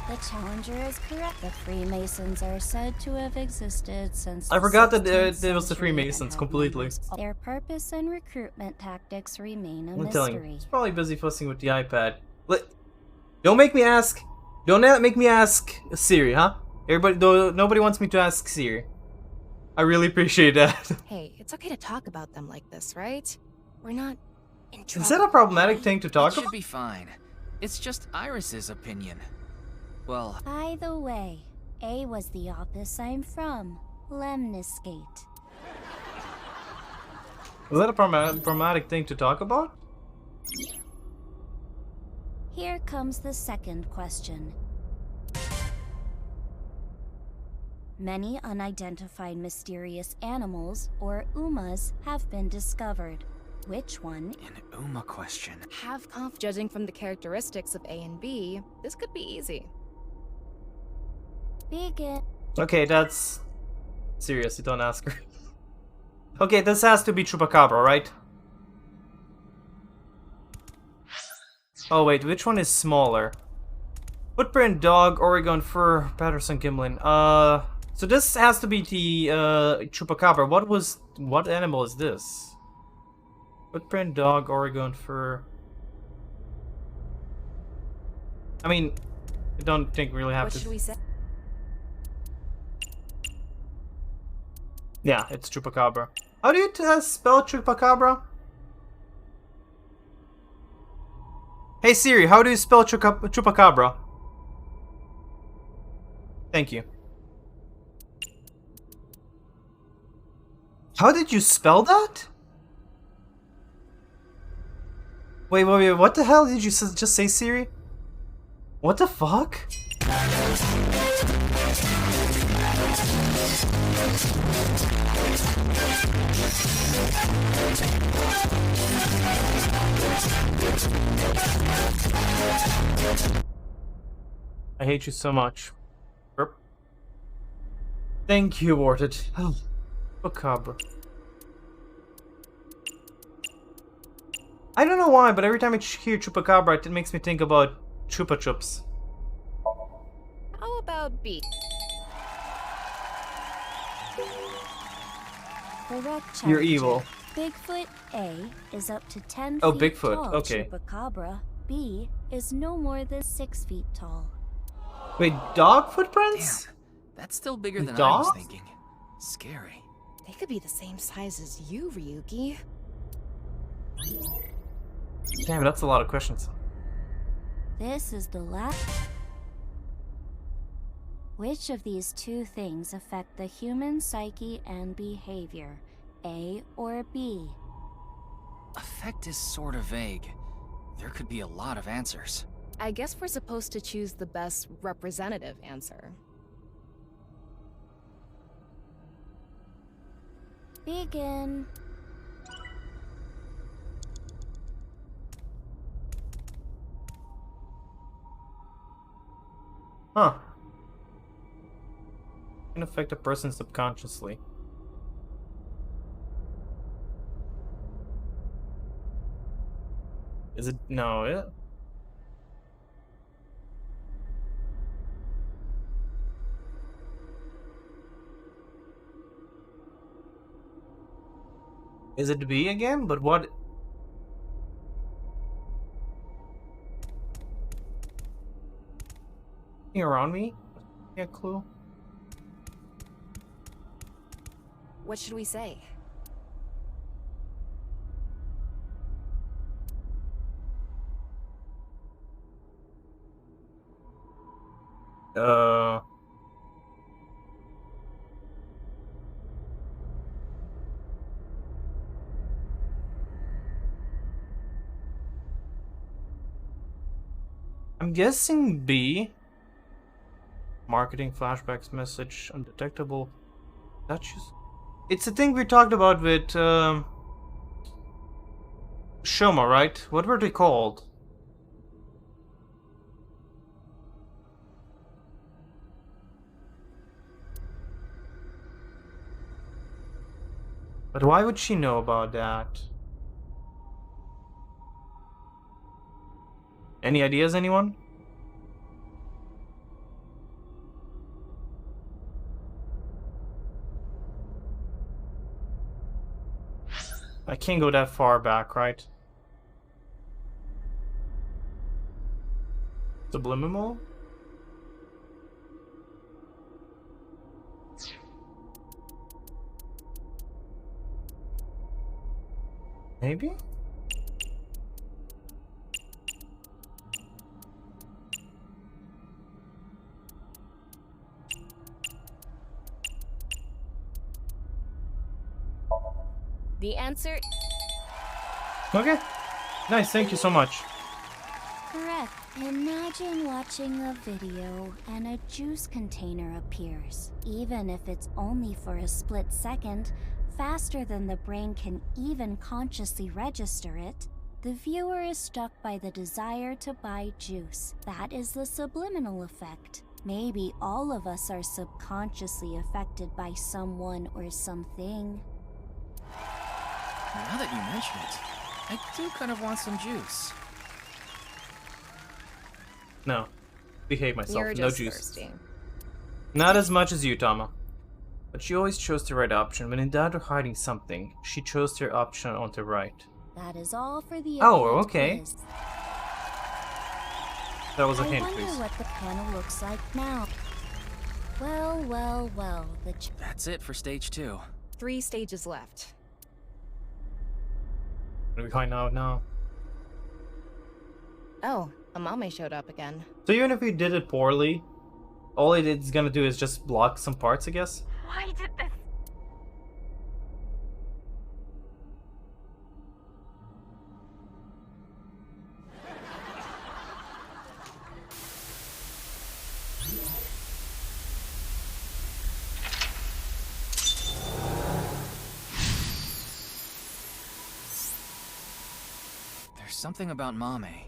The challenger is correct. The Freemasons are said to have existed since I the forgot that 16th there was the century and Freemasons have completely. used- Their purpose and recruitment tactics remain a I'm telling you, mystery. he's probably busy fussing with the iPad. Don't make me ask. Don't make me ask Siri, huh? Everybody, nobody wants me to ask Siri. I really appreciate that. Hey, it's okay to talk about them like this, right? We're not in trouble. Is that a problematic thing to talk It should about? be fine. It's just Iris's opinion. Well, By the way, A was the office I'm from, Lemniscate. Is that a problematic thing to talk about? Here comes the second question. Many unidentified mysterious animals, or UMAs, have been discovered. Which one? an Uma question. Have conf judging from the characteristics of A and B, this could be easy. Begin. Okay, that's... Seriously, don't ask her. Okay, this has to be Chupacabra, right? Oh wait, which one is smaller? Footprint, dog, Oregon fur, Patterson, Gimlin. So this has to be the Chupacabra. What animal is this? Footprint, dog, Oregon fur. I mean, I don't think we really have What to. should we say? Yeah, it's Chupacabra. How do you spell Chupacabra? Hey Siri, how do you spell Chupacabra? Thank you. How did you spell that? Wait, what the hell did you just say, Siri? What the fuck? I hate you so much. Burp. Thank you, Orchid. Oh, Chupacabra. I don't know why, but every time I hear Chupacabra, it makes me think about Chupa Chups. How about B? Correct. You're evil. Bigfoot A is up to 10 Oh, feet Bigfoot, tall. okay. Chupacabra B is no more than 6 feet tall. Wait, dog footprints? Damn, that's still bigger than I Dogs? was thinking. Scary. They could be the same size as you, Ryuki. Damn, that's a lot of questions. This is the last. Which of these two things affect the human psyche and behavior? A or B? Effect is sort of vague. There could be a lot of answers. I guess we're supposed to choose the best representative answer. Begin. Huh. Can affect a person subconsciously. Is it? No, it. Is it B again? But what? Anything around me? Yeah, clue. What should we say? I'm guessing B. Marketing flashbacks message undetectable touches. It's the thing we talked about with Shoma, right? What were they called? But why would she know about that? Any ideas, anyone? I can't go that far back, right? Subliminal? Maybe? The answer... Okay. Nice, thank you so much. Correct. Imagine watching a video and a juice container appears. Even if it's only for a split second, faster than the brain can even consciously register it, the viewer is struck by the desire to buy juice. That is the subliminal effect. Maybe all of us are subconsciously affected by someone or something. Now that you mention it, I do kind of want some juice. No. Behave myself. You're No just juice. thirsty. Not as much as you, Tama. But she always chose the right option. When in doubt or hiding something, she chose the option on the right. That is all for the Oh, event okay. quiz. That was a hint, I wonder please. what the panel looks like now. Well, well, well, That's it for stage 2. 3 stages left. What do we find out now? Oh, Amame showed up again. So even if we did it poorly, all it's gonna do is just block some parts, I guess? Why did this? There's something about Mame.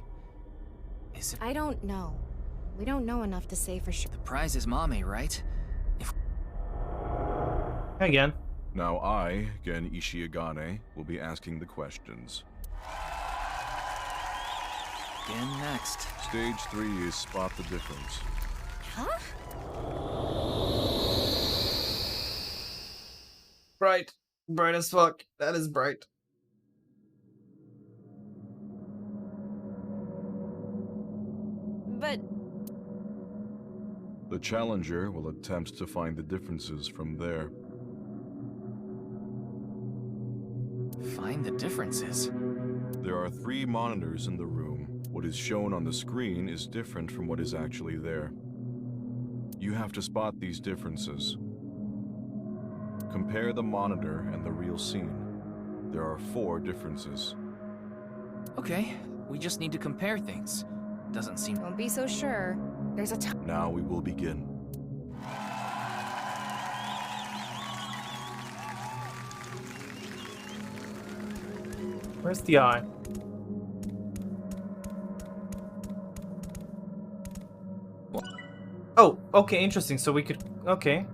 Is it... I don't know. We don't know enough to say for sure. The prize is Mame, right? Again. Now I, Gen Ishiagane, will be asking the questions. Gen next. Stage 3 is spot the difference. Huh? Bright. Bright as fuck. That is bright. But The challenger will attempt to find the differences from there. Find the differences? There are 3 monitors in the room. What is shown on the screen is different from what is actually there. You have to spot these differences. Compare the monitor and the real scene. There are 4 differences. Okay, we just need to compare things. Doesn't seem... Don't be so sure. There's a time. Now we will begin. Where's the eye? Oh, okay, interesting. So we could... Okay.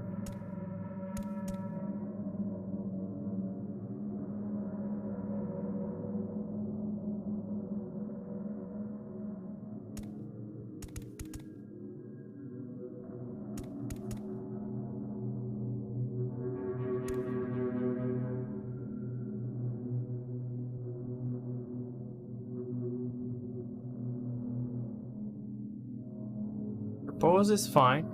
Pose is fine.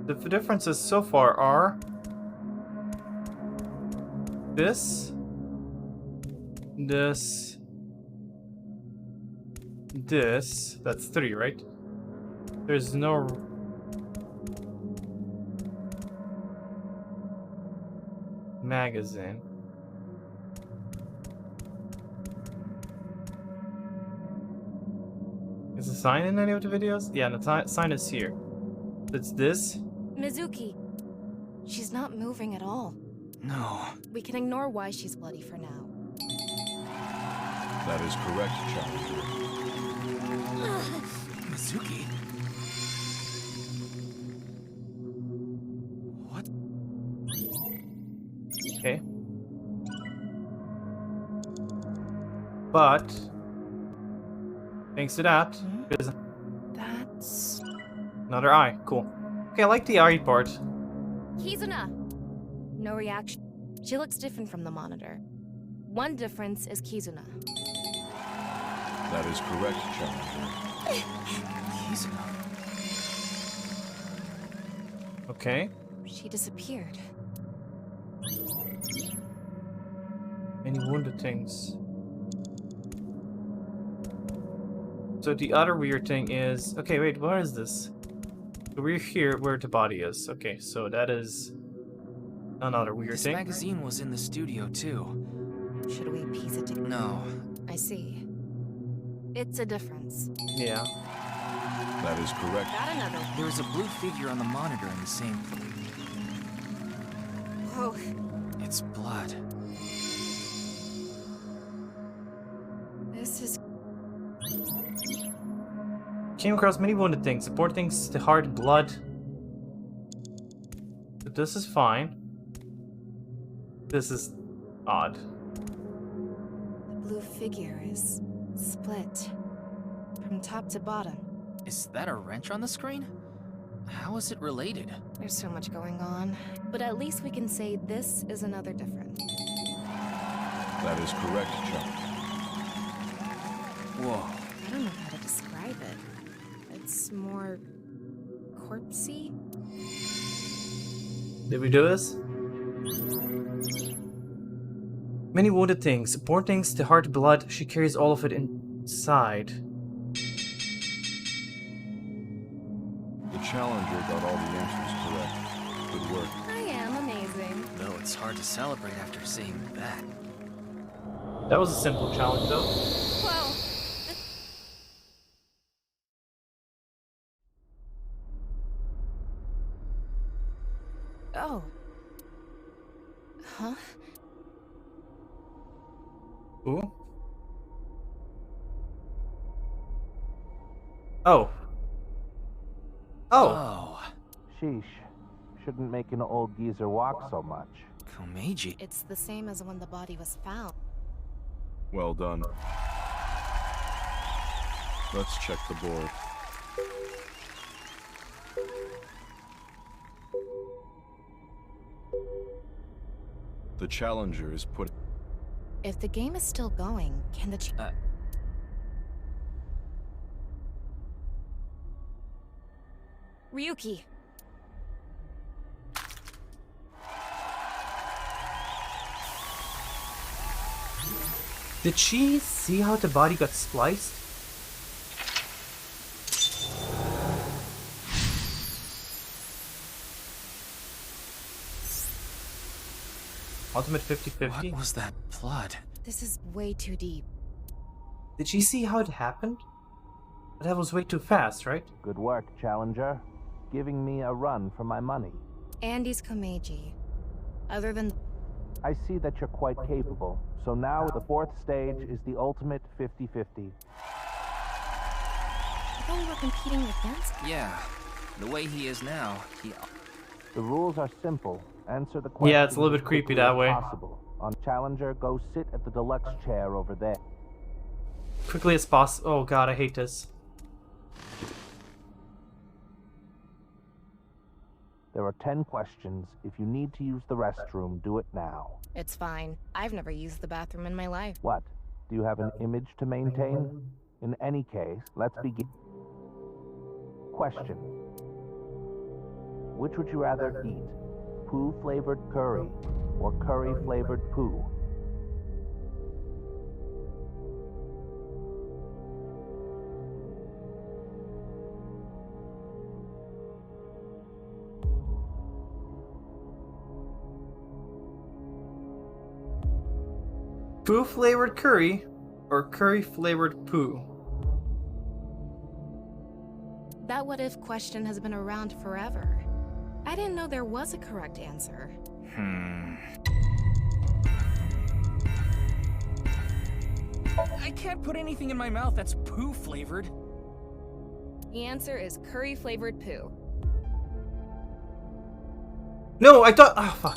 The differences so far are this, this, this. That's 3, right? There's no... magazine. Is the sign in any of the videos? Yeah, the sign is here. It's this. Mizuki. She's not moving at all. No. We can ignore why she's bloody for now. That is correct, challenger. Mizuki? What? Okay. But thanks to that, there's That's... another eye. Cool. Okay, I like the eye part. Kizuna! No reaction. She looks different from the monitor. One difference is Kizuna. That is correct, challenger. Kizuna? Okay. She disappeared. Any wounded things? So the other weird thing is... Okay, wait, what is this? We're here where the body is. Okay, so that is another weird This thing. magazine was in the studio too. Should we piece it together? No. I see. It's a difference. Yeah. That is correct. Got another. There's a blue figure on the monitor in the same place. Whoa. It's blood. This is... Came across many wounded things. Important things, the heart, blood. But this is fine. This is odd. The blue figure is split from top to bottom. Is that a wrench on the screen? How is it related? There's so much going on, but at least we can say this is another difference. That is correct, Chuck. Whoa. I don't know how to describe it. It's more corpsey. Did we do this? Many wounded things. Important things, the heart, blood. She carries all of it inside. The challenger got all the answers correct. Good work. I am amazing. Though it's hard to celebrate after seeing that. That was a simple challenge, though. Well, oh. Huh? Ooh. Oh. Oh. Sheesh. Shouldn't make an old geezer walk so much. Komeiji. It's the same as when the body was found. Well done. Let's check the board. The challenger is put... If the game is still going, can the Ryuki. Did she see how the body got spliced? Ultimate 50-50? What was that blood? This is way too deep. Did she see how it happened? But that was way too fast, right? Good work, Challenger. Giving me a run for my money. Andy's Komeiji. Other than... I see that you're quite capable. So now the fourth stage is the ultimate 50-50. I thought we were competing against him. Yeah. The way he is now, he... The rules are simple. Answer the question. Yeah, it's a little bit creepy that way. Possible. On Challenger, go sit at the deluxe chair over there. Quickly as possible. Oh god, I hate this. There are 10 questions. If you need to use the restroom, do it now. It's fine. I've never used the bathroom in my life. What? Do you have an image to maintain? In any case, let's begin. Question. Which would you rather eat? Poo-flavored curry or curry-flavored poo? Poo flavored curry or curry flavored poo? That what if question has been around forever. I didn't know there was a correct answer. I can't put anything in my mouth that's poo flavored. The answer is curry flavored poo. No, I thought. Oh fuck.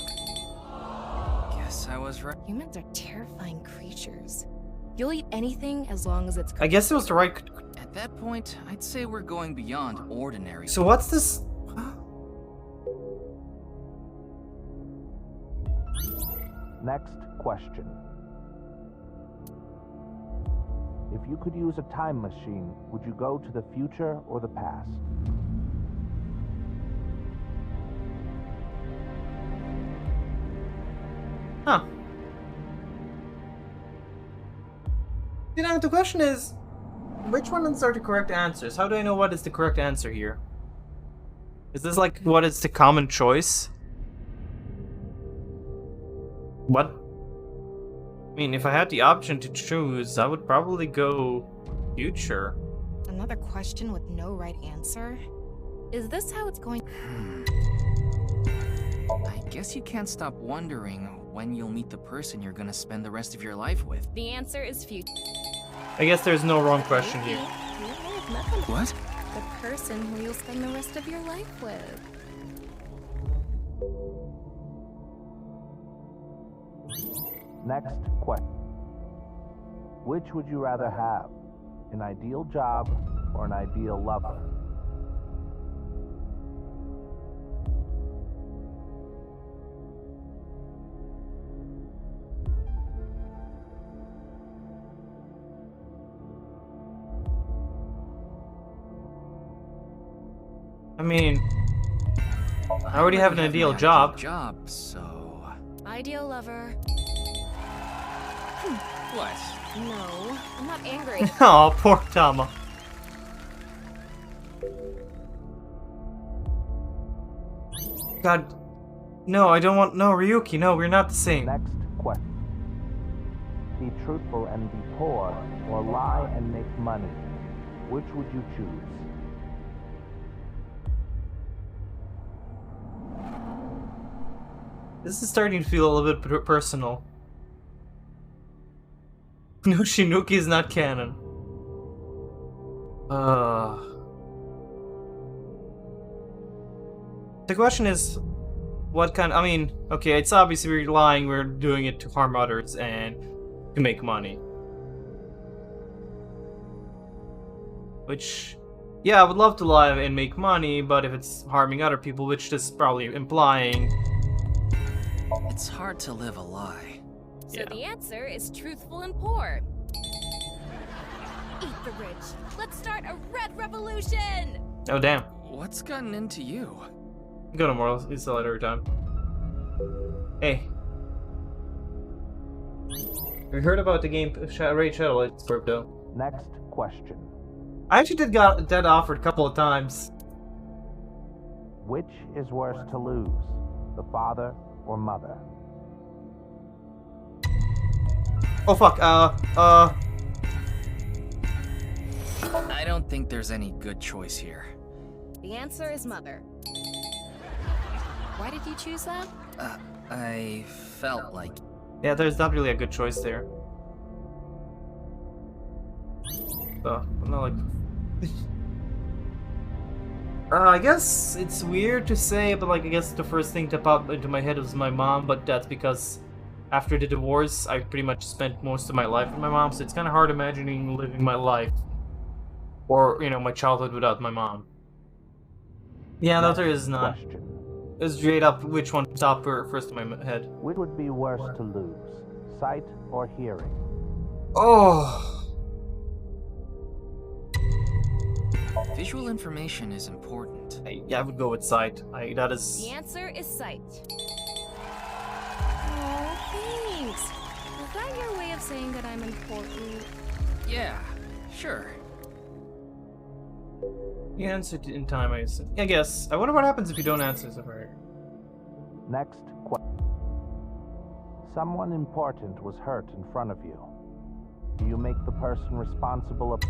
Guess I was right. Humans are terrifying creatures. You'll eat anything as long as it's cooked. I guess it was the right. At that point, I'd say we're going beyond ordinary. So what's this? Next question. If you could use a time machine, would you go to the future or the past? Huh. You know, the question is, which ones are the correct answers? How do I know what is the correct answer here? Is this like what is the common choice? What? I mean, if I had the option to choose, I would probably go future. Another question with no right answer? Is this how it's going? I guess you can't stop wondering when you'll meet the person you're gonna spend the rest of your life with. The answer is future. I guess there's no wrong question here. What? The person who you'll spend the rest of your life with. Next question. Which would you rather have? An ideal job or an ideal lover? I mean, I already have an ideal job. So Ideal lover. what? No, I'm not angry. Oh, poor Tama. God, no, I don't want. No, Ryuki, no, we're not the same. Next question. Be truthful and be poor, or lie and make money. Which would you choose? This is starting to feel a little bit personal. No, Shinuki is not canon. The question is, what kind? I mean, okay, it's obviously we're lying. We're doing it to harm others and to make money. Which, yeah, I would love to lie and make money, but if it's harming other people, which is probably implying. It's hard to live a lie. So the answer is truthful and poor. Eat the rich. Let's start a red revolution! Oh, damn. What's gotten into you? Go to Moral. You sell it every time. Hey. We heard about the game Raid Shadow Legends crypto. Next question. I actually did got that offered a couple of times. Which is worse to lose, the father or mother? Oh fuck, I don't think there's any good choice here. The answer is mother. Why did you choose that? I felt like... Yeah, there's not really a good choice there. So, I'm not like... I guess it's weird to say, but like, I guess the first thing to pop into my head was my mom, but that's because after the divorce, I pretty much spent most of my life with my mom, so it's kind of hard imagining living my life, or, you know, my childhood without my mom. Yeah, the answer is not. It's straight up which one popped first in my head. Which would be worse to lose, sight or hearing? Oh! Visual information is important. Yeah, I would go with sight. That is... The answer is sight. Oh, thanks. Is that your way of saying that I'm important? Yeah, sure. You answered in time, I assume. I guess. I wonder what happens if you don't answer so far. Next question. Someone important was hurt in front of you. Do you make the person responsible of...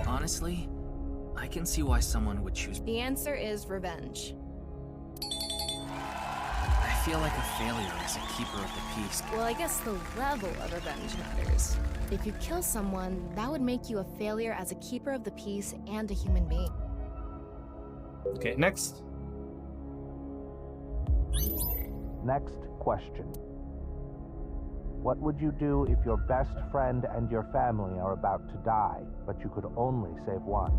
Honestly, I can see why someone would choose... The answer is revenge. I feel like a failure as a keeper of the peace. Well, I guess the level of revenge matters. If you kill someone, that would make you a failure as a keeper of the peace and a human being. Okay, next. Next question. What would you do if your best friend and your family are about to die, but you could only save one?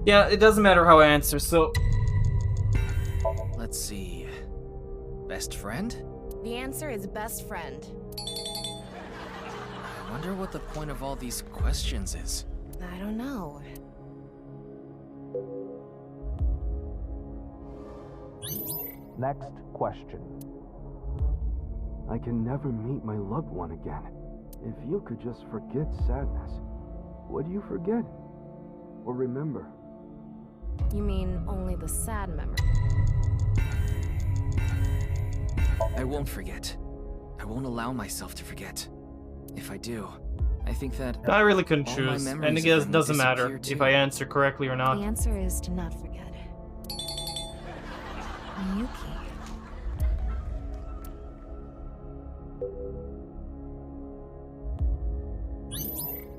Yeah, it doesn't matter how I answer, so... Let's see. Best friend? The answer is best friend. I wonder what the point of all these questions is. I don't know. Next question. I can never meet my loved one again. If you could just forget sadness, what do you forget? Or remember? You mean only the sad memory? I won't forget. I won't allow myself to forget. If I do, I think that I really couldn't all my choose, memories and of it them doesn't matter disappear if too. I answer correctly or not. The answer is to not forget. Miyuki.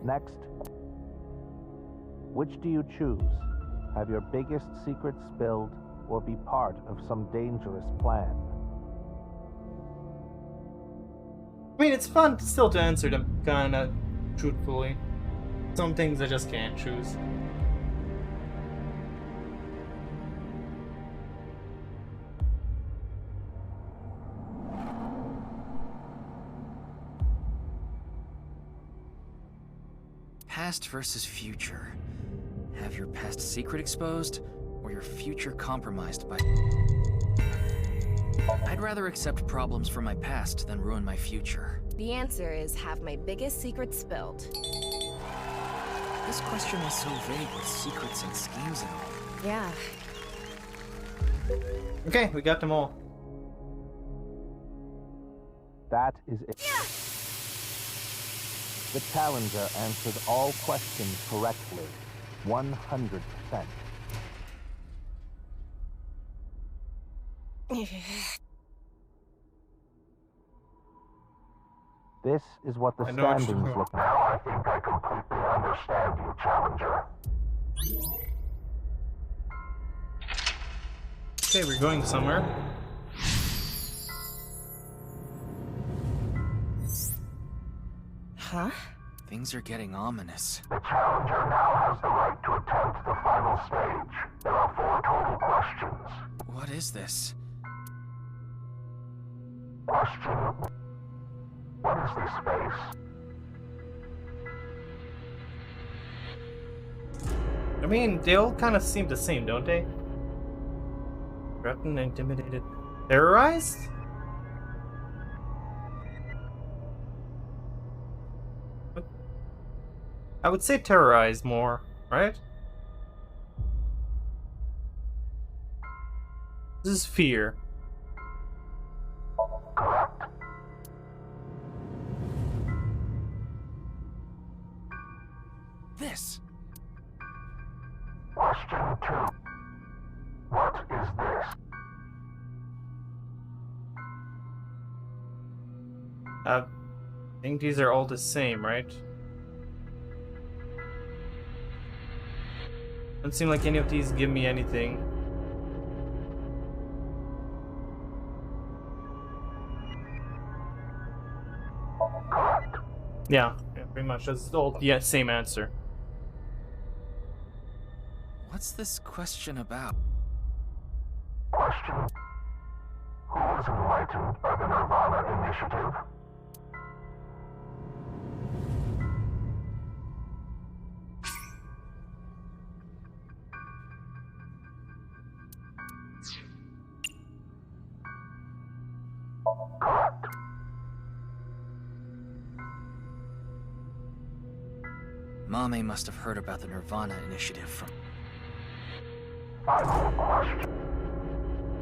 Next. Which do you choose? Have your biggest secret spilled, or be part of some dangerous plan? I mean, it's fun still to answer them kinda truthfully. Some things I just can't choose. Past versus future. Have your past secret exposed, or your future compromised by... I'd rather accept problems from my past than ruin my future. The answer is have my biggest secret spilled. This question is so vague with secrets and schemes and all. Yeah. Okay, we got them all. That is it. The challenger answered all questions correctly. 100%. This is what the standings look like. Now I think I completely understand you, challenger. Okay, we're going somewhere. Huh? Things are getting ominous. The challenger now has the right to attempt the final stage. There are 4 total questions. What is this? Question. What is this face? I mean, they all kind of seem the same, don't they? Threatened, intimidated, terrorized? I would say terrorized more, right? This is fear. Correct. This. Question 2. What is this? I think these are all the same, right? Doesn't seem like any of these give me anything. Correct. Yeah, pretty much. That's all. Yeah, same answer. What's this question about? Question. Who was enlightened by the Nirvana Initiative? Correct. Mame must have heard about the Nirvana Initiative from... Final question.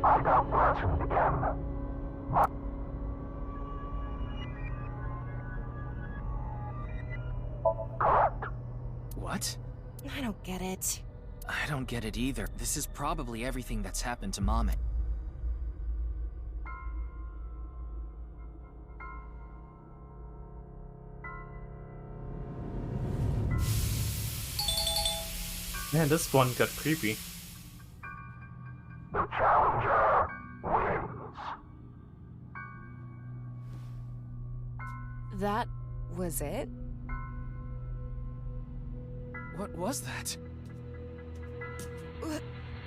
I got present again. Correct. What? I don't get it. I don't get it either. This is probably everything that's happened to Mame. Man, this one got creepy. The challenger wins. That was it? What was that?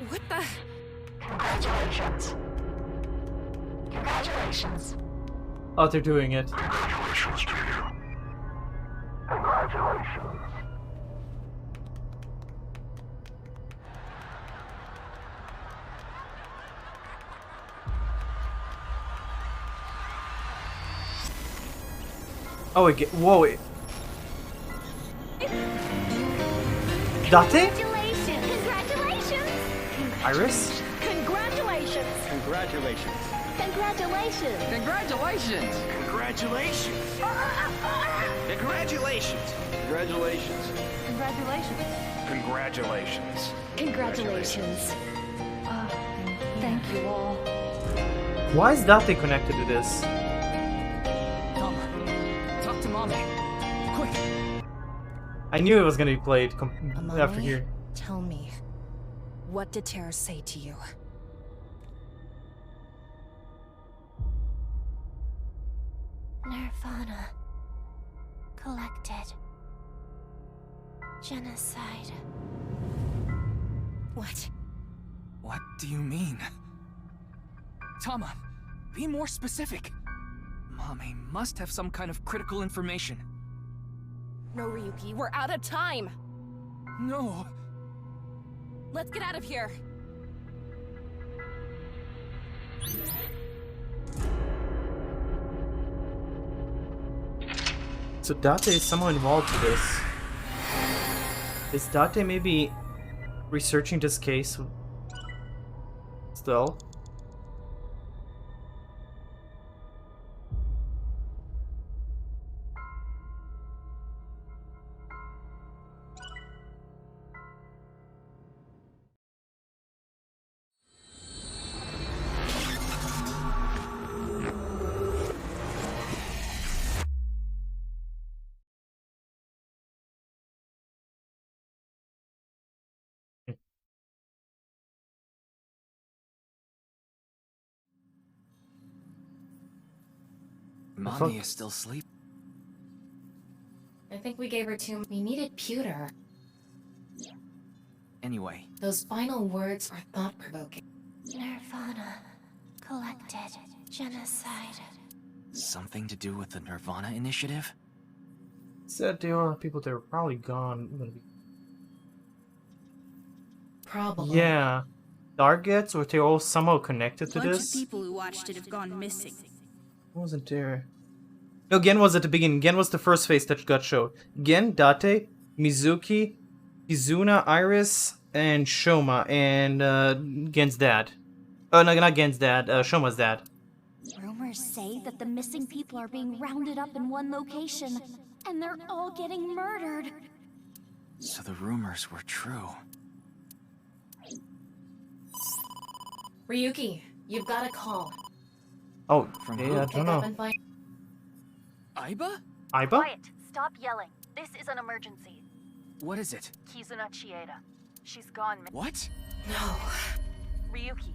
What the? Congratulations. Congratulations. Oh, they're doing it. Congratulations to you. Congratulations. Oh, wait, whoa, wait. Date? Congratulations! Iris? Congratulations! Congratulations. Congratulations! Congratulations! Congratulations. Congratulations. Congratulations. Congratulations! Congratulations. Congratulations! Thank you all. Why is Date connected to this? Come, talk to Mommy. Quick! I knew it was gonna be played after Amane, here. tell me, what did Terra say to you? Nirvana. Collected. Genocide. What? What do you mean? Tama, be more specific. Mommy must have some kind of critical information. No, Ryuki, we're out of time! No. Let's get out of here! So Date is somehow involved with this. Is Date maybe researching this case still? Mommy is still asleep. I think we gave her too. We needed pewter. Anyway, Those final words are thought-provoking. Nirvana. Collected. Genocide. something to do with the Nirvana initiative? Said there are people that are probably gone. Probably. Yeah. Targets, or they're all somehow connected to Bunch this? of people who watched it have gone missing. Wasn't there? No, Gen was at the beginning. Gen was the first face that got showed. Gen, Date, Mizuki, Izuna, Iris, and Shoma, and Gen's dad. Oh, no, not Gen's dad. Shoma's dad. Rumors say that the missing people are being rounded up in one location, and they're all getting murdered. So the rumors were true. Ryuki, you've got a call. Oh, From yeah, who? I don't know. Aiba? Aiba? Quiet. Stop yelling. This is an emergency. What is it? Kizuna Chieda. She's gone. What? No. Ryuki,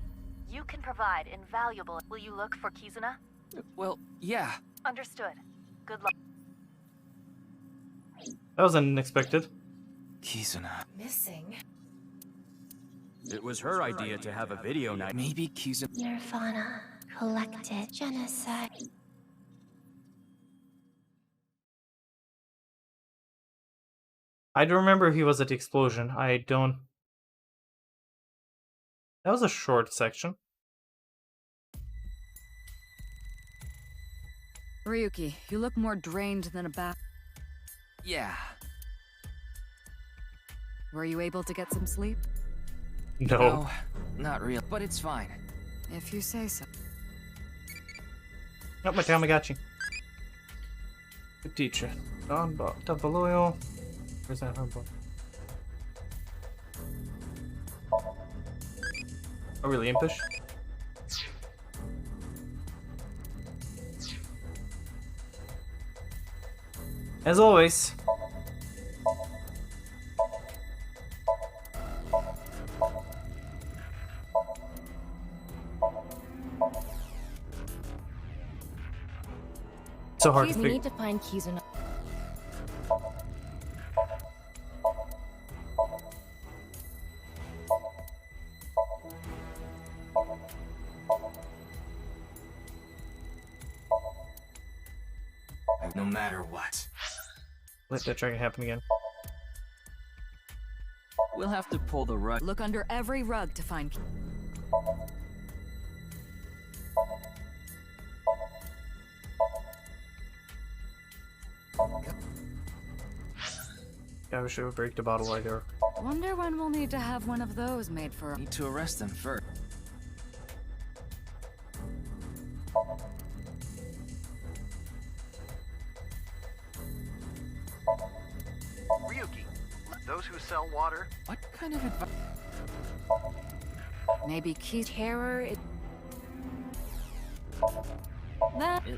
you can provide invaluable. Will you look for Kizuna? Well, yeah. Understood. Good luck. That was unexpected. Kizuna. Missing? It was her idea to have a video night. Maybe Kizuna. Nirvana. Collected. Genocide. I don't remember if he was at the explosion. I don't... That was a short section. Ryuki, you look more drained than a bat. Yeah. Were you able to get some sleep? No. Not real, but it's fine. If you say so. Oh, my Tamagotchi. Good teacher. Don Loyal. Where's that hardball? Oh, really impish? As always. So hard to We figure. need to find Kizuna. no matter what. Let that try to happen again. We'll have to pull the rug. Look under every rug to find. Yeah, we should break the bottle right there. Wonder when we'll need to have one of those made for. Need to arrest them first. Ryuki, those who sell water. What kind of advice? Maybe key terror. It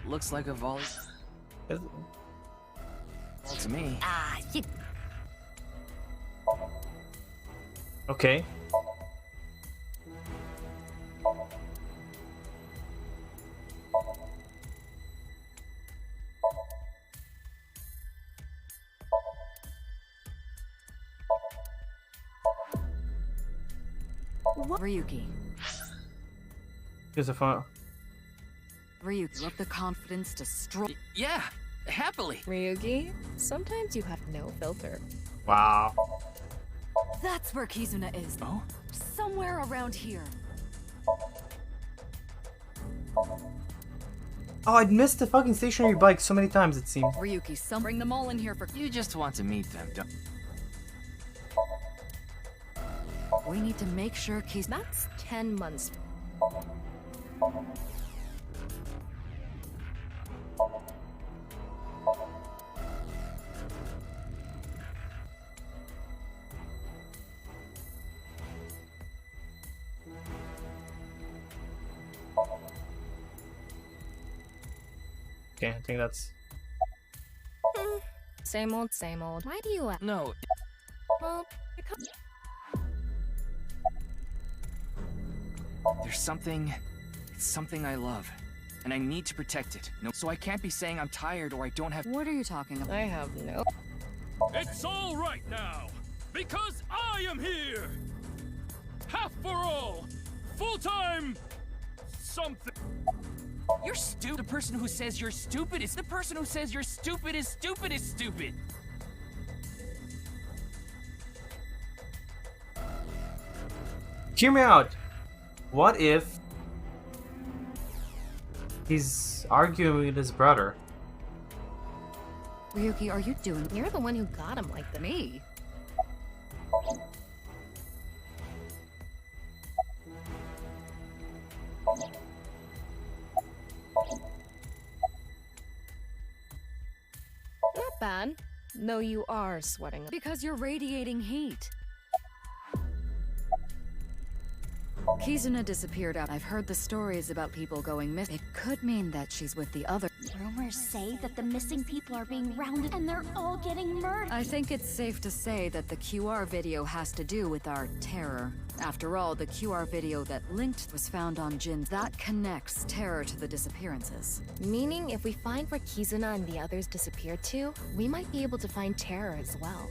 looks like a volley. Well, to me. Ah, shit. Okay. What? Ryuki. Here's a phone. Ryuki, you have the confidence to stroll. Yeah, happily. Ryuki, sometimes you have no filter. Wow. That's where Kizuna is. Oh? Somewhere around here. Oh, I'd missed the fucking stationary bike so many times, it seems. Ryuki, bring them all in here for. You just want to meet them, don't We need to make sure That's 10 months. Okay, I think that's... Same old, same old. Why do you... No. Well, because... There's something... It's something I love. And I need to protect it. No, so I can't be saying I'm tired or I don't have... What are you talking about? I have no... It's all right now, because I am here! Half for all! Full-time... something... You're stupid. The person who says you're stupid is... The person who says you're stupid is stupid is stupid! Hear me out! What if... he's arguing with his brother? Ryuki, are you doing? You're the one who got him like the Me? Not bad. No, you are sweating. Because you're radiating heat. Kizuna disappeared out. I've heard the stories about people going missing. It could mean that she's with the other. Rumors say that the missing people are being rounded and they're all getting murdered. I think it's safe to say that the QR video has to do with our terror. After all, the QR video that linked was found on Jin. That connects terror to the disappearances. Meaning, if we find where Kizuna and the others disappeared to, we might be able to find terror as well.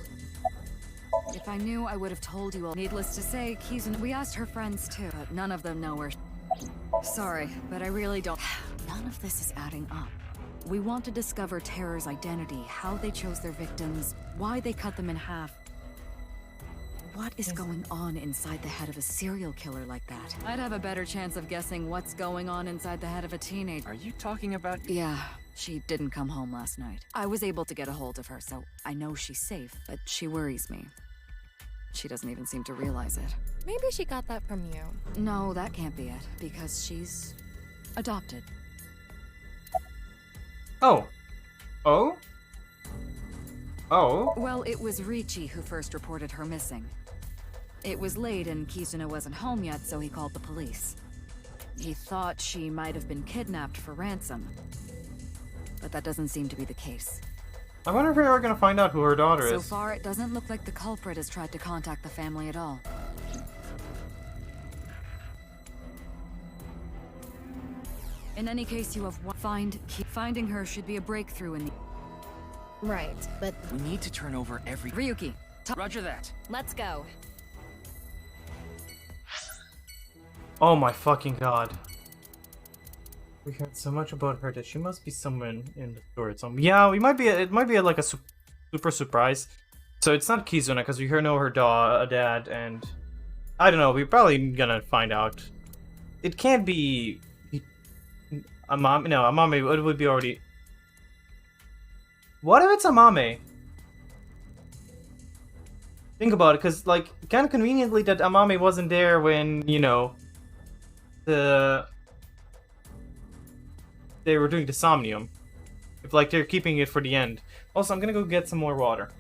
If I knew, I would have told you all. Needless to say, Kizuna, we asked her friends too, but none of them know where. Sorry, but I really don't. None of this is adding up. We want to discover Terror's identity, how they chose their victims, why they cut them in half. What is going on inside the head of a serial killer like that? I'd have a better chance of guessing what's going on inside the head of a teenager. Are you talking about... Yeah, she didn't come home last night. I was able to get a hold of her, so I know she's safe, but she worries me. She doesn't even seem to realize it. Maybe she got that from you. No, that can't be it, because she's adopted. Oh. Oh? Oh? Well, it was Ricci who first reported her missing. It was late and Kizuna wasn't home yet, so he called the police. He thought she might have been kidnapped for ransom. But that doesn't seem to be the case. I wonder if we're ever gonna find out who her daughter So is. far, it doesn't look like the culprit has tried to contact the family at all. In any case, you have finding her should be a breakthrough in the... Right, but... We need to turn over every... Ryuki, Roger that. Let's go. Oh my fucking god. We heard so much about her that she must be somewhere in the store. Yeah, we might be. It might be like a super surprise. So it's not Kizuna because we know her dad, and I don't know. We're probably gonna find out. It can't be Amame. No, Amame. It would be already. What if it's Amame? Think about it, because like kind of conveniently that Amame wasn't there when they were doing the Somnium. If like they're keeping it for the end. Also, I'm gonna go get some more water.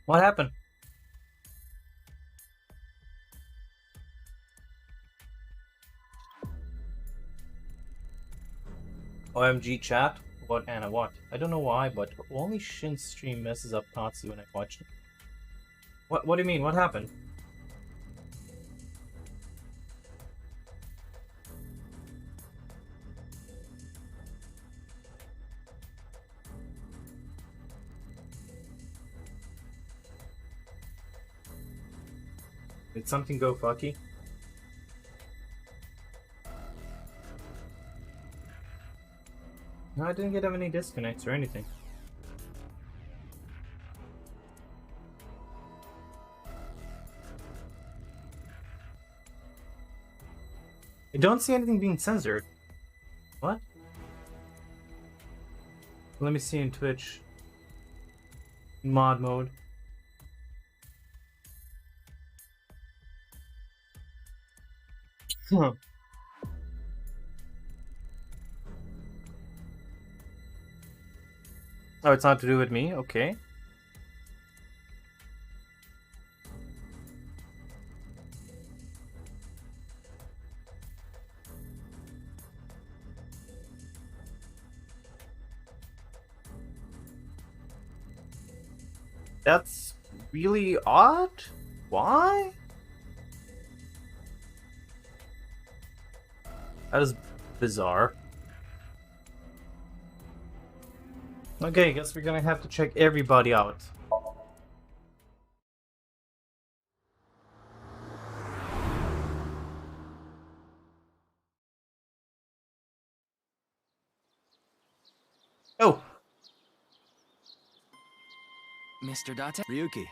What happened? OMG chat? What Anna? What? I don't know why, but only Shin's stream messes up Tatsu when I watch it. What do you mean? What happened? Did something go fucky? No, I didn't get any disconnects or anything. I don't see anything being censored. What? Let me see in Twitch. Mod mode. Huh. Oh, it's not to do with me? Okay. That's really odd? Why? That is bizarre. Okay, guess we're gonna have to check everybody out. Oh! Mr. Date? Ryuki.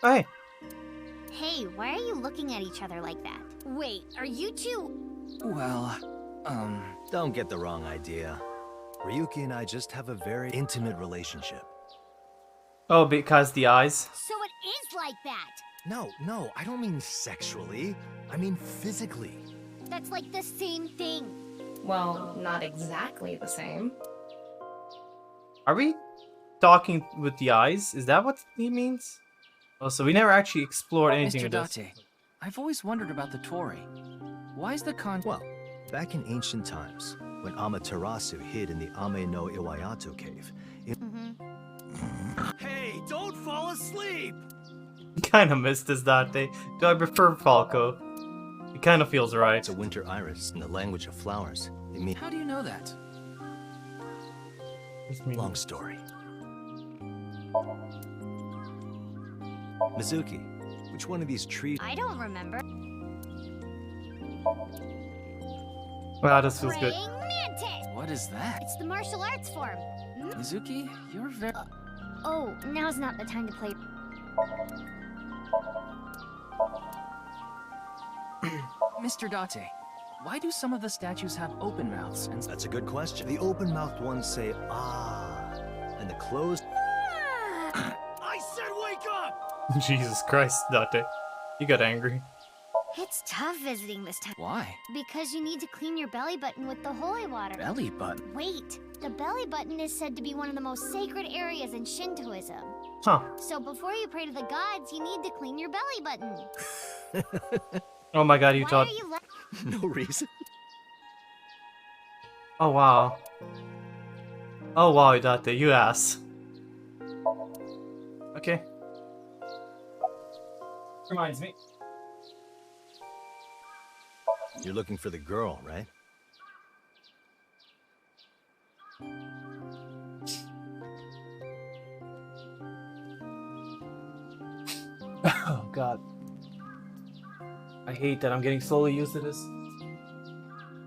Hey. Hey, why are you looking at each other like that? Wait, are you two... Well, Don't get the wrong idea. Ryuki and I just have a very intimate relationship. Oh, because the eyes? So it is like that! No, I don't mean sexually. I mean physically. That's like the same thing. Well, not exactly the same. Are we talking with the eyes? Is that what he means? Oh, so we never actually explored anything Mr. with this. Date, I've always wondered about the Torii. Why is the Well, back in ancient times, when Amaterasu hid in the Ame no Iwayato cave, Hey, don't fall asleep! Kinda missed this Date. Do I prefer Falco? It kinda feels right. It's a winter iris in the language of flowers. It means... How do you know that? Long story. Mizuki, which one of these trees... I don't remember. Wow, this feels good. Praying mantis! What is that? It's the martial arts form. Mizuki, you're very... Oh, now's not the time to play. Mr. Date, why do some of the statues have open mouths and... That's a good question. The open-mouthed ones say, ah, and the closed... I said wake up! Jesus Christ, Date. You got angry. It's tough visiting this time. Why? Because you need to clean your belly button with the holy water. Belly button? Wait, the belly button is said to be one of the most sacred areas in Shintoism. Huh. So before you pray to the gods, you need to clean your belly button. Oh my god, you Why thought... are you No reason. Oh wow. Oh wow, Date, you ass. Okay. Reminds me. You're looking for the girl, right? Oh god. I hate that I'm getting slowly used to this.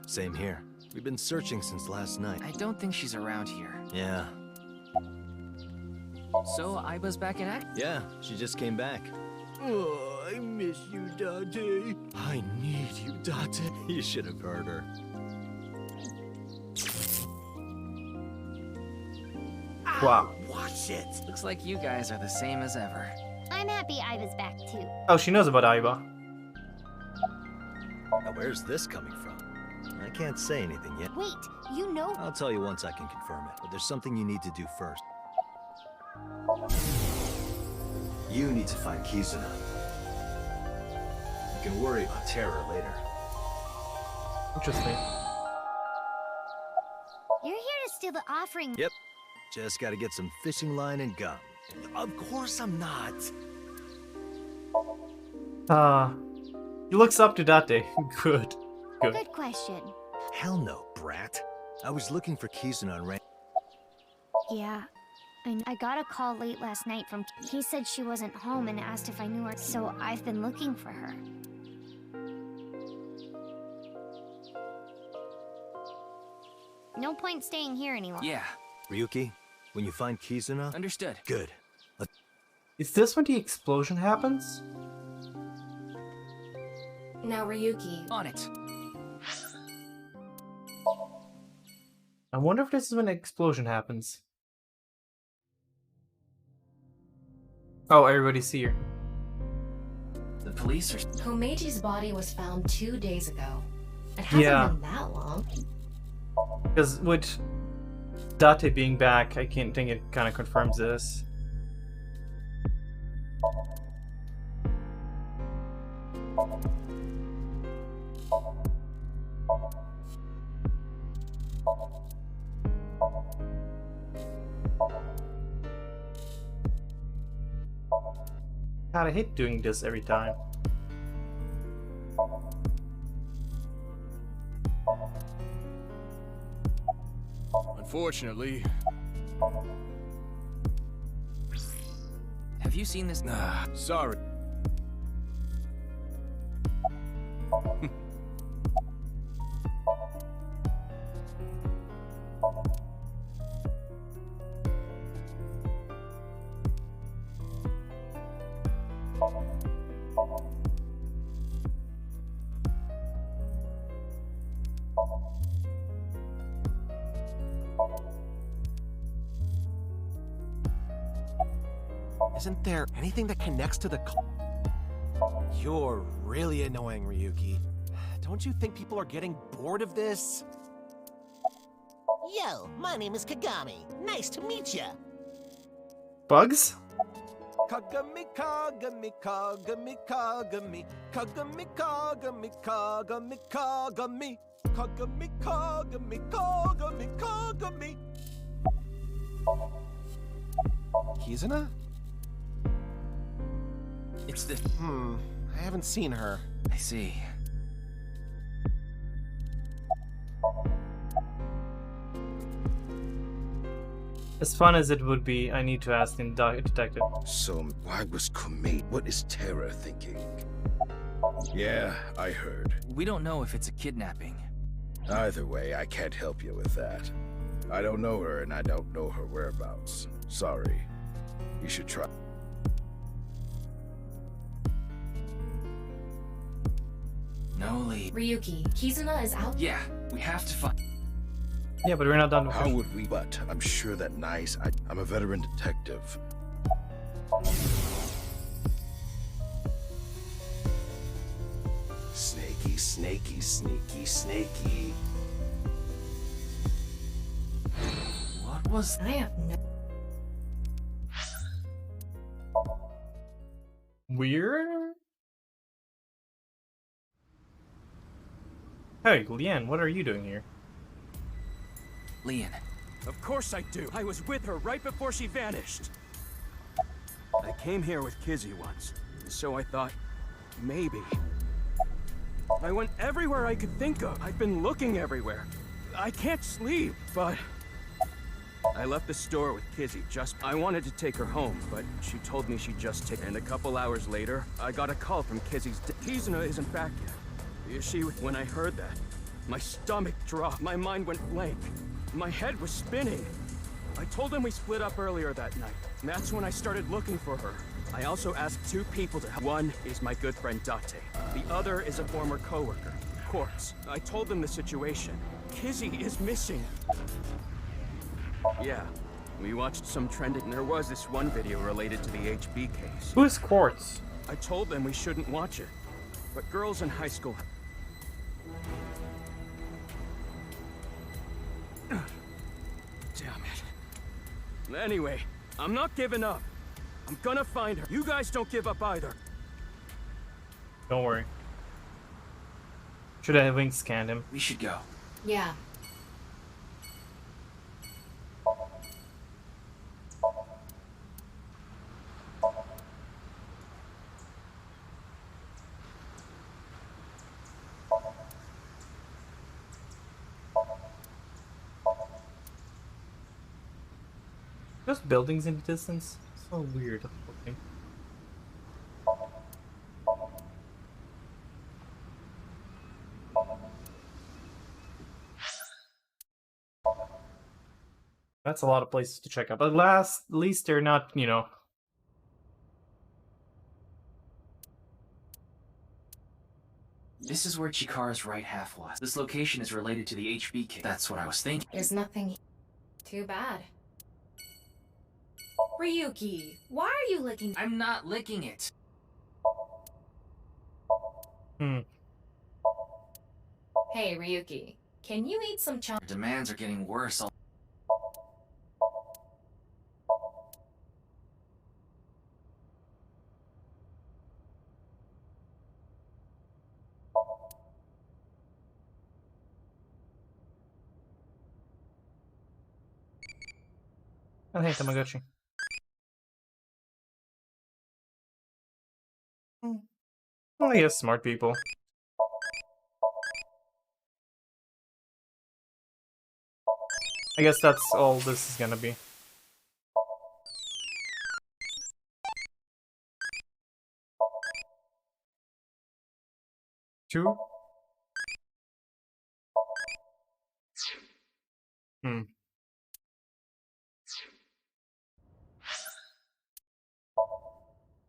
Same here. We've been searching since last night. I don't think she's around here. Yeah. So, Aiba's back in act? Yeah, she just came back. Oh, I miss you, Date. I need you, Date. You should have heard her. Wow. Watch it! Looks like you guys are the same as ever. I'm happy Iva's back too. Oh, she knows about Aiba. Now, where's this coming from? I can't say anything yet. Wait, you know... I'll tell you once I can confirm it, but there's something you need to do first. You need to find Kizuna. You can worry about Terror later. Interesting. You're here to steal the offering. Yep. Just gotta get some fishing line and gum. Of course I'm not. He looks up to Date. Good. Good. Good question. Hell no, brat. I was looking for Kizuna and Yeah. I got a call late last night from... He said she wasn't home and asked if I knew her, so I've been looking for her. No point staying here anymore. Yeah. Ryuki, when you find Kizuna... Understood. Good. Is this when the explosion happens? Now, Ryuki. On it. I wonder if this is when the explosion happens. Oh, everybody's here. The police are... Komeji's body was found 2 days ago. It hasn't been that long. Because with Date being back, I can't think it kind of confirms this. God, I hate doing this every time. Unfortunately. Have you seen this? Sorry. Isn't there anything that connects to the You're really annoying, Ryuki. Don't you think people are getting bored of this? Yo, my name is Kagami. Nice to meet ya. Bugs? Kagami, Kagami, Kagami, Kagami, Kagami, Kagami, Kagami, Kagami, Kagami, Kagami, Kagami, Kagami. Kizuna? It's the... I haven't seen her. I see. As fun as it would be, I need to ask the detective. So, why was Kume? What is Terra thinking? Yeah, I heard. We don't know if it's a kidnapping. Either way, I can't help you with that. I don't know her, and I don't know her whereabouts. Sorry. You should try. No lead. Ryuki, Kizuna is out. Yeah, we have to find... Yeah, but we're not done with How would we? But I'm sure that nice. I'm a veteran detective. Snaky, snaky, sneaky, snaky. What was... I have no... Weird? Hey, Lian, what are you doing here? Lian. Of course I do. I was with her right before she vanished. I came here with Kizzy once, so I thought, maybe. I went everywhere I could think of. I've been looking everywhere. I can't sleep, but... I left the store with Kizzy I wanted to take her home, but she told me she'd just take... And a couple hours later, I got a call from Kizzy's... Kizuna isn't back yet. When I heard that, my stomach dropped. My mind went blank. My head was spinning. I told him we split up earlier that night. That's when I started looking for her. I also asked two people to help. One is my good friend Date. The other is a former coworker, Quartz. I told them the situation. Kizzy is missing. Yeah, we watched some trending. There was this one video related to the HB case. Who is Quartz? I told them we shouldn't watch it, but girls in high school... Damn it. Anyway, I'm not giving up. I'm gonna find her. You guys don't give up either. Don't worry. Should I have wing scanned him? We should go. Yeah. Those buildings in the distance? So weird looking. That's a lot of places to check out. But at least they're not, you know... This is where Chikara's right half was. This location is related to the HB case. That's what I was thinking. There's nothing... Too bad. Ryuki, why are you licking? I'm not licking it. Hey, Ryuki, can you eat some Our demands are getting worse. Oh, hey, Tamagotchi. Well, I guess smart people. I guess that's all this is gonna be. Two?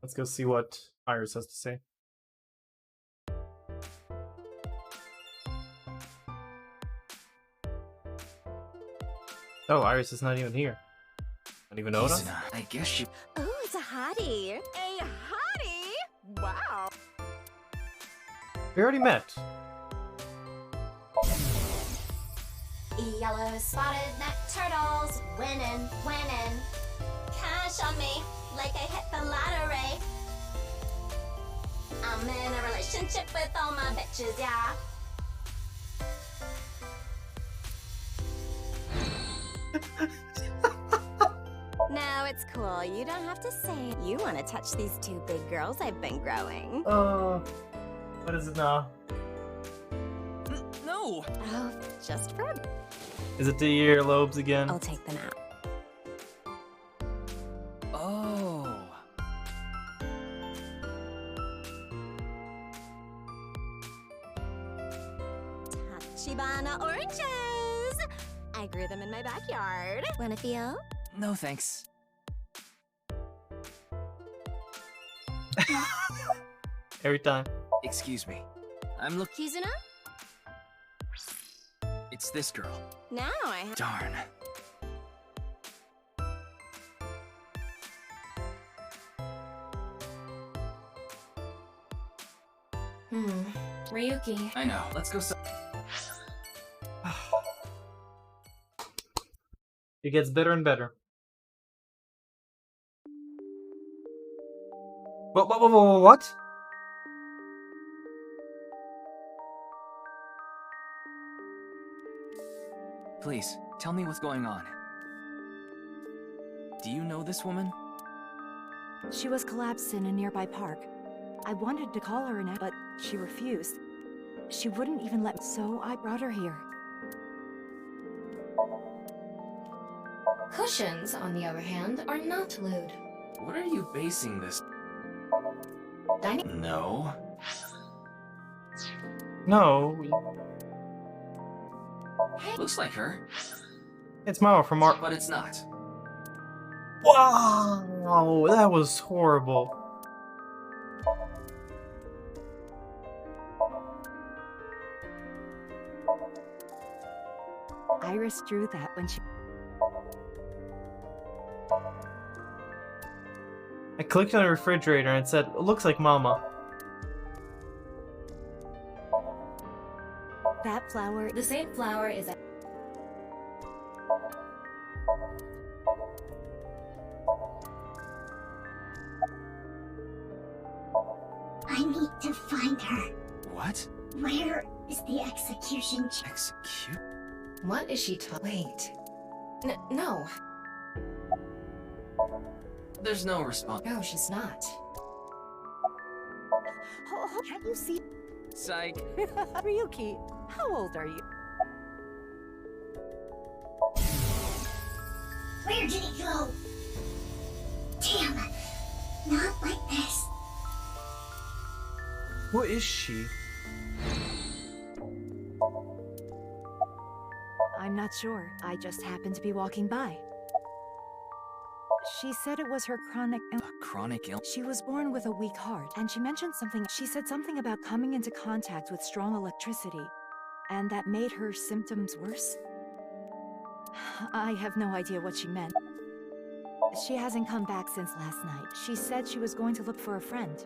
Let's go see what Iris has to say. Oh, Iris is not even here. Don't even notice. Kizuna, I guess she... Oh, it's a hottie. A hottie? Wow. We already met. Yellow spotted neck turtles, winning, winning. Cash on me, like I hit the lottery. I'm in a relationship with all my bitches, yeah. Now it's cool. You don't have to say it. You want to touch these two big girls I've been growing. What is it now? No! Oh, just for... Is it the earlobes again? I'll take them out. Oh. Tachibana oranges! I grew them in my backyard. Wanna feel? No, thanks. Every time. Excuse me. I'm looking. Kizuna? It's this girl. Now I have... Darn. Ryuki. I know. Let's go. It gets better and better. What? Please, tell me what's going on. Do you know this woman? She was collapsed in a nearby park. I wanted to call her but she refused. She wouldn't even let me, so I brought her here. Cushions, on the other hand, are not lewd. What are you basing this? Dining. No. No. Looks like her. It's Mao from Art. But it's not. Wow, that was horrible. Iris drew that when she... I clicked on the refrigerator and it said, it looks like Mama. That flower... The same flower is... I need to find her. What? Where is the execution Execute? What is she talking? Wait. No. There's no response. No, she's not. Can't you see? Psych. Ryuki, how old are you? Where did he go? Damn. Not like this. What is she? I'm not sure. I just happened to be walking by. She said it was her chronic Chronic ill. She was born with a weak heart, and she mentioned something. She said something about coming into contact with strong electricity, and that made her symptoms worse. I have no idea what she meant. She hasn't come back since last night. She said she was going to look for a friend.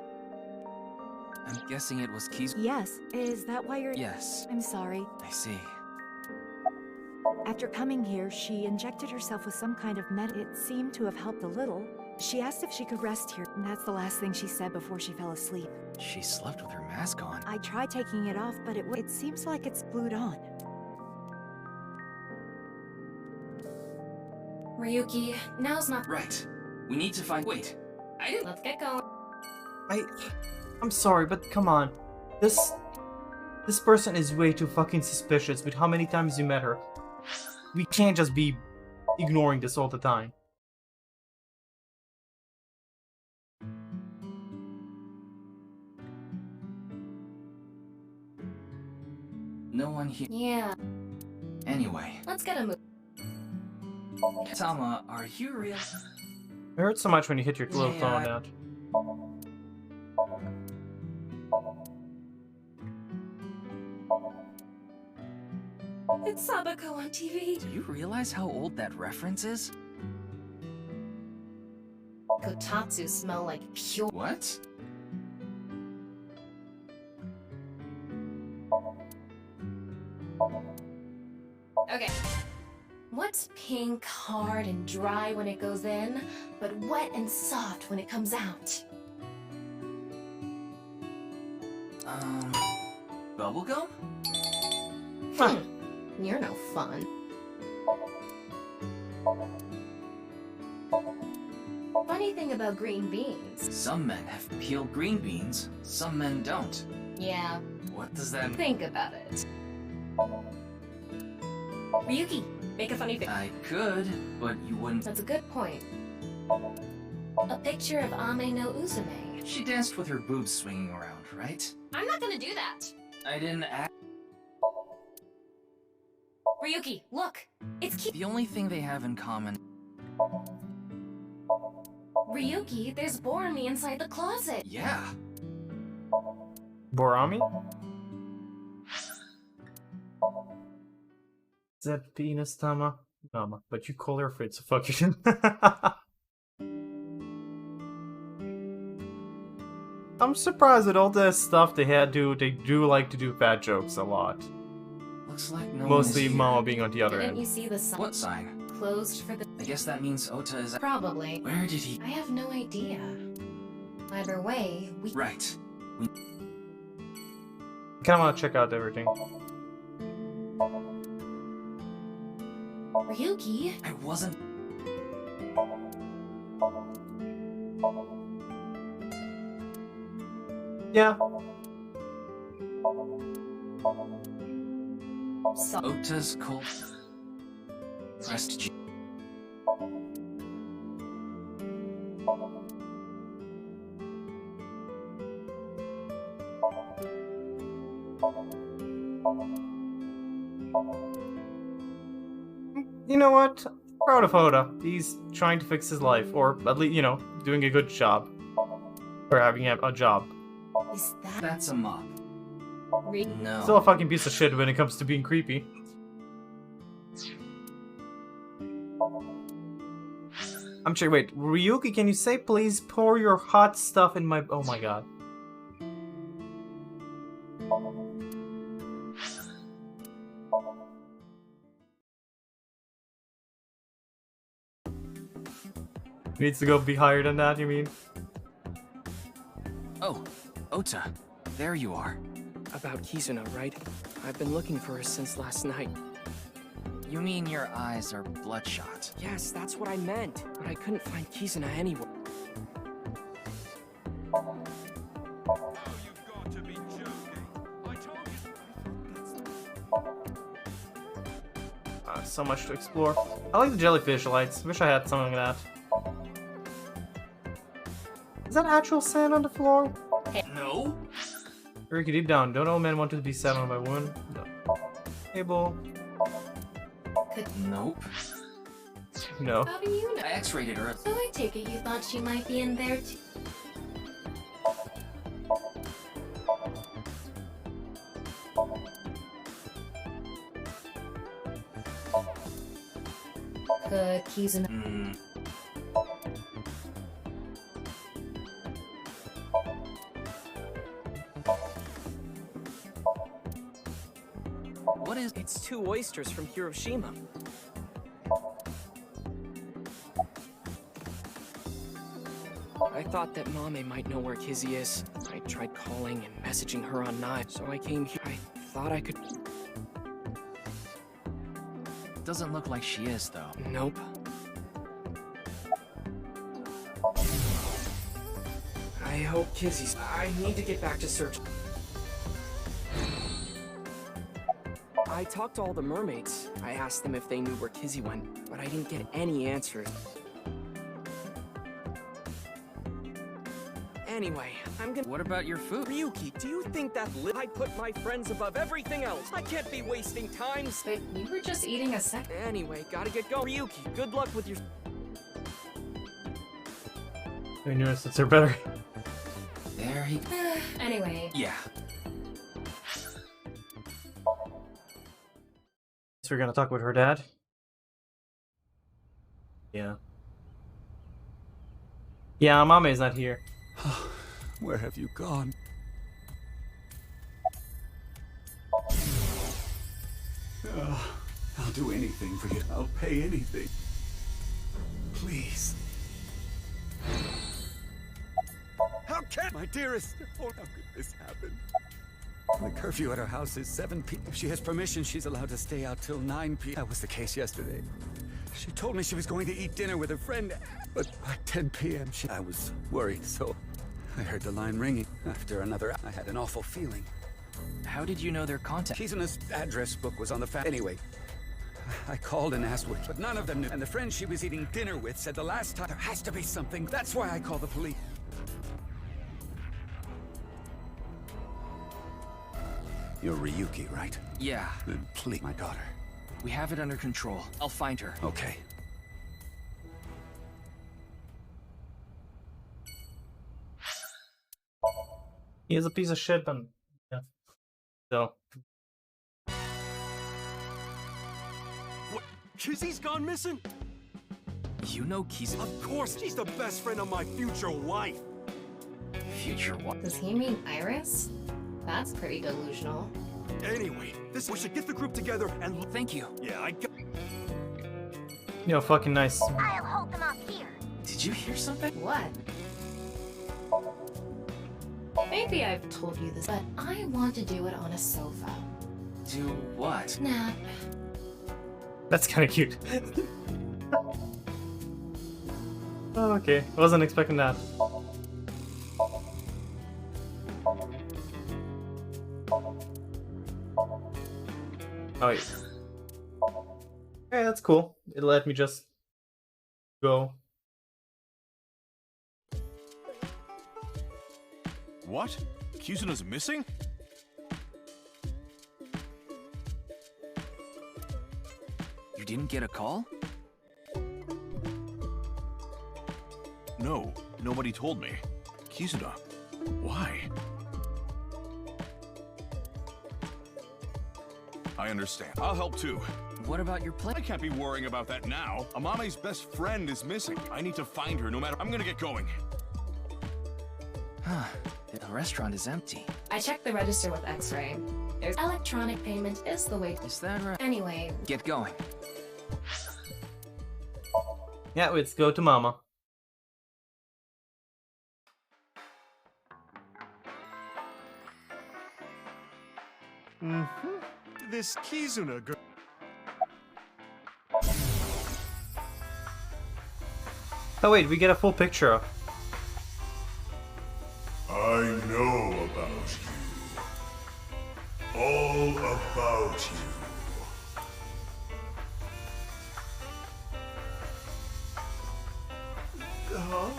I'm guessing it was Keys. Yes. Is that why you're... Yes. I'm sorry. I see. After coming here, she injected herself with some kind of It seemed to have helped a little. She asked if she could rest here, and that's the last thing she said before she fell asleep. She slept with her mask on. I tried taking it off, but it seems like it's glued on. Ryuki, now's not... Right. We need to find... Wait. I didn't... Let's get going. I'm sorry, but come on. This person is way too fucking suspicious with how many times you met her. We can't just be ignoring this all the time. No one here. Yeah. Anyway. Let's get a move. Tama, are you real? It hurts so much when you hit your little phone out. It's Sabako on TV. Do you realize how old that reference is? Kotatsu smell like pure. What? Okay. What's pink, hard, and dry when it goes in, but wet and soft when it comes out? Bubblegum? You're no fun. Funny thing about green beans. Some men have peeled green beans, some men don't. Yeah. What does that mean? Think about it. Ryuki, make a funny face. I could, but you wouldn't. That's a good point. A picture of Ame no Uzume. She danced with her boobs swinging around, right? I'm not gonna do that. I didn't act. Ryuki, look! It's cute. The only thing they have in common. Ryuki, there's Borami inside the closet. Yeah. Borami? Is that penis Tama? Mama, but you call her Fritz, so fuck you. I'm surprised at all the stuff they do like to do fat jokes a lot. Looks like no Mostly one is here. Mama being on the other Didn't end. you see the sign? What sign? Closed for the... I guess that means Ota is... Probably. Where did he... I have no idea. Either way, we... Right. I kinda wanna check out everything. Ryuki? I wasn't... Yeah. Ota's cold... Pressed G... You know what? Proud of Hoda. He's trying to fix his life, or at least, you know, doing a good job. Or having a job. Is that... That's a mop. No. Still a fucking piece of shit when it comes to being creepy. I'm sure. Wait, Ryuki, can you say please pour your hot stuff in my... Oh my god. Needs to go be higher than that, you mean? Oh, Ota. There you are. About Kizuna, right? I've been looking for her since last night. You mean your eyes are bloodshot? Yes, that's what I meant. But I couldn't find Kizuna anywhere. So much to explore. I like the jellyfish lights. Wish I had something like that. Is that actual sand on the floor? No. Ricky, deep down, don't all men want to be sat on by women? No. Table. Nope. No. How do you know? I X-rated her. So I take it you thought she might be in there too? Could Kizuna... What is... It's 2 oysters from Hiroshima. I thought that Mame might know where Kizzy is. I tried calling and messaging her on Knife, so I came here. I thought I could... Doesn't look like she is, though. Nope. I hope Kizzy's... I need to get back to search. I talked to all the mermaids. I asked them if they knew where Kizzy went, but I didn't get any answers. Anyway, I'm gonna... What about your food? Ryuki, do you think that I put my friends above everything else? I can't be wasting time. But you were just eating a sec... Anyway, gotta get going. Ryuki, good luck with your... I noticed it's her better. There he... Anyway. Yeah. So we're gonna talk with her dad? Yeah. Yeah, Mame is not here. Where have you gone? I'll do anything for you. I'll pay anything. Please. How can my dearest? Oh, how could this happen? The curfew at her house is 7 p.m. If she has permission, she's allowed to stay out till 9 p.m. That was the case yesterday. She told me she was going to eat dinner with a friend, but by 10 p.m. I was worried, so I heard the line ringing. After another, I had an awful feeling. How did you know their contact? Kizuna's address book was on the Anyway, I called and asked but none of them knew. And the friend she was eating dinner with said the last time there has to be something. That's why I called the police. You're Ryuki, right? Yeah. Then please, my daughter. We have it under control. I'll find her. Okay. He is a piece of shit, and yeah. So. What? Kizzy's gone missing? You know Kizzy? Of course, she's the best friend of my future wife. Future wife? Does he mean Iris? That's pretty delusional. Anyway, we should get the group together and... Thank you. Yeah, I got... Yo, fucking nice. I'll hold them off here. Did you hear something? What? Maybe I've told you this, but I want to do it on a sofa. Do what? Nap. That's kind of cute. Oh, okay. Wasn't expecting that. Oh, yeah. Okay, that's cool. It let me just go. What? Kizuna's missing? You didn't get a call? No, nobody told me. Kizuna, why? I understand. I'll help too. What about your plan? I can't be worrying about that now. Amame's best friend is missing. I need to find her no matter. I'm gonna get going. Huh. The restaurant is empty. I checked the register with X-Ray. There's electronic payment is the way. Is that right? Anyway. Get going. Yeah, let's go to Mama. This Kizuna girl... Oh wait, we get a full picture of. I know about you. All about you. Huh?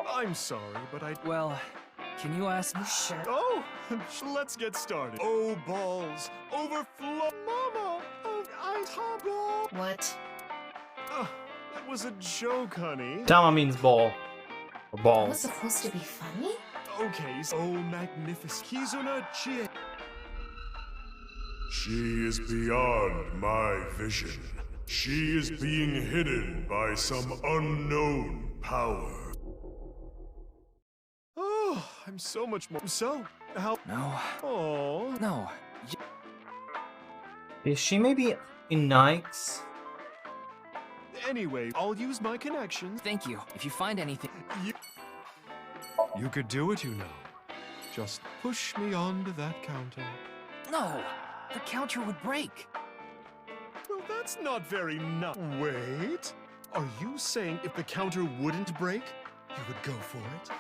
I'm sorry, but I... Well, can you ask me? Sure. Oh, let's get started. Oh, balls. Overflow. Mama. Oh, I... What? That was a joke, honey. Tama means ball. Or It was balls. supposed to be funny? Okay, so magnificent. Kizuna Chie. She is beyond my vision. She is being hidden by some unknown power. Oh, I'm so much more. So, how? No. Oh. No. Is she maybe in Nikes? Anyway, I'll use my connections. Thank you. If you find anything... You could do it, you know. Just push me onto that counter. No! The counter would break. Well, that's not very Wait. Are you saying if the counter wouldn't break, you would go for it?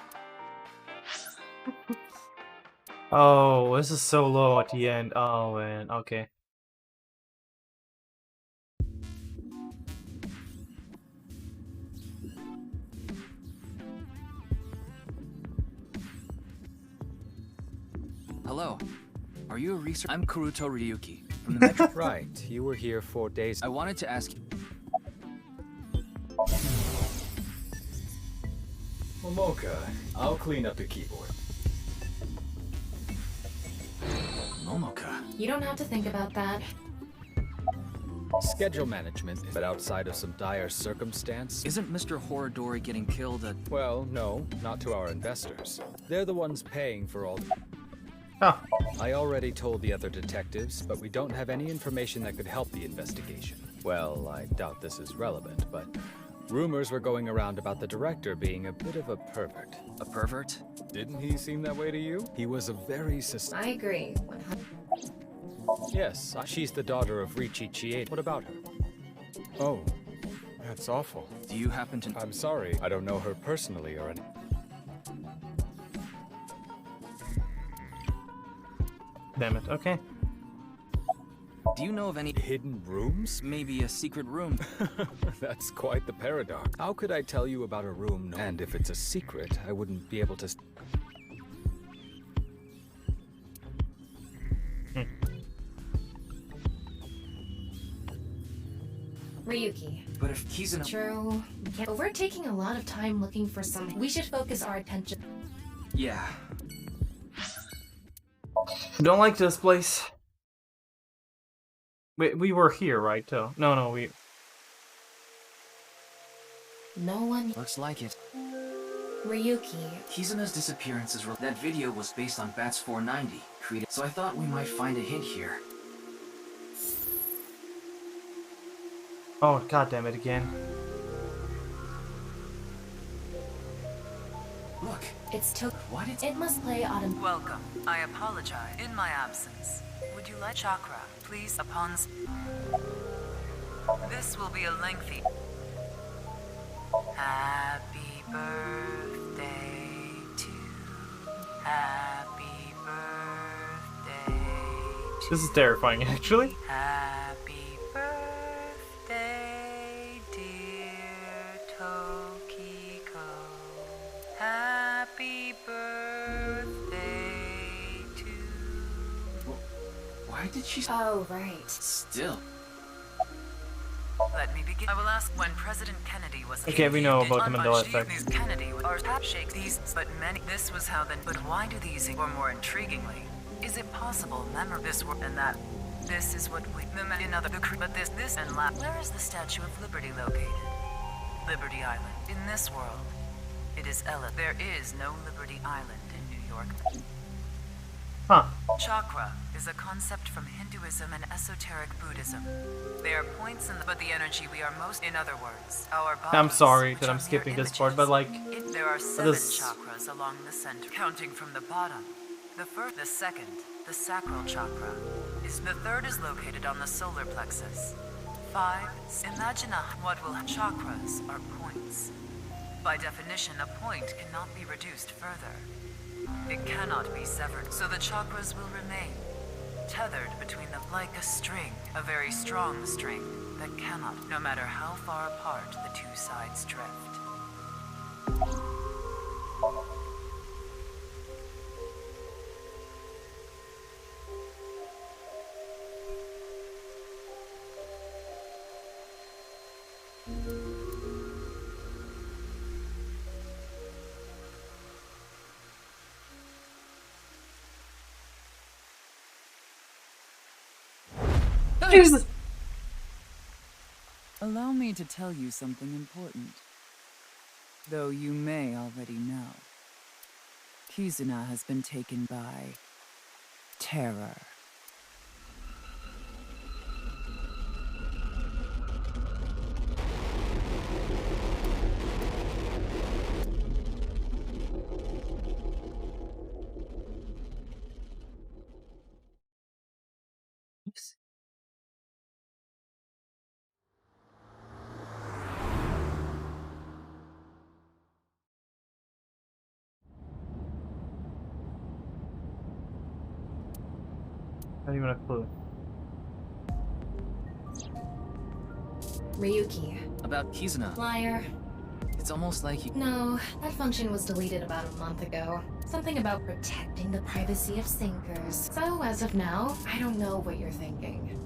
Oh, this is so low at the end. Oh man, okay. Hello. Are you a researcher? I'm Kuruto Ryuki from the Metro. Right. You were here 4 days. I wanted to ask you. Momoka, I'll clean up the keyboard. Momoka. You don't have to think about that. Schedule management, but outside of some dire circumstance. Isn't Mr. Horadori getting killed at... Well, no, not to our investors. They're the ones paying for all... Huh. I already told the other detectives, but we don't have any information that could help the investigation. Well, I doubt this is relevant, but rumors were going around about the director being a bit of a pervert. A pervert? Didn't he seem that way to you? He was a very I agree. Yes, she's the daughter of Ricci Chieda. What about her? Oh, that's awful. Do you happen to... I'm sorry, I don't know her personally or anything. Damn it, okay. Do you know of any hidden rooms? Maybe a secret room? That's quite the paradox. How could I tell you about a room? And if it's a secret, I wouldn't be able to... Ryuki. But if Kizuna... True. But we're taking a lot of time looking for some... We should focus our attention... Yeah. Don't like this place. We were here, right? No, we... No one... Looks like it. Ryuki. Kizuna's disappearance is... That video was based on Bats 490, created... So I thought we might find a hint here. Oh, god damn it again. Look. It's took... What? It must play autumn... Welcome. I apologize. In my absence. Would you like chakra, please, upon... This will be a lengthy... Happy birthday to... Happy birthday to... This is terrifying, actually. Happy birthday, dear Tokiko. Happy birthday to... Why did she... Oh, right. Still. Let me begin. I will ask when President Kennedy was... Okay, we know about the Mandela effect. These Kennedy or shake these, but many... This was how then... But why do these... Or more intriguingly, is it possible this were and that... This is what we... Another... But this and last... Where is the Statue of Liberty located? Liberty Island. In this world, it is Ella. There is no Liberty Island in New York. Huh. Chakra is a concept from Hinduism and esoteric Buddhism. They are points in the... But the energy we are most... In other words, our bodies... I'm sorry that I'm skipping this part, but like... There are 7 chakras along the center. Counting from the bottom. The first, the second, the sacral chakra. The third is located on the solar plexus. 5. Imagine what will... Chakras are points. By definition, a point cannot be reduced further. It cannot be severed, so the chakras will remain tethered between them like a string, a very strong string that cannot, no matter how far apart the two sides drift. Jesus! Allow me to tell you something important. Though you may already know. Kizuna has been taken by... terror. Oops. Not even a clue. Ryuki. About Kizuna. Liar. It's almost like you... No, that function was deleted about a month ago. Something about protecting the privacy of sinkers. So, as of now, I don't know what you're thinking.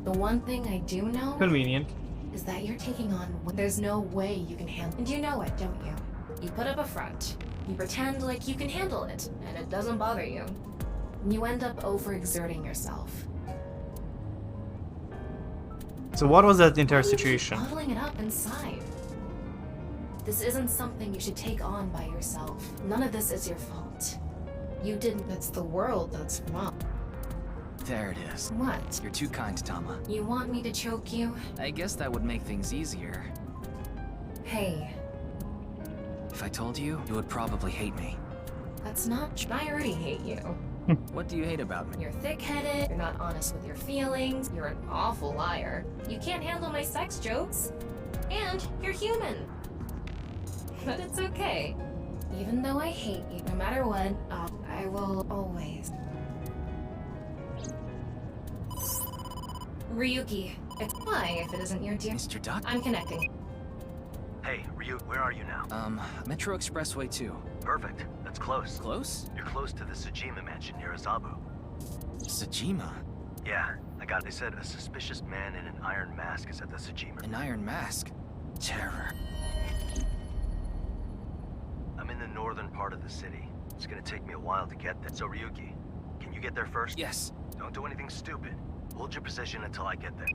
The one thing I do know... Convenient. ...is that you're taking on... There's no way you can handle... And you know it, don't you? You put up a front. You pretend like you can handle it, and it doesn't bother you. You end up overexerting yourself. So what was that entire Why do you keep situation? bottling it up inside. This isn't something you should take on by yourself. None of this is your fault. You didn't. It's the world that's wrong. There it is. What? You're too kind, Tama. You want me to choke you? I guess that would make things easier. Hey, If I told you, you would probably hate me. that's not tr- I already hate you. What do you hate about me? You're thick-headed, you're not honest with your feelings, you're an awful liar. You can't handle my sex jokes. And you're human. But it's okay. Even though I hate you, no matter what, I will always. Ryuki, why if it isn't your dear? Mr. Duck? I'm connecting. Hey, Ryu, where are you now? Metro Expressway 2. Perfect. That's close. Close? You're close to the Sajima mansion near Azabu. Sajima? Yeah, they said a suspicious man in an iron mask is at the Sajima. An iron mask? Terror. I'm in the northern part of the city. It's gonna take me a while to get there. So Ryuki, can you get there first? Yes. Don't do anything stupid. Hold your position until I get there.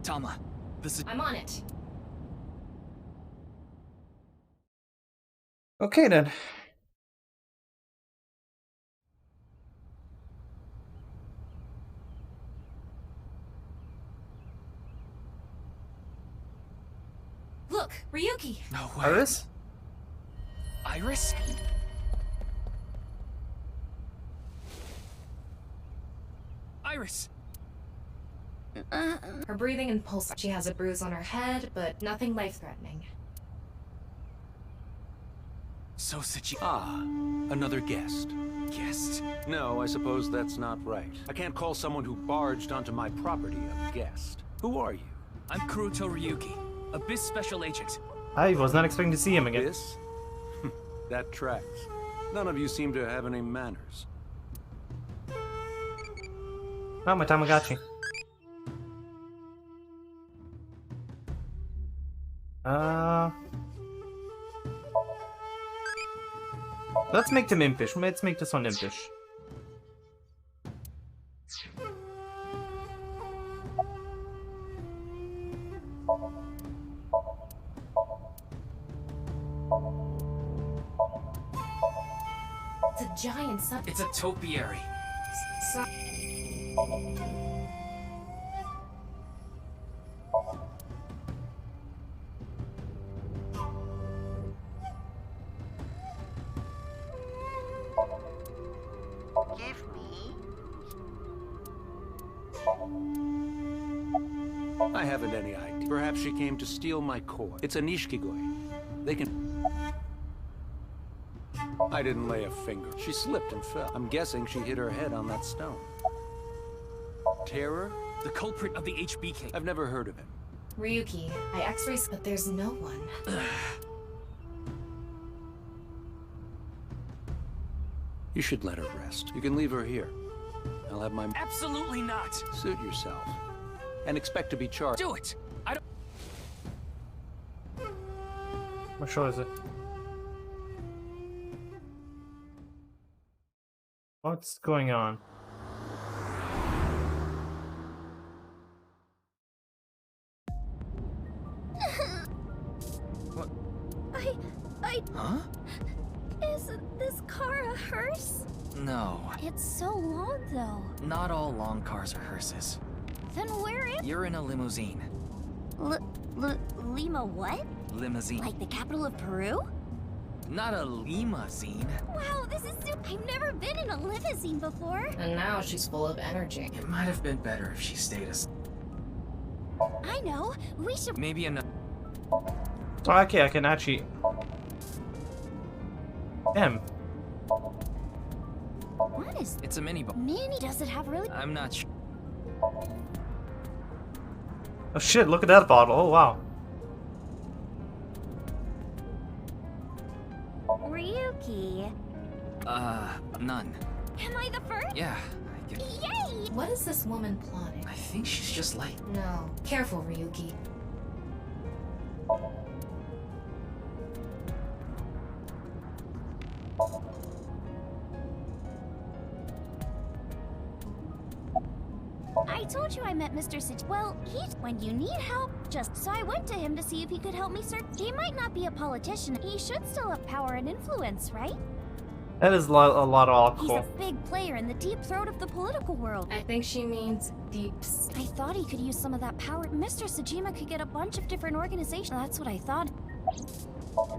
Tama, this is... I'm on it. Okay then. Look, Ryuki! No way. Iris? Iris? Iris! Her breathing and pulse. She has a bruise on her head, but nothing life-threatening. So Sajima... Ah, another guest. Guest? No, I suppose that's not right. I can't call someone who barged onto my property a guest. Who are you? I'm Kuruto Ryuki, Abyss Special Agent. I was not expecting to see him again. This? That tracks. None of you seem to have any manners. Oh, my Tamagotchi. Let's make them impish. Let's make this one impish. It's a giant sub. It's a topiary. Give me. I haven't any idea. Perhaps she came to steal my core. It's a Nishikigoi. They can... I didn't lay a finger. She slipped and fell. I'm guessing she hit her head on that stone. Terror? The culprit of the HB case. I've never heard of him. Ryuki, I x-ray, but there's no one. You should let her rest. You can leave her here. I'll have my... Absolutely not! Suit yourself. And expect to be charged. Do it! I don't... What show is it? What's going on? What? Huh? Is this car a hearse? No. It's so long, though. Not all long cars are hearses. Then where is... You're in a limousine. Lima what? Limousine. Like the capital of Peru? Not a limousine. Wow, this is so... I've never been in a limousine before. And now she's full of energy. It might have been better if she stayed as... I know. We should... Maybe another... Oh, okay, I can actually... What is... It's a mini boat. Mini? Does it have really... I'm not sure. Oh shit, look at that bottle. Oh wow. Ryuki. None. Am I the first? Yeah, I guess. Yay! What is this woman plotting? I think she's just like... No. Careful, Ryuki. I told you I met Mr. Well, when you need help, so I went to him to see if he could help me search. He might not be a politician. He should still have power and influence, right? That is a lot of He's alcohol. a big player in the deep throat of the political world. I think she means deep. I thought he could use some of that power. Mr. Sajima could get a bunch of different organizations. That's what I thought.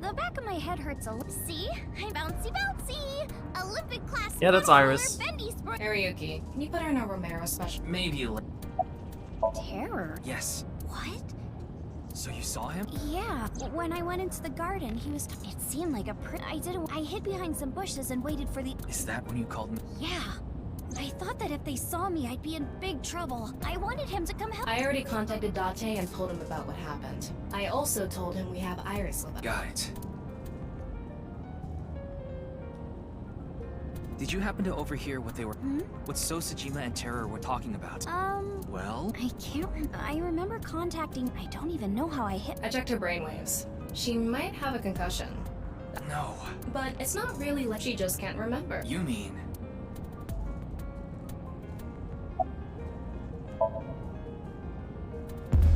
The back of my head hurts a little. See? I'm bouncy bouncy! Olympic class. Yeah, that's Iris. Hariyuki, can you put her in a Romero special? Maybe a Terror? Yes. What? So you saw him? Yeah, when I went into the garden, he was. It seemed like a I hid behind some bushes and waited for the. Is that when you called me? Yeah. I thought that if they saw me, I'd be in big trouble. I wanted him to come help. I already contacted Date and told him about what happened. I also told him we have Iris with us. Got it. Did you happen to overhear what they were... what Sosajima and Terror were talking about? Well? I can't I remember contacting... I don't even know how I hit... I checked her brainwaves. She might have a concussion. No. But it's not really like she just can't remember. You mean...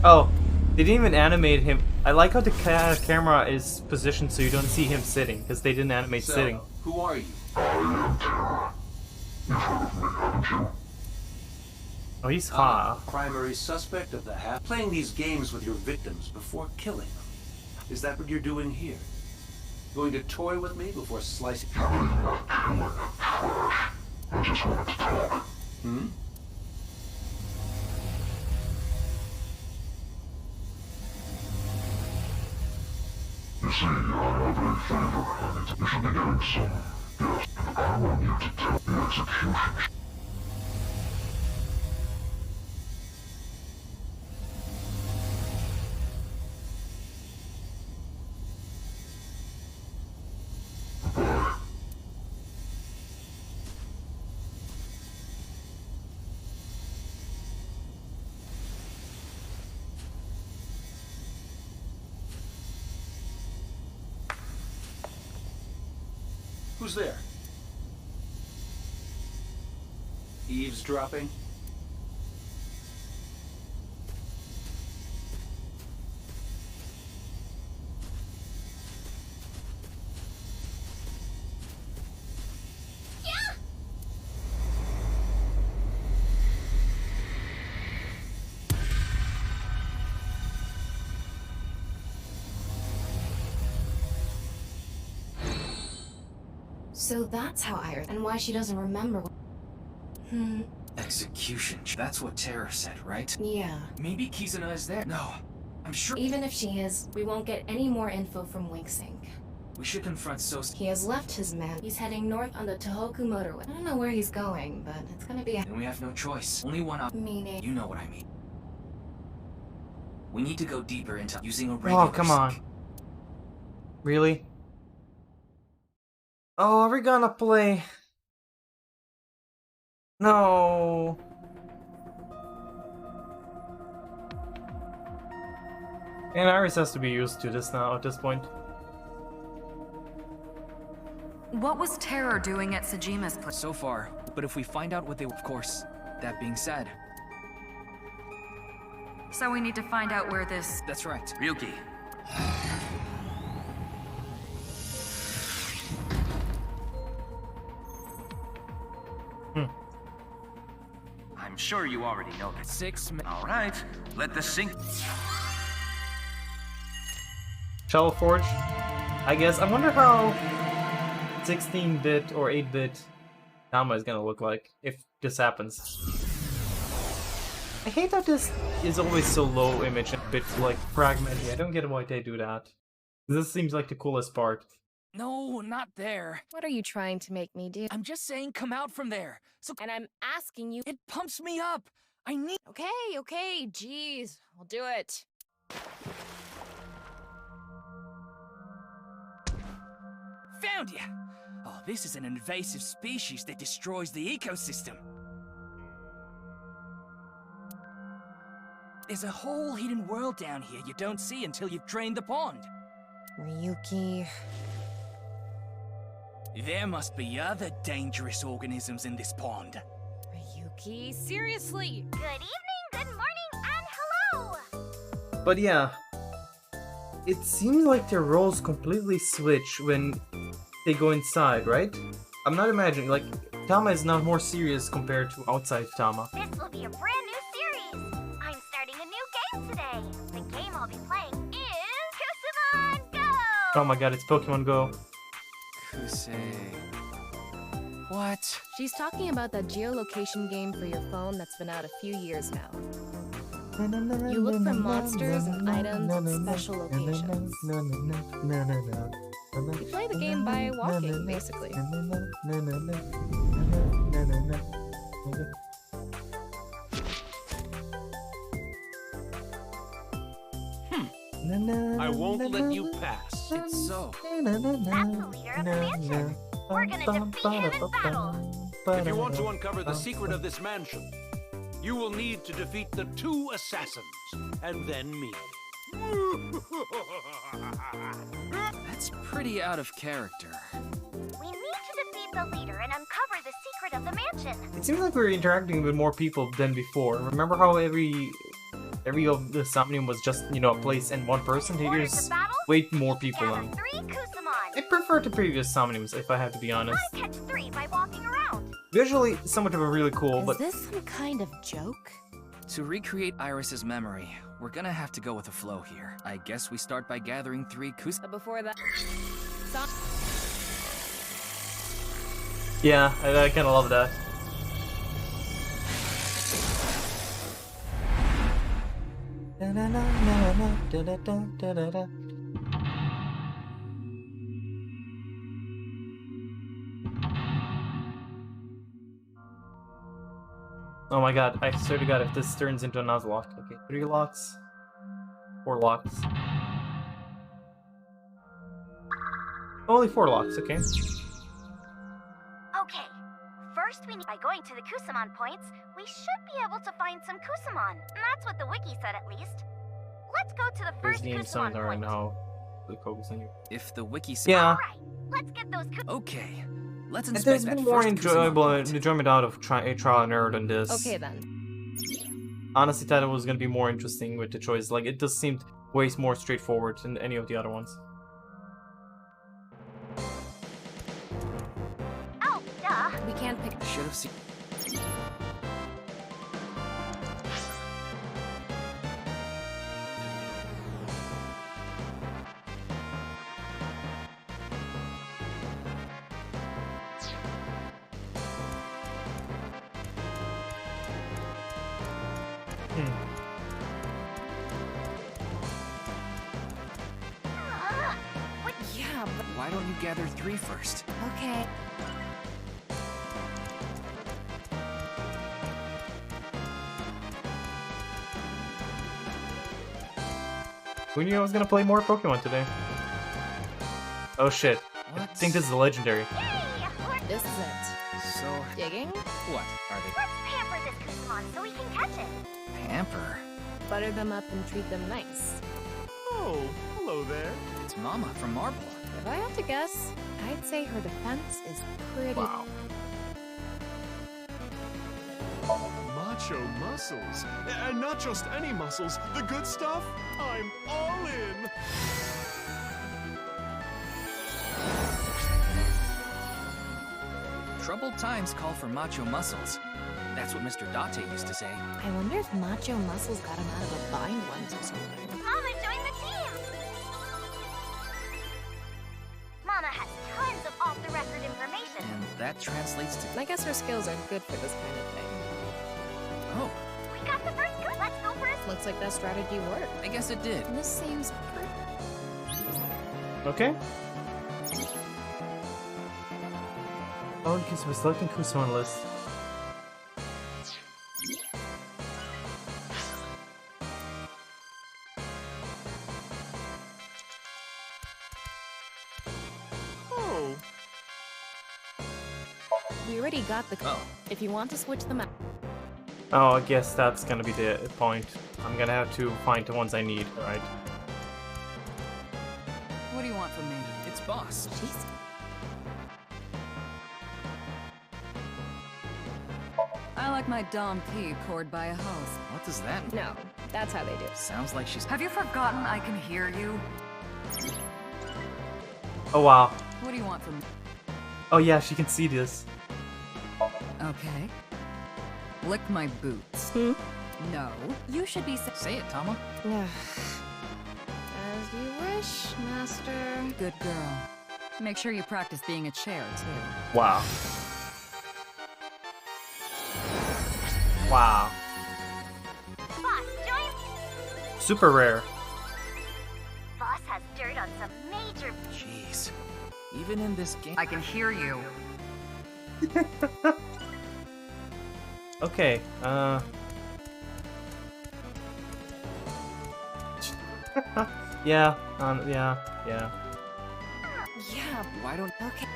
Oh, they didn't even animate him. I like how the camera is positioned so you don't see him sitting, because they didn't animate sitting. Who are you? Oh, he's hot. Primary suspect of the playing these games with your victims before killing them. Is that what you're doing here? Going to toy with me before slicing? Hmm? You see, I have a favor, and you should be doing some. Yes, I want you to tell the execution. Who's there? Eavesdropping? So that's how Iris... and why she doesn't remember... Execution. That's what Terror said, right? Yeah. Maybe Kizuna is there. No. I'm sure... Even if she is, we won't get any more info from Winksink. We should confront He has left his man. He's heading north on the Tohoku motorway. I don't know where he's going, but it's gonna be And we have no choice. Only one option. Meaning... You know what I mean. We need to go deeper into using a regular... Oh, come on. Really? Oh, are we gonna play? No. And Iris has to be used to this now at this point. What was Terror doing at Sajima's place? So far, but if we find out what they... Of course, that being said... So we need to find out where this... That's right. Ryuki. I'm sure you already know that. 6 minutes. All right, let the sync. Shell Forge? I guess. I wonder how 16-bit or 8-bit Nama is gonna look like if this happens. I hate that this is always so low image and a bit like fragmented. I don't get why they do that. This seems like the coolest part. No, not there. What are you trying to make me do? I'm just saying come out from there. So And I'm asking you... It pumps me up. I need... Okay, jeez. I'll do it. Found you! Oh, this is an invasive species that destroys the ecosystem. There's a whole hidden world down here you don't see until you've drained the pond. Ryuki... There must be other dangerous organisms in this pond. Cookie, seriously. Good evening, good morning, and hello! But yeah, it seems like their roles completely switch when they go inside, right? I'm not imagining, like, Tama is now more serious compared to outside Tama. This will be a brand new series. I'm starting a new game today. The game I'll be playing is Kusamon Go! Oh my god, it's Pokemon Go. Kusei. What? She's talking about that geolocation game for your phone that's been out a few years now. You look for monsters and items at special locations. You play the game by walking, basically. I won't let you pass. It's so. That's the leader of the mansion. We're gonna defeat him in battle. If you want to uncover the secret of this mansion, you will need to defeat the 2 assassins, and then me. That's pretty out of character. We need to defeat the leader and uncover the secret of the mansion. It seems like we're interacting with more people than before. Remember how every of the Somnium was just, you know, a place and one person? Here's way more people now. 3 Kusamon. I prefer the previous Somniums, if I have to be honest. I catch 3 by walking around. Visually, some of them are really cool, Is but this some kind of joke? To recreate Iris's memory, we're gonna have to go with the flow here. I guess we start by gathering 3 Kusei. Before that... yeah, I kind of love that. Oh my god, I swear to god if this turns into a Nuzlocke. Okay, 3 locks. 4 locks. Only 4 locks, okay. Okay. First, we need by going to the Kusamon points, we should be able to find some Kusamon. That's what the wiki said, at least. Let's go to the This first game Kusamon sounds point. alright now. The focus on you. If the wiki says. Yeah. Alright, let's get those Okay. Let's And inspect there's that been more first enjoyment out of trial and error than this. Okay then. Honestly, thought it was gonna be more interesting with the choice. Like, it just seemed way more straightforward than any of the other ones. Oh, duh. We can't pick... Should have seen. Yeah, but... Why don't you gather 3 first? Okay. Who knew I was gonna play more Pokemon today? Oh shit. I think this is a legendary. This is it. So. Digging? What? Are they. Let's pamper this Kusamon so we can catch it. Pamper? Butter them up and treat them nice. Oh, hello there. It's Mama from Marble. If I had to guess, I'd say her defense is pretty... Wow. Macho muscles. And not just any muscles, the good stuff. I'm all in. Troubled times call for macho muscles. That's what Mr. Date used to say. I wonder if Macho Muscles got him out of a bind once or something. Mama joined the team. Mama has tons of off-the-record information. And that translates to. I guess her skills are good for this kind of thing. Oh, We got the first good. Let's go for a Looks like that strategy worked. I guess it did. This seems pretty... Okay. Oh, because we're selecting Kusamon list. Oh. We already got the... Oh. If you want to switch them out... Oh, I guess that's gonna be the point. I'm gonna have to find the ones I need, right? What do you want from me? It's boss. Jeez. I like like my Dom P poured by a hose. What does that mean? No, that's how they do it. Sounds like she's... Have you forgotten I can hear you? Oh wow. What do you want from me? Oh yeah, she can see this. Okay. Lick my boots. Hmm? No. You should be... Say it, Tama. As you wish, master. Good girl. Make sure you practice being a chair, too. Wow. Wow. Boss, join. Super rare. Boss has dirt on some major. Jeez. Even in this game... I can hear you. Okay, yeah, yeah. Yeah, Why don't... okay.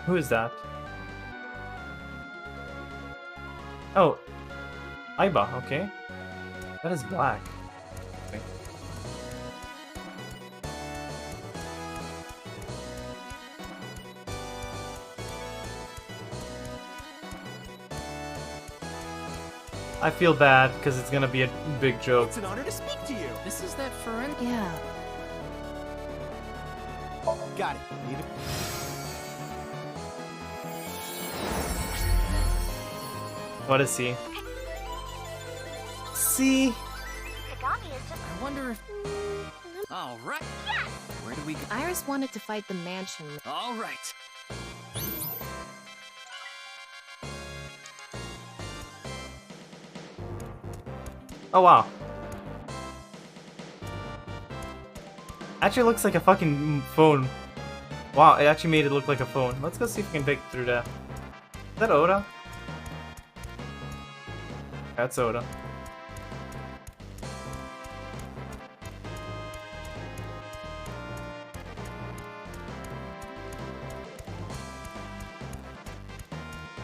Who is that? Oh, Aiba, okay. That is black. Okay. I feel bad because it's gonna be a big joke. It's an honor to speak to you. This is that foreign... Yeah. Got it. Need it. What is he? See? Kagami is just. I wonder if... All right. Yes! Where do we go? Iris wanted to fight the mansion. All right. Oh wow. Actually looks like a fucking phone. Wow, it actually made it look like a phone. Let's go see if we can break through that. Is that Oda? That's Oda.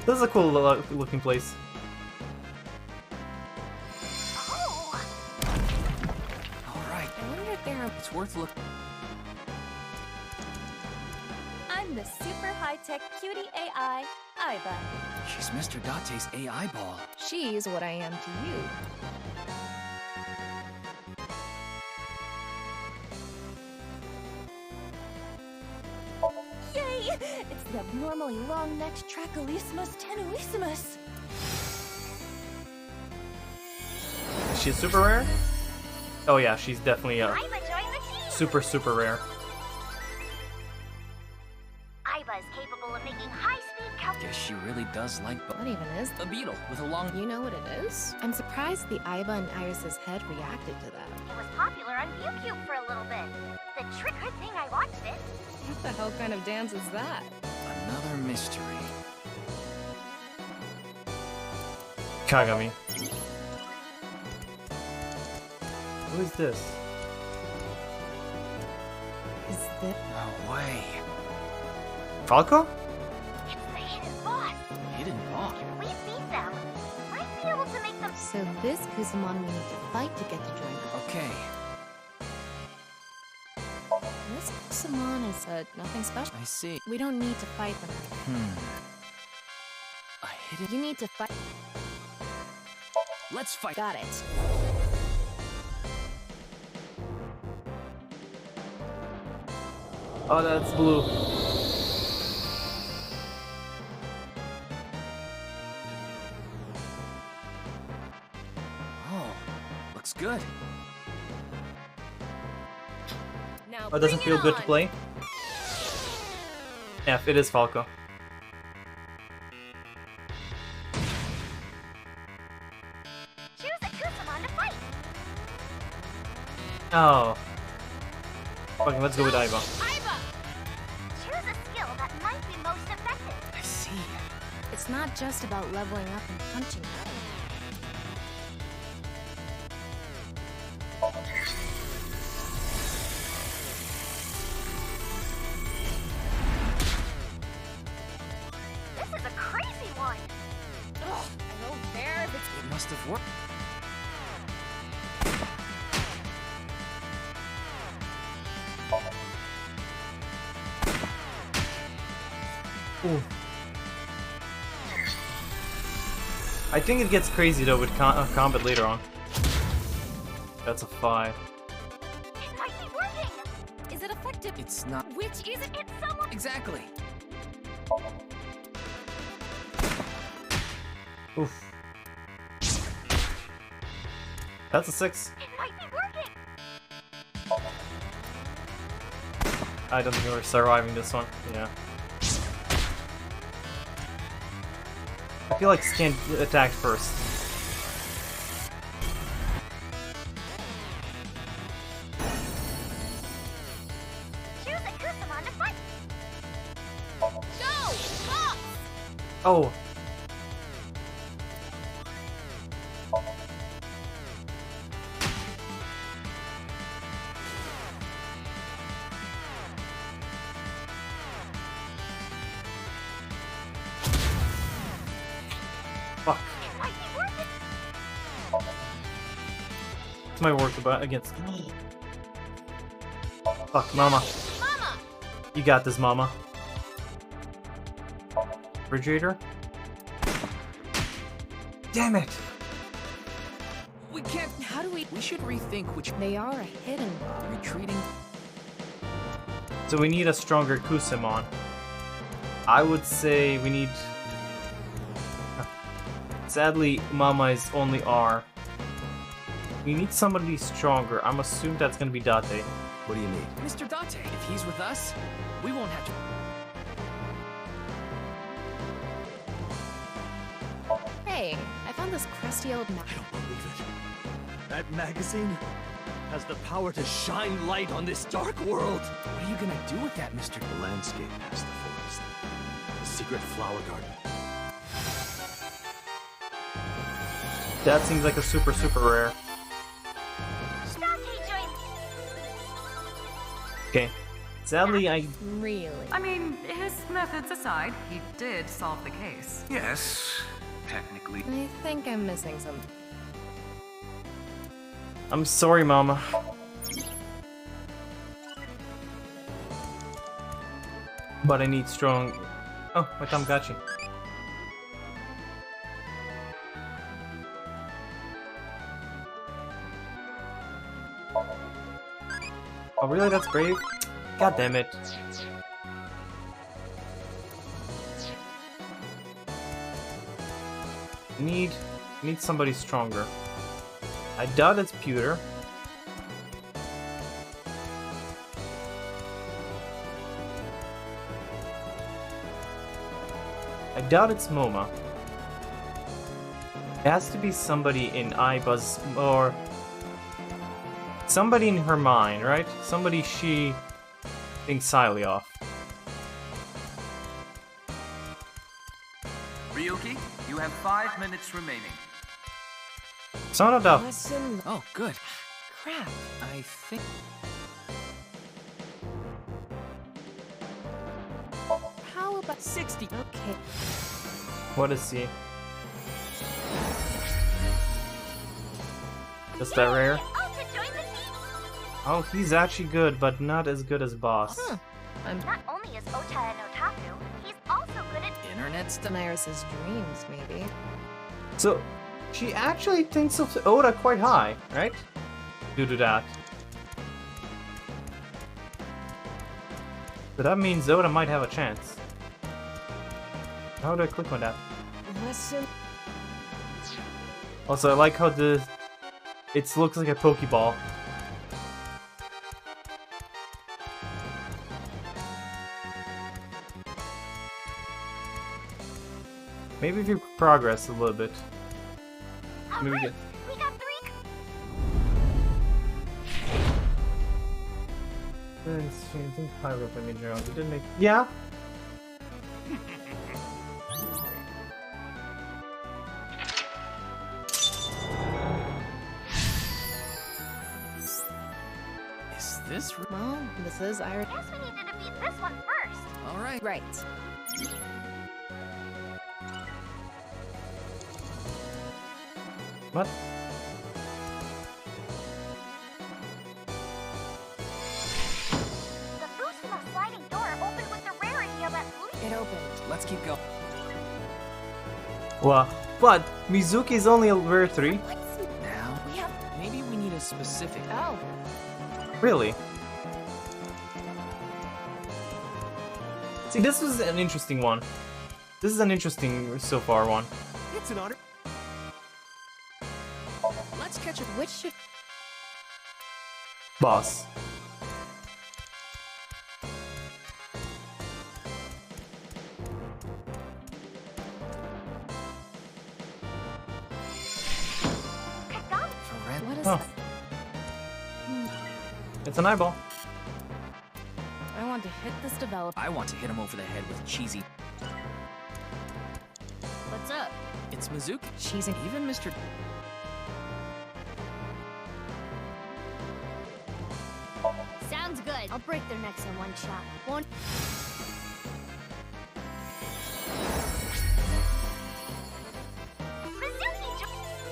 This is a cool looking place. It's worth looking. I'm the super high-tech cutie AI, Aiba. She's Mr. Date's AI ball. She's what I am to you. Yay! It's the abnormally long-necked Trachylissimus tenuissimus. Is she super rare? Oh yeah, she's definitely Aiba joined the team. super rare. Aiba is capable of making high-speed Guess she really does like... What even is a beetle with a long... You know what it is? I'm surprised the Aiba in Iris's head reacted to that. It was popular on BuCube for a little bit. The trick, good thing I watched it. What the hell kind of dance is that? Another mystery. Kagami. Who is this? Is that... No way. Falco? It's the hidden boss. Hidden boss? If we beat them, we might be able to make them. So this Kuzumon we need to fight to get to join them. Okay. This Kuzumon is nothing special. I see. We don't need to fight them. A hidden... You need to fight... Let's fight. Got it. Oh, that's blue. Oh, looks good. Now Oh, it doesn't feel good to play? Yeah, it is Falco. Choose a Kuzumon to fight. Oh. Okay, let's go with Aiba. Aiba! Choose a skill that might be most effective. I see. It's not just about leveling up and punching. This is a crazy one. Ugh, I don't care if it's... It must have worked. Ooh. I think it gets crazy though with combat later on. That's a 5. It might be working! Is it effective? It's not. Which is it? It's someone. Exactly. Oof. That's a 6. It might be working! I don't think we're surviving this one. Yeah. I feel like Scan attacked first. Choose a Kusamon to fight! Go! Fox! Oh. Fuck. It's my work about against. Fuck, mama. Mama! You got this, mama. Refrigerator? Damn it! We can't. How do we? We should rethink which. They are a hidden. Retreating. So we need a stronger Kusamon. I would say we need. Sadly, Mama is only R. We need somebody stronger. I'm assuming that's gonna be Date. What do you need? Mr. Date, if he's with us, we won't have to. Hey, I found this crusty old map. I don't believe it. That magazine has the power to shine light on this dark world. What are you gonna do with that, Mr. The landscape past the forest. The secret flower garden. That seems like a super rare. Okay. Sadly, I... Really? I mean, his methods aside, he did solve the case. Yes, technically. I think I'm missing something. I'm sorry, Mama. But I need strong... Oh, my Tamagotchi. Oh, really? That's brave? God damn it. Need somebody stronger. I doubt it's Pewter. I doubt it's MoMA. It has to be somebody in Ibuzz or somebody in her mind, right? Somebody she thinks highly of. Ryuki, you have 5 minutes remaining. Son of a... Listen. Oh, good. Crap. I think. How about 60? Okay. What is he? Just that rare? Oh, he's actually good, but not as good as Boss. Not only is Ota an otaku, he's also good at Internet stuff. Iris's dreams, maybe. So, she actually thinks of Oda quite high, right? Due to that. So that means Oda might have a chance. How do I click on that? Listen. Also, I like how it looks like a Pokeball. Maybe if you progress a little bit. Maybe get. We got 3. I think high rope I made It didn't make. Yeah. Is this? Well, this is Iris. Guess we need to defeat this one first. All right. Right. What? The Fusuma sliding door opened with the rarity of that loot. It opened. Let's keep going. Well, But Mizuki is only a rare 3. Now, maybe we need a specific. Oh. Really? See, this was an interesting one. This is an interesting so far one. It's an honor. Let's catch it. Which should. Boss. What is Huh. that? It's an eyeball. I want to hit this developer. I want to hit him over the head with cheesy. What's up? It's Mizuki. Cheesy. Even Mr. Sounds good. I'll break their necks in one shot. Won't.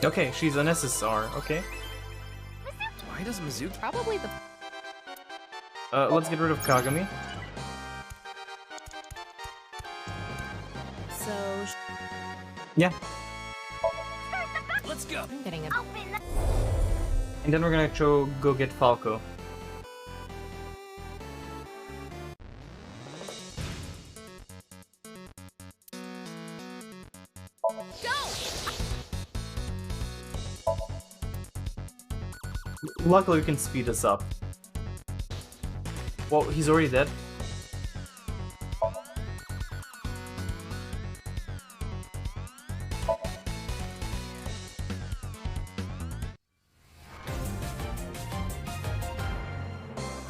Okay, she's an SSR. Okay. Why does Mizuki? Probably the. Let's get rid of Kagami. So. Yeah. Let's go. I'm getting a. And then we're gonna go get Falco. Luckily, we can speed this up. Well, he's already dead.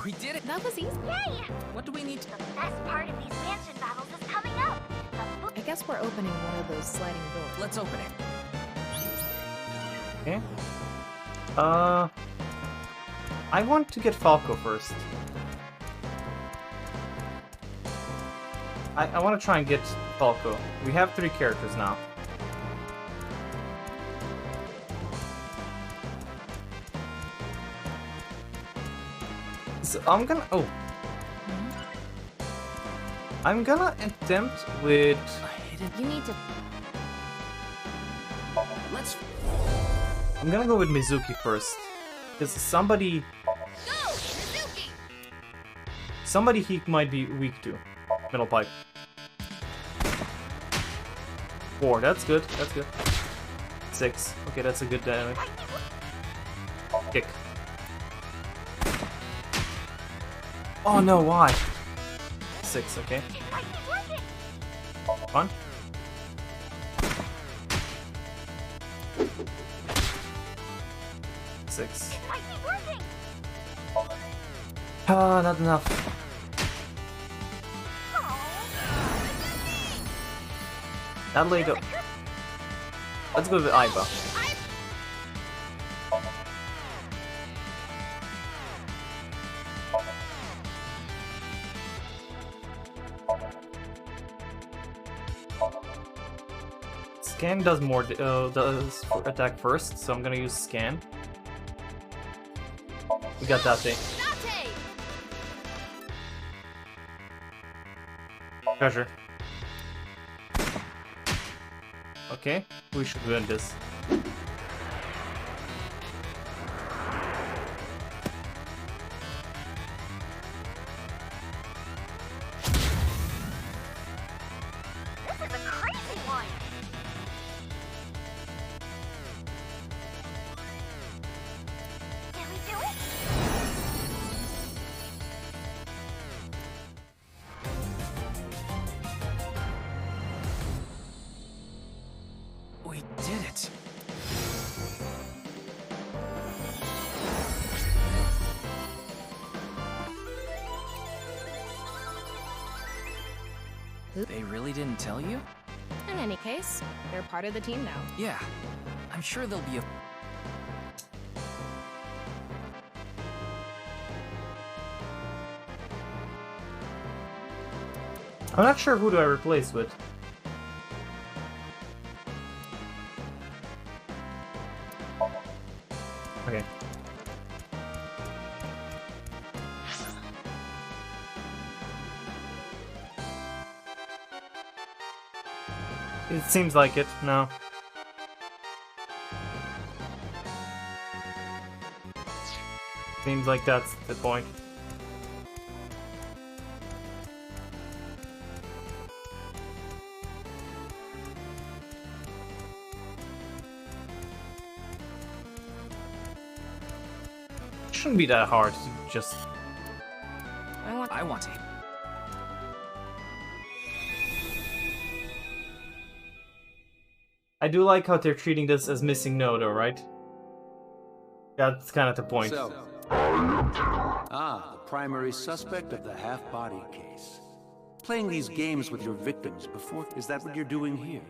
We did it. That was easy. Yay! What do we need to? The best part of these mansion battles is coming up. I guess we're opening one of those sliding doors. Let's open it. Okay. I want to get Falco first. I want to try and get Falco. We have 3 characters now. So I'm gonna... Oh. I'm gonna attempt with... You need to. Let's. I'm gonna go with Mizuki first. Because somebody... Somebody he might be weak to. Middle pipe. 4, that's good, that's good. 6, okay, that's a good damage. Kick. Oh no, why? 6, okay. 1. Six. Ah, not enough. That laid up. Let's go with Aiba. Scan does more does attack first, so I'm gonna use scan. We got that thing. Treasure. Okay, we should win this. This is a crazy one. Can we do it? We did it. They really didn't tell you? In any case, they're part of the team now. Yeah. I'm sure there'll be a... I'm not sure who do I replace with. Okay. It seems like it, no. Seems like that's the point. Shouldn't be that hard to just. I want to. I do like how they're treating this as missing no, though, right? That's kind of the point. So, the primary suspect of the half-body case. Playing these games with your victims before... Is that what you're doing here?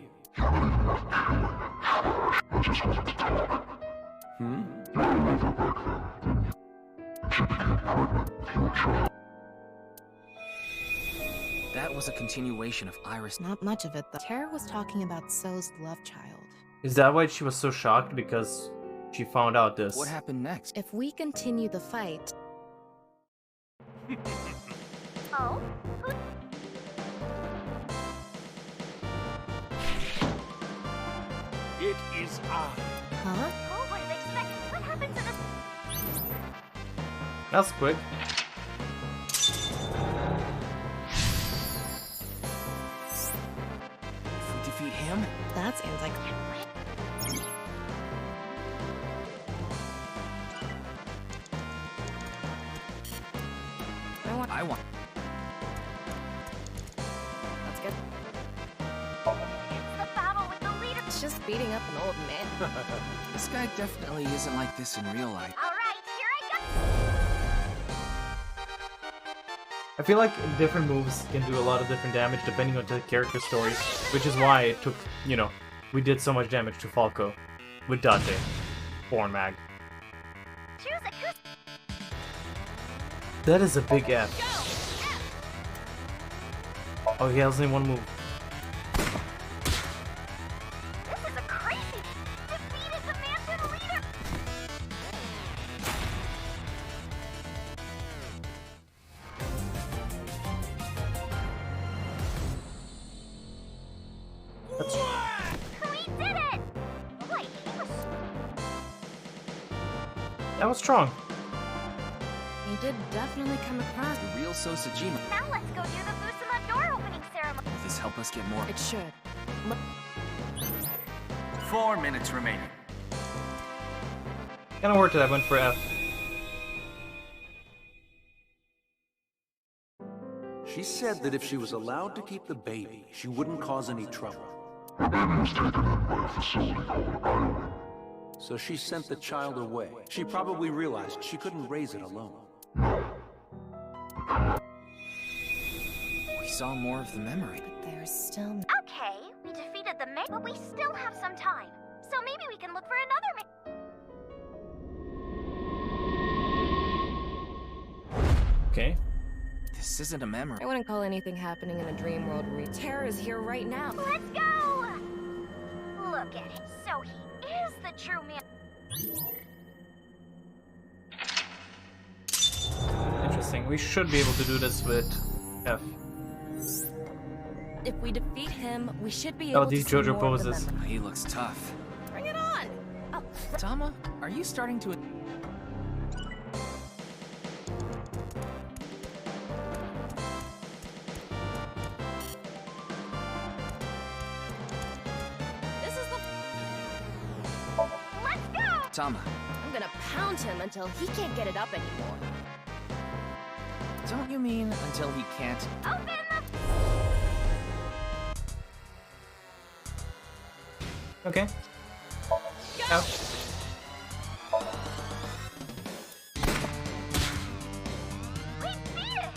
That was a continuation of Iris. Not much of it, though. Tara was talking about So's love child. Is that why she was so shocked? Because she found out this. What happened next? If we continue the fight... Oh? It is I. Huh? Oh, what did they expect? What happened to this? That's quick. If we defeat him, That's anti... I want. That's good. It's the battle with the leader. It's just beating up an old man. This guy definitely isn't like this in real life. All right, here I I feel like different moves can do a lot of different damage depending on the character story, which is why it took, you know, we did so much damage to Falco with Dante, Born Mag. go. Choose it. Who's That is a big F. Oh, he has only one move. This is a crazy. Defeated the mansion leader. We did it! Wait, he was. That was strong. You did definitely come across. The real Sosajima. Now let's go do the Fusuma door opening ceremony. Will this help us get more? It should. 4 minutes remaining. Kinda worked it, I went for F. She said that if she was allowed to keep the baby, she wouldn't cause any trouble. The baby was taken in by a facility called Ireland. So she sent the child away. She probably realized she couldn't raise it alone. We saw more of the memory. But there's still... Okay, we defeated the man, but we still have some time. So maybe we can look for another man. Okay. This isn't a memory. I wouldn't call anything happening in a dream world Tara is here right now. Let's go! Look at him. So he is the true man. Interesting. We should be able to do this with F. If we defeat him, we should be Oh, able these to see JoJo more of the poses. memory. He looks tough. Bring it on! Oh, Tama, are you starting to... this is the... Let's go! Tama, I'm gonna pound him until he can't get it up anymore. don't you mean until he can't? Open the... Okay. F. We beat it!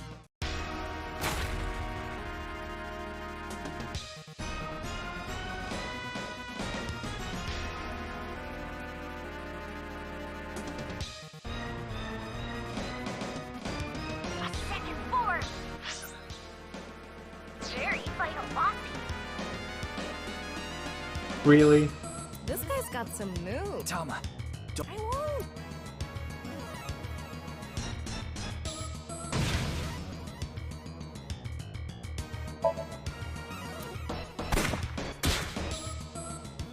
A second force! Very vital bossy. Really? This guy's got some moves. Tama, I won't.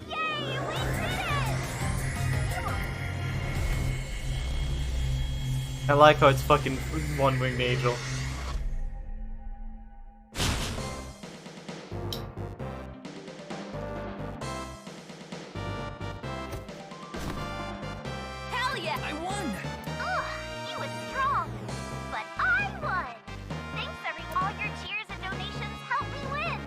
Yay, we did it! I like how it's fucking one-winged angel. Hell yeah! I won! Ugh, he was strong. But I won. Thanks, everyone. All your cheers and donations helped me win.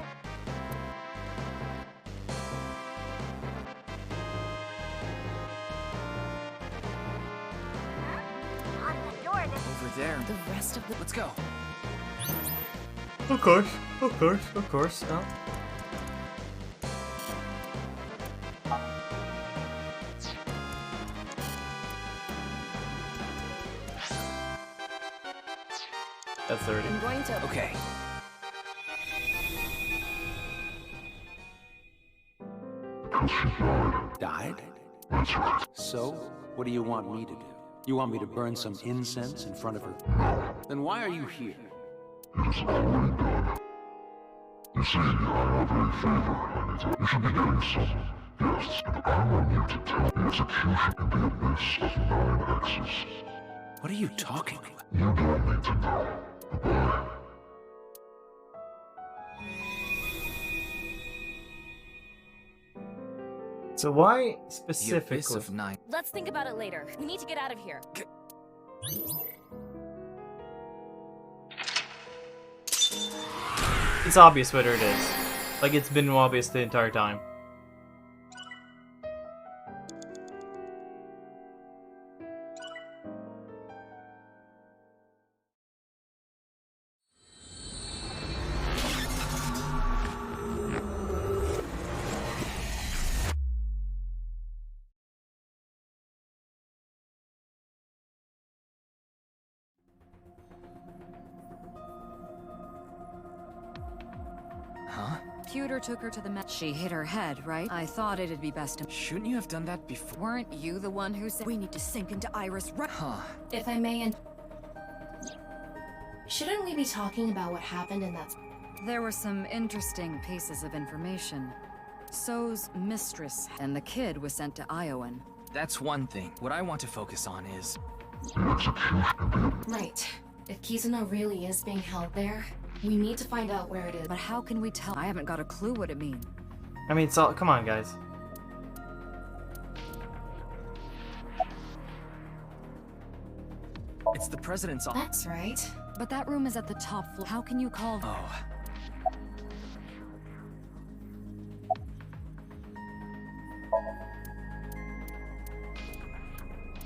On the door, Over there. The rest of the... Let's go. Of course, of course, of course. No. That's 30. I'm going to... Okay. Died? That's right. So, what do you want me to do? You want me to burn some incense in front of her? No. Then why are you here? It is already done. You see, I have a favor I need to... You should be getting some guests, and I want you to tell the execution in the abyss of 9 X's. What are you talking about? You don't need to know. Goodbye. So why The abyss specifically? of 9. Let's think about it later. We need to get out of here. It's obvious whether it is. Like, it's been obvious the entire time. Huh? Pewter took her to the She hit her head, right? I thought it'd be best to... Shouldn't you have done that before? Weren't you the one who said we need to sink into Iris right? Huh. If I may, and shouldn't we be talking about what happened in that? There were some interesting pieces of information. So's mistress and the kid was sent to Iowan. That's one thing. What I want to focus on is... Right. If Kizuna really is being held there, we need to find out where it is. But how can we tell? I haven't got a clue what it means. I mean, it's all. Come on, guys. It's the president's office. That's right. But that room is at the top floor. How can you call? Oh.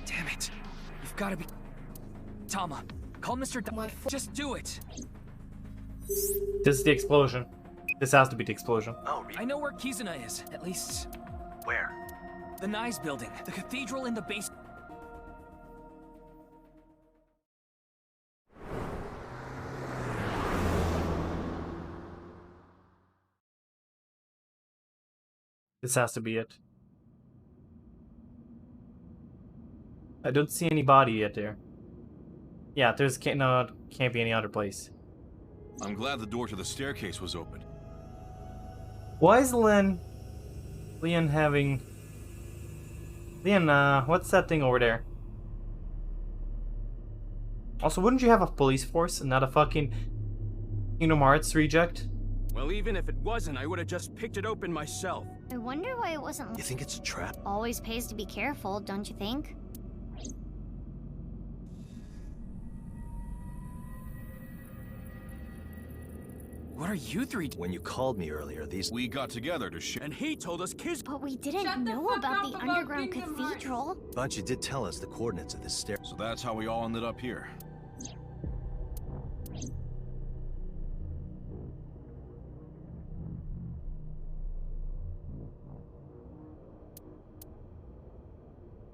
Damn it. You've got to be... Tama, call Mr. Just do it. This is the explosion. This has to be the explosion. Oh, I know where Kizuna is. At least... Where? The Nyes building. The cathedral in the basement. This has to be it. I don't see any body yet there. Yeah, there's can't be any other place. I'm glad the door to the staircase was open. Why is Leon having... Leon, what's that thing over there? Also, wouldn't you have a police force and not a fucking Kingdom Hearts reject? Well, even if it wasn't, I would have just picked it open myself. I wonder why it wasn't. You think it's a trap? Always pays to be careful, don't you think? What are you three When you called me earlier, these... We got together to share. And he told us kids. But we didn't know about the underground cathedral. But you did tell us the coordinates of this stair. So that's how we all ended up here.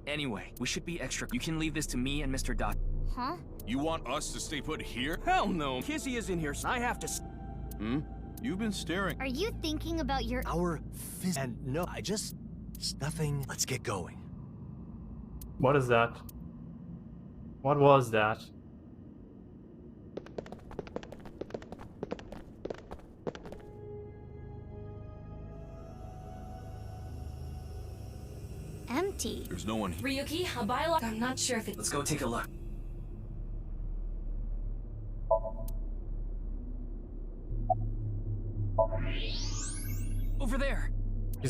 Anyway, we should be extra. You can leave this to me and Mr. Dot. Huh? You want us to stay put here? Hell no. Kizzy is in here. So I have to. Hmm? You've been staring. Are you thinking about your... Our and no, it's nothing. Let's get going. What is that? What was that? Empty. There's no one here. Ryuki, a bylaw. I'm not sure if it... Let's go take a look.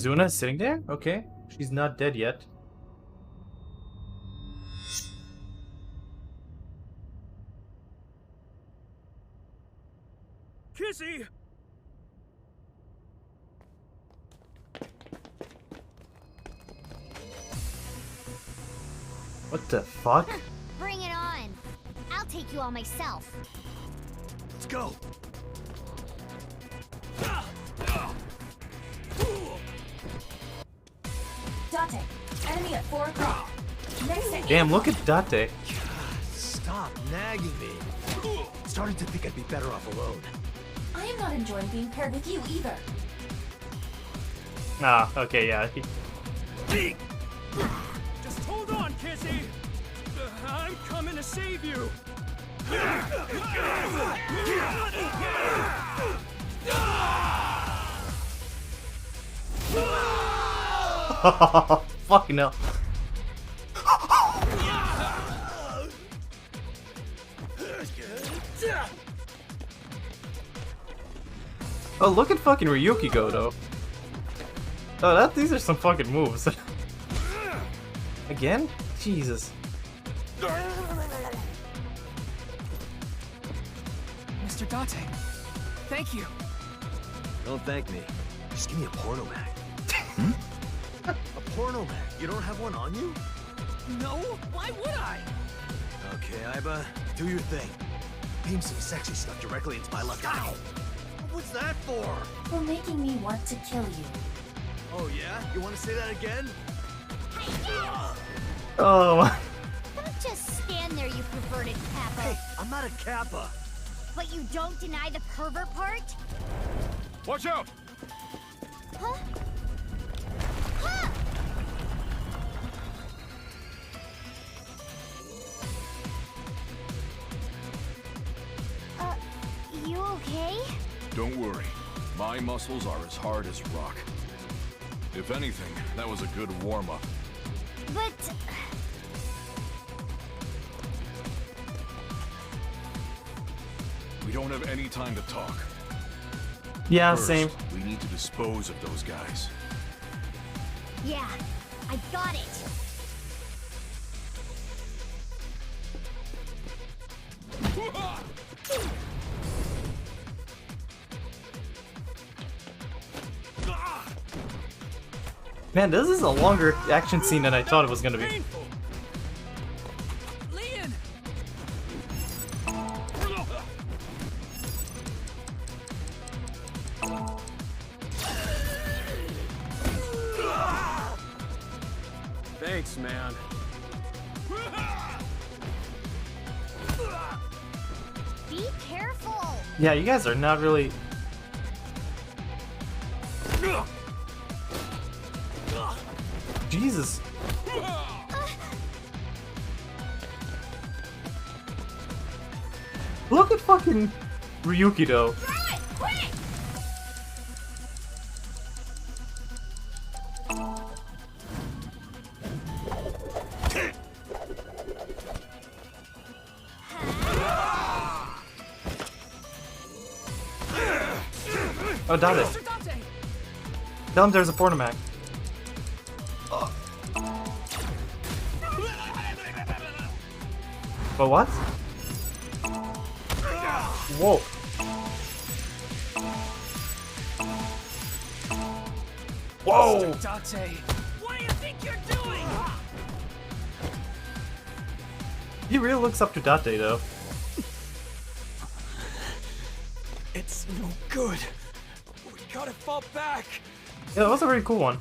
Kizuna is sitting there? Okay. She's not dead yet. Kizzy! What the fuck? Bring it on. I'll take you all myself. Let's go. Date, enemy at 4 o'clock. Next to Damn, look at Date. Stop nagging me. Starting to think I'd be better off alone. I am not enjoying being paired with you either. Ah, okay, yeah. Just hold on, Kizzy! I'm coming to save you! Fucking hell. Oh, look at fucking Ryuki go, though. Oh, these are some fucking moves. Again? Jesus. Mr. Date, thank you. Don't thank me. Just give me a porno mag. A porno mag? You don't have one on you? No? Why would I? Okay, Iba, do your thing. Beam some sexy stuff directly into my left eye. What's that for? For making me want to kill you. Oh yeah? You want to say that again? Oh. Don't just stand there, you perverted Kappa. Hey, I'm not a Kappa. But you don't deny the pervert part? Watch out! Huh? Huh! You okay? Don't worry. My muscles are as hard as rock. If anything, that was a good warm-up. But... We don't have any time to talk. Yeah, First, same. we need to dispose of those guys. Yeah, I got it. Man, this is a longer action scene than I thought it was gonna be. Thanks, man. Be careful. Yeah, you guys are not really... Jesus. Look at fucking Ryuki though. Oh, Date. Tell him there's a Pornomac. But what? Whoa. Whoa! Mr. Date, what do you think you're doing? He really looks up to Date though. It's no good. We gotta fall back. Yeah, that was a very cool one.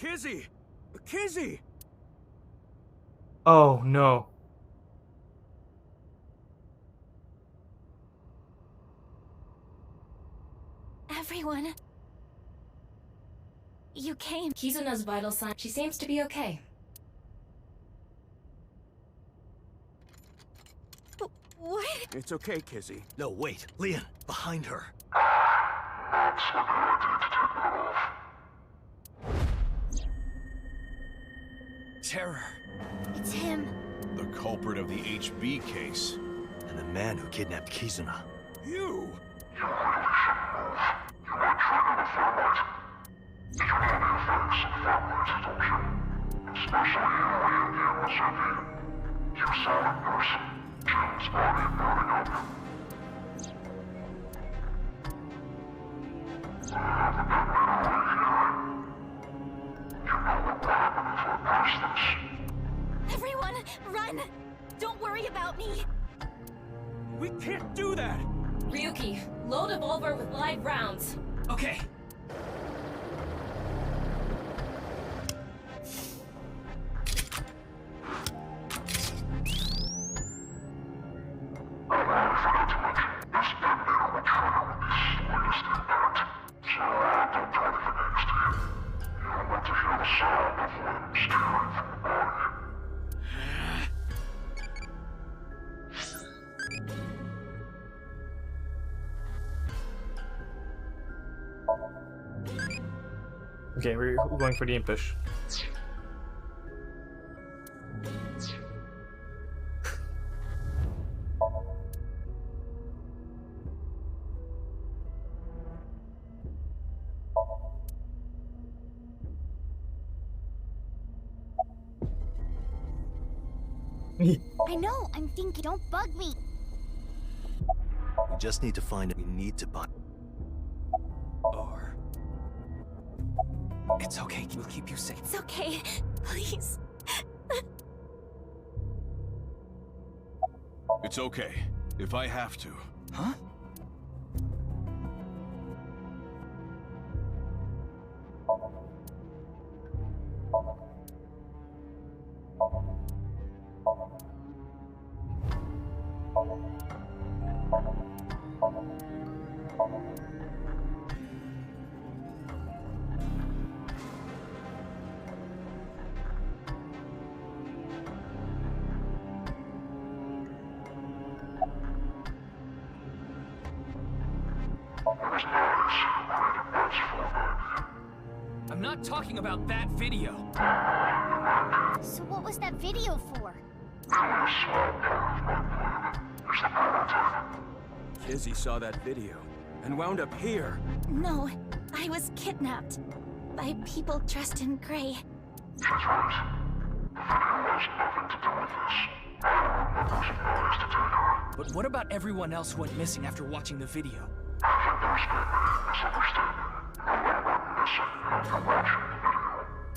Kizzy! Kizzy! Oh no. Everyone. You came. Kizuna's vital sign. She seems to be okay. What? It's okay, Kizzy. No, wait. Leon, behind her. Terror. It's him. The culprit of the HB case. man who kidnapped Kizuna. You? You really should move. You might trigger the thermite. You know the effects of thermite, don't you? Especially in the Mississippi. You saw it nurse. Jim's body burning up. I have the detonate right here. You know what will happen if I pass this. Everyone, run! Don't worry about me! We can't do that! Ryuki, load a revolver with live rounds. Okay. I forgot to mention, this detonator will trigger with the slightest impact. So don't do anything hasty. You don't want to hear the sound of limbs tearing from the body. Okay, we're going for the impish. I know, I'm thinking, don't bug me. We just need to find it. We need to buy. Or... It's okay, we'll keep you safe. It's okay. Please. It's okay. If I have to. Huh? I'm not talking about that video. So what was that video for? Kizzy saw that video and wound up here. No, I was kidnapped by people dressed in gray. She's right. The video has nothing to do with this. I don't want supplies to take her. But what about everyone else who went missing after watching the video? I think there's been a misunderstanding. No one went missing after watching the video.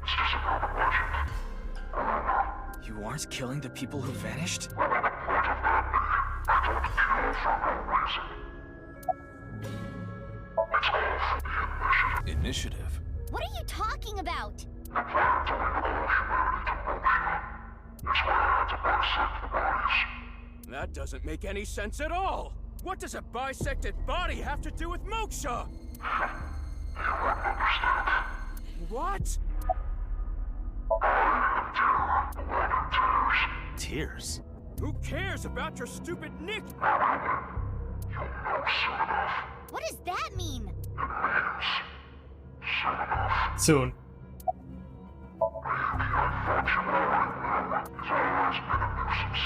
It's just another legend. You aren't killing the people who vanished? What would the point of that be? I don't kill for no reason. It's all for the initiative. Initiative? What are you talking about? The plan to link all humanity to Moksha. That's why I had to bisect the bodies. That doesn't make any sense at all! What does a bisected body have to do with Moksha? You won't understand. What? I am Terra, the one who tears. Tears? Who cares about your stupid nick? You'll know soon enough. What does that mean? It means soon enough. Soon. Ryuki, I thought you already knew. He's always been a nuisance.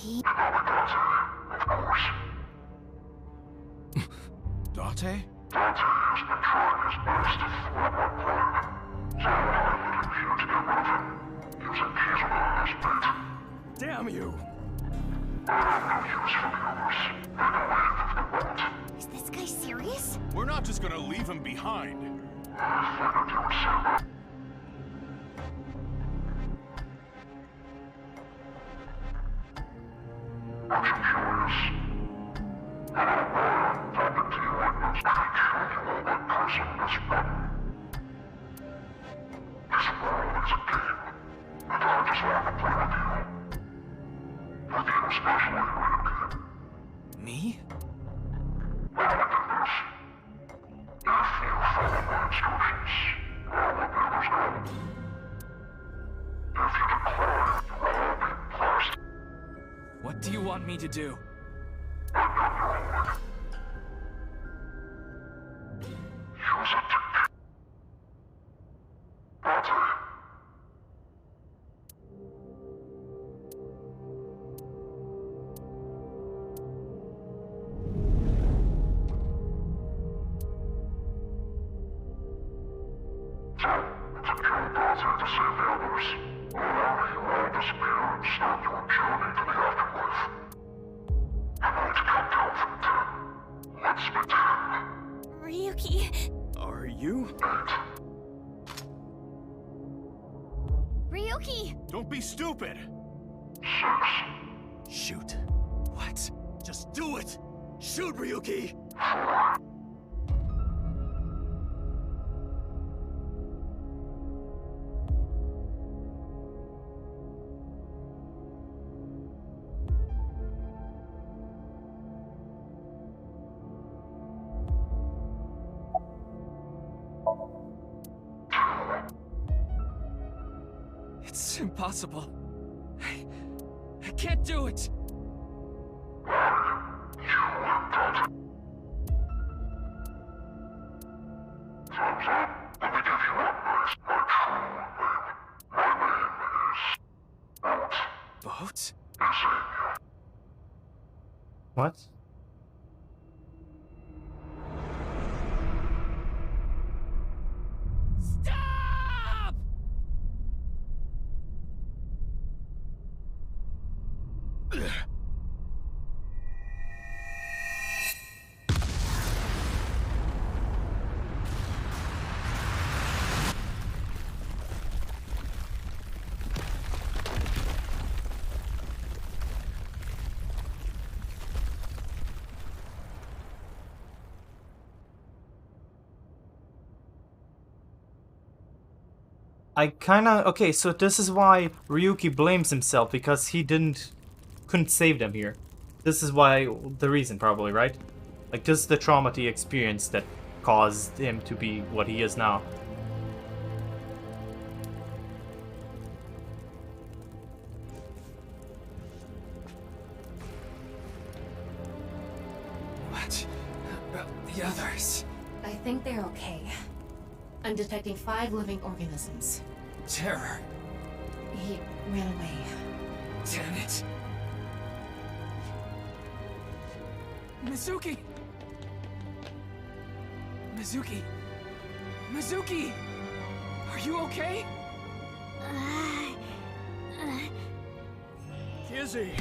You know Date, of course. Date? Date has been trying his best to thwart my plan. So I put him here to get rid of him, using Kizuna as bait. Damn you! I have no use for the others. They can leave if they want. Is this guy serious? We're not just gonna leave him behind. I figured you would say that. Aren't you curious? I don't know why I'm talking to you like this. I can kill you all by pressing this button. This world is a game, and I just want to play with you. With you especially, Ryuki. Me? Now look at this. If you follow my instructions, all the others go. If you decline, you will all be blasted. What do you want me to do? I'm not your homework. Use it to get... Date. You? Ryuki! Don't be stupid! Shoot. What? Just do it! Shoot, Ryuki! It's impossible. I can't do it. Boat? What? Stop! I kinda... Okay, so this is why Ryuki blames himself, because he couldn't save them here. This is why... the reason, probably, right? Like, this is the trauma he experienced that caused him to be what he is now. What about the others? I think they're okay. I'm detecting 5 living organisms. Terror. He ran away. Damn it. Mizuki! Mizuki! Mizuki! Are you okay? Kizzy!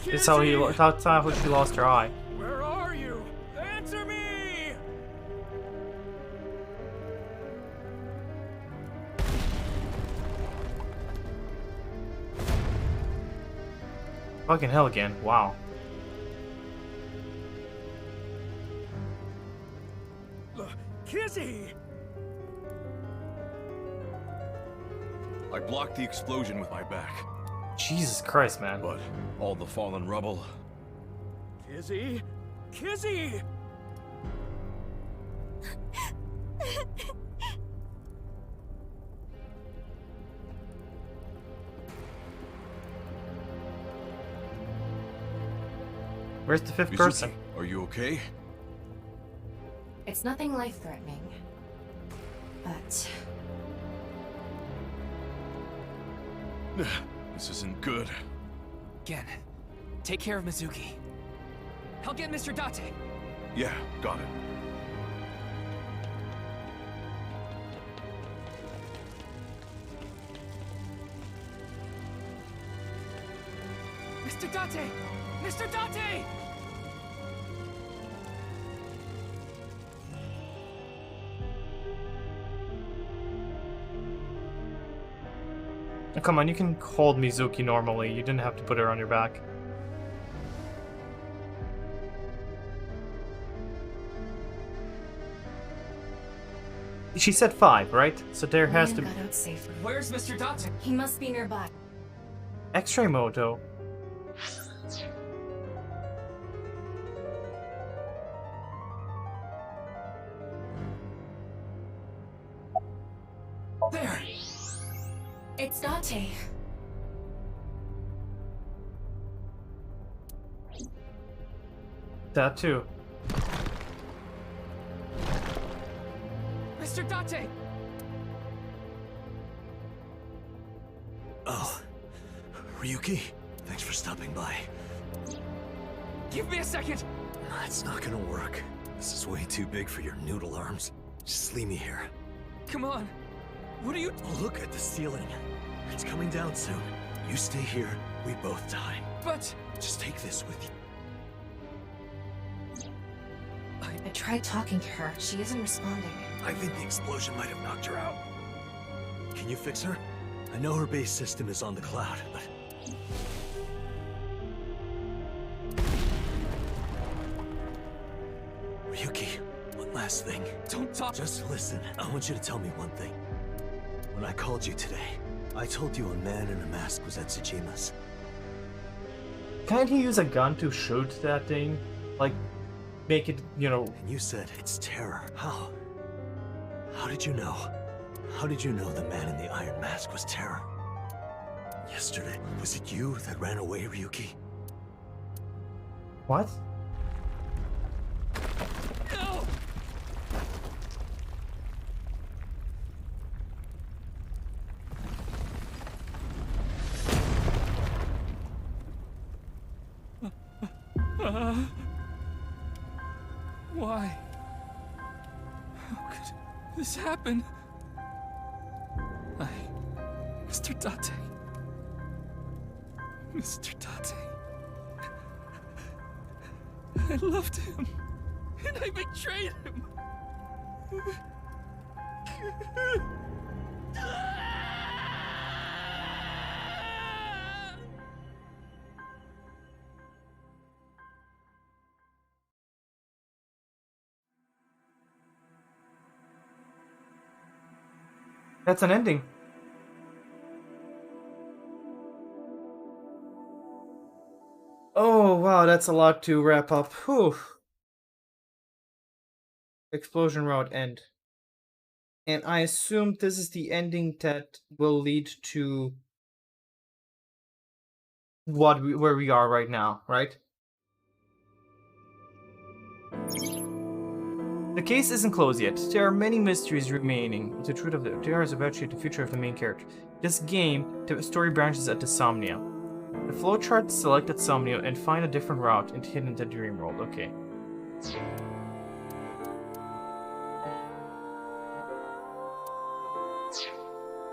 That's how that's how she lost her eye. Where are you? Answer me! Fucking hell again, wow. Kizzy! I blocked the explosion with my back. Jesus Christ, man. But all the fallen rubble... Kizzy! Kizzy! Where's the 5th Mizuki, person? Are you okay? It's nothing life-threatening. But... This isn't good. Gen, take care of Mizuki. I'll get Mr. Date. Yeah, got it. Mr. Date! Mr. Date! Oh, come on, you can hold Mizuki normally. You didn't have to put her on your back. She said 5, right? So there has to be... got out safely. Where's Mr. Date? He must be nearby. X-ray mode, though. There! It's Date. That too. Mr. Date! Oh, Ryuki, thanks for stopping by. Give me a second! It's not gonna work. This is way too big for your noodle arms. Just leave me here. Come on! What are you— Look at the ceiling. It's coming down soon. You stay here, we both die. But— Just take this with you. I I tried talking to her. She isn't responding. I think the explosion might have knocked her out. Can you fix her? I know her base system is on the cloud, but... Ryuki, one last thing. Don't talk. Just listen. I want you to tell me one thing. When I called you today, I told you a man in a mask was at Tsujima's. Can't he use a gun to shoot that thing? Like, make it, you know... And you said it's terror. How? How did you know? How did you know the man in the iron mask was terror? Yesterday, was it you that ran away, Ryuki? What? No! Why? How could this happen? Mr. Date. Mr. Date. I loved him, and I betrayed him. That's an ending. Oh, wow, that's a lot to wrap up. Whew. Explosion route end. And I assume this is the ending that will lead to where we are right now, right? The case isn't closed yet. There are many mysteries remaining. The truth of there is about the future of the main character. This game, the story branches at the Somnia. The flowchart selected Somnia and find a different route and hidden in the dream world. Okay.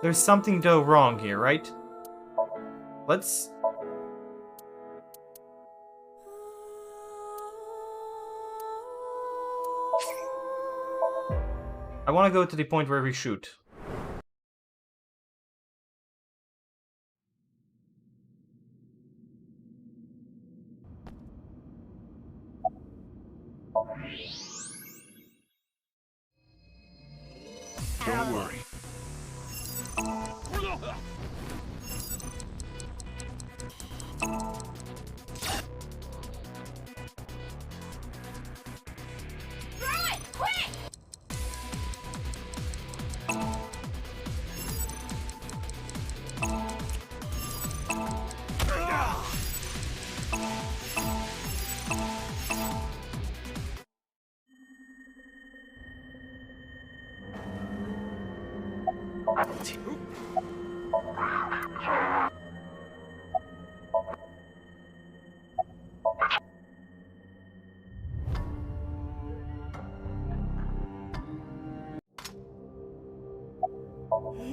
There's something though wrong here, right? Let's... I want to go to the point where we shoot. Don't worry.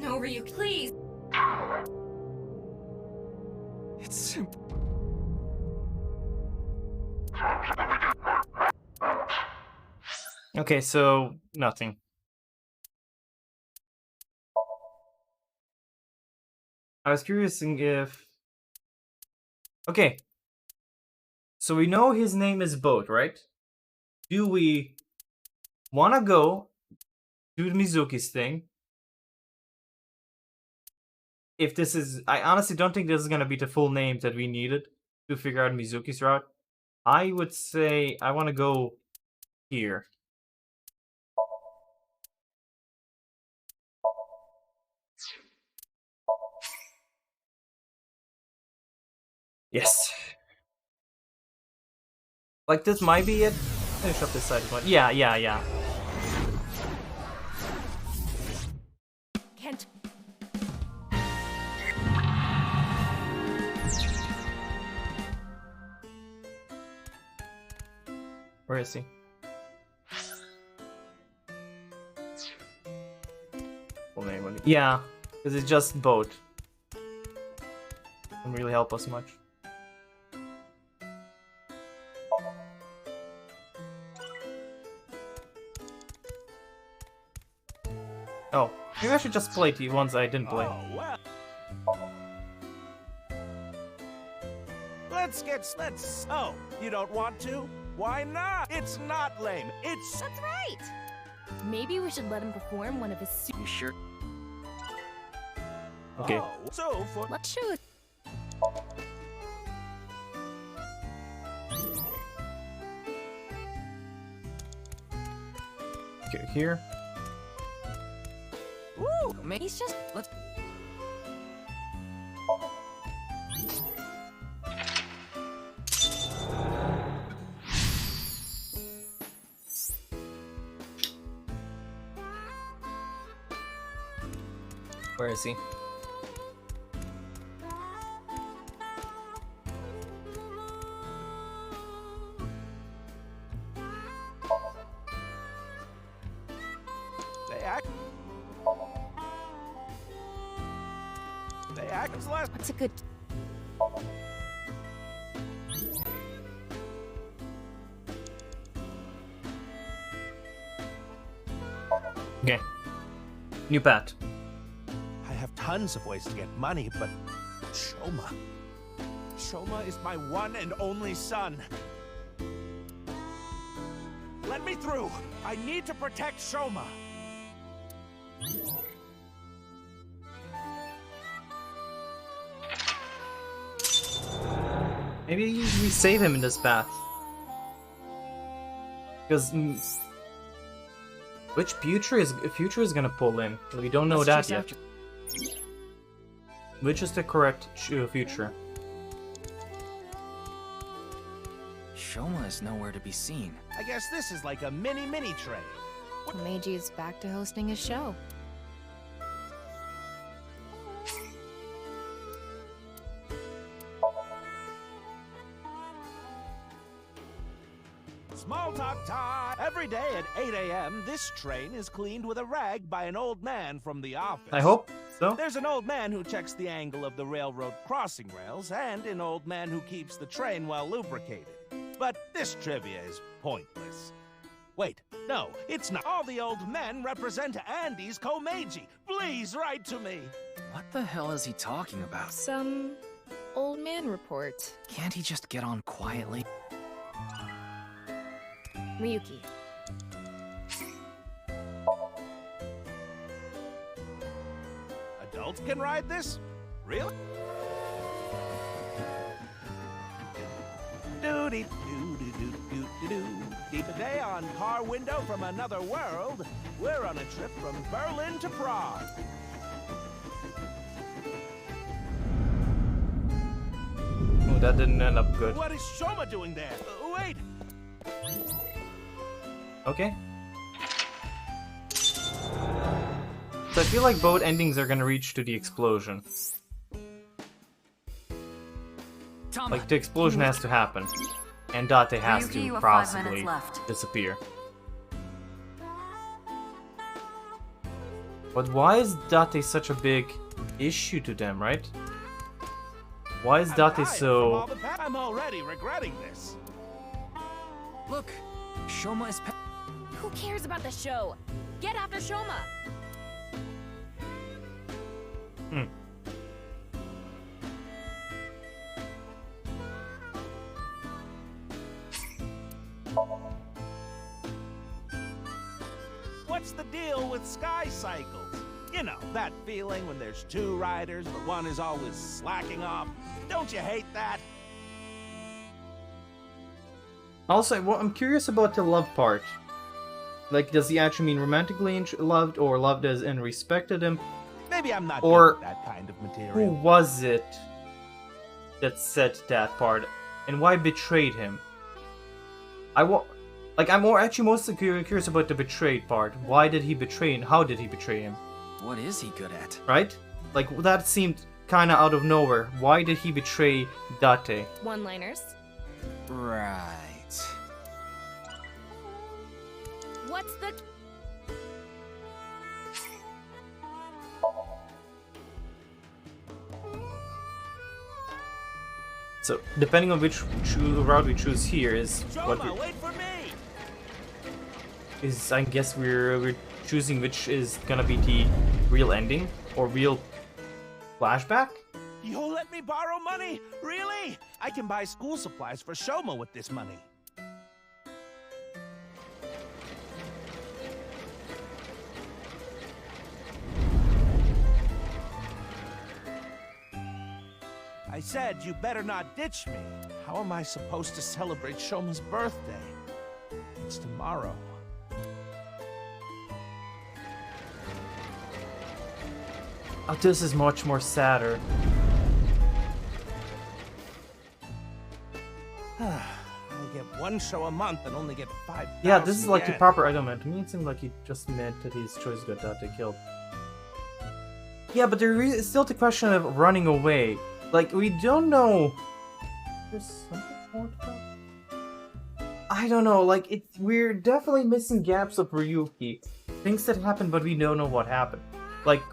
No, Ryu, please! It's simple. Okay, so nothing. I was curious if... Okay. So we know his name is Boat, right? Do we want to go do Mizuki's thing? If this is... I honestly don't think this is going to be the full name that we needed to figure out Mizuki's route. I would say I want to go here. Yes. Like, this might be it. Finish up this side one. Yeah. Kent. Where is he? Full name. Yeah, because it's just Boat. Doesn't really help us much. Oh, maybe I should just play the ones I didn't play. Oh, well. Let's. Oh, you don't want to? Why not? It's not lame. It's. That's right. Maybe we should let him perform one of his. You sure? Okay. Oh, so for. Let's show it. Okay, here. Woo! Maybe he's just. Let's. Where is he? They act last. What's a good. Okay. New pet. I have tons of ways to get money, but Shoma. Shoma is my one and only son. Let me through. I need to protect Shoma. Maybe we save him in this path. Because which future is gonna pull in? We don't know that yet. Which is the correct future? Shoma is nowhere to be seen. I guess this is like a mini train. Meiji is back to hosting his show. Small talk time! Every day at 8 a.m., this train is cleaned with a rag by an old man from the office. I hope so. There's an old man who checks the angle of the railroad crossing rails, and an old man who keeps the train well lubricated. But this trivia is pointless. Wait, no, it's not. All the old men represent Andy's Komeiji. Please write to me. What the hell is he talking about? Some old man report. Can't he just get on quietly? Miyuki. Adults can ride this? Really? Doody-doo-doo-doo-doo-doo. Today on Car Window from Another World, we're on a trip from Berlin to Prague. Oh, that didn't end up good. What is Shoma doing there? Wait! Okay. So I feel like both endings are gonna reach to the explosion. Like the explosion has to happen, and Date has Ryuki, you to have 5 minutes possibly left. disappear. But why is Date such a big issue to them, right? Why is Date so... I'm already regretting this. Look, Shoma is... Who cares about the show? Get after Shoma! What's the deal with sky cycles? You know, that feeling when there's two riders, but one is always slacking off. Don't you hate that? Also, I'm curious about the love part. Like, does he actually mean romantically loved, or loved as in respected him? Maybe I'm not or good at that kind of material. Who was it that said that part, and why betrayed him? I'm actually mostly curious about the betrayed part. Why did he betray him? How did he betray him? What is he good at? Right? Like, that seemed kinda out of nowhere. Why did he betray Date? One-liners. Right. What's the... So, depending on which route we choose here is what Shoma, wait for me! is I guess we're choosing which is gonna be the real ending or real flashback. You'll let me borrow money? Really? I can buy school supplies for Shoma with this money. I said you better not ditch me. How am I supposed to celebrate Shoma's birthday? It's tomorrow. Oh, this is much more sadder. I get one show a month and only get 5,000 Yeah, this is like the yen. proper idolman. To me, it seemed like he just meant that his choice got killed. Yeah, but there is still the question of running away. Like, we don't know. There's something more to that? I don't know. Like, we're definitely missing gaps of Ryuki. Things that happen, but we don't know what happened. Like,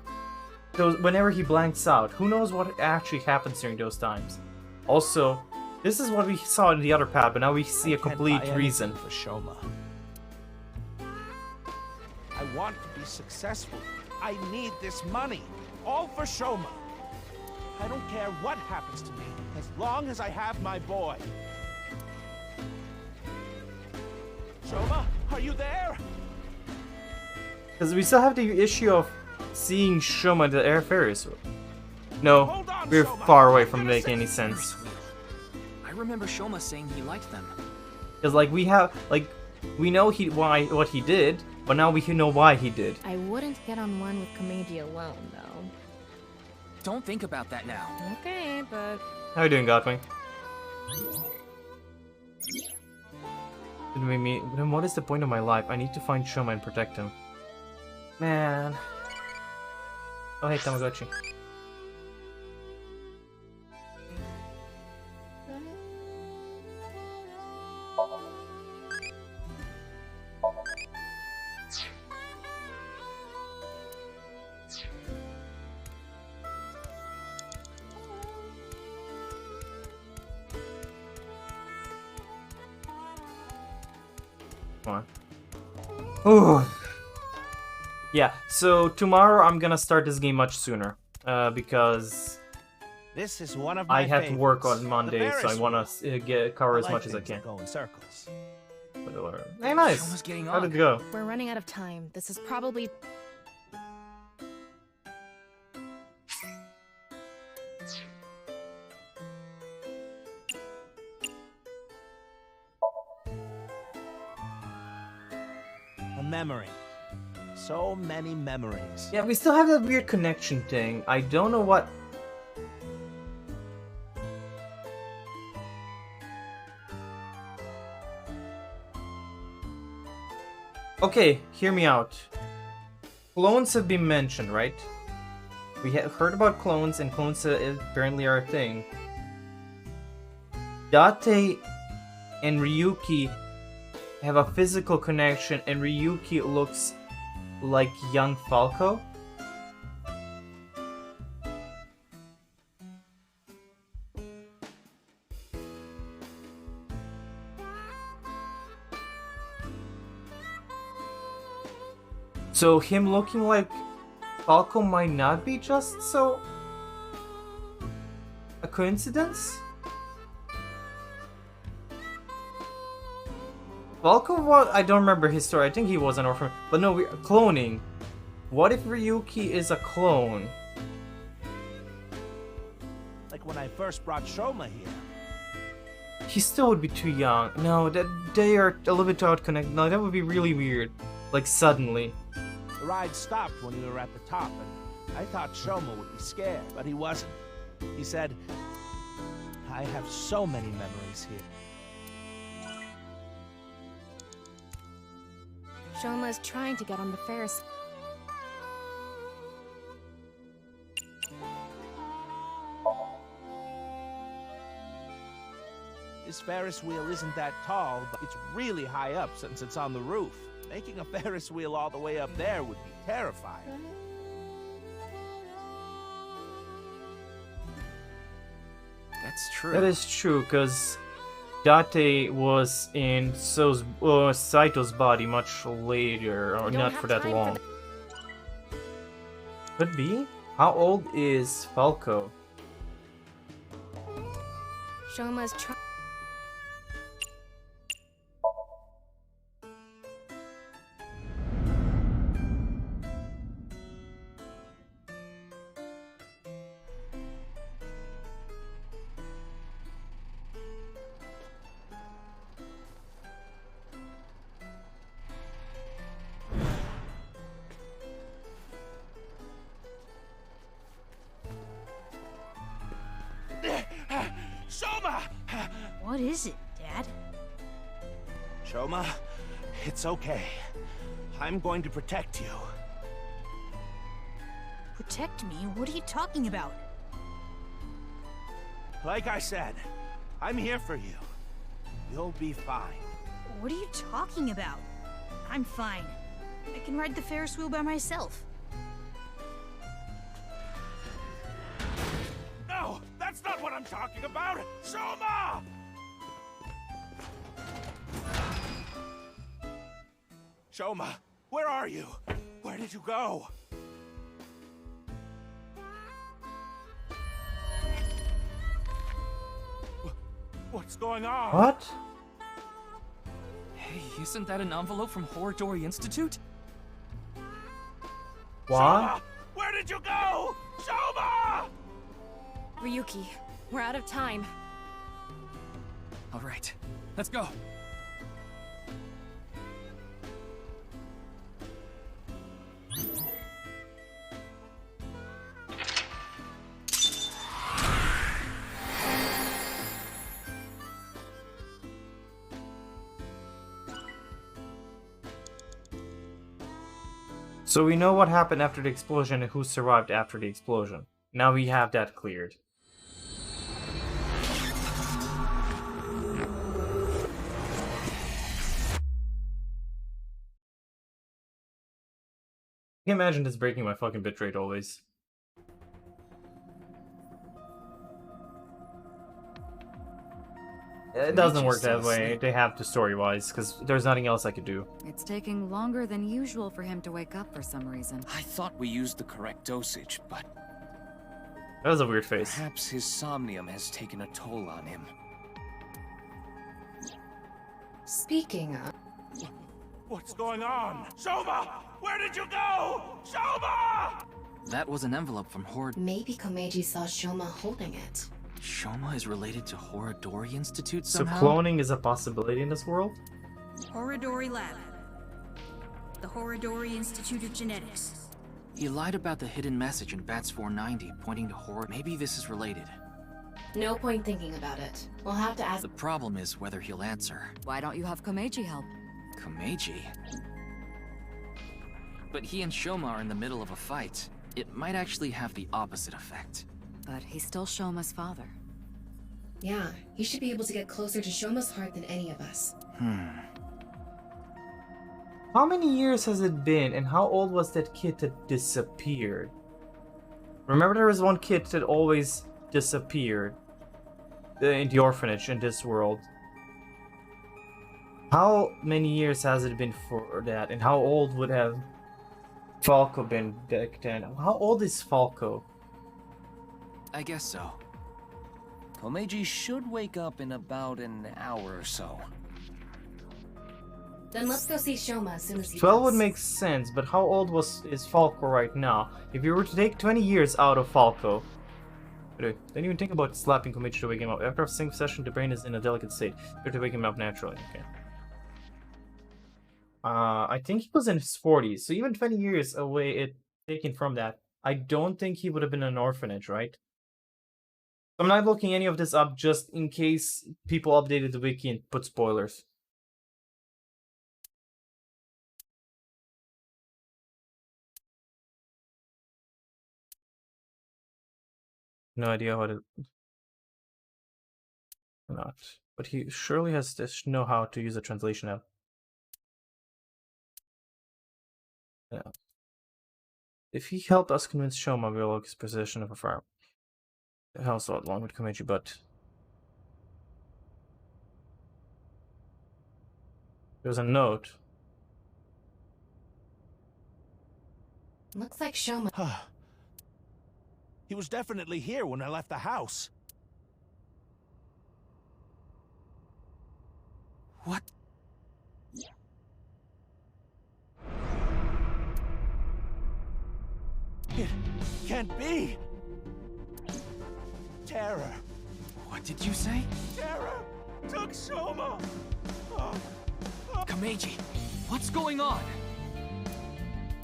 whenever he blanks out, who knows what actually happens during those times? Also, this is what we saw in the other pad, but now we see a complete reason. For Shoma. I want to be successful. I need this money. All for Shoma. I don't care what happens to me, as long as I have my boy. Shoma, are you there? Because we still have the issue of seeing Shoma the air Ferris wheel. No, we're far away from making any sense. I remember Shoma saying he liked them. Because like we know what he did, but now we can know why he did. I wouldn't get on one with Komeiji alone, though. Don't think about that now. Okay, but... How are you doing, Godwing? Did we meet? Then what is the point of my life? I need to find Shoma and protect him. Man. Oh hey, Tamagotchi. Come on. Ooh. Yeah, so tomorrow I'm gonna start this game much sooner. Because This is one of my I have to work favorites. on Monday, The so I Ferris want to cover as like much as I things can. that go in circles. Hey, nice. Shoma's getting How on. did it go? We're running out of time. This is probably... A memory. So many memories. Yeah, we still have that weird connection thing. I don't know what... Okay, hear me out. Clones have been mentioned, right? We have heard about clones, and clones apparently are a thing. Date and Ryuki have a physical connection, and Ryuki looks like young Falco. So him looking like Falco might not be just so a coincidence? Falco was, I don't remember his story, I think he was an orphan, but no, we're cloning. What if Ryuki is a clone? Like when I first brought Shoma here. He still would be too young. No, that they are a little bit out connected. No, that would be really weird. Like suddenly. The ride stopped when we were at the top, and I thought Shoma would be scared, but he wasn't. He said, I have so many memories here. Shoma is trying to get on the Ferris. This Ferris wheel isn't that tall, but it's really high up since it's on the roof. Making a Ferris wheel all the way up there would be terrifying. That's true. That is true, because Date was in Saito's body much later, or not for that long. Could be? How old is Falco? Shoma's trying. Shoma! What is it, Dad? Shoma, it's okay. I'm going to protect you. Protect me? What are you talking about? Like I said, I'm here for you. You'll be fine. What are you talking about? I'm fine. I can ride the Ferris wheel by myself. No, that's not what I'm talking about! Shoma! Shoma, where are you? Where did you go? What's going on? What? Hey, isn't that an envelope from Horridori Institute? What? Shoma, where did you go? Shoma! Ryuki, we're out of time. All right, let's go. So we know what happened after the explosion and who survived after the explosion. Now we have that cleared. I can imagine this breaking my fucking bitrate always. It doesn't work that way. They have to story-wise, because there's nothing else I could do. It's taking longer than usual for him to wake up for some reason. I thought we used the correct dosage, but... That was a weird face. Perhaps his somnium has taken a toll on him. Speaking of... What's going on? Shoma! Where did you go? Shoma! That was an envelope from Hord... Maybe Komeiji saw Shoma holding it. Shoma is related to Horridori Institute So somehow? cloning is a possibility in this world? Horridori Lab. The Horridori Institute of Genetics. He lied about the hidden message in Bats 490 pointing to Hord. Maybe this is related. No point thinking about it. We'll have to ask... The problem is whether he'll answer. Why don't you have Komeiji help? Komeiji? But he and Shoma are in the middle of a fight. It might actually have the opposite effect. But he's still Shoma's father. Yeah, he should be able to get closer to Shoma's heart than any of us. How many years has it been, and how old was that kid that disappeared? Remember there was one kid that always disappeared in the orphanage in this world. How many years has it been for that, and how old would have Falco been back then? How old is Falco? I guess so. Komeiji should wake up in about an hour or so. Then let's go see Shoma as soon as he 12 does. would make sense, but how old is Falco right now? If you were to take 20 years out of Falco... Wait, don't even think about slapping Komeiji to wake him up. After a sync session, the brain is in a delicate state. You have to wake him up naturally. Okay. I think he was in his 40s, so even 20 years away, taken from that, I don't think he would have been in an orphanage, right? I'm not looking any of this up just in case people updated the wiki and put spoilers. No idea how to... Not. But he surely has to know how to use a translation app. Yeah. If he helped us convince Shoma, we'll look his position of a farm. The house along with Komeiji, but... There's a note. Looks like Shoma. He was definitely here when I left the house. What? It can't be! Terror! What did you say? Terror took Shoma! Kameji, what's going on?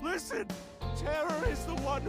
Listen! Terror is the one who